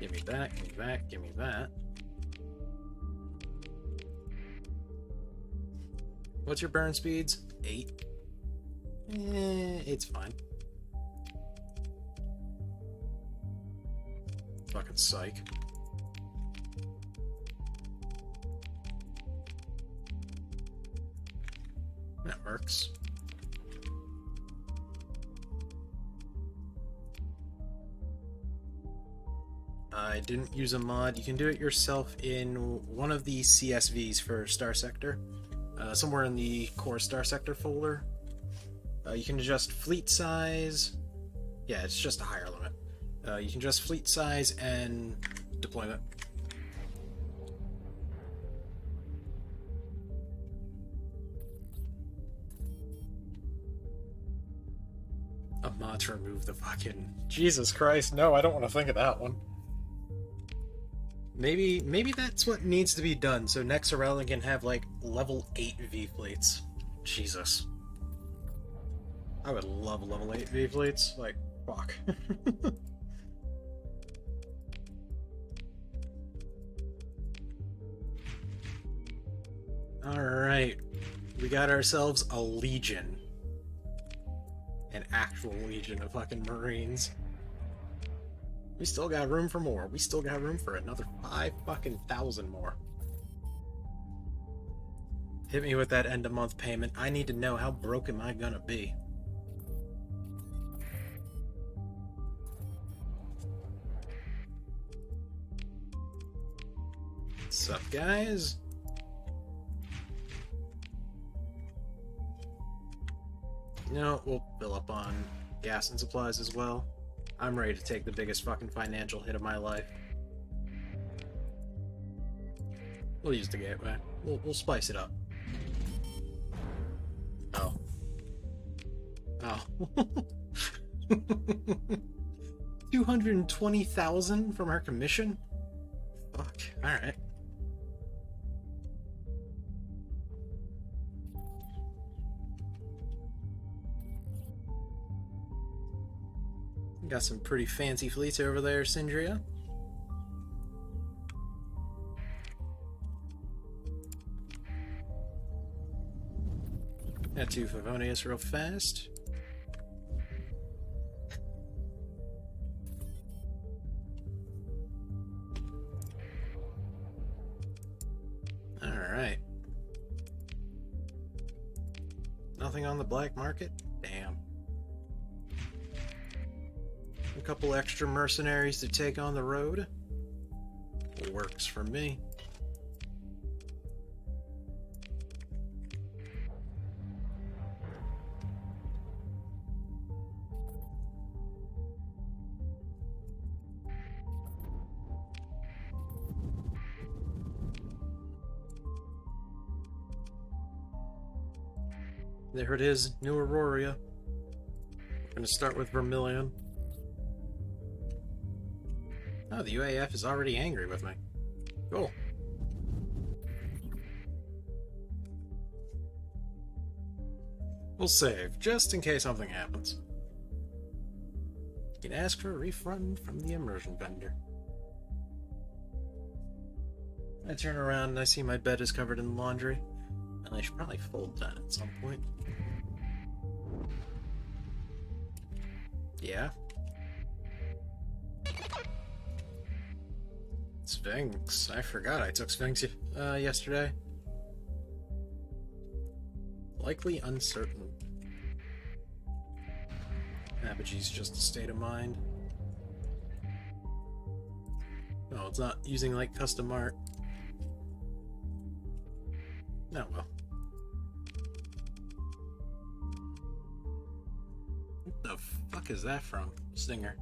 Give me that, give me that, give me that. What's your burn speeds? 8. It's fine. Fucking psych. That works. I didn't use a mod. You can do it yourself in one of the CSVs for Star Sector. Somewhere in the core Star Sector folder. You can adjust fleet size. Yeah, it's just a higher limit. You can adjust fleet size and deployment. A mod to remove the fucking... Jesus Christ, no, I don't want to think of that one. Maybe that's what needs to be done, so Nexarella can have, like, level 8 V-fleets. Jesus. I would love level 8 V-fleets. Like, fuck. Alright. We got ourselves a legion. An actual legion of fucking Marines. We still got room for more. We still got room for another 5,000 more. Hit me with that end of month payment. I need to know how broke am I gonna be. What's up, guys? You know, we'll fill up on gas and supplies as well. I'm ready to take the biggest fucking financial hit of my life. We'll use the gateway. We'll spice it up. Oh. Oh. 220,000 from our commission? Fuck. Alright. Got some pretty fancy fleets over there, Sindria. Head to Favonius real fast. Alright. Nothing on the black market? Damn. A couple extra mercenaries to take on the road. Works for me. There it is, New Aurora. I'm gonna start with Vermilion. Oh, the UAF is already angry with me. Cool. We'll save, just in case something happens. You can ask for a refund from the immersion vendor. I turn around and I see my bed is covered in laundry. And I should probably fold that at some point. Yeah. Sphinx. I forgot I took Sphinx yesterday. Likely uncertain. Apogee's just a state of mind. Oh, it's not using like custom art. No, well. What the fuck is that from? Stinger.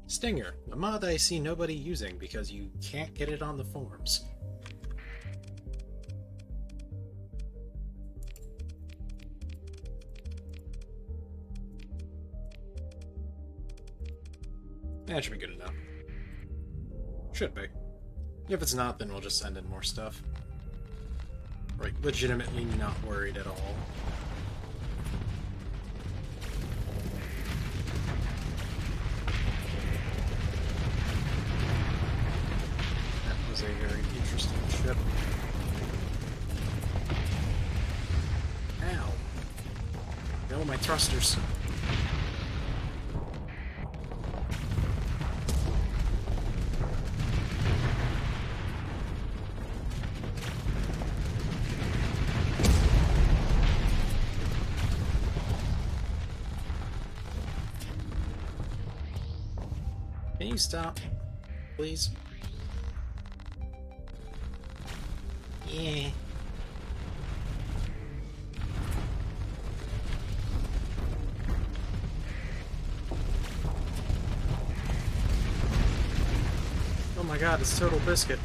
Stinger, a mod I see nobody using because you can't get it on the forums. That should be good enough. Should be. If it's not, then we'll just send in more stuff. Right, legitimately not worried at all. That was a very interesting ship. Ow. No, my thrusters. Can you stop, please? Yeah. Oh my god, it's Total Biscuit.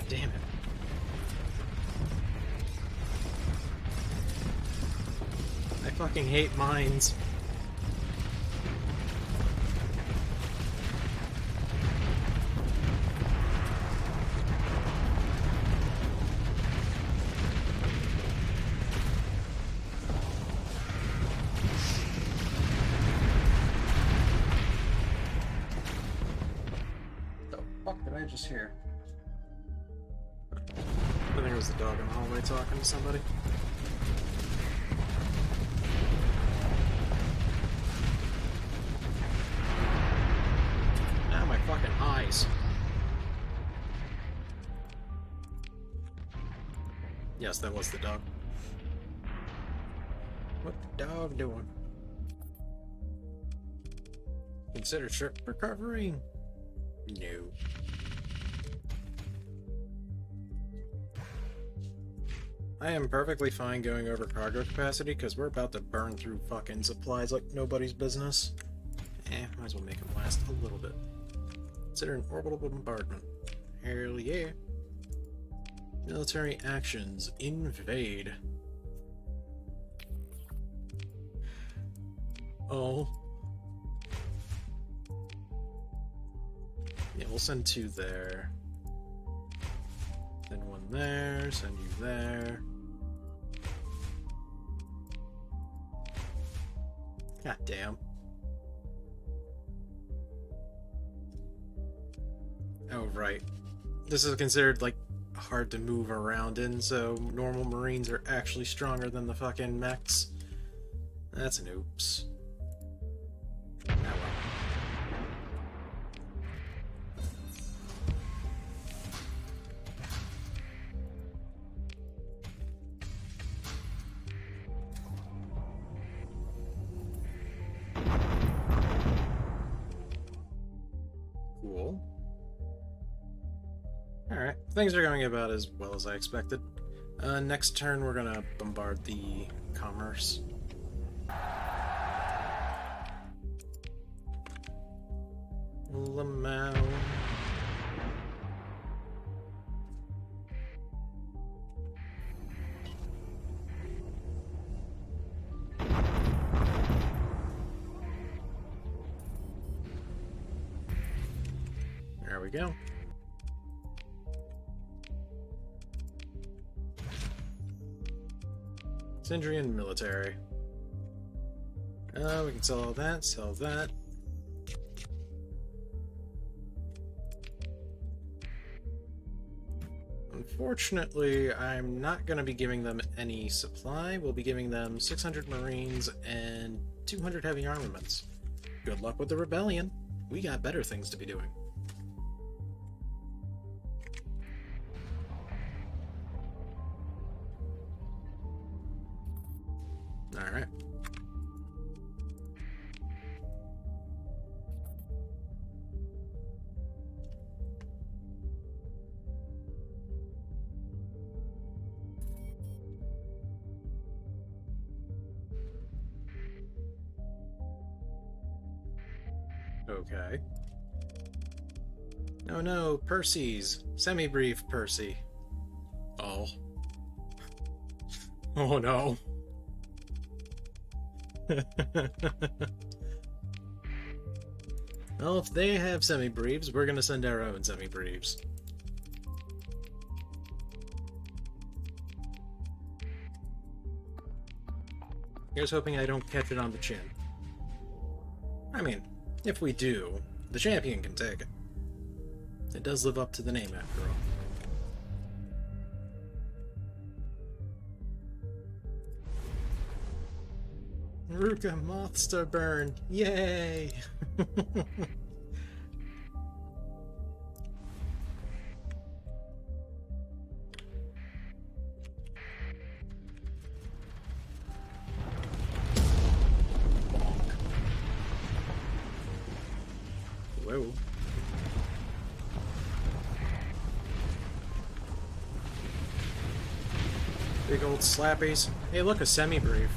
Damn it. I fucking hate mines. The fuck did I just hear? I think it was the dog in the hallway talking to somebody. Now my fucking eyes. Yes, that was the dog. What the dog doing? Consider ship recovery. No. I am perfectly fine going over cargo capacity because we're about to burn through fucking supplies like nobody's business. Might as well make them last a little bit. Consider an orbital bombardment. Hell yeah. Military actions. Invade. Oh. Yeah, we'll send 2 there. Send 1 there, send you there. God damn. Oh, right. This is considered, like, hard to move around in, so normal Marines are actually stronger than the fucking mechs. That's an oops. Oh well. Cool. Alright, things are going about as well as I expected. Next turn we're gonna bombard the commerce. Lamau. There we go. Sindrian military. We can sell all that, sell that. Unfortunately, I'm not going to be giving them any supply. We'll be giving them 600 Marines and 200 heavy armaments. Good luck with the rebellion. We got better things to be doing. Alright. Okay. Oh no, Percy's. Semi-brief Percy. Oh. Oh no. Well, if they have semi-briefs, we're gonna send our own semi-briefs. Here's hoping I don't catch it on the chin. I mean, if we do, the champion can take it. It does live up to the name, after all. Ruka moths to burn! Yay! Whoa. Big old slappies. Hey, look, a semi-brief.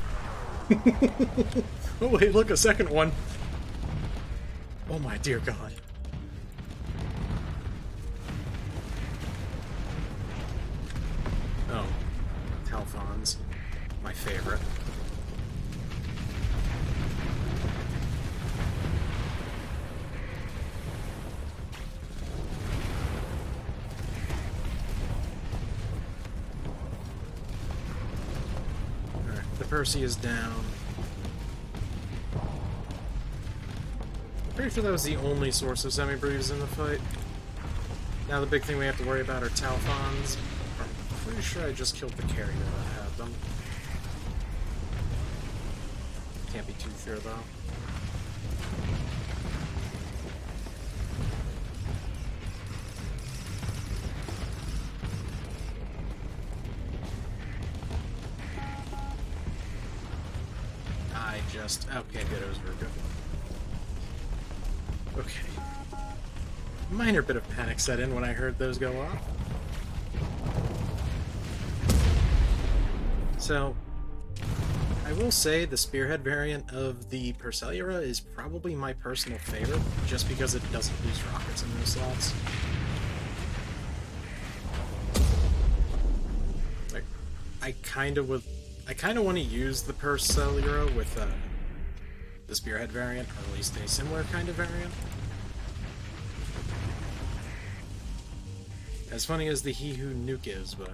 Oh wait, look, a second one. Oh my dear God. Oh, Talfons, my favorite. Alright, the Percy is down. Pretty sure that was the only source of semi-briefs in the fight. Now the big thing we have to worry about are Talfons. I'm pretty sure I just killed the carrier that had them. Can't be too sure though. I just... Okay, good, it was Virgo. Okay. Minor bit of panic set in when I heard those go off. So, I will say the Spearhead variant of the Persellura is probably my personal favorite, just because it doesn't lose rockets in those slots. Like, I kind of want to use the Persellura with the Spearhead variant, or at least a similar kind of variant. As funny as the He Who Nuke is, but...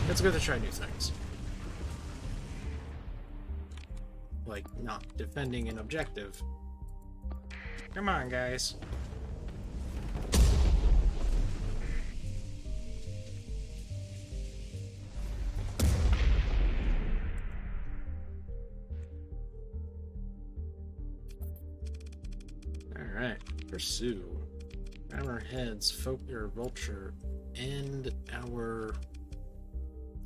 it's good to try new things. Like, not defending an objective. Come on, guys. Alright, pursue. Hammerheads, Folker, Vulture, and our...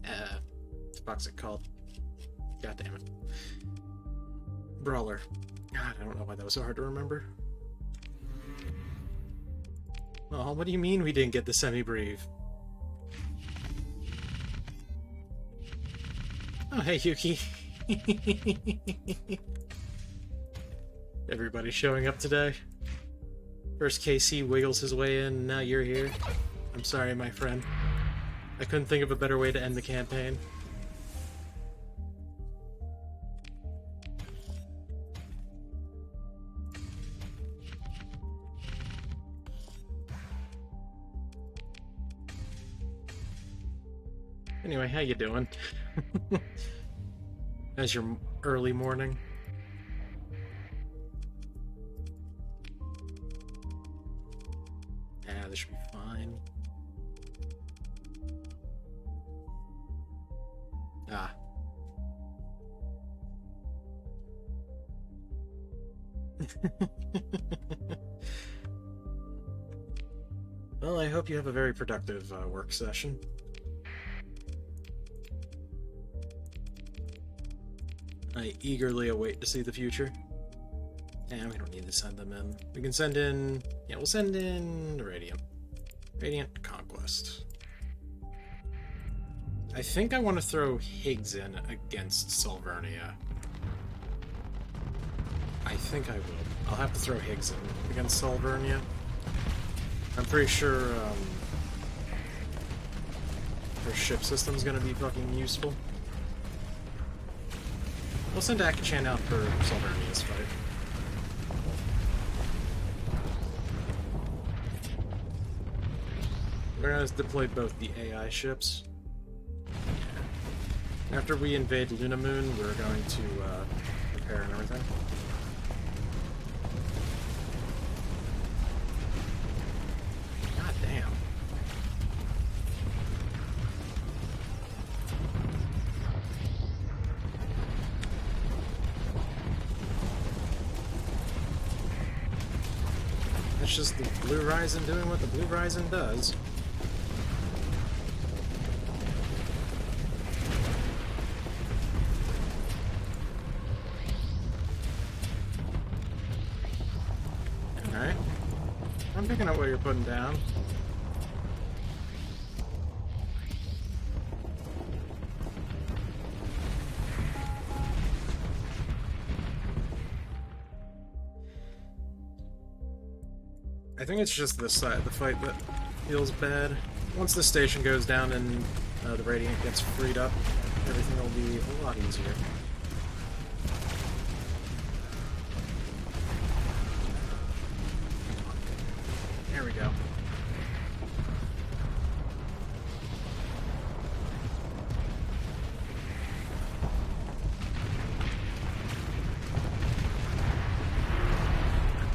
what the fuck's it called? God damn it. Brawler. God, I don't know why that was so hard to remember. Oh, what do you mean we didn't get the semi-brief? Oh, hey, Yuki. Everybody showing up today. First KC wiggles his way in, now you're here. I'm sorry, my friend. I couldn't think of a better way to end the campaign. Anyway, how you doing? How's your early morning? Yeah, this should be fine. Ah. Well, I hope you have a very productive work session. I eagerly await to see the future. And we don't need to send them in. We can send in... yeah, we'll send in Radiant. Radiant Conquest. I think I want to throw Higgs in against Solvernia. I think I will. I'll have to throw Higgs in against Solvernia. I'm pretty sure her ship system's gonna be fucking useful. We'll send Akachan out for Solvernia's fight. We're gonna deploy both the AI ships. After we invade Lunamoon, we're going to repair and everything. God damn. That's just the Blue Ryzen doing what the Blue Ryzen does. Alright. I'm picking up what you're putting down. I think it's just this side of the fight that feels bad. Once the station goes down and the Radiant gets freed up, everything will be a lot easier. There we go.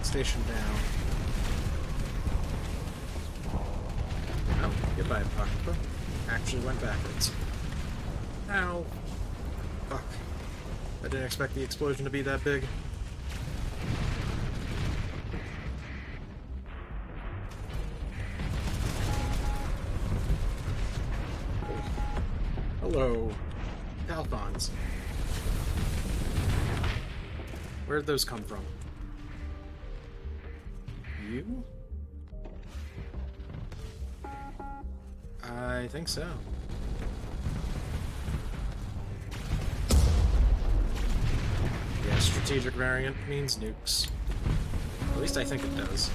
Station down. Oh, goodbye, Apocrypha. Actually went backwards. Ow. Fuck. I didn't expect the explosion to be that big. Hello. Falcon. spawns. Where'd those come from? You? I think so. Yeah, strategic variant means nukes. At least I think it does.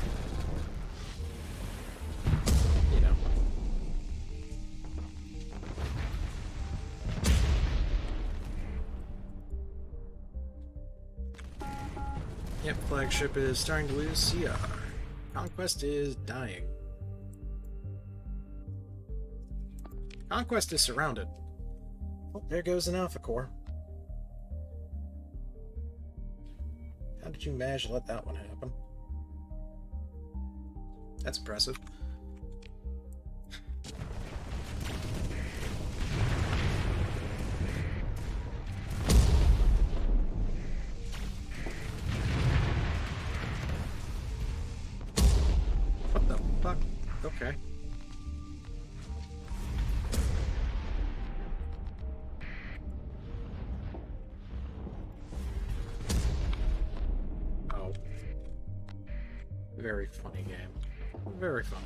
You know. Yep, flagship is starting to lose CR. Conquest is dying. Conquest is surrounded. Oh, there goes an Alpha Core. How did you manage to let that one happen? That's impressive. What the fuck? Okay. Oh. Very funny game. Very funny.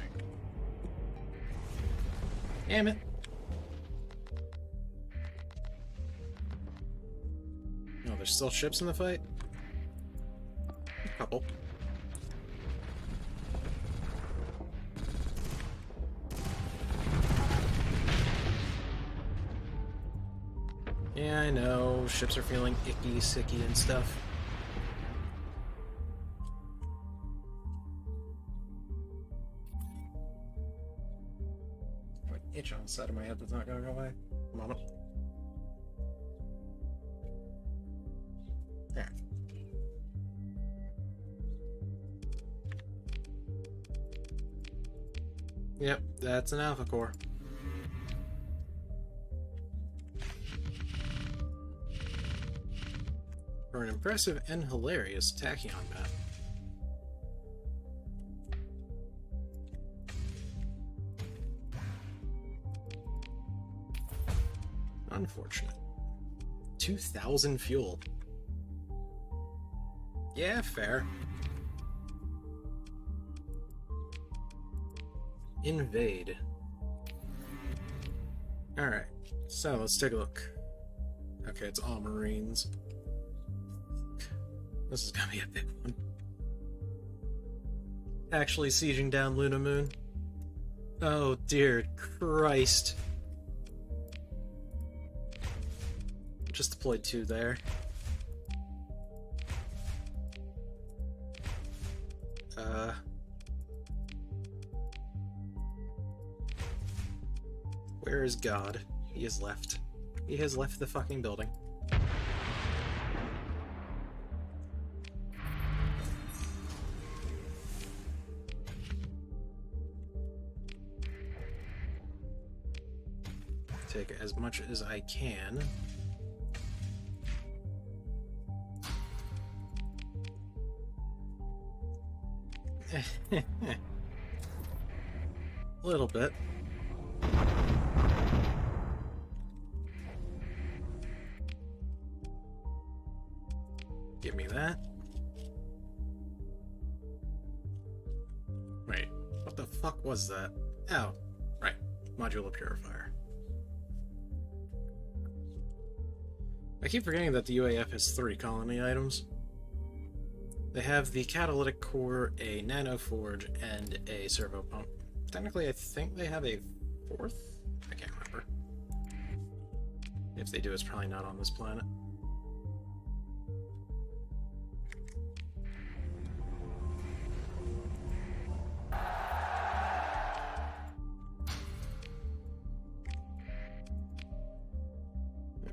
Damn it. No, there's still ships in the fight? A couple. Yeah, I know. Ships are feeling icky, sicky, and stuff. An itch on the side of my head that's not gonna go away. Moment. There. Yep, that's an Alpha Core. For an impressive and hilarious tachyon map. Unfortunate. 2,000 fuel. Yeah, fair. Invade. Alright, so let's take a look. Okay, it's all Marines. This is gonna be a big one. Actually sieging down Luna Moon. Oh dear Christ. Just deployed 2 there. Where is God? He has left. He has left the fucking building. Take as much as I can. A little bit. Give me that. Wait, what the fuck was that? Oh, right. Modular purifier. I keep forgetting that the UAF has 3 colony items. They have the catalytic core, a nano forge, and a servo pump. Technically, I think they have a 4th? I can't remember. If they do, it's probably not on this planet.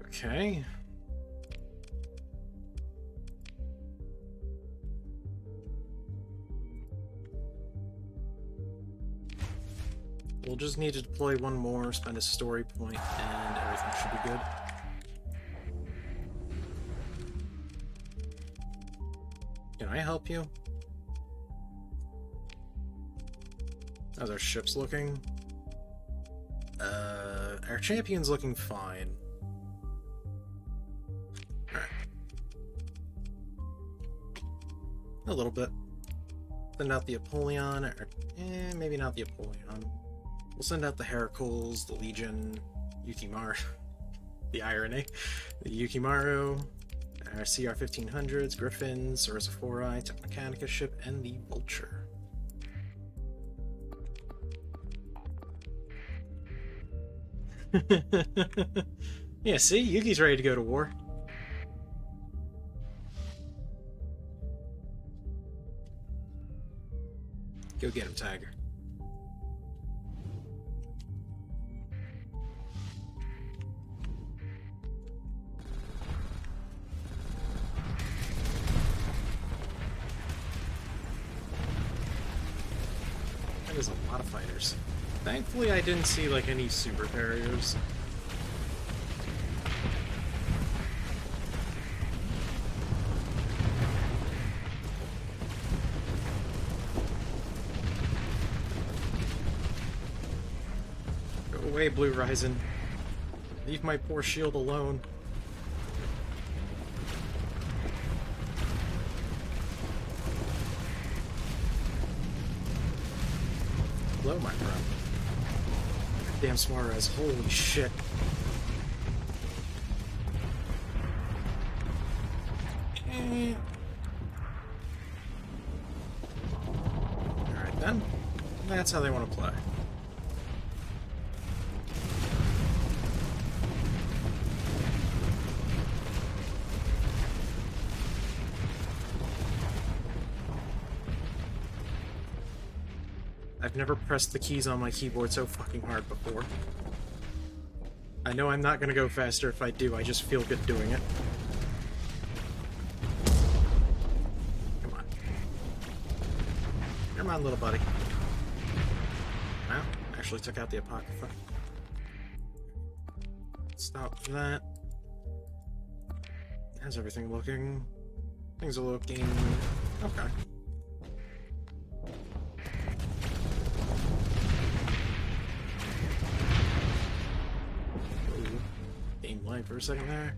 Okay. We'll just need to deploy 1 more, spend a story point, and everything should be good. Can I help you? How's our ships looking? Our champion's looking fine. A little bit. Send out the Apollyon, or maybe not the Apollyon. We'll send out the Heracles, the Legion, Yukimaru. The irony. The Yukimaru, our CR-1500s, Griffins, Ursaphori, Technomechanica ship, and the Vulture. Yeah, see? Yuki's ready to go to war. Go get him, Tiger. That is a lot of fighters. Thankfully, I didn't see, like, any super carriers. Away, Blue Ryzen. Leave my poor shield alone. Hello, my friend. Damn Suarez, holy shit. Alright then. That's how they want to play. I've never pressed the keys on my keyboard so fucking hard before. I know I'm not gonna go faster if I do, I just feel good doing it. Come on. Come on, little buddy. Wow, actually took out the Apocrypha. Stop that. How's everything looking? Things are looking... okay. For a second there.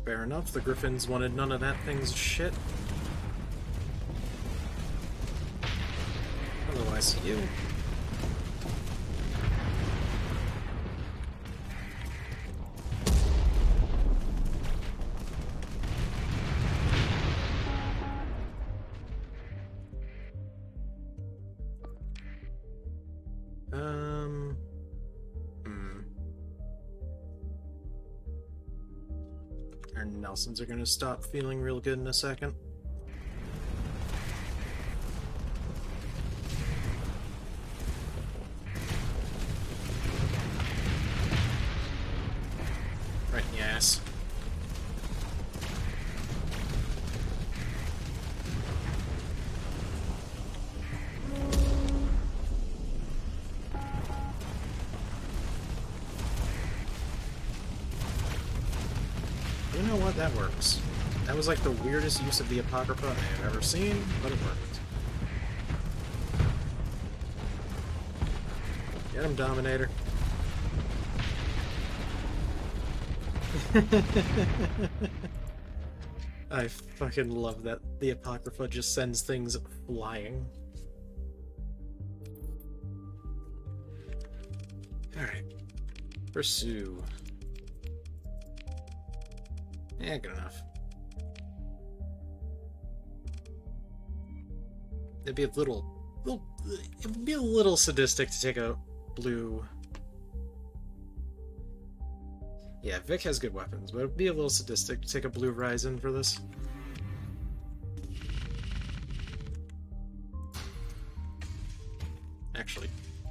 Fair enough, the Griffins wanted none of that thing's shit. Hello, I see you. Our Nelsons are gonna stop feeling real good in a second. Right in the ass. You know what? That works. That was like the weirdest use of the Apocrypha I have ever seen, but it worked. Get him, Dominator. I fucking love that the Apocrypha just sends things flying. Alright. Pursue. Yeah, good enough. It'd be a little, it'd be a little sadistic to take a blue. Yeah, Vic has good weapons, but it'd be a little sadistic to take a blue Ryzen for this. Actually,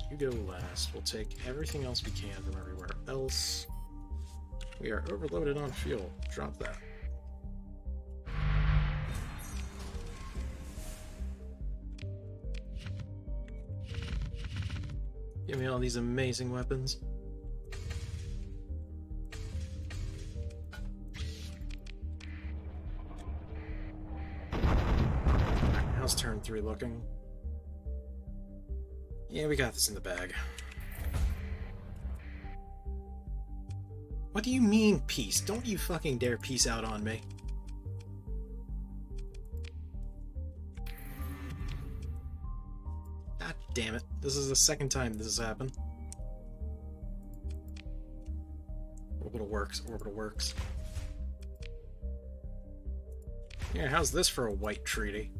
you go last. We'll take everything else we can from everywhere else. We are overloaded on fuel. Drop that. Give me all these amazing weapons. How's turn 3 looking? Yeah, we got this in the bag. What do you mean, peace? Don't you fucking dare peace out on me. Damn it. This is the second time this has happened. Orbital works, orbital works. Yeah, how's this for a white treaty?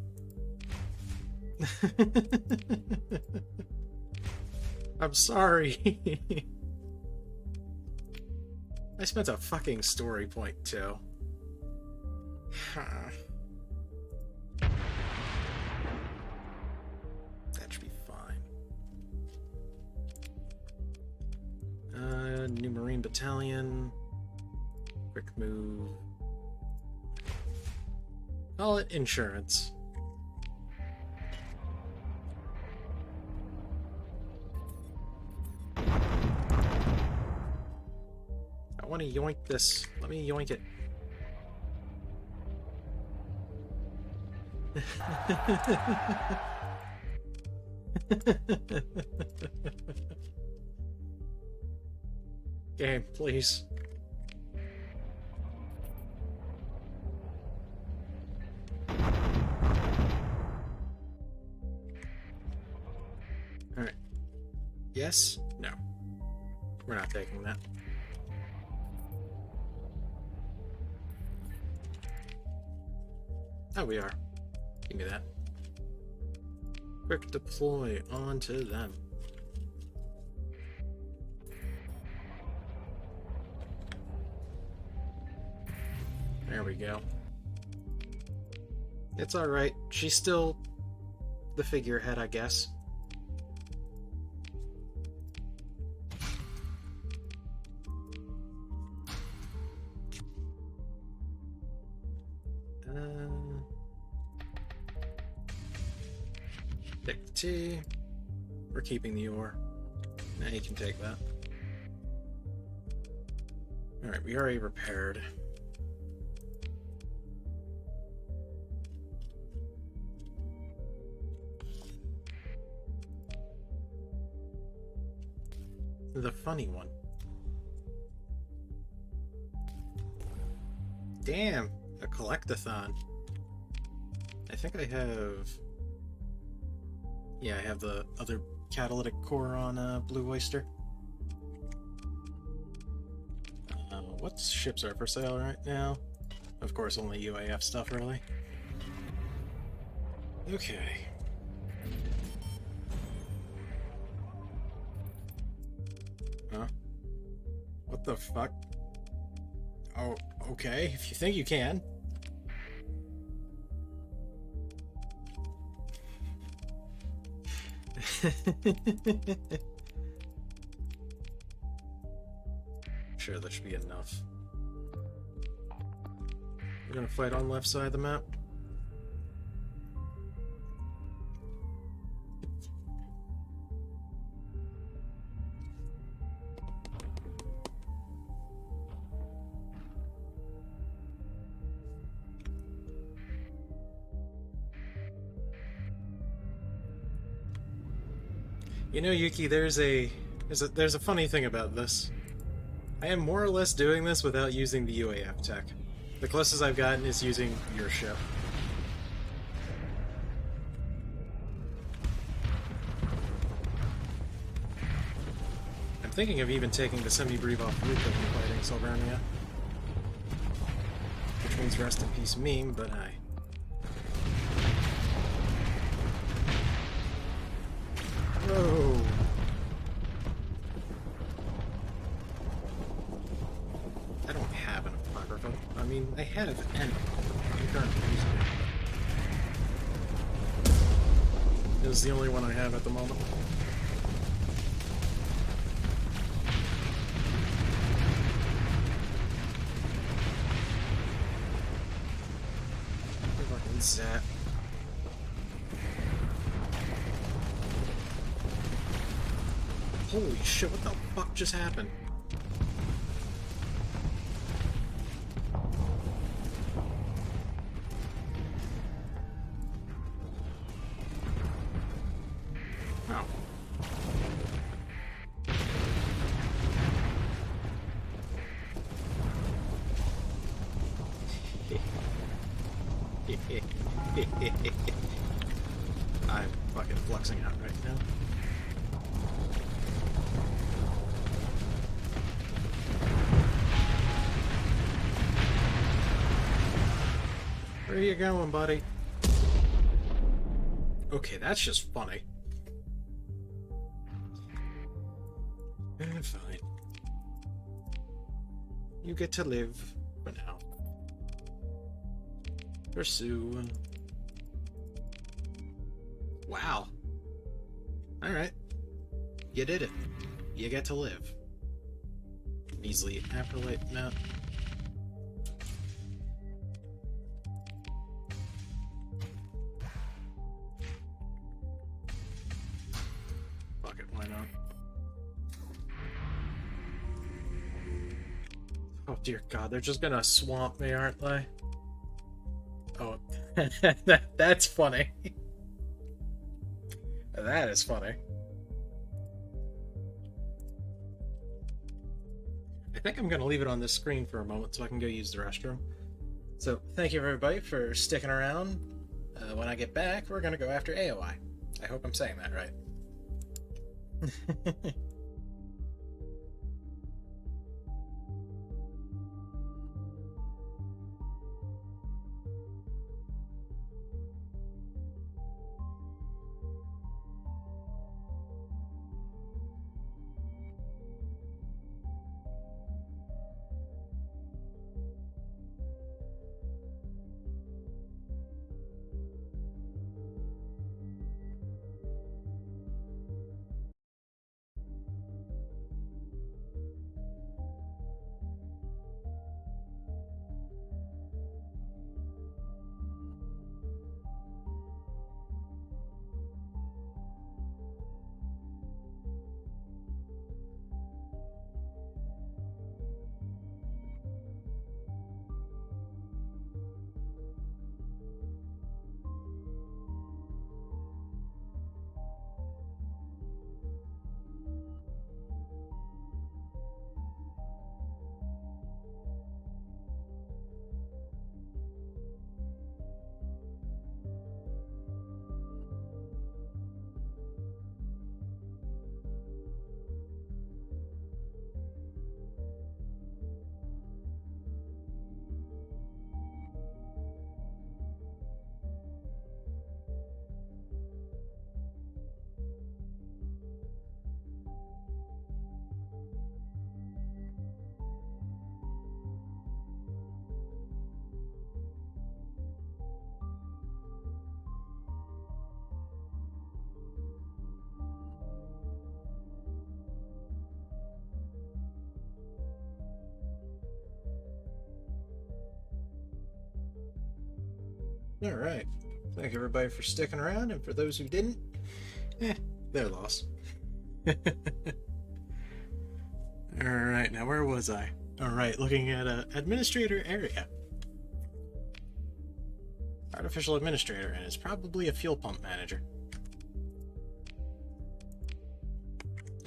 I'm sorry. I spent a fucking story point, too. That should be fine. New Marine Battalion. Quick move. Call it insurance. I want to yoink this. Let me yoink it. Game, please. Alright. Yes? No. We're not taking that. Oh, we are. Give me that. Quick deploy onto them. There we go. It's alright. She's still the figurehead, I guess. Take the T. We're keeping the ore. Now you can take that. Alright, we already repaired. The funny one. Damn, a collectathon. I think I have... Yeah, I have the other catalytic core on Blue Oyster. What ships are for sale right now? Of course, only UAF stuff, really. Okay. Huh? What the fuck? Oh, okay, if you think you can. Sure, that should be enough. We're gonna fight on left side of the map. You know, Yuki, there's a funny thing about this. I am more or less doing this without using the UAF tech. The closest I've gotten is using your ship. I'm thinking of even taking the semi-brief off route of fighting Silvernia. Which means rest in peace meme, but I... Whoa! I don't have an apocrypha. I mean, I have an apocrypha. I'm currently using it. This is the only one I have at the moment. Fucking zap. Holy shit, what the fuck just happened? Oh. I'm fucking flexing out right now. Where are you going, buddy? Okay, that's just funny. Fine. You get to live for now. Pursue. Wow. Alright. You did it. You get to live. Measly Aprolite map. Fuck it, why not? Oh dear god, they're just gonna swamp me, aren't they? Oh, that's funny. That is funny. I think I'm going to leave it on this screen for a moment so I can go use the restroom. So, thank you everybody for sticking around. When I get back, we're going to go after AOI. I hope I'm saying that right. Alright. Thank you everybody for sticking around, and for those who didn't, their loss. Alright, now where was I? Alright, looking at administrator area. Artificial administrator, and it's probably a fuel pump manager.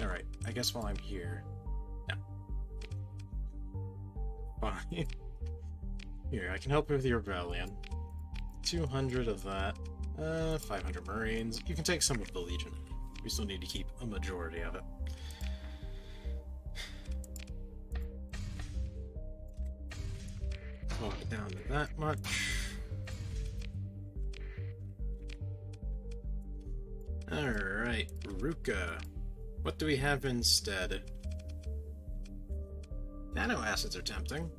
Alright, I guess while I'm here... No. Fine. Here, I can help you with your rebellion. 200 of that. 500 Marines. You can take some of the Legion. We still need to keep a majority of it. Walk it down to that much. Alright, Ruka. What do we have instead? Nano acids are tempting.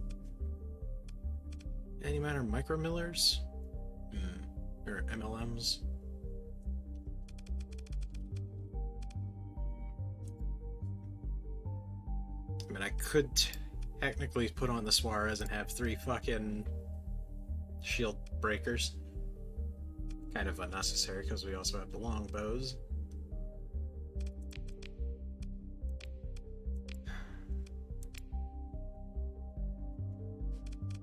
Antimatter micromillers? Or MLMs? I mean, I could technically put on the Suarez and have 3 fucking shield breakers. Kind of unnecessary because we also have the longbows.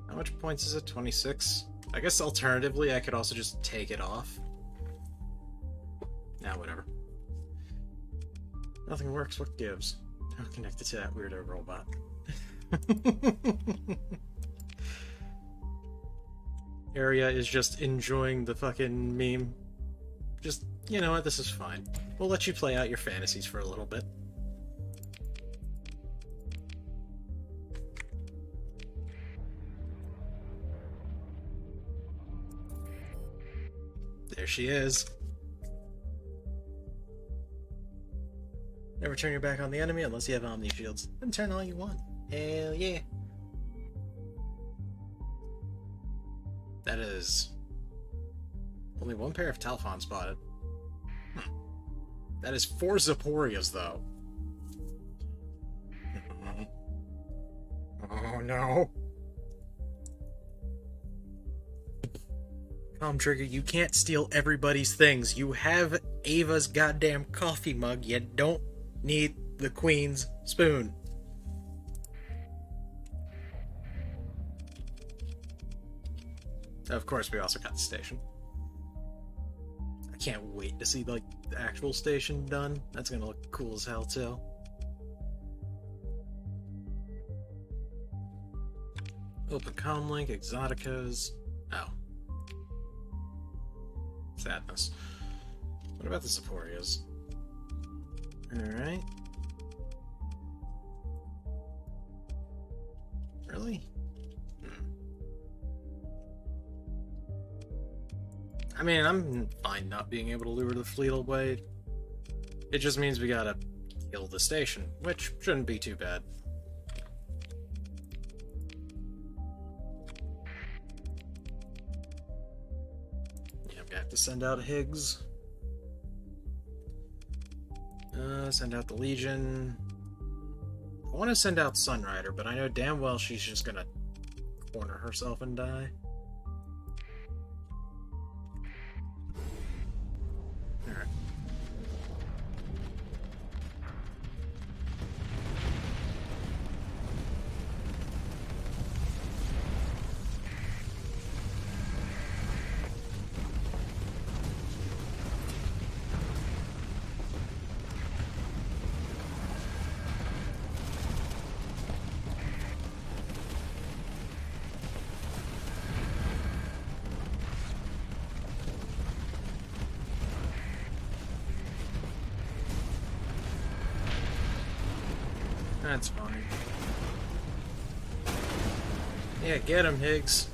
How much points is it? 26? I guess alternatively I could also just take it off. Nah, whatever. Nothing works, what gives? I'm connected to that weirdo robot. Area is just enjoying the fucking meme. Just, you know what, this is fine. We'll let you play out your fantasies for a little bit. There she is. Never turn your back on the enemy unless you have Omni Shields. Then turn all you want. Hell yeah. That is... only one pair of Talfon spotted. That is 4 Zaporias, though. Oh no. Calm, Trigger, you can't steal everybody's things. You have Ava's goddamn coffee mug, you don't need the Queen's spoon. Of course, we also got the station. I can't wait to see, like, the actual station done. That's gonna look cool as hell, too. Open comlink, Exoticas. Oh. Sadness. What about the Zaporias? Alright. Really? I mean, I'm fine not being able to lure the fleet away. It just means we gotta kill the station, which shouldn't be too bad. Yeah, we have to send out Higgs. Send out the Legion. I want to send out Sunrider, but I know damn well she's just gonna corner herself and die. Alright. That's fine. Yeah, get him, Higgs.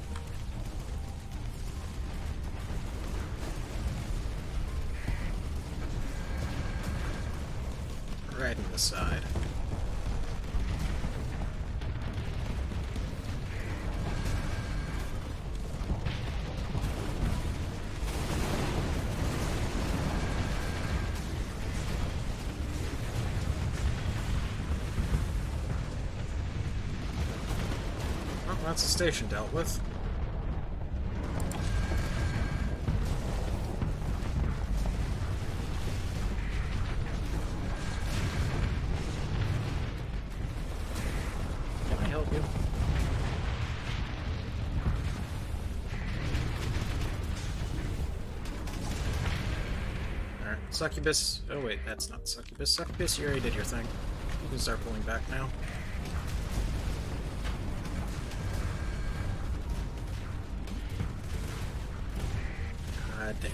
Right in the side. That's the station dealt with. Can I help you? Alright, Succubus. Oh wait, that's not Succubus. Succubus, you already did your thing. You can start pulling back now. God damn.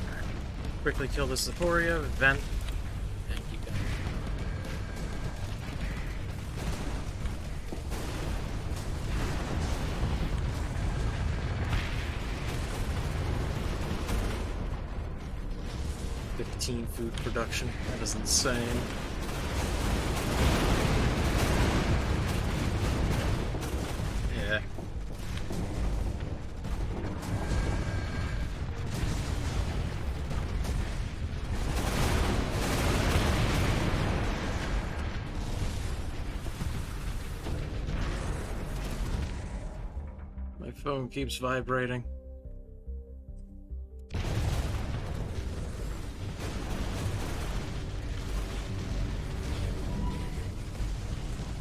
Right. Quickly kill this Zaporia, vent, and keep going. Food production. That is insane. Yeah. My phone keeps vibrating.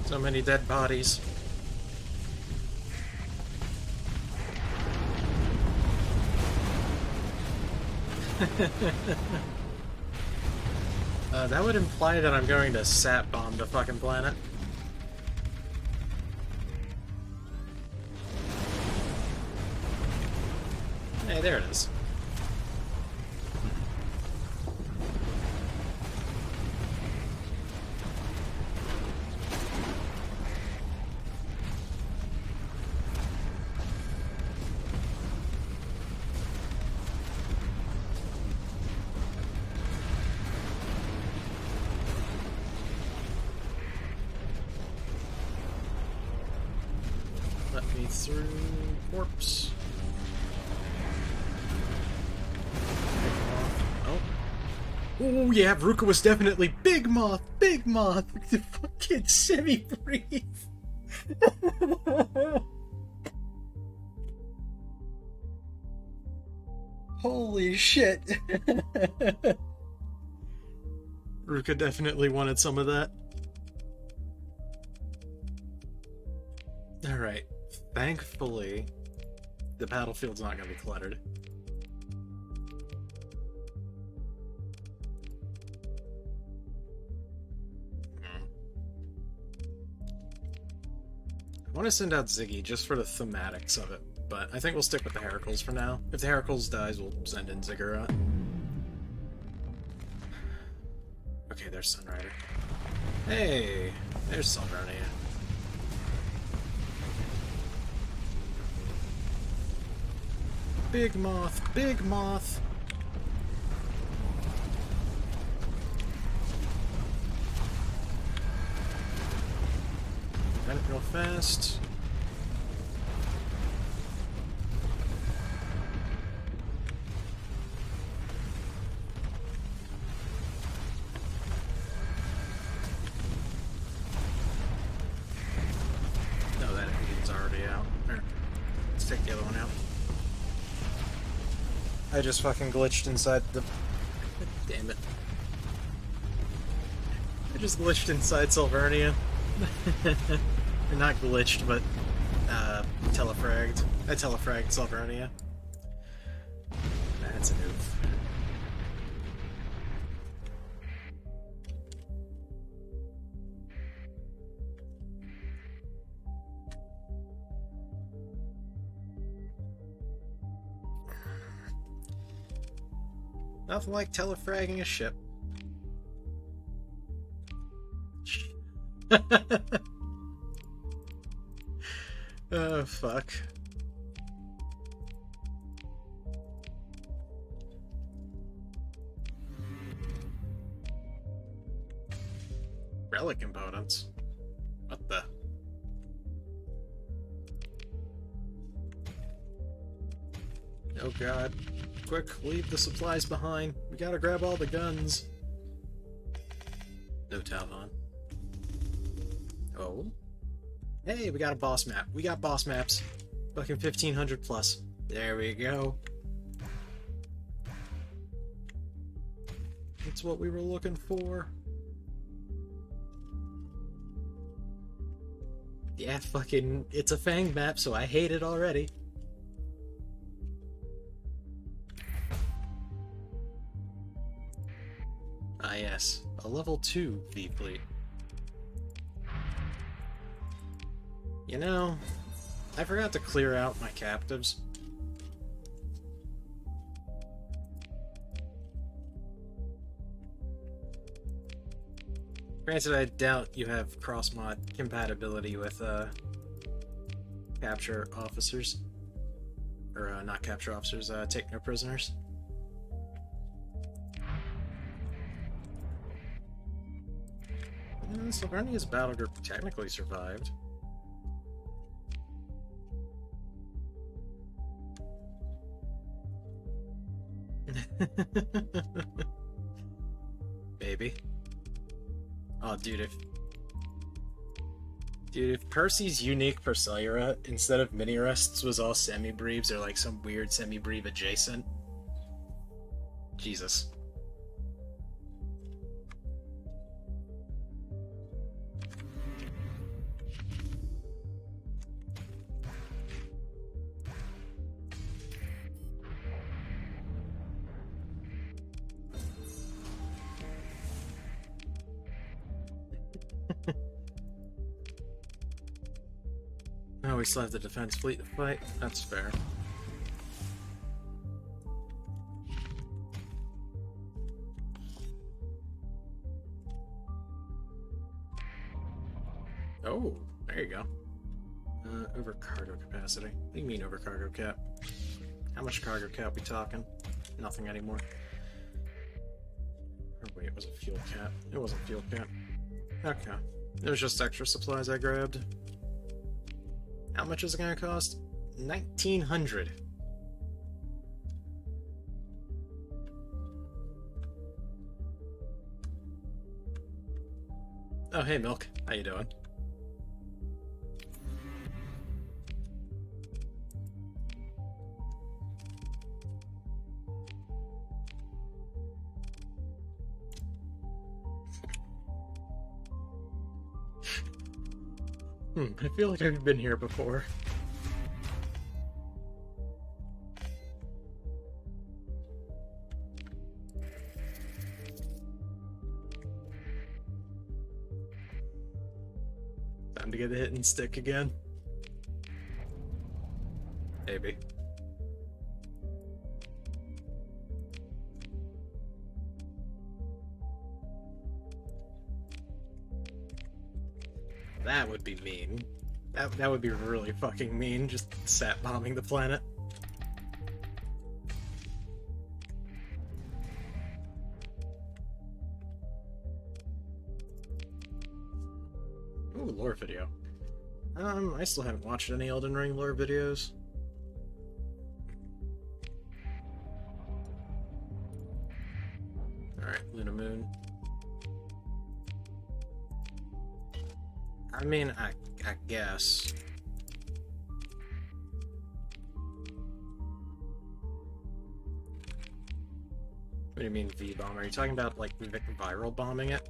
So many dead bodies. That would imply that I'm going to sap bomb the fucking planet. Hey, there it is. Let me through, corpse. Oh yeah, Veruca was definitely Big Moth, the fucking semi-breathe. Holy shit. Veruca definitely wanted some of that. Alright, thankfully, the battlefield's not gonna be cluttered. I want to send out Ziggy just for the thematics of it, but I think we'll stick with the Heracles for now. If the Heracles dies, we'll send in Ziggurat. Okay, there's Sunrider. Hey, there's Salvernia. Big Moth, Big Moth! Vent real fast. No, that engine's already out. There. Let's take the other one out. I just fucking glitched inside the... Damn it. I just glitched inside Salvernia. Not glitched, but telefragged. I telefragged Salvernia. That's a oof. Nothing like telefragging a ship. Oh, fuck. Relic components? What the? Oh god. Quick, leave the supplies behind. We gotta grab all the guns. No Talon. Oh? Hey, we got a boss map. We got boss maps. Fucking 1500 plus. There we go. That's what we were looking for. Yeah, fucking, it's a Fang map, so I hate it already. Ah yes, a level 2 V-Fleet. You know, I forgot to clear out my captives. Granted, I doubt you have cross-mod compatibility with, capture officers. Or, not capture officers, take no prisoners. Salvernia's battle group technically survived. Baby. Oh, dude, if Percy's unique Persillera instead of mini rests was all semi-breves or like some weird semi-breve adjacent. Jesus. we still have the defense fleet to fight. That's fair. Oh, there you go. Over cargo capacity. What do you mean over cargo cap? How much cargo cap we talking? Nothing anymore. Or wait, it was a fuel cap. It wasn't fuel cap. Okay. It was just extra supplies I grabbed. How much is it gonna cost? 1,900. Oh, hey, Milk. How you doing? I feel like I've been here before. Time to get the hit and stick again. Maybe. That would be mean. That would be really fucking mean, just sat bombing the planet. Ooh, lore video. I still haven't watched any Elden Ring lore videos. Alright, Luna Moon. I mean, I guess. What do you mean V-bomb? Are you talking about, like, viral bombing it?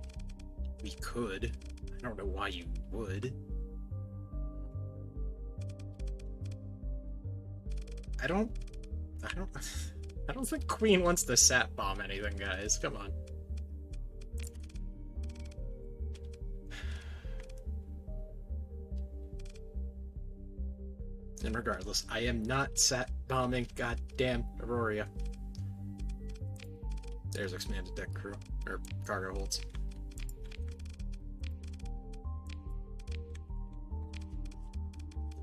We could. I don't know why you would. I don't think Queen wants to sat bomb anything, guys. Come on. And regardless, I am not sat bombing goddamn Aurora. There's expanded deck crew, or cargo holds.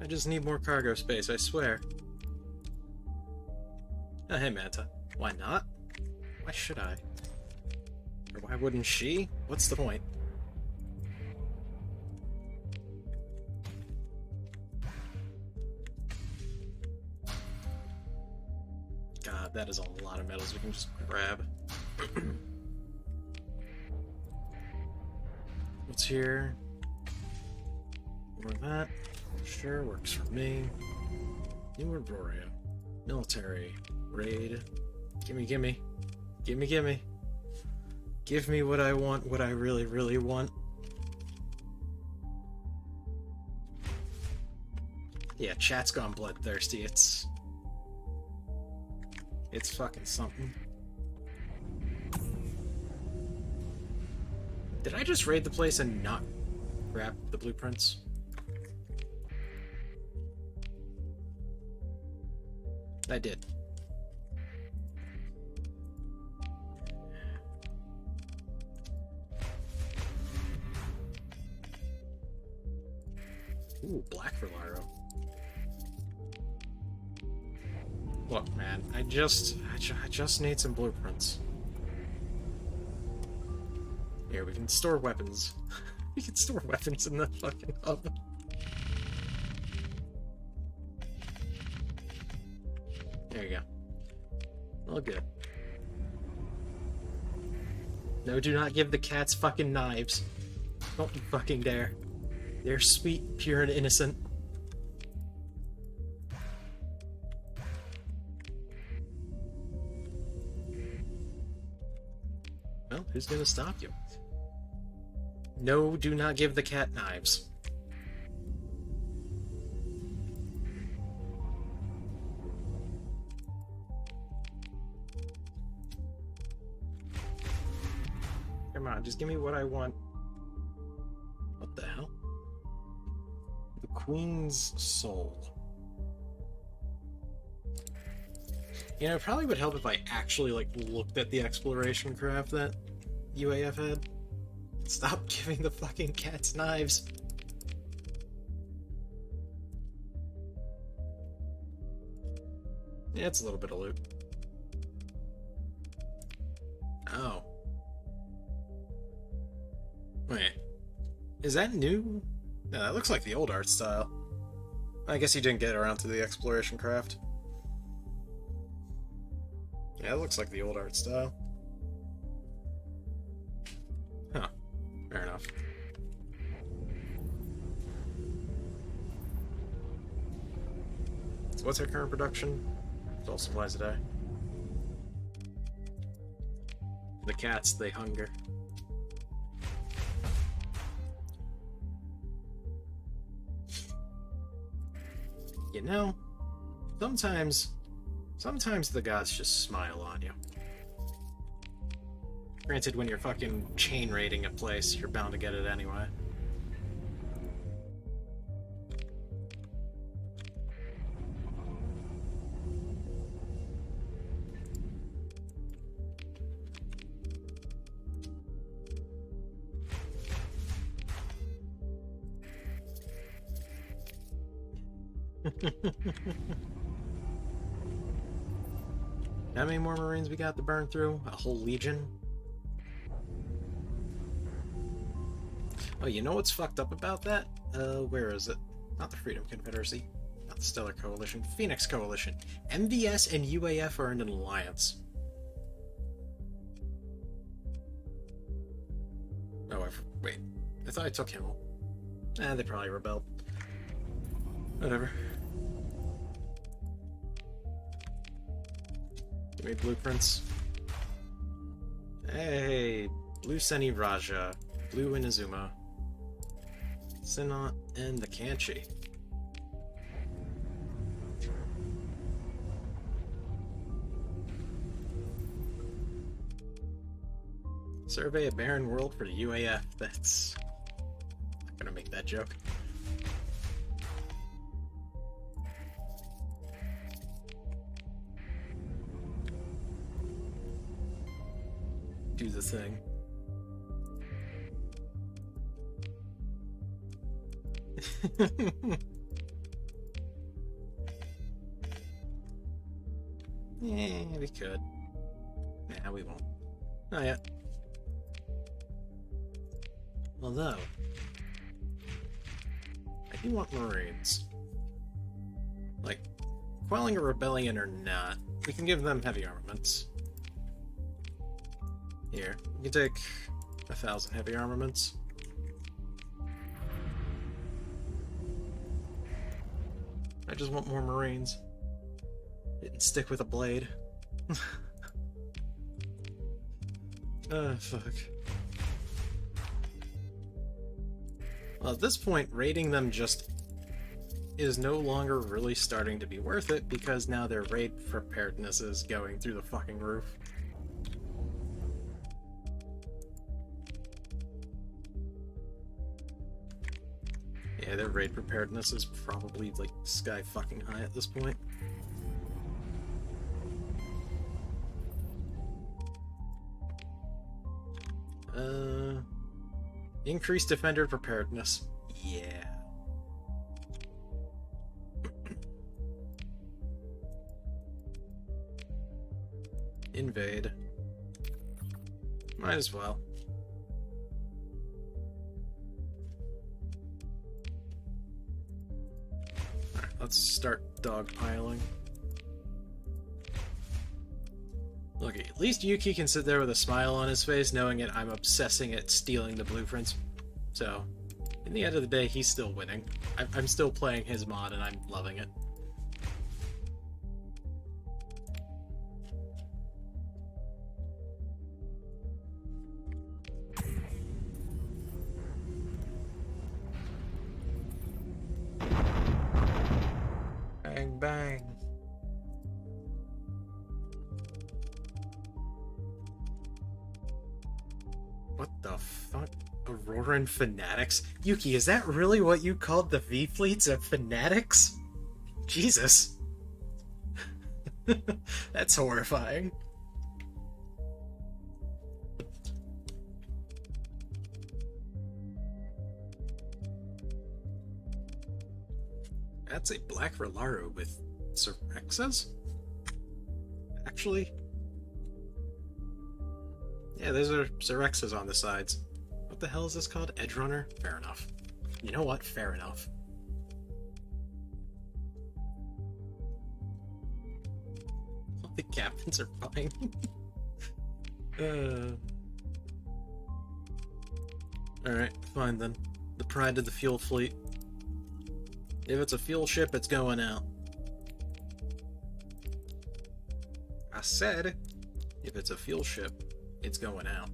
I just need more cargo space, I swear. Oh, hey Manta. Why not? Why should I? Or why wouldn't she? What's the point? God, that is a lot of metals we can just grab. What's here? More of that. Sure, works for me. New Aurora. Military. Raid. Gimme, gimme. Gimme, gimme. Give me what I want, what I really, really want. Yeah, chat's gone bloodthirsty. It's fucking something. Did I just raid the place and not grab the blueprints? I did. Ooh, black for Laro. Look, man, I just need some blueprints. Here, we can store weapons. We can store weapons in the fucking hub. There you go. All good. No, do not give the cats fucking knives. Don't you fucking dare. They're sweet, pure, and innocent. Well, who's gonna stop you? No, do not give the cat knives. Come on, just give me what I want. What the hell? The Queen's Soul. You know, it probably would help if I actually, like, looked at the exploration craft that UAF had. Stop giving the fucking cats knives. Yeah, it's a little bit of loot. Oh. Wait. Is that new? No, that looks like the old art style. I guess you didn't get around to the exploration craft. Yeah, it looks like the old art style. Huh. Fair enough. So what's our current production? 12 supplies a day. The cats, they hunger. You know, sometimes the gods just smile on you. Granted, when you're fucking chain raiding a place, you're bound to get it anyway. How many more Marines we got to burn through? A whole legion? Oh, you know what's fucked up about that? Where is it? Not the Freedom Confederacy. Not the Stellar Coalition. Phoenix Coalition. MVS and UAF are in an alliance. Oh, wait. I thought I took Himmel. They probably rebelled. Whatever. Give me blueprints. Hey, Blue Seni Raja, Blue Inazuma, Sinat, and the Kanchi. Survey a barren world for the UAF. That's... I'm not gonna make that joke. Do the thing. Yeah, we could. Nah, we won't. Not yet. Although, I do want Marines. Like, quelling a rebellion or not, we can give them heavy armaments. Here, you can take 1,000 heavy armaments. I just want more Marines. Didn't stick with a blade. Fuck. Well, at this point, raiding them just is no longer really starting to be worth it, because now their raid preparedness is going through the fucking roof. Yeah, their raid preparedness is probably, like, sky fucking high at this point. Increased defender preparedness. Yeah. Invade. Might as well. Alright, let's start dogpiling. Look, at least Yuki can sit there with a smile on his face, knowing that I'm obsessing at stealing the blueprints. So, in the end of the day, he's still winning. I'm still playing his mod, and I'm loving it. Bang, bang. What the fuck? Auroran fanatics? Yuki, is that really what you called the V-fleets of fanatics? Jesus. That's horrifying. That's a black Relaru with Zyrithithrall? Actually? Yeah, those are Zyrithithrall on the sides. What the hell is this called? Edge Runner? Fair enough. You know what? Fair enough. All the captains are fine. Alright, fine then. The pride of the fuel fleet. If it's a fuel ship, it's going out. I said, if it's a fuel ship, it's going out.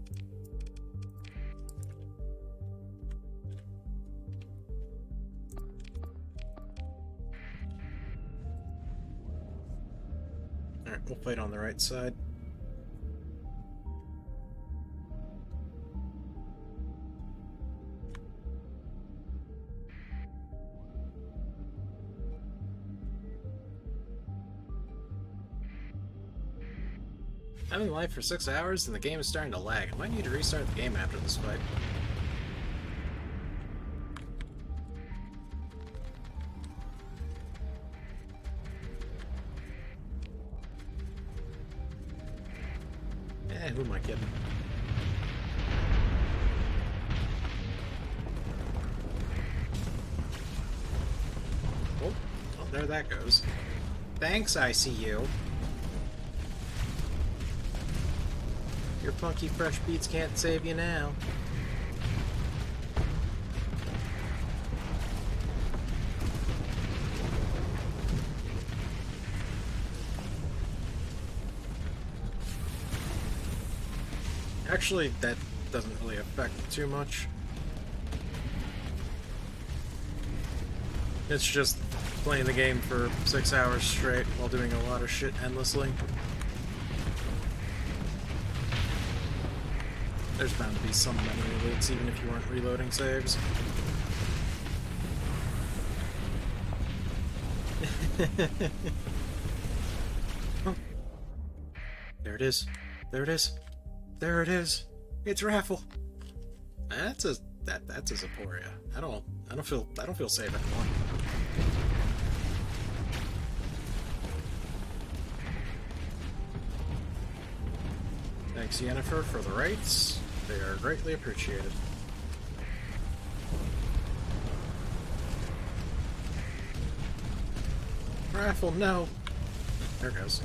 Alright, we'll fight on the right side. I've been live for 6 hours and the game is starting to lag. I might need to restart the game after this fight. Who am I kidding? Oh, well, there that goes. Thanks, ICU. Your funky fresh beats can't save you now. Actually, that doesn't really affect too much. It's just playing the game for 6 hours straight while doing a lot of shit endlessly. There's bound to be some memory leaks, even if you weren't reloading saves. Oh. There it is. There it is. There it is. It's Raffle. That's a Zaporia. I don't feel safe anymore. Thanks, Yennefer, for the rights. They are greatly appreciated. Raffle, no! There it goes.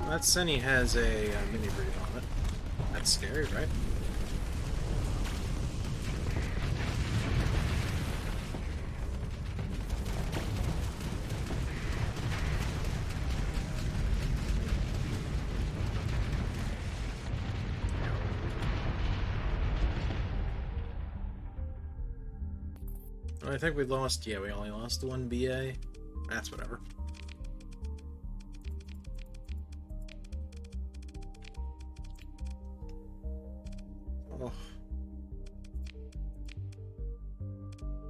That Senny has a mini breed on it. That's scary, right? I think we lost, yeah, we only lost one BA. That's whatever. Oh.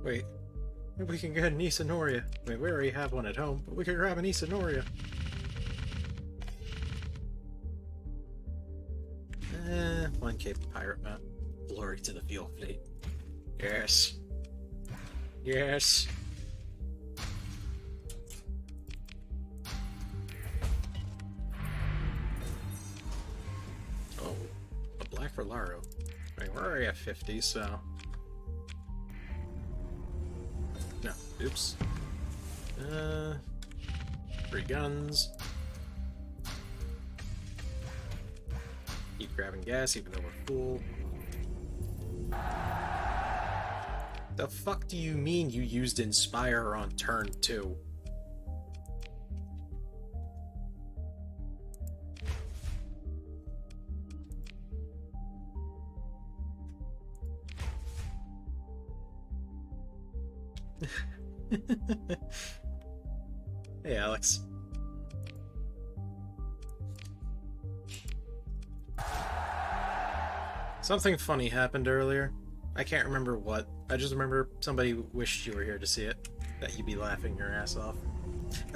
Wait. Maybe we can get an Isanoria. Wait, we already have one at home, but we could grab an Isanoria. One Cape Pirate map. Glory to the fuel fleet. Yes. Yes. Oh, a black Relaru. Wait, we're already at 50, so... No, oops. 3 guns. Keep grabbing gas even though we're full. The fuck do you mean you used Inspire on turn 2? Hey, Alex. Something funny happened earlier. I can't remember what. I just remember somebody wished you were here to see it. That you'd be laughing your ass off.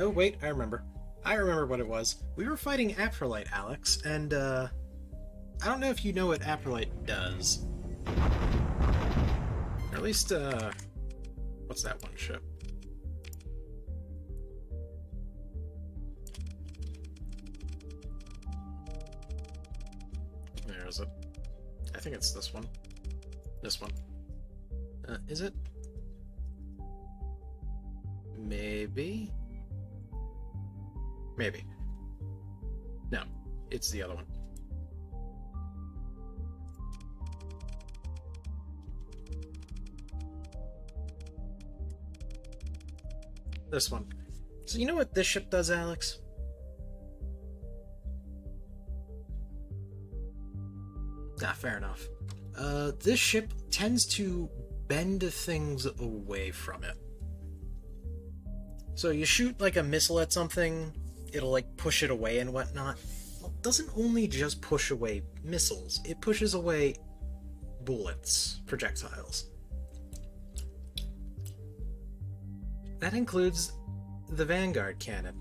Oh, wait, I remember. I remember what it was. We were fighting Aprolite, Alex, and, I don't know if you know what Aprolite does. Or at least, what's that one ship? Where is it? I think it's this one. This one. Is it? Maybe? Maybe. No, it's the other one. This one. So you know what this ship does, Alex? Ah, fair enough. This ship tends to bend things away from it. So you shoot like a missile at something, it'll like push it away and whatnot. Well, it doesn't only just push away missiles, it pushes away bullets, projectiles. That includes the Vanguard cannon.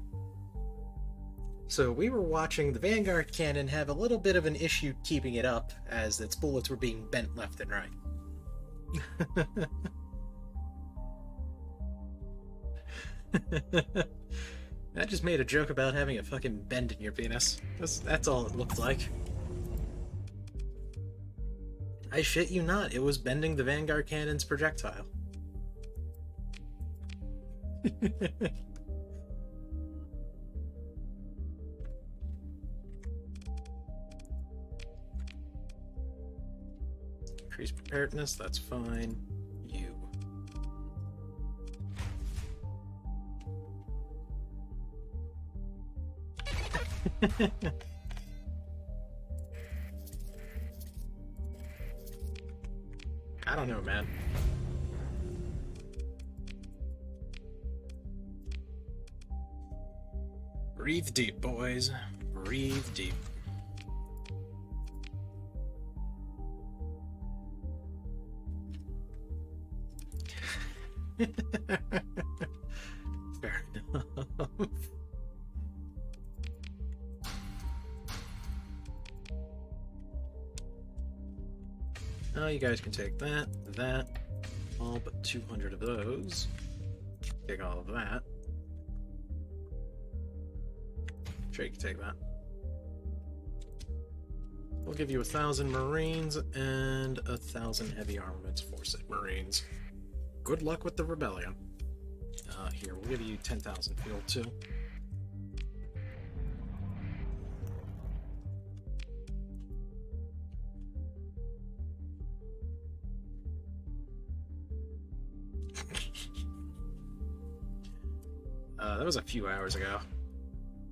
So we were watching the Vanguard cannon have a little bit of an issue keeping it up, as its bullets were being bent left and right. I just made a joke about having a fucking bend in your penis. That's all it looked like. I shit you not, it was bending the Vanguard cannon's projectile. Increase preparedness, that's fine. You. I don't know, man. Breathe deep, boys. Breathe deep. Fair enough. Oh, you guys can take that, all but 200 of those. Take all of that. Sure, you can take that. We'll give you 1,000 Marines and 1,000 heavy armaments for said Marines. Good luck with the rebellion. Here, we'll give you 10,000 fuel too. That was a few hours ago.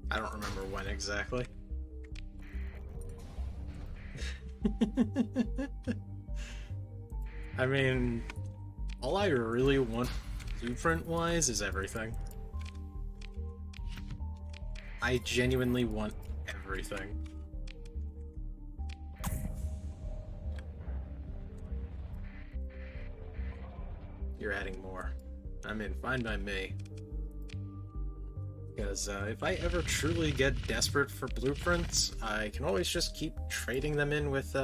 I don't remember when exactly. I mean, all I really want blueprint-wise is everything. I genuinely want everything. You're adding more. I mean, fine by me. Because if I ever truly get desperate for blueprints, I can always just keep trading them in with,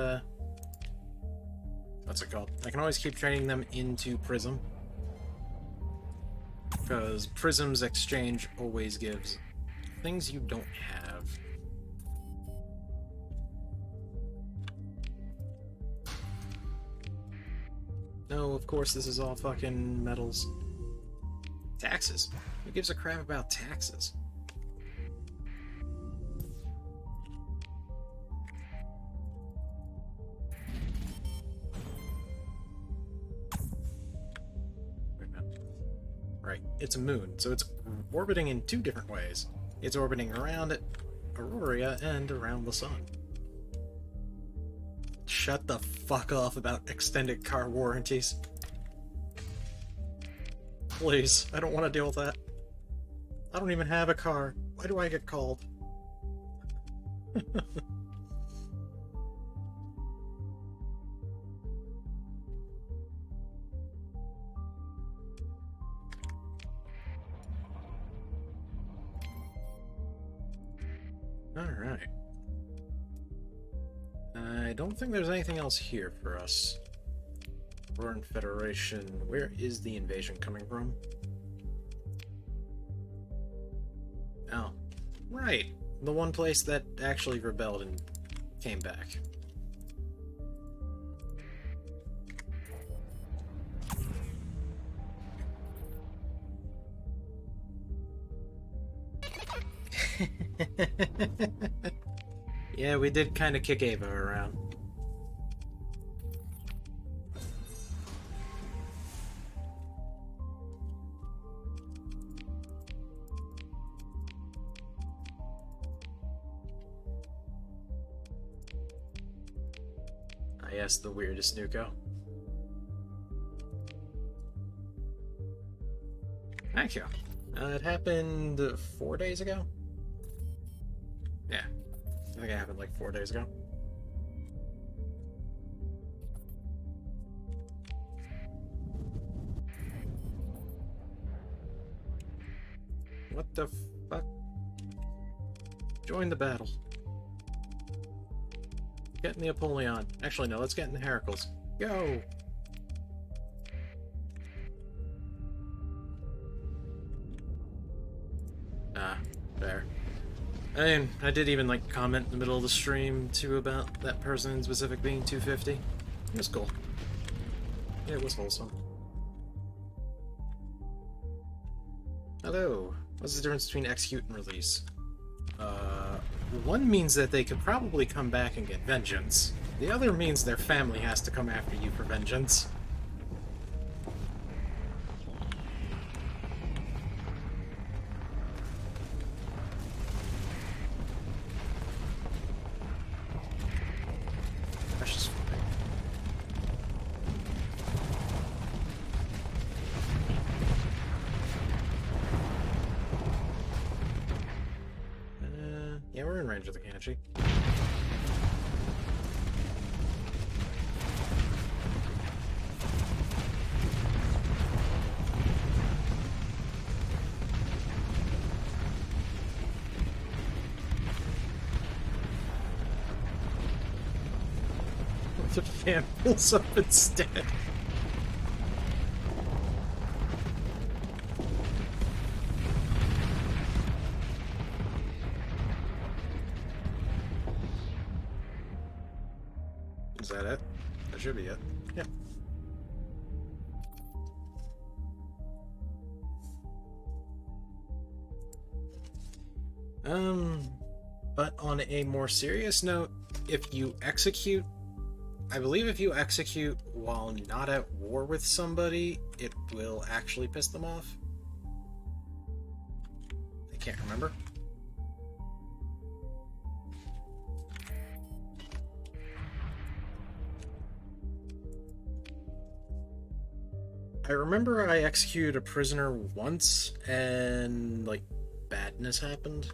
what's it called? I can always keep trading them into Prism. Because Prism's exchange always gives things you don't have. No, of course this is all fucking metals. Taxes. Who gives a crap about taxes? Right, it's a moon, so it's orbiting in two different ways. It's orbiting around Aurora and around the sun. Shut the fuck off about extended car warranties. Please, I don't want to deal with that. I don't even have a car. Why do I get called? Alright. I don't think there's anything else here for us. Roaring Federation. Where is the invasion coming from? Oh. Right. The one place that actually rebelled and came back. Yeah, we did kind of kick Ava around. Ah, yes, the weirdest Nuko. Thank you. It happened 4 days ago? Yeah. I think it happened like 4 days ago. What the fuck? Join the battle. Get in the Apollyon. Actually, no, let's get in the Heracles. Go! Ah, there. And I did even, like, comment in the middle of the stream, too, about that person in specific being 250. It was cool. It was wholesome. Hello. What's the difference between execute and release? One means that they could probably come back and get vengeance. The other means their family has to come after you for vengeance. Yeah, we're in range of the Kanchi. The fan pulls up instead. Is that it? That should be it. Yeah. But on a more serious note, if you execute, I believe if you execute while not at war with somebody, it will actually piss them off. I can't remember. I remember I executed a prisoner once, and, like, badness happened.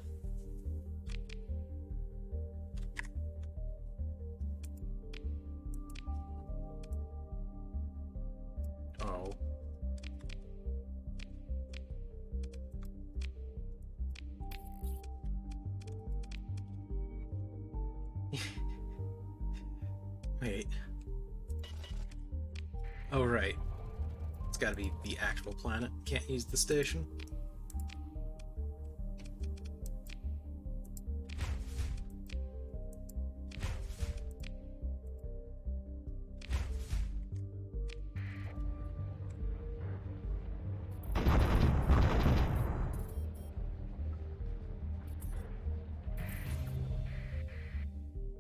Oh. Wait. Oh, right. It's gotta be the actual planet. Can't use the station.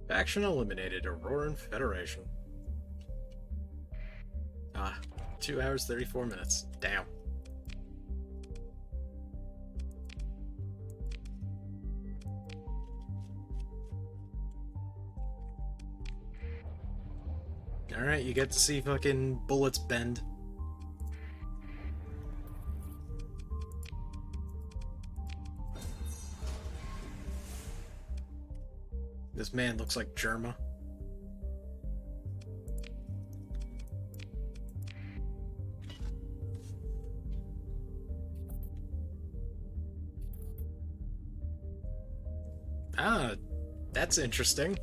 Faction eliminated. Auroran Federation. Ah, 2 hours 34 minutes. Damn. Alright, you get to see fucking bullets bend. This man looks like Germa. Ah, that's interesting.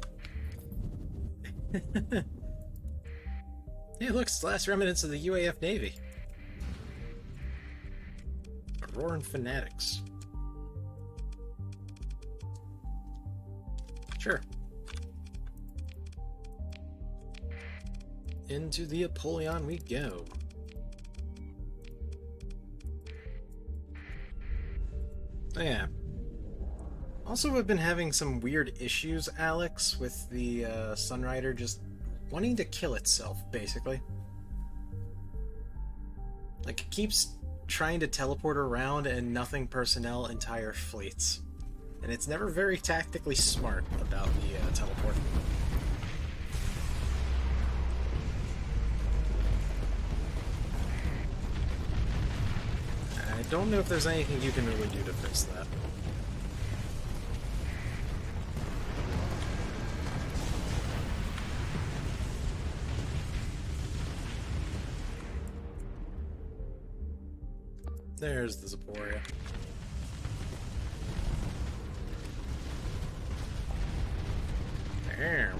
Hey, look, it's the last remnants of the UAF Navy. Roaring fanatics. Sure. Into the Apollyon we go. Oh, yeah. Also, I've been having some weird issues, Alex, with the Sunrider just wanting to kill itself, basically. Like, it keeps trying to teleport around and nothing personnel entire fleets. And it's never very tactically smart about the teleport. I don't know if there's anything you can really do to fix that. There's the Zaporia. Damn.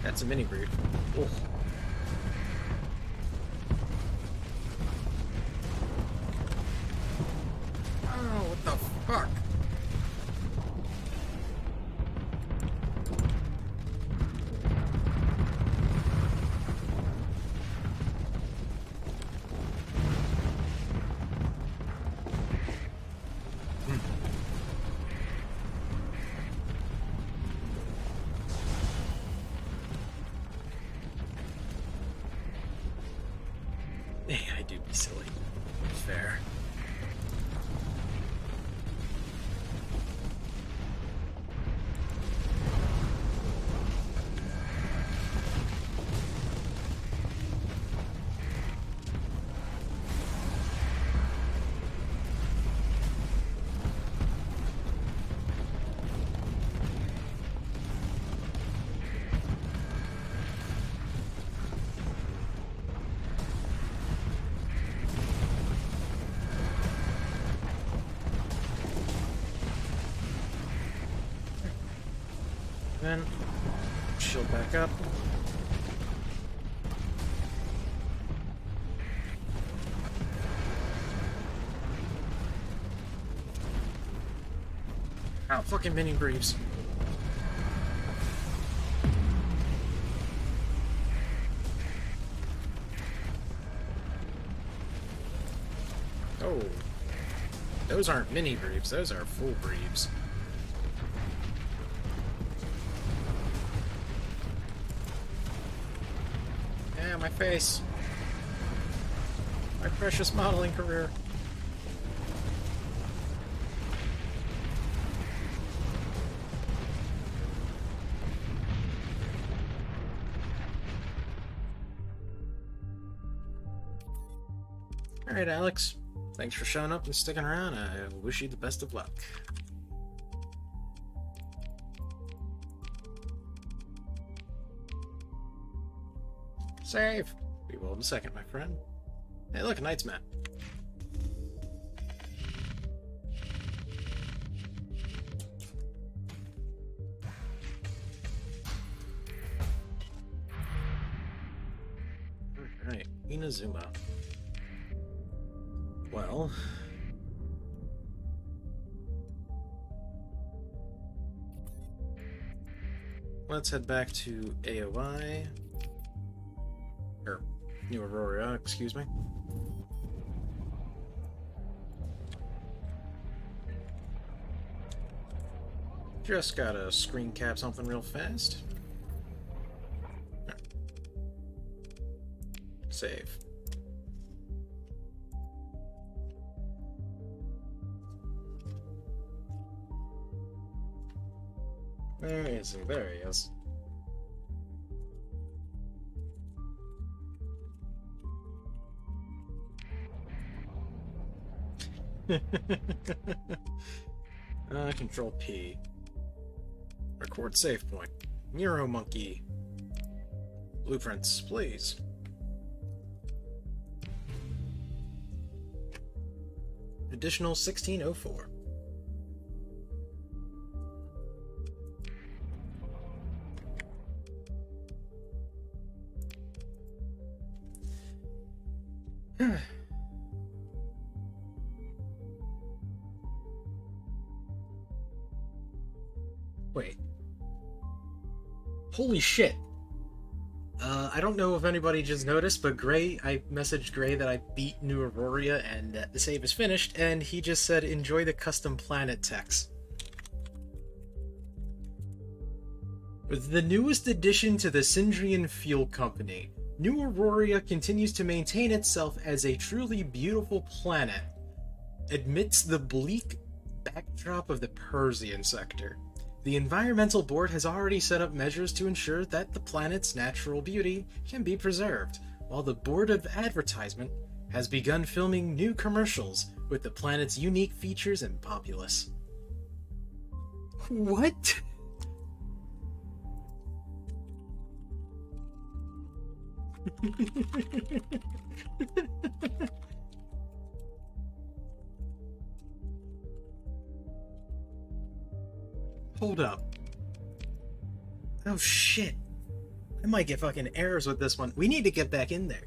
That's a mini brief. Oh. Oh, what the fuck? Yeah, I do be silly. Fair. Then shield back up. Ow, fucking mini briefs. Oh. Those aren't mini briefs, those are full briefs. Yeah, my face. My precious modeling career. Alright, Alex. Thanks for showing up and sticking around. I wish you the best of luck. Save! We will in a second, my friend. Hey, look, a knight's map. Alright, Inazuma. Well... let's head back to AOI. Or New Aurora, excuse me. Just gotta screen cap something real fast. Save. Where is he? There he is. Control P. Record save point. Nero Monkey. Blueprints, please. Additional 1604. Wait. Holy shit. I don't know if anybody just noticed, but I messaged Gray that I beat New Aurora and that the save is finished, and he just said, enjoy the custom planet text. With the newest addition to the Syndrian Fuel Company, New Aurora continues to maintain itself as a truly beautiful planet amidst the bleak backdrop of the Persian sector. The Environmental Board has already set up measures to ensure that the planet's natural beauty can be preserved, while the Board of Advertisement has begun filming new commercials with the planet's unique features and populace. What? Hold up. Oh shit. I might get fucking errors with this one. We need to get back in there.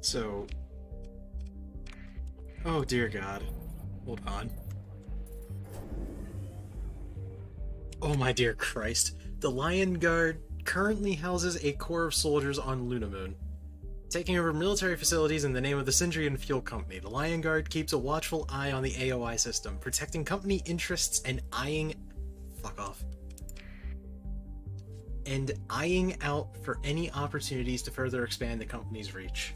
So... Oh dear God. Hold on. Oh my dear Christ. The Lion Guard currently houses a corps of soldiers on Lunamoon, taking over military facilities in the name of the Syndrian Fuel Company. The Lion Guard keeps a watchful eye on the AOI system, protecting company interests and eyeing... Fuck off. And eyeing out for any opportunities to further expand the company's reach.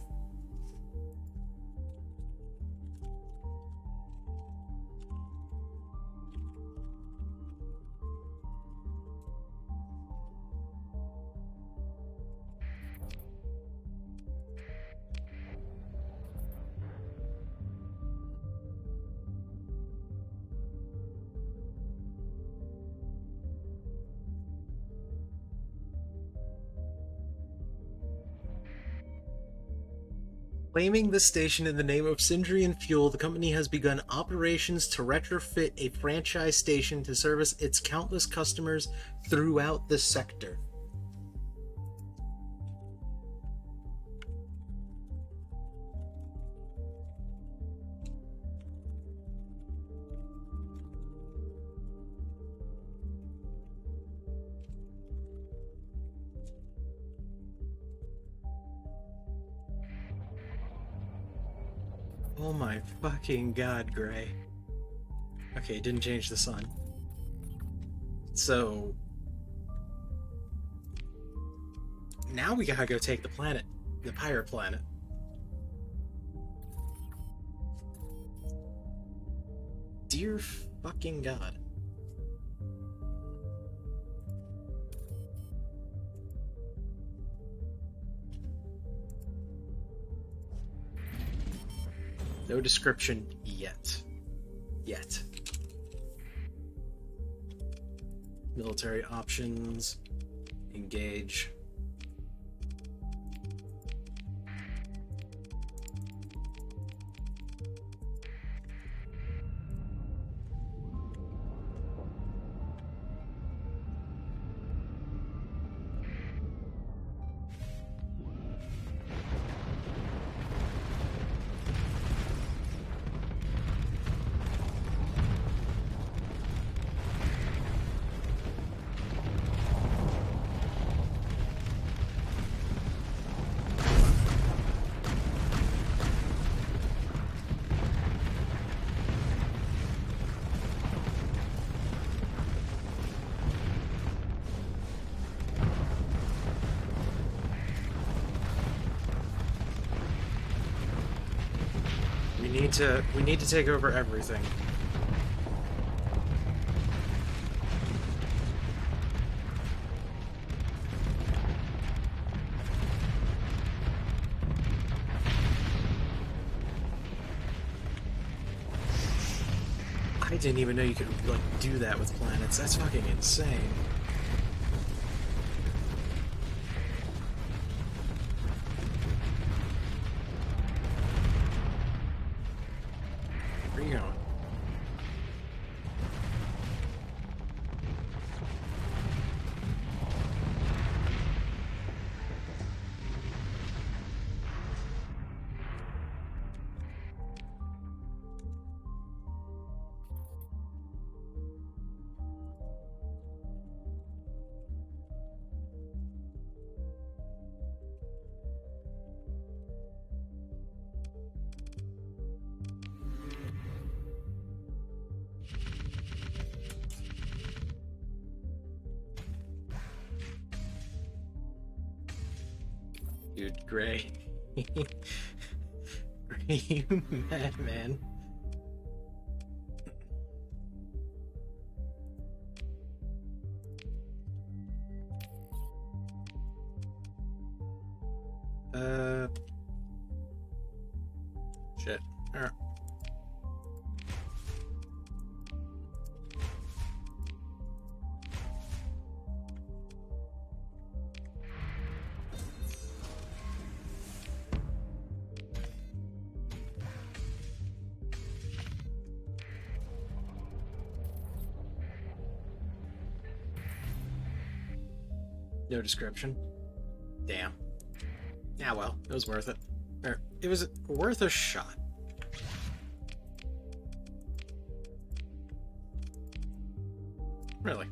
Claiming the station in the name of Syndrian Fuel, the company has begun operations to retrofit a franchise station to service its countless customers throughout the sector. Oh my fucking god, Gray. Okay, didn't change the sun. So... now we gotta go take the planet. The pirate planet. Dear fucking god. No description yet. Yet. Military options. Engage. need to take over everything. I didn't even know you could, like, do that with planets. That's fucking insane. Where are you going? Dude, Gray. Gray, you madman. Shit. Alright. No description. Damn. Yeah, well, it was worth it. Or, it was worth a shot. Really.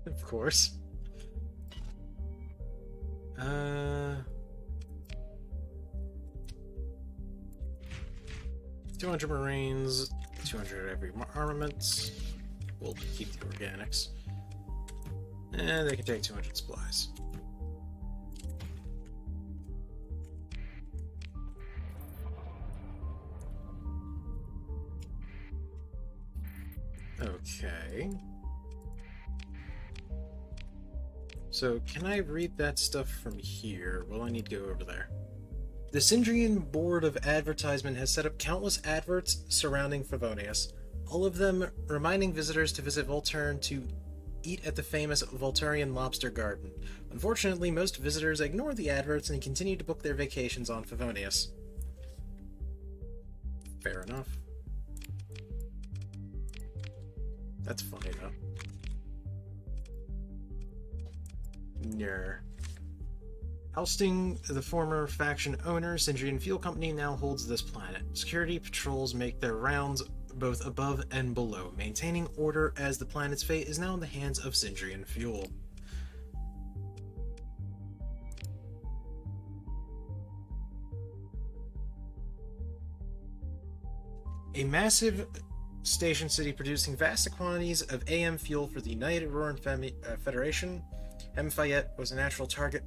Of course. 200 Marines, 200 every armaments. We'll keep the organics. And they can take 200 supplies. Okay. So, can I read that stuff from here? Well, I need to go over there. The Syndrian Board of Advertisement has set up countless adverts surrounding Favonius, all of them reminding visitors to visit Volturn to eat at the famous Volturian Lobster Garden. Unfortunately, most visitors ignore the adverts and continue to book their vacations on Favonius. Fair enough. That's funny, though. Ner. Ousting the former faction owner, Syndrian Fuel Company now holds this planet. Security patrols make their rounds both above and below, maintaining order as the planet's fate is now in the hands of Syndrian Fuel. A massive station city producing vast quantities of AM fuel for the United Roran Federation, Hemfayette was a natural target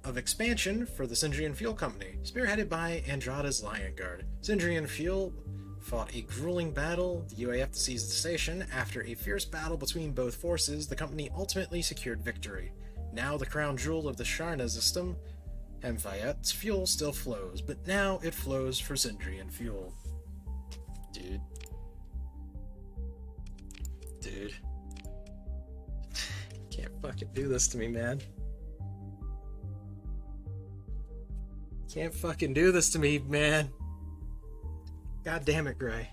of expansion for the Syndrian Fuel Company, spearheaded by Andrada's Lion Guard. Syndrian Fuel fought a grueling battle, the UAF to seize the station. After a fierce battle between both forces, the company ultimately secured victory. Now the crown jewel of the Sharna system, Hemfayette's fuel still flows, but now it flows for Syndrian Fuel. Dude. Can't fucking do this to me, man. Can't fucking do this to me, man. God damn it, Gray.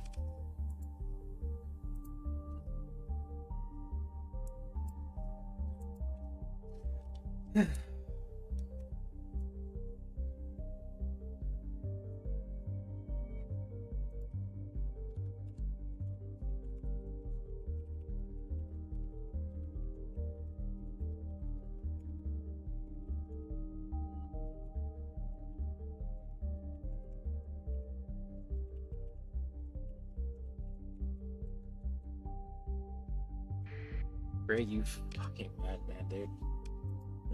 Gray, you fucking madman, dude.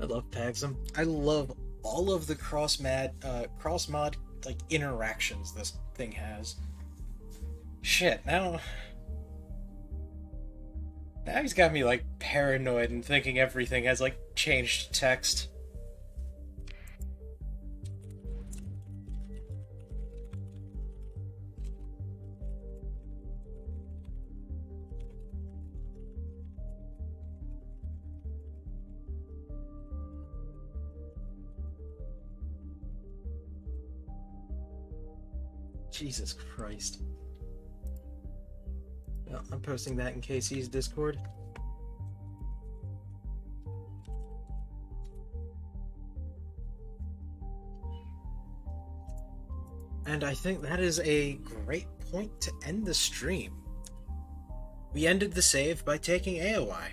I love PAGSM. I love all of the cross mod like interactions this thing has. Shit, now he's got me like paranoid and thinking everything has like changed text. Jesus Christ. Well, I'm posting that in KC's Discord. And I think that is a great point to end the stream. We ended the save by taking AOI.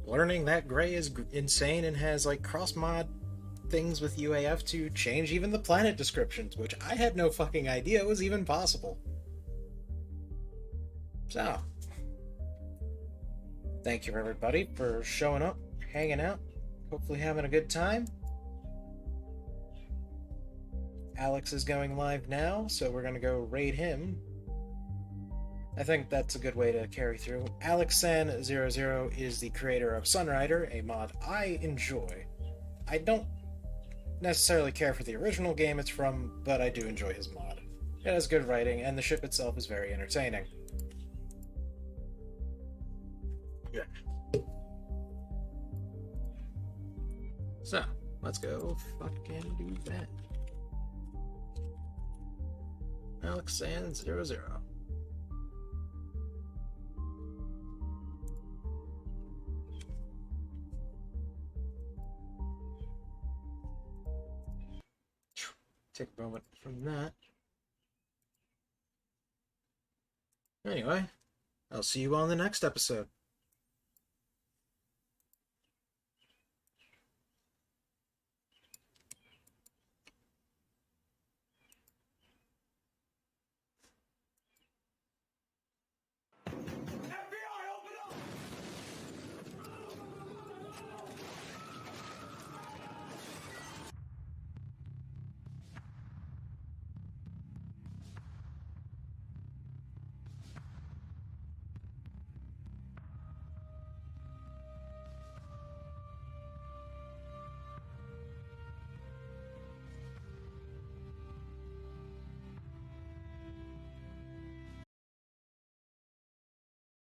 Learning that Gray is insane and has like cross-mod things with UAF to change even the planet descriptions, which I had no fucking idea was even possible. So, thank you everybody for showing up, hanging out, hopefully having a good time. Alex is going live now, so we're gonna go raid him. I think that's a good way to carry through. AlexSan00 is the creator of Sunrider, a mod I enjoy. I don't necessarily care for the original game it's from, but I do enjoy his mod. It has good writing, and the ship itself is very entertaining. Yeah. So, let's go fucking do that. AlexSan00. Take a moment from that. Anyway, I'll see you on the next episode.